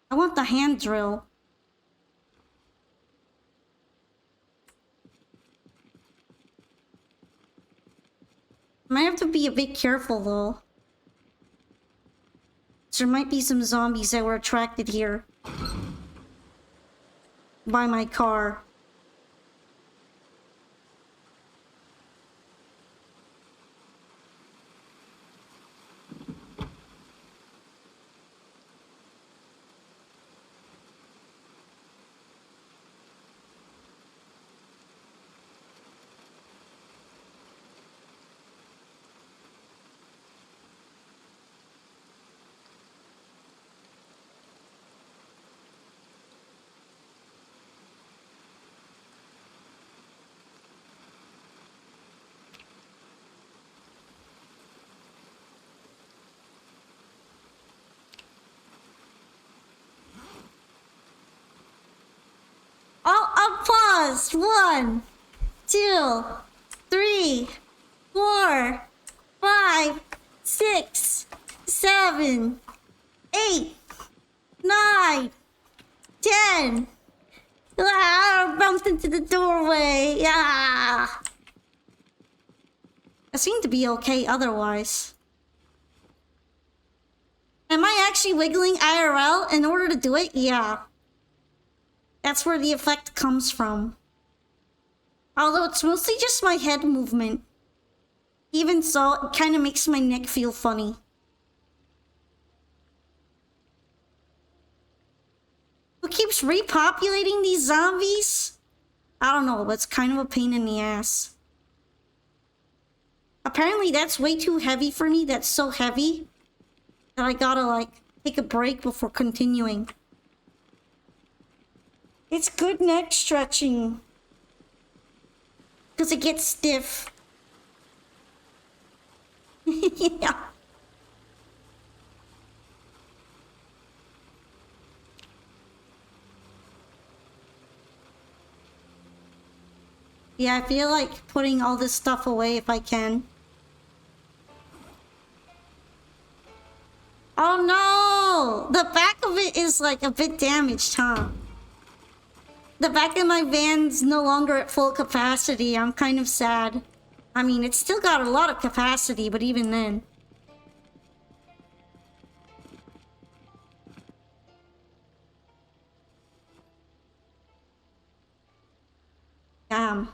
I want the hand drill. Might have to be a bit careful, though. There might be some zombies that were attracted here by my car. I'll pause. 1, 2, 3, 4, 5, 6, 7, 8, 9, 10. I bumped into the doorway. Yeah. I seem to be okay otherwise. Am I actually wiggling IRL in order to do it? Yeah. That's where the effect comes from. Although it's mostly just my head movement. Even so, it kind of makes my neck feel funny. Who keeps repopulating these zombies? I don't know, but it's kind of a pain in the ass. Apparently that's way too heavy for me. That's so heavy that I gotta, like, take a break before continuing. It's good neck stretching. Because it gets stiff. Yeah. Yeah, I feel like putting all this stuff away if I can. Oh no! The back of it is like a bit damaged, huh? The back of my van's no longer at full capacity. I'm kind of sad. I mean, it's still got a lot of capacity, but even then. Damn.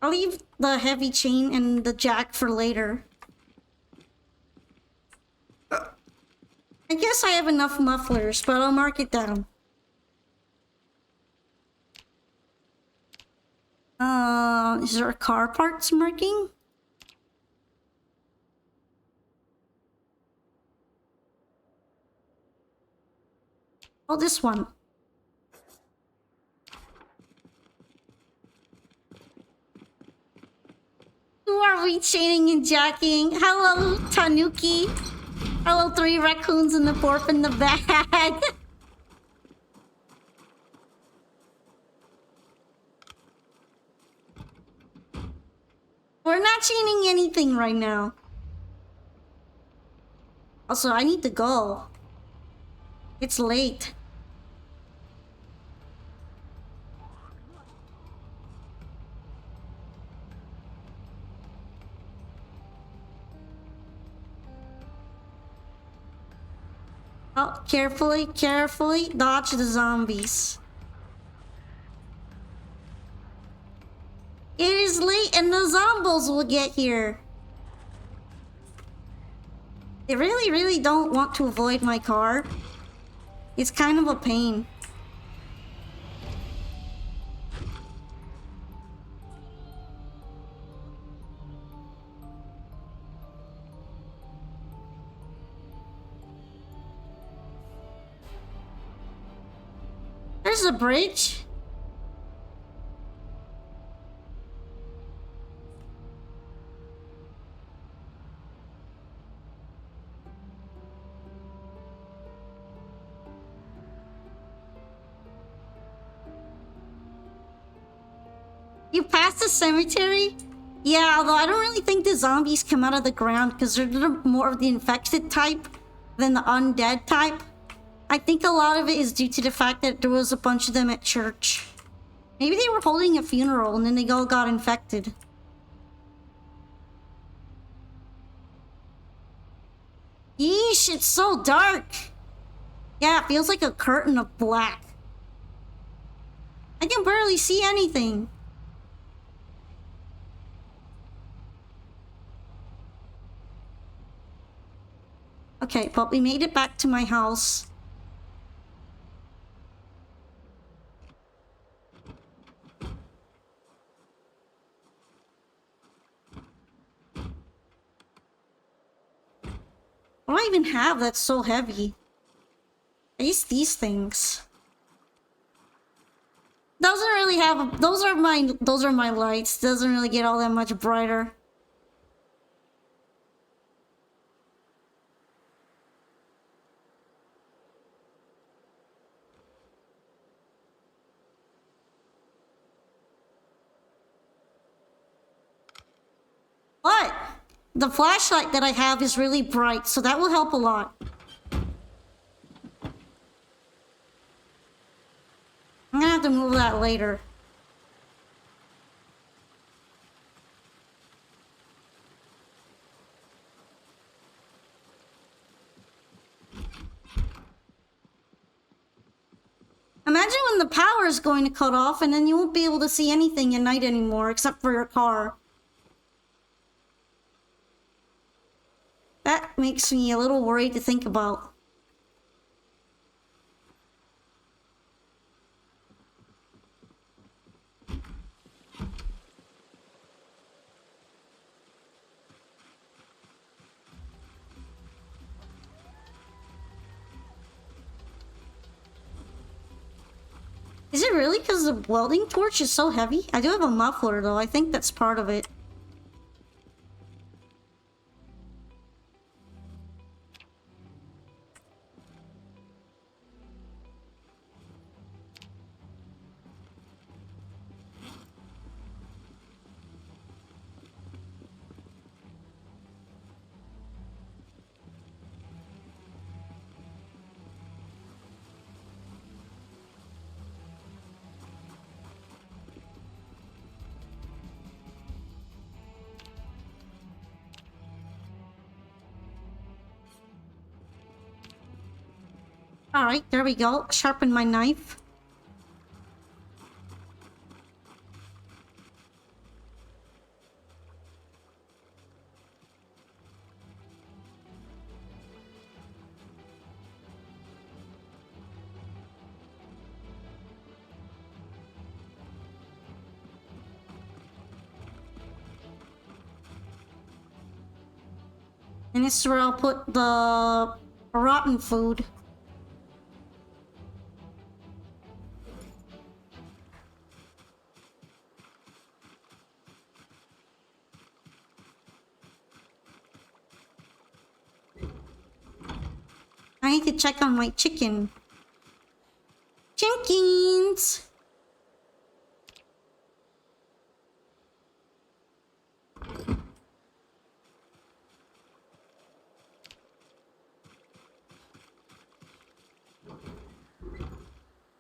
I'll leave the heavy chain and the jack for later. I guess I have enough mufflers, but I'll mark it down. Is there a car parts marking? Oh, this one. Who are we chaining and jacking? Hello, Tanuki. Hello, 3 raccoons and the 4th in the bag. We're not chaining anything right now. Also, I need to go. It's late. Oh, carefully, carefully dodge the zombies. It is late and the zombos will get here. They really, really don't want to avoid my car. It's kind of a pain. There's a bridge. You passed the cemetery? Yeah, although I don't really think the zombies come out of the ground because they're more of the infected type than the undead type. I think a lot of it is due to the fact that there was a bunch of them at church. Maybe they were holding a funeral and then they all got infected. Yeesh, it's so dark. Yeah, it feels like a curtain of black. I can barely see anything. Okay, but we made it back to my house. What do I even have that's so heavy? I use these things. Doesn't really have those are my lights. Doesn't really get all that much brighter. But the flashlight that I have is really bright, so that will help a lot. I'm gonna have to move that later. Imagine when the power is going to cut off and then you won't be able to see anything at night anymore except for your car. That makes me a little worried to think about. Is it really because the welding torch is so heavy? I do have a muffler though, I think that's part of it. Alright, there we go. Sharpen my knife. And this is where I'll put the rotten food. I need to check on my chicken. Chickens!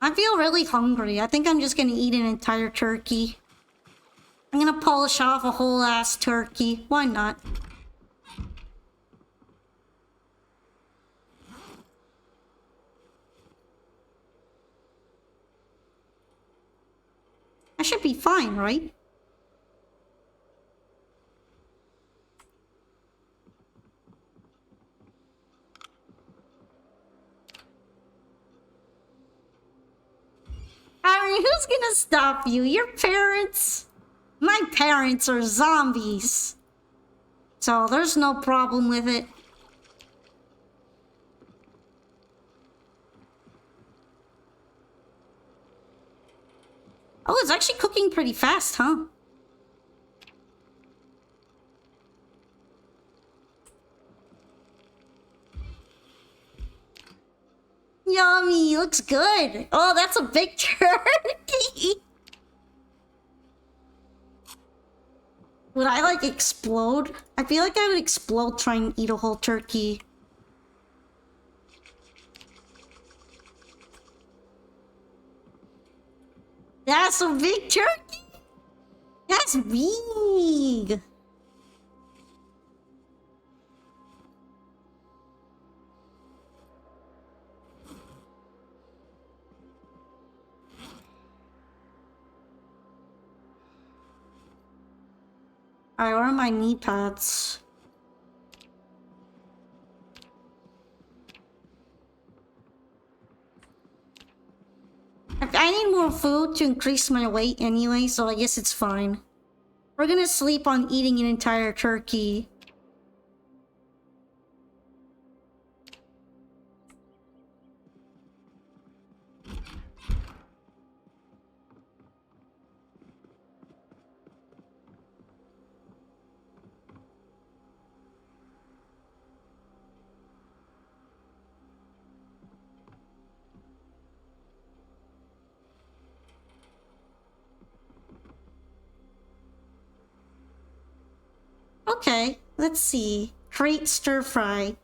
I feel really hungry. I think I'm just gonna eat an entire turkey. I'm gonna polish off a whole ass turkey. Why not? I should be fine, right? I mean, who's gonna stop you? Your parents? My parents are zombies. So there's no problem with it. Oh, it's actually cooking pretty fast, huh? Yummy, looks good. Oh, that's a big turkey. Would I like explode? I feel like I would explode trying to eat a whole turkey. That's a big turkey. That's big. Alright, where are my knee pads? I need more food to increase my weight anyway, so I guess it's fine. We're gonna sleep on eating an entire turkey. Okay, let's see. Create stir fry.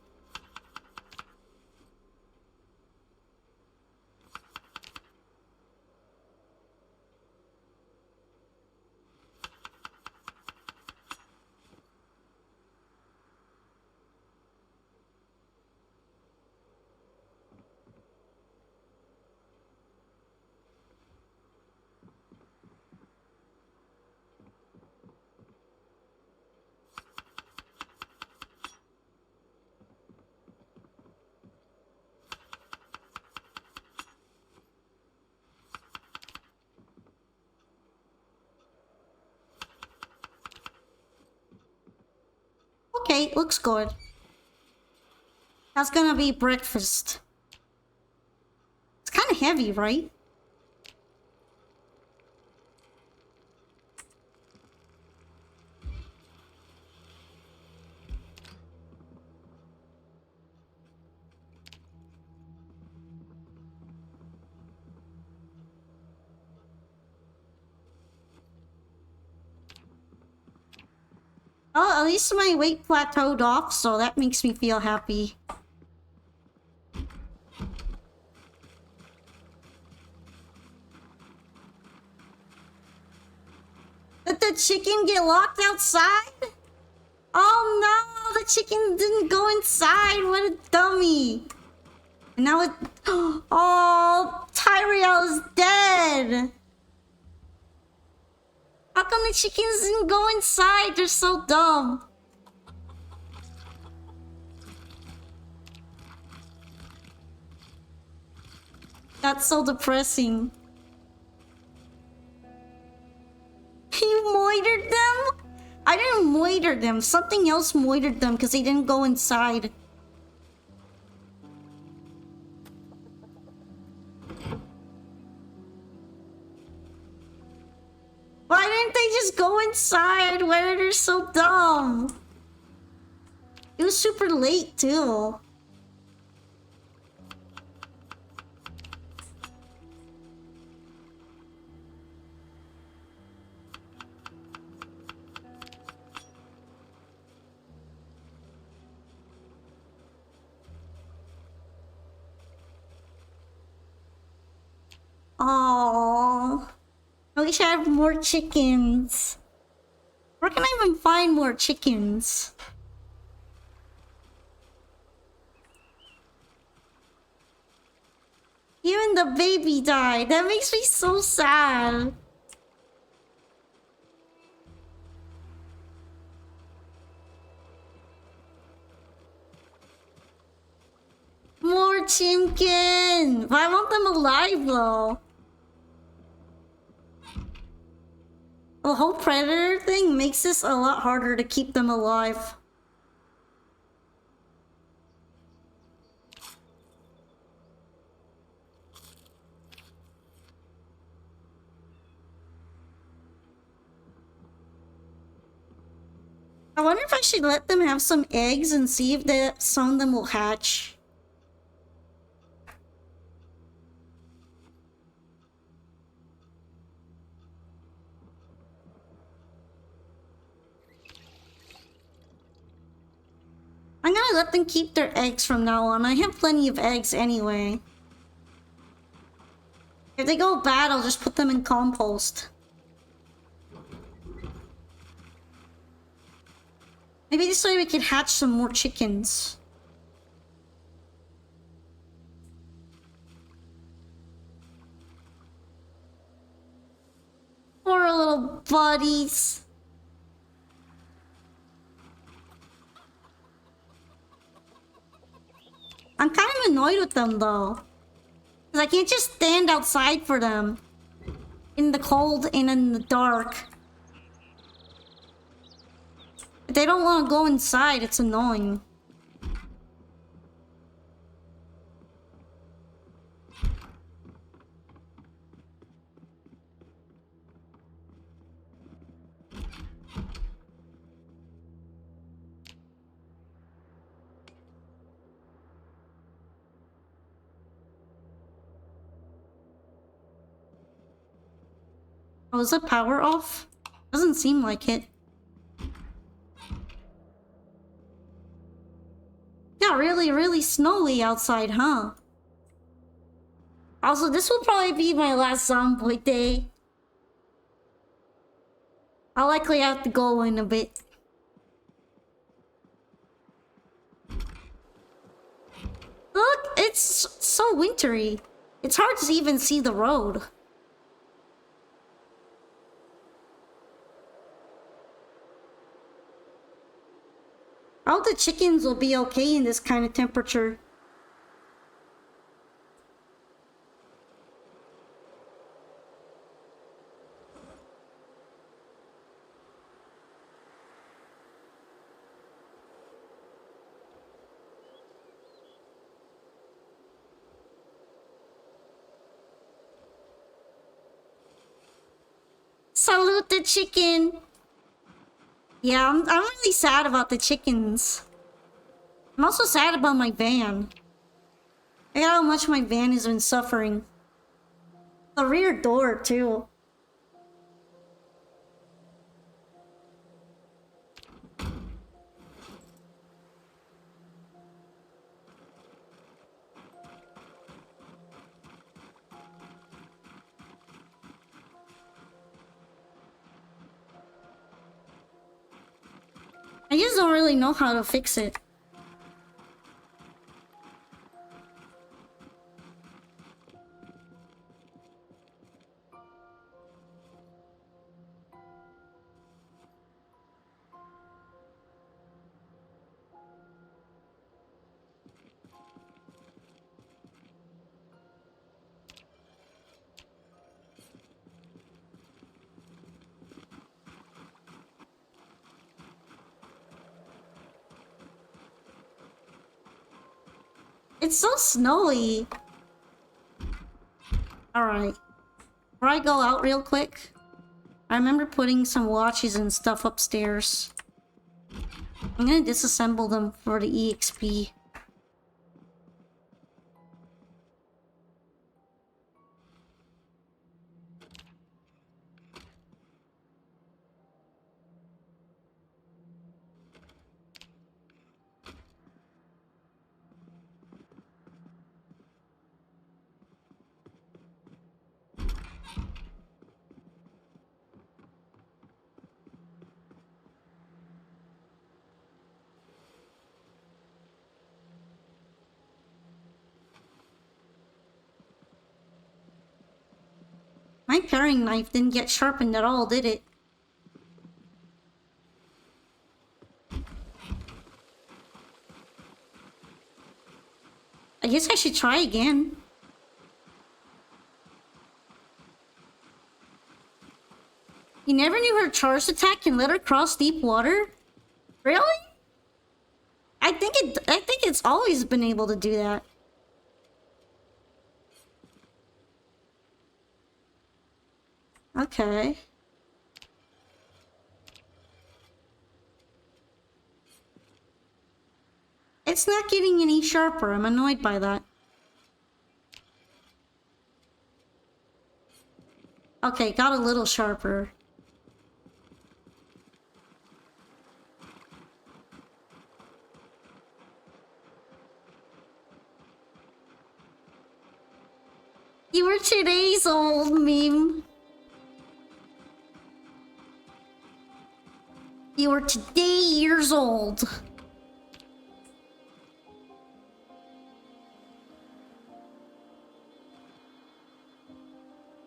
Okay, looks good. That's gonna be breakfast. It's kind of heavy, right? Oh, at least my weight plateaued off, so that makes me feel happy. Did the chicken get locked outside? Oh no, the chicken didn't go inside. What a dummy. And now it... Oh, Tyrell is dead. How come the chickens didn't go inside? They're so dumb. That's so depressing. You moitered them? I didn't moiter them. Something else moitered them because they didn't go inside. Why didn't they just go inside? Why are they so dumb? It was super late too. Oh, I wish I had more chickens. Where can I even find more chickens? Even the baby died. That makes me so sad. More chimkin! But I want them alive though. The whole predator thing makes this a lot harder to keep them alive. I wonder if I should let them have some eggs and see if some of them will hatch. I'm gonna let them keep their eggs from now on. I have plenty of eggs anyway. If they go bad, I'll just put them in compost. Maybe this way we can hatch some more chickens. Poor little buddies. I'm kind of annoyed with them though. Because I can't just stand outside for them. In the cold and in the dark. If they don't want to go inside, it's annoying. Oh, is the power off? Doesn't seem like it. Yeah, really snowy outside, huh? Also, this will probably be my last Zomboid day. I'll likely have to go in a bit. Look, it's so wintry. It's hard to even see the road. I hope the chickens will be okay in this kind of temperature. Salute the chicken! Yeah, I'm really sad about the chickens. I'm also sad about my van. I got how much my van has been suffering. The rear door, too. I just don't really know how to fix it. It's so snowy. Alright. Before I go out real quick, I remember putting some watches and stuff upstairs. I'm gonna disassemble them for the EXP. My paring knife didn't get sharpened at all, did it? I guess I should try again. You never knew her charged attack can let her cross deep water? Really? I think it's always been able to do that. Okay. It's not getting any sharper. I'm annoyed by that. Okay, got a little sharper. You were 2 days old, meme. You were today years old.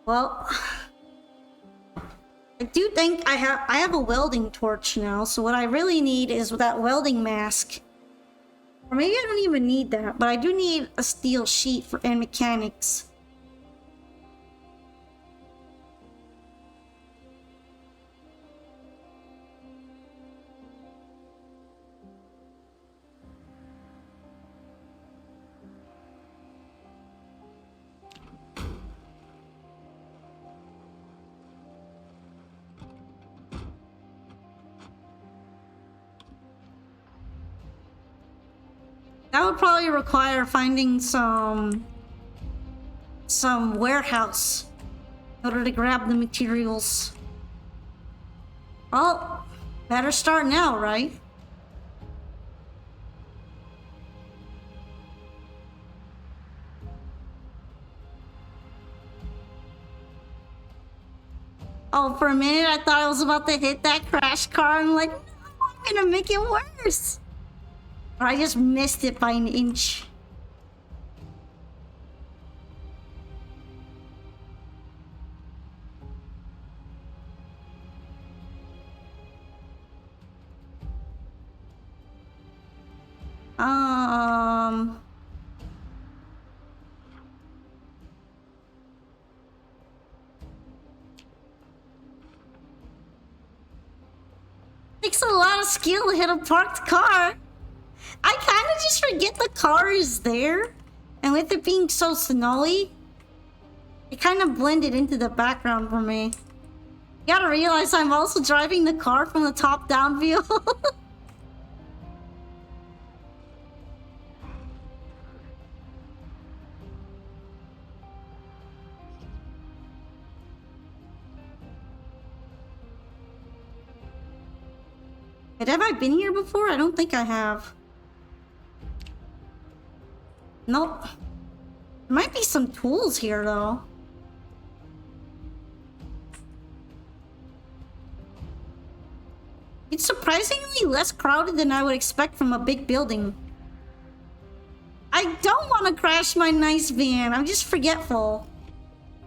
Well, I do think I have a welding torch now, so what I really need is that welding mask. Or maybe I don't even need that, but I do need a steel sheet and mechanics. That would probably require finding some warehouse in order to grab the materials. Oh, better start now, right? Oh, for a minute I thought I was about to hit that crash car. I'm like, no, I'm gonna make it worse. Or I just missed it by an inch. Takes a lot of skill to hit a parked car. I kind of just forget the car is there. And with it being so snowy, it kind of blended into the background for me. You gotta realize I'm also driving the car from the top-down view. But have I been here before? I don't think I have. Nope. There might be some tools here, though. It's surprisingly less crowded than I would expect from a big building. I don't want to crash my nice van. I'm just forgetful.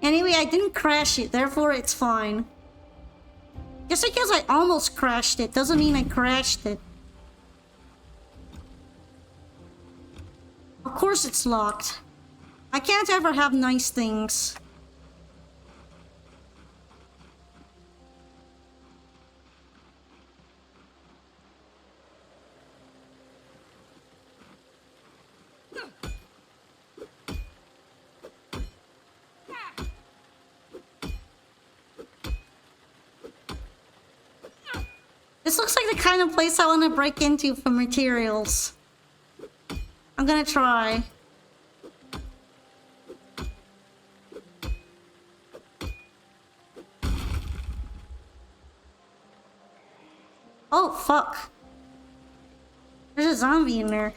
Anyway, I didn't crash it, therefore it's fine. Just because I almost crashed it doesn't mean I crashed it. Of course it's locked. I can't ever have nice things. This looks like the kind of place I want to break into for materials. I'm gonna try. Oh, fuck. There's a zombie in there.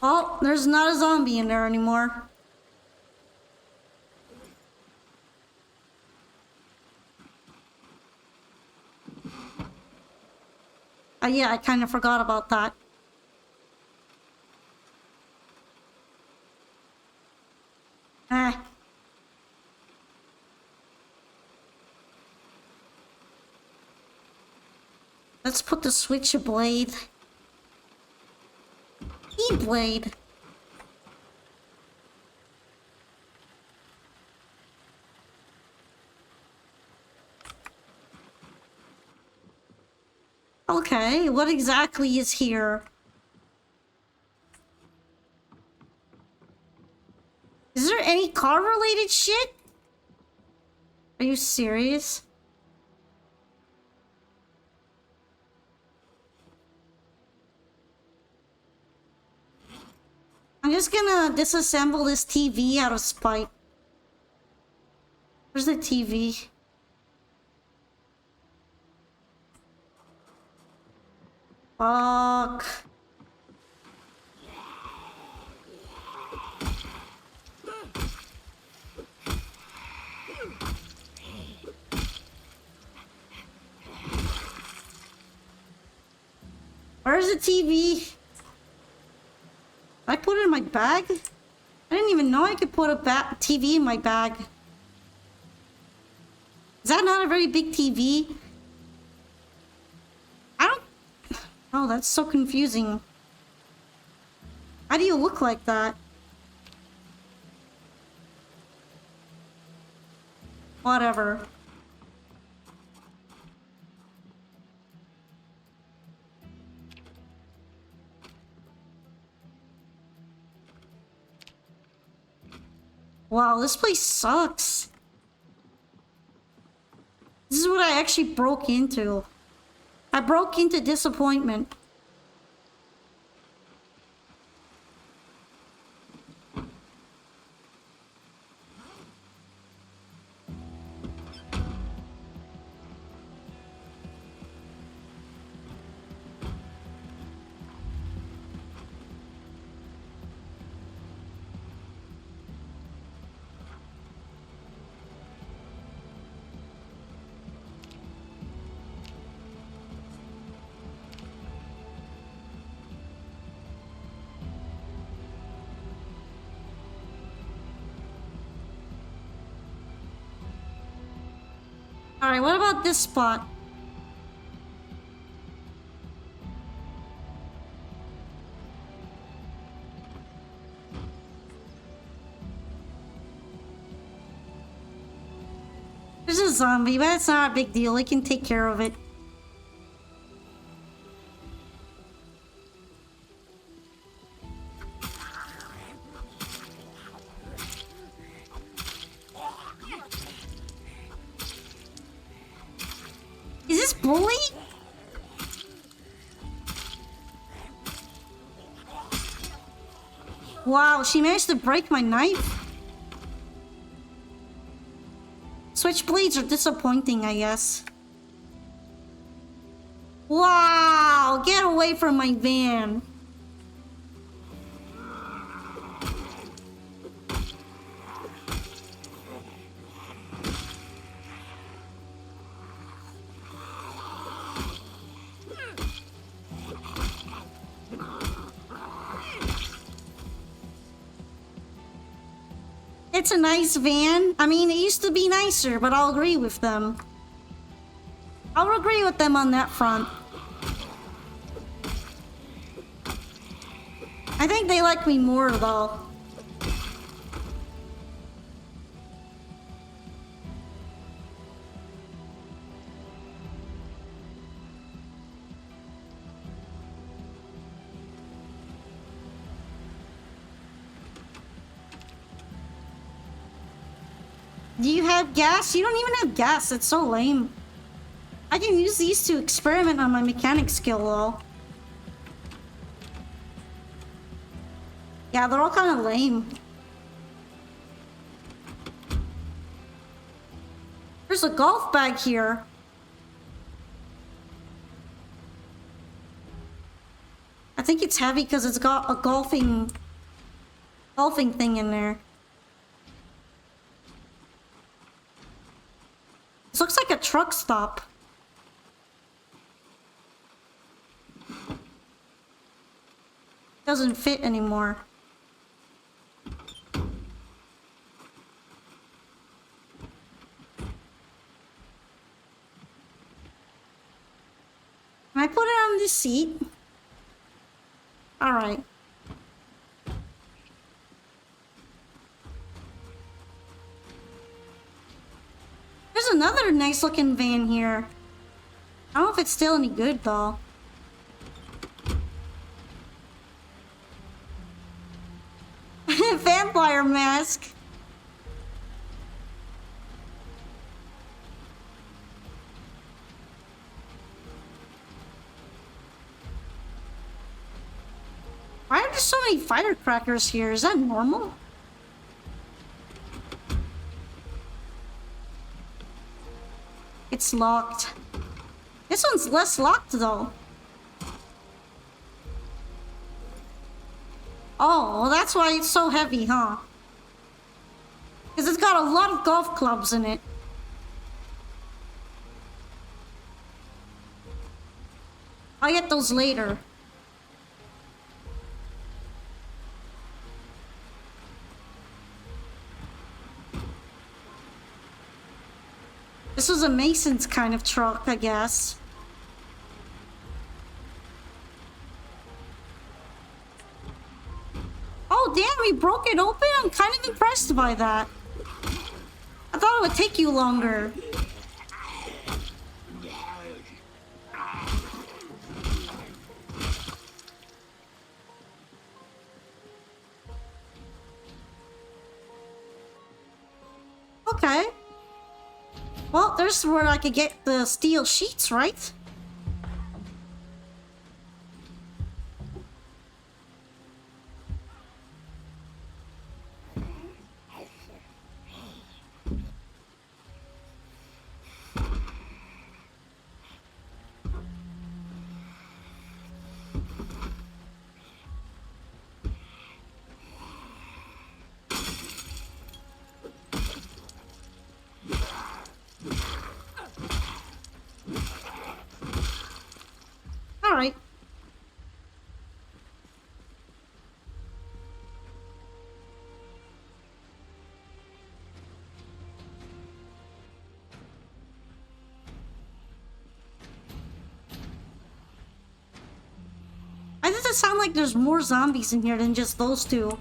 Oh, there's not a zombie in there anymore. Yeah, I kind of forgot about that. Ah. Let's put the switchblade. Keyblade. Okay, what exactly is here? Is there any car-related shit? Are you serious? I'm just gonna disassemble this TV out of spite. Where's the TV? Fuck. Where's the TV? I put it in my bag? I didn't even know I could put a TV in my bag. Is that not a very big TV? I don't... Oh, that's so confusing. How do you look like that? Whatever. Wow, this place sucks. This is what I actually broke into. I broke into disappointment. Alright, what about this spot? There's a zombie, but it's not a big deal. I can take care of it. Is this bully? Wow, she managed to break my knife? Switchblades are disappointing, I guess. Wow, get away from my van. It's a nice van. I mean, it used to be nicer, but I'll agree with them. I'll agree with them on that front. I think they like me more, though. Do you have gas? You don't even have gas. It's so lame. I can use these to experiment on my mechanic skill, though. Yeah, they're all kind of lame. There's a golf bag here. I think it's heavy because it's got a golfing thing in there. This looks like a truck stop. Doesn't fit anymore. Can I put it on this seat? Alright. There's another nice looking van here. I don't know if it's still any good though. Vampire mask. Why are there so many firecrackers here? Is that normal? It's locked. This one's less locked though. Oh, well that's why it's so heavy, huh? Because it's got a lot of golf clubs in it. I'll get those later. This was a Mason's kind of truck, I guess. Oh, damn, he broke it open? I'm kind of impressed by that. I thought it would take you longer. Okay. Well, there's where I could get the steel sheets, right? Alright. Why does it sound like there's more zombies in here than just those two?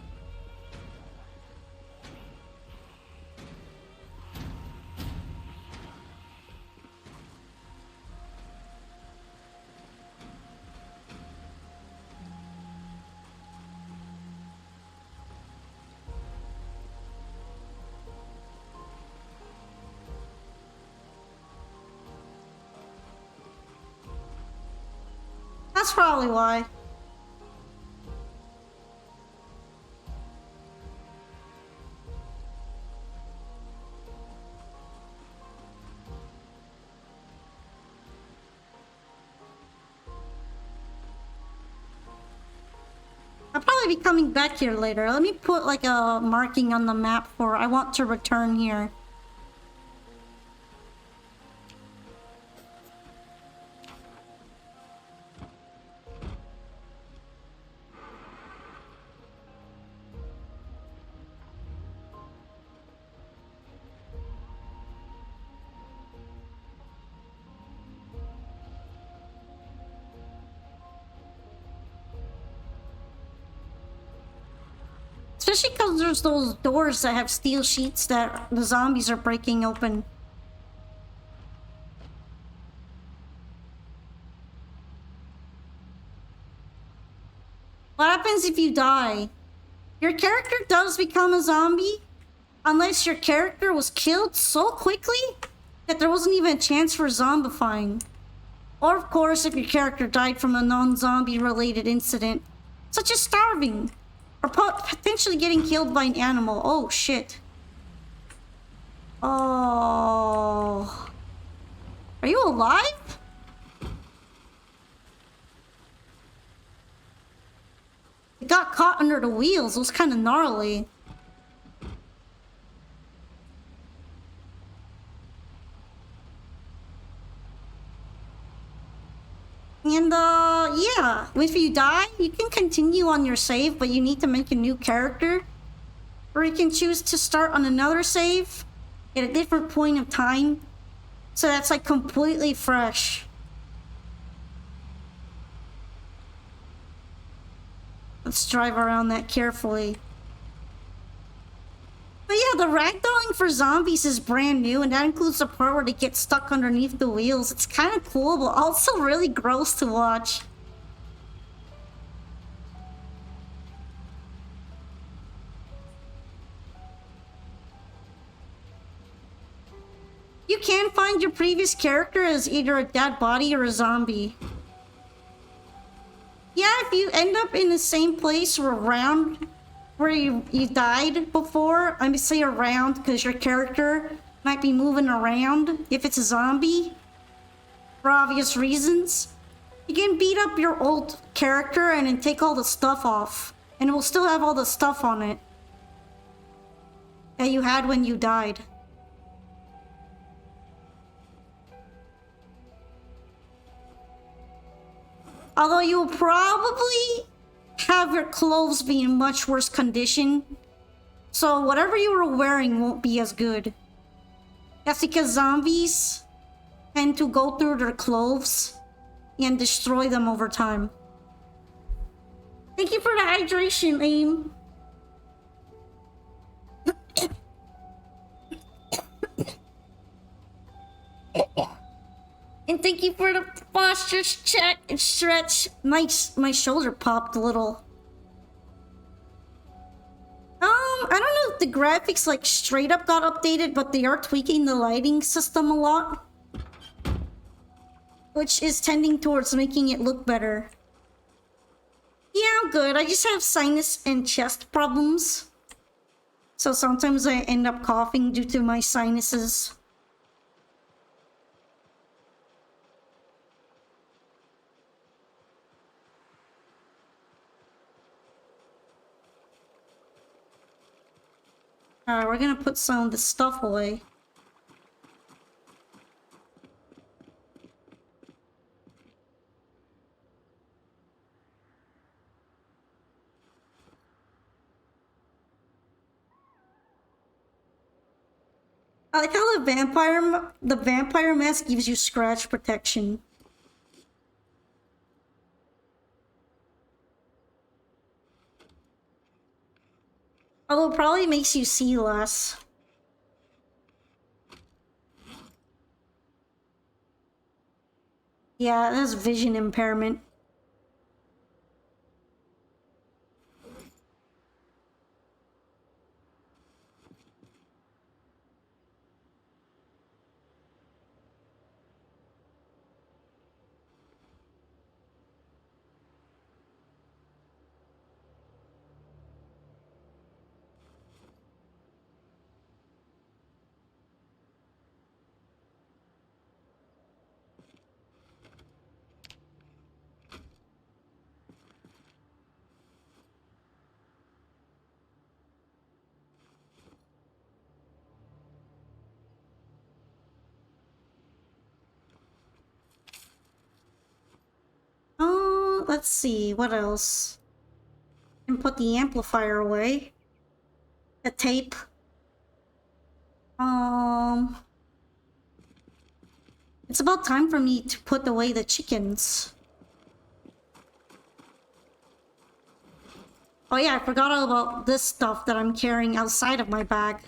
That's probably why. I'll probably be coming back here later. Let me put like a marking on the map for I want to return here. Especially because there's those doors that have steel sheets that the zombies are breaking open. What happens if you die? Your character does become a zombie unless your character was killed so quickly that there wasn't even a chance for zombifying. Or of course if your character died from a non-zombie related incident, such as starving. Or potentially getting killed by an animal. Oh, shit. Oh. Are you alive? It got caught under the wheels. It was kind of gnarly. And yeah, if you die, you can continue on your save, but you need to make a new character. Or you can choose to start on another save at a different point of time. So that's like completely fresh. Let's drive around that carefully. But yeah, the ragdolling for zombies is brand new, and that includes the part where they get stuck underneath the wheels. It's kind of cool, but also really gross to watch. You can find your previous character as either a dead body or a zombie. Yeah, if you end up in the same place or around where you died before, I'm gonna say around because your character might be moving around if it's a zombie for obvious reasons. You can beat up your old character and then take all the stuff off, and it will still have all the stuff on it that you had when you died. Although you'll probably have your clothes be in much worse condition. So whatever you were wearing won't be as good. That's because zombies tend to go through their clothes and destroy them over time. Thank you for the hydration, Aim. And thank you for the posture check and stretch. My shoulder popped a little. I don't know if the graphics like straight up got updated, but they are tweaking the lighting system a lot, which is tending towards making it look better. Yeah, I'm good. I just have sinus and chest problems. So sometimes I end up coughing due to my sinuses. Alright, we're gonna put some of the stuff away. I like how the vampire mask gives you scratch protection. Although it probably makes you see less. Yeah, that's vision impairment. Oh, let's see, what else? And put the amplifier away. The tape. It's about time for me to put away the chickens. Oh yeah, I forgot all about this stuff that I'm carrying outside of my bag.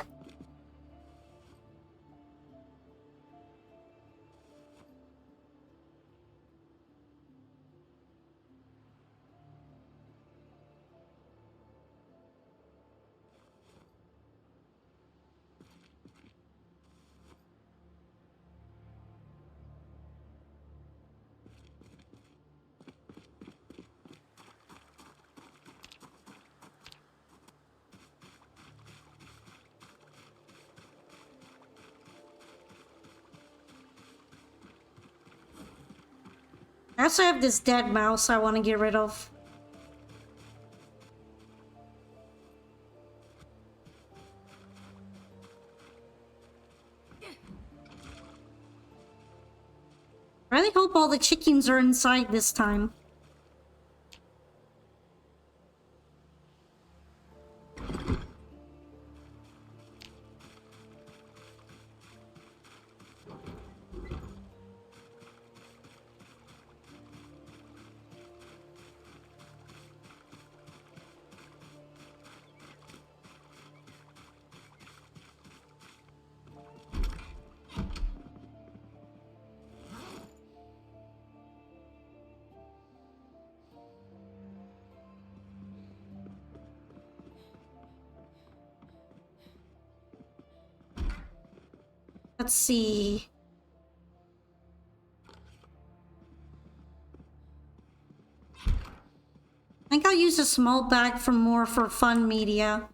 I also have this dead mouse I want to get rid of. I really hope all the chickens are inside this time. Let's see. I think I'll use a small bag for more for fun media.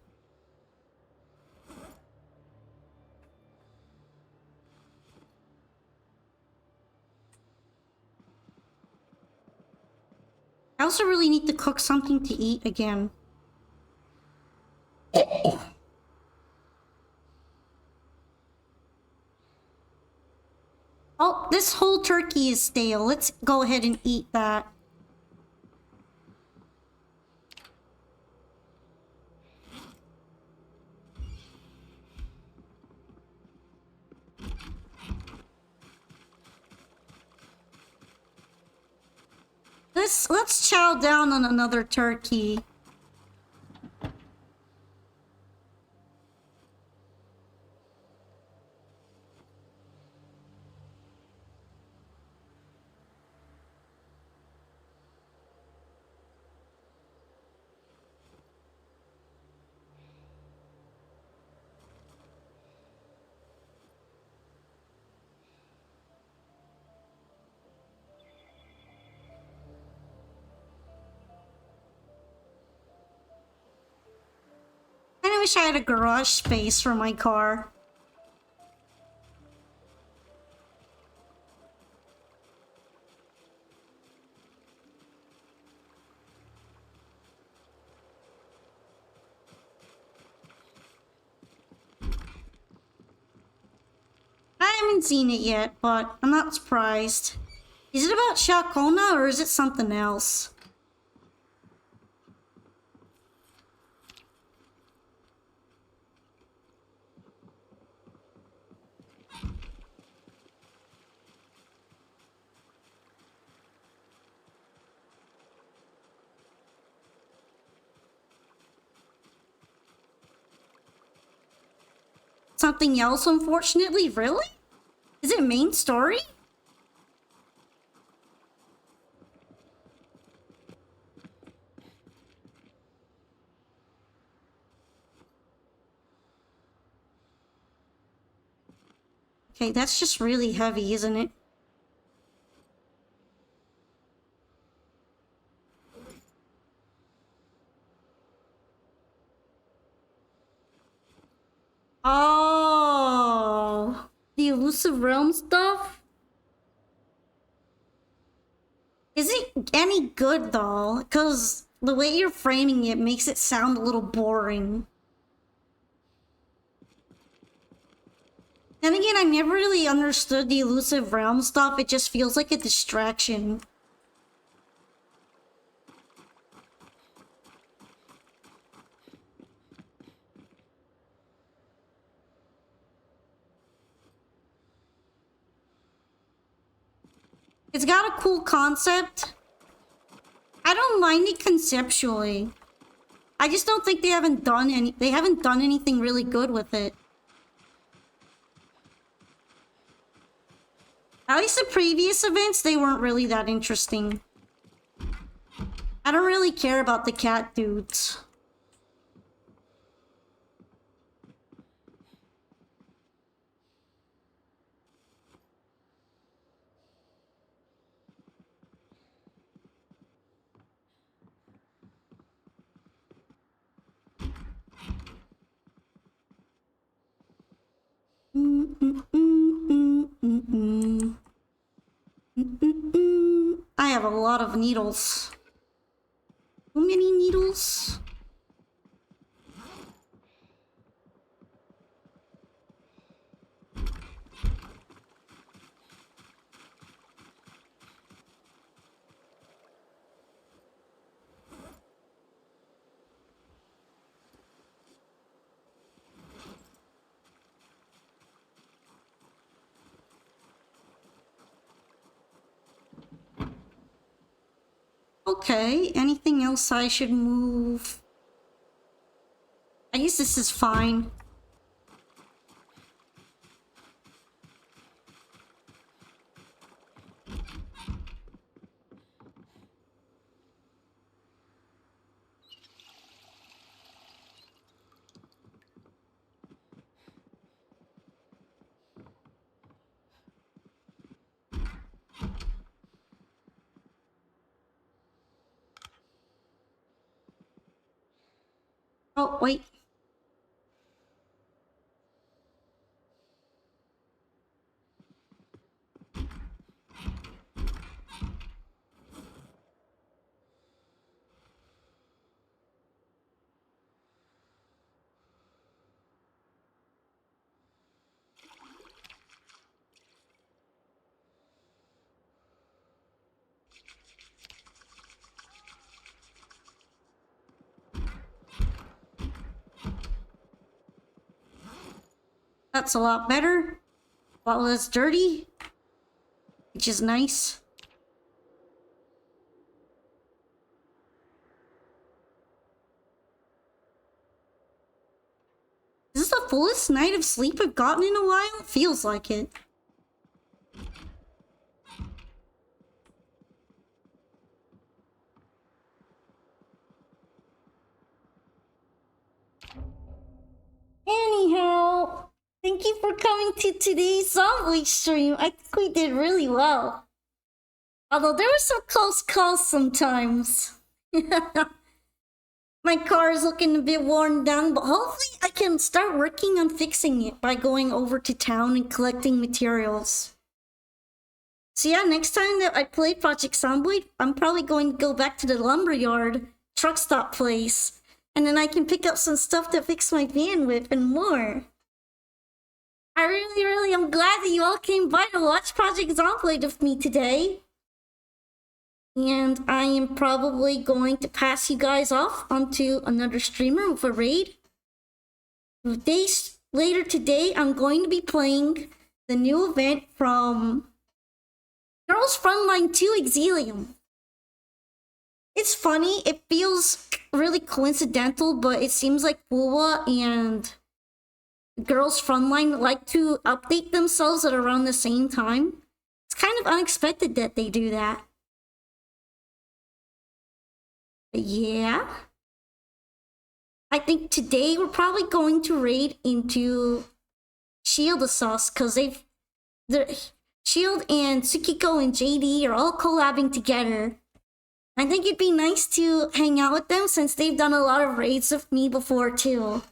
I also really need to cook something to eat again. Oh, this whole turkey is stale. Let's go ahead and eat that. Let's chow down on another turkey. I wish I had a garage space for my car. I haven't seen it yet, but I'm not surprised. Is it about Shakona or is it something else? Something else, unfortunately? Really? Is it main story? Okay, that's just really heavy, isn't it? Oh, the elusive realm stuff? Is it any good though? Because the way you're framing it makes it sound a little boring. Then again, I never really understood the elusive realm stuff. It just feels like a distraction. It's got a cool concept. I don't mind it conceptually. I just don't think they haven't done anything really good with it. At least the previous events, they weren't really that interesting. I don't really care about the cat dudes. I have a lot of needles. Too many needles? Okay, anything else I should move? I guess this is fine. Oh, wait. That's a lot better. A lot less dirty, which is nice. Is this the fullest night of sleep I've gotten in a while? Feels like it. Anyhow, thank you for coming to today's Zomboid stream. I think we did really well. Although there were some close calls sometimes. My car is looking a bit worn down, but hopefully I can start working on fixing it by going over to town and collecting materials. So yeah, next time that I play Project Zomboid, I'm probably going to go back to the lumberyard truck stop place, and then I can pick up some stuff to fix my van with and more. I really am glad that you all came by to watch Project Zomboid with me today. And I am probably going to pass you guys off onto another streamer with a raid. Later today, I'm going to be playing the new event from Girls Frontline 2 Exilium. It's funny, it feels really coincidental, but it seems like Wuwa and Girls Frontline like to update themselves at around the same time. It's kind of unexpected that they do that. But yeah, I think today we're probably going to raid into Shield Sauce because Shield and Tsukiko and JD are all collabing together. I think it'd be nice to hang out with them since they've done a lot of raids with me before too.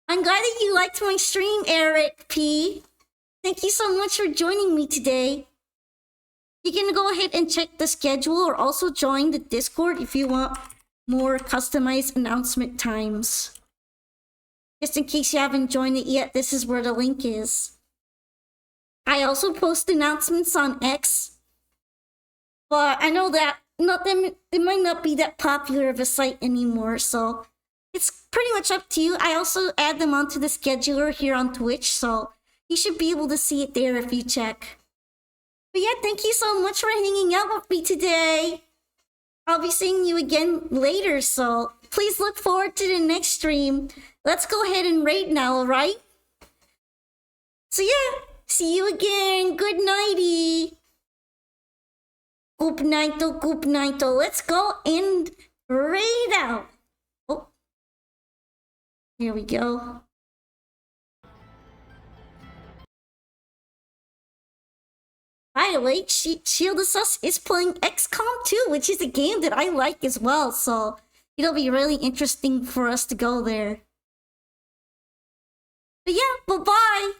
I'm glad that you liked my stream, Eric P. Thank you so much for joining me today. You can go ahead and check the schedule or also join the Discord if you want more customized announcement times. Just in case you haven't joined it yet, this is where the link is. I also post announcements on X, but I know that it might not be that popular of a site anymore, so it's pretty much up to you. I also add them onto the scheduler here on Twitch, so you should be able to see it there if you check. But yeah, thank you so much for hanging out with me today. I'll be seeing you again later, so please look forward to the next stream. Let's go ahead and raid now, alright? So yeah, see you again. Good nighty. Good nighto, good nighto. Let's go and raid out. Oh, here we go. By the way, Shield of Us is playing XCOM 2, which is a game that I like as well, so it'll be really interesting for us to go there. But yeah, bye-bye!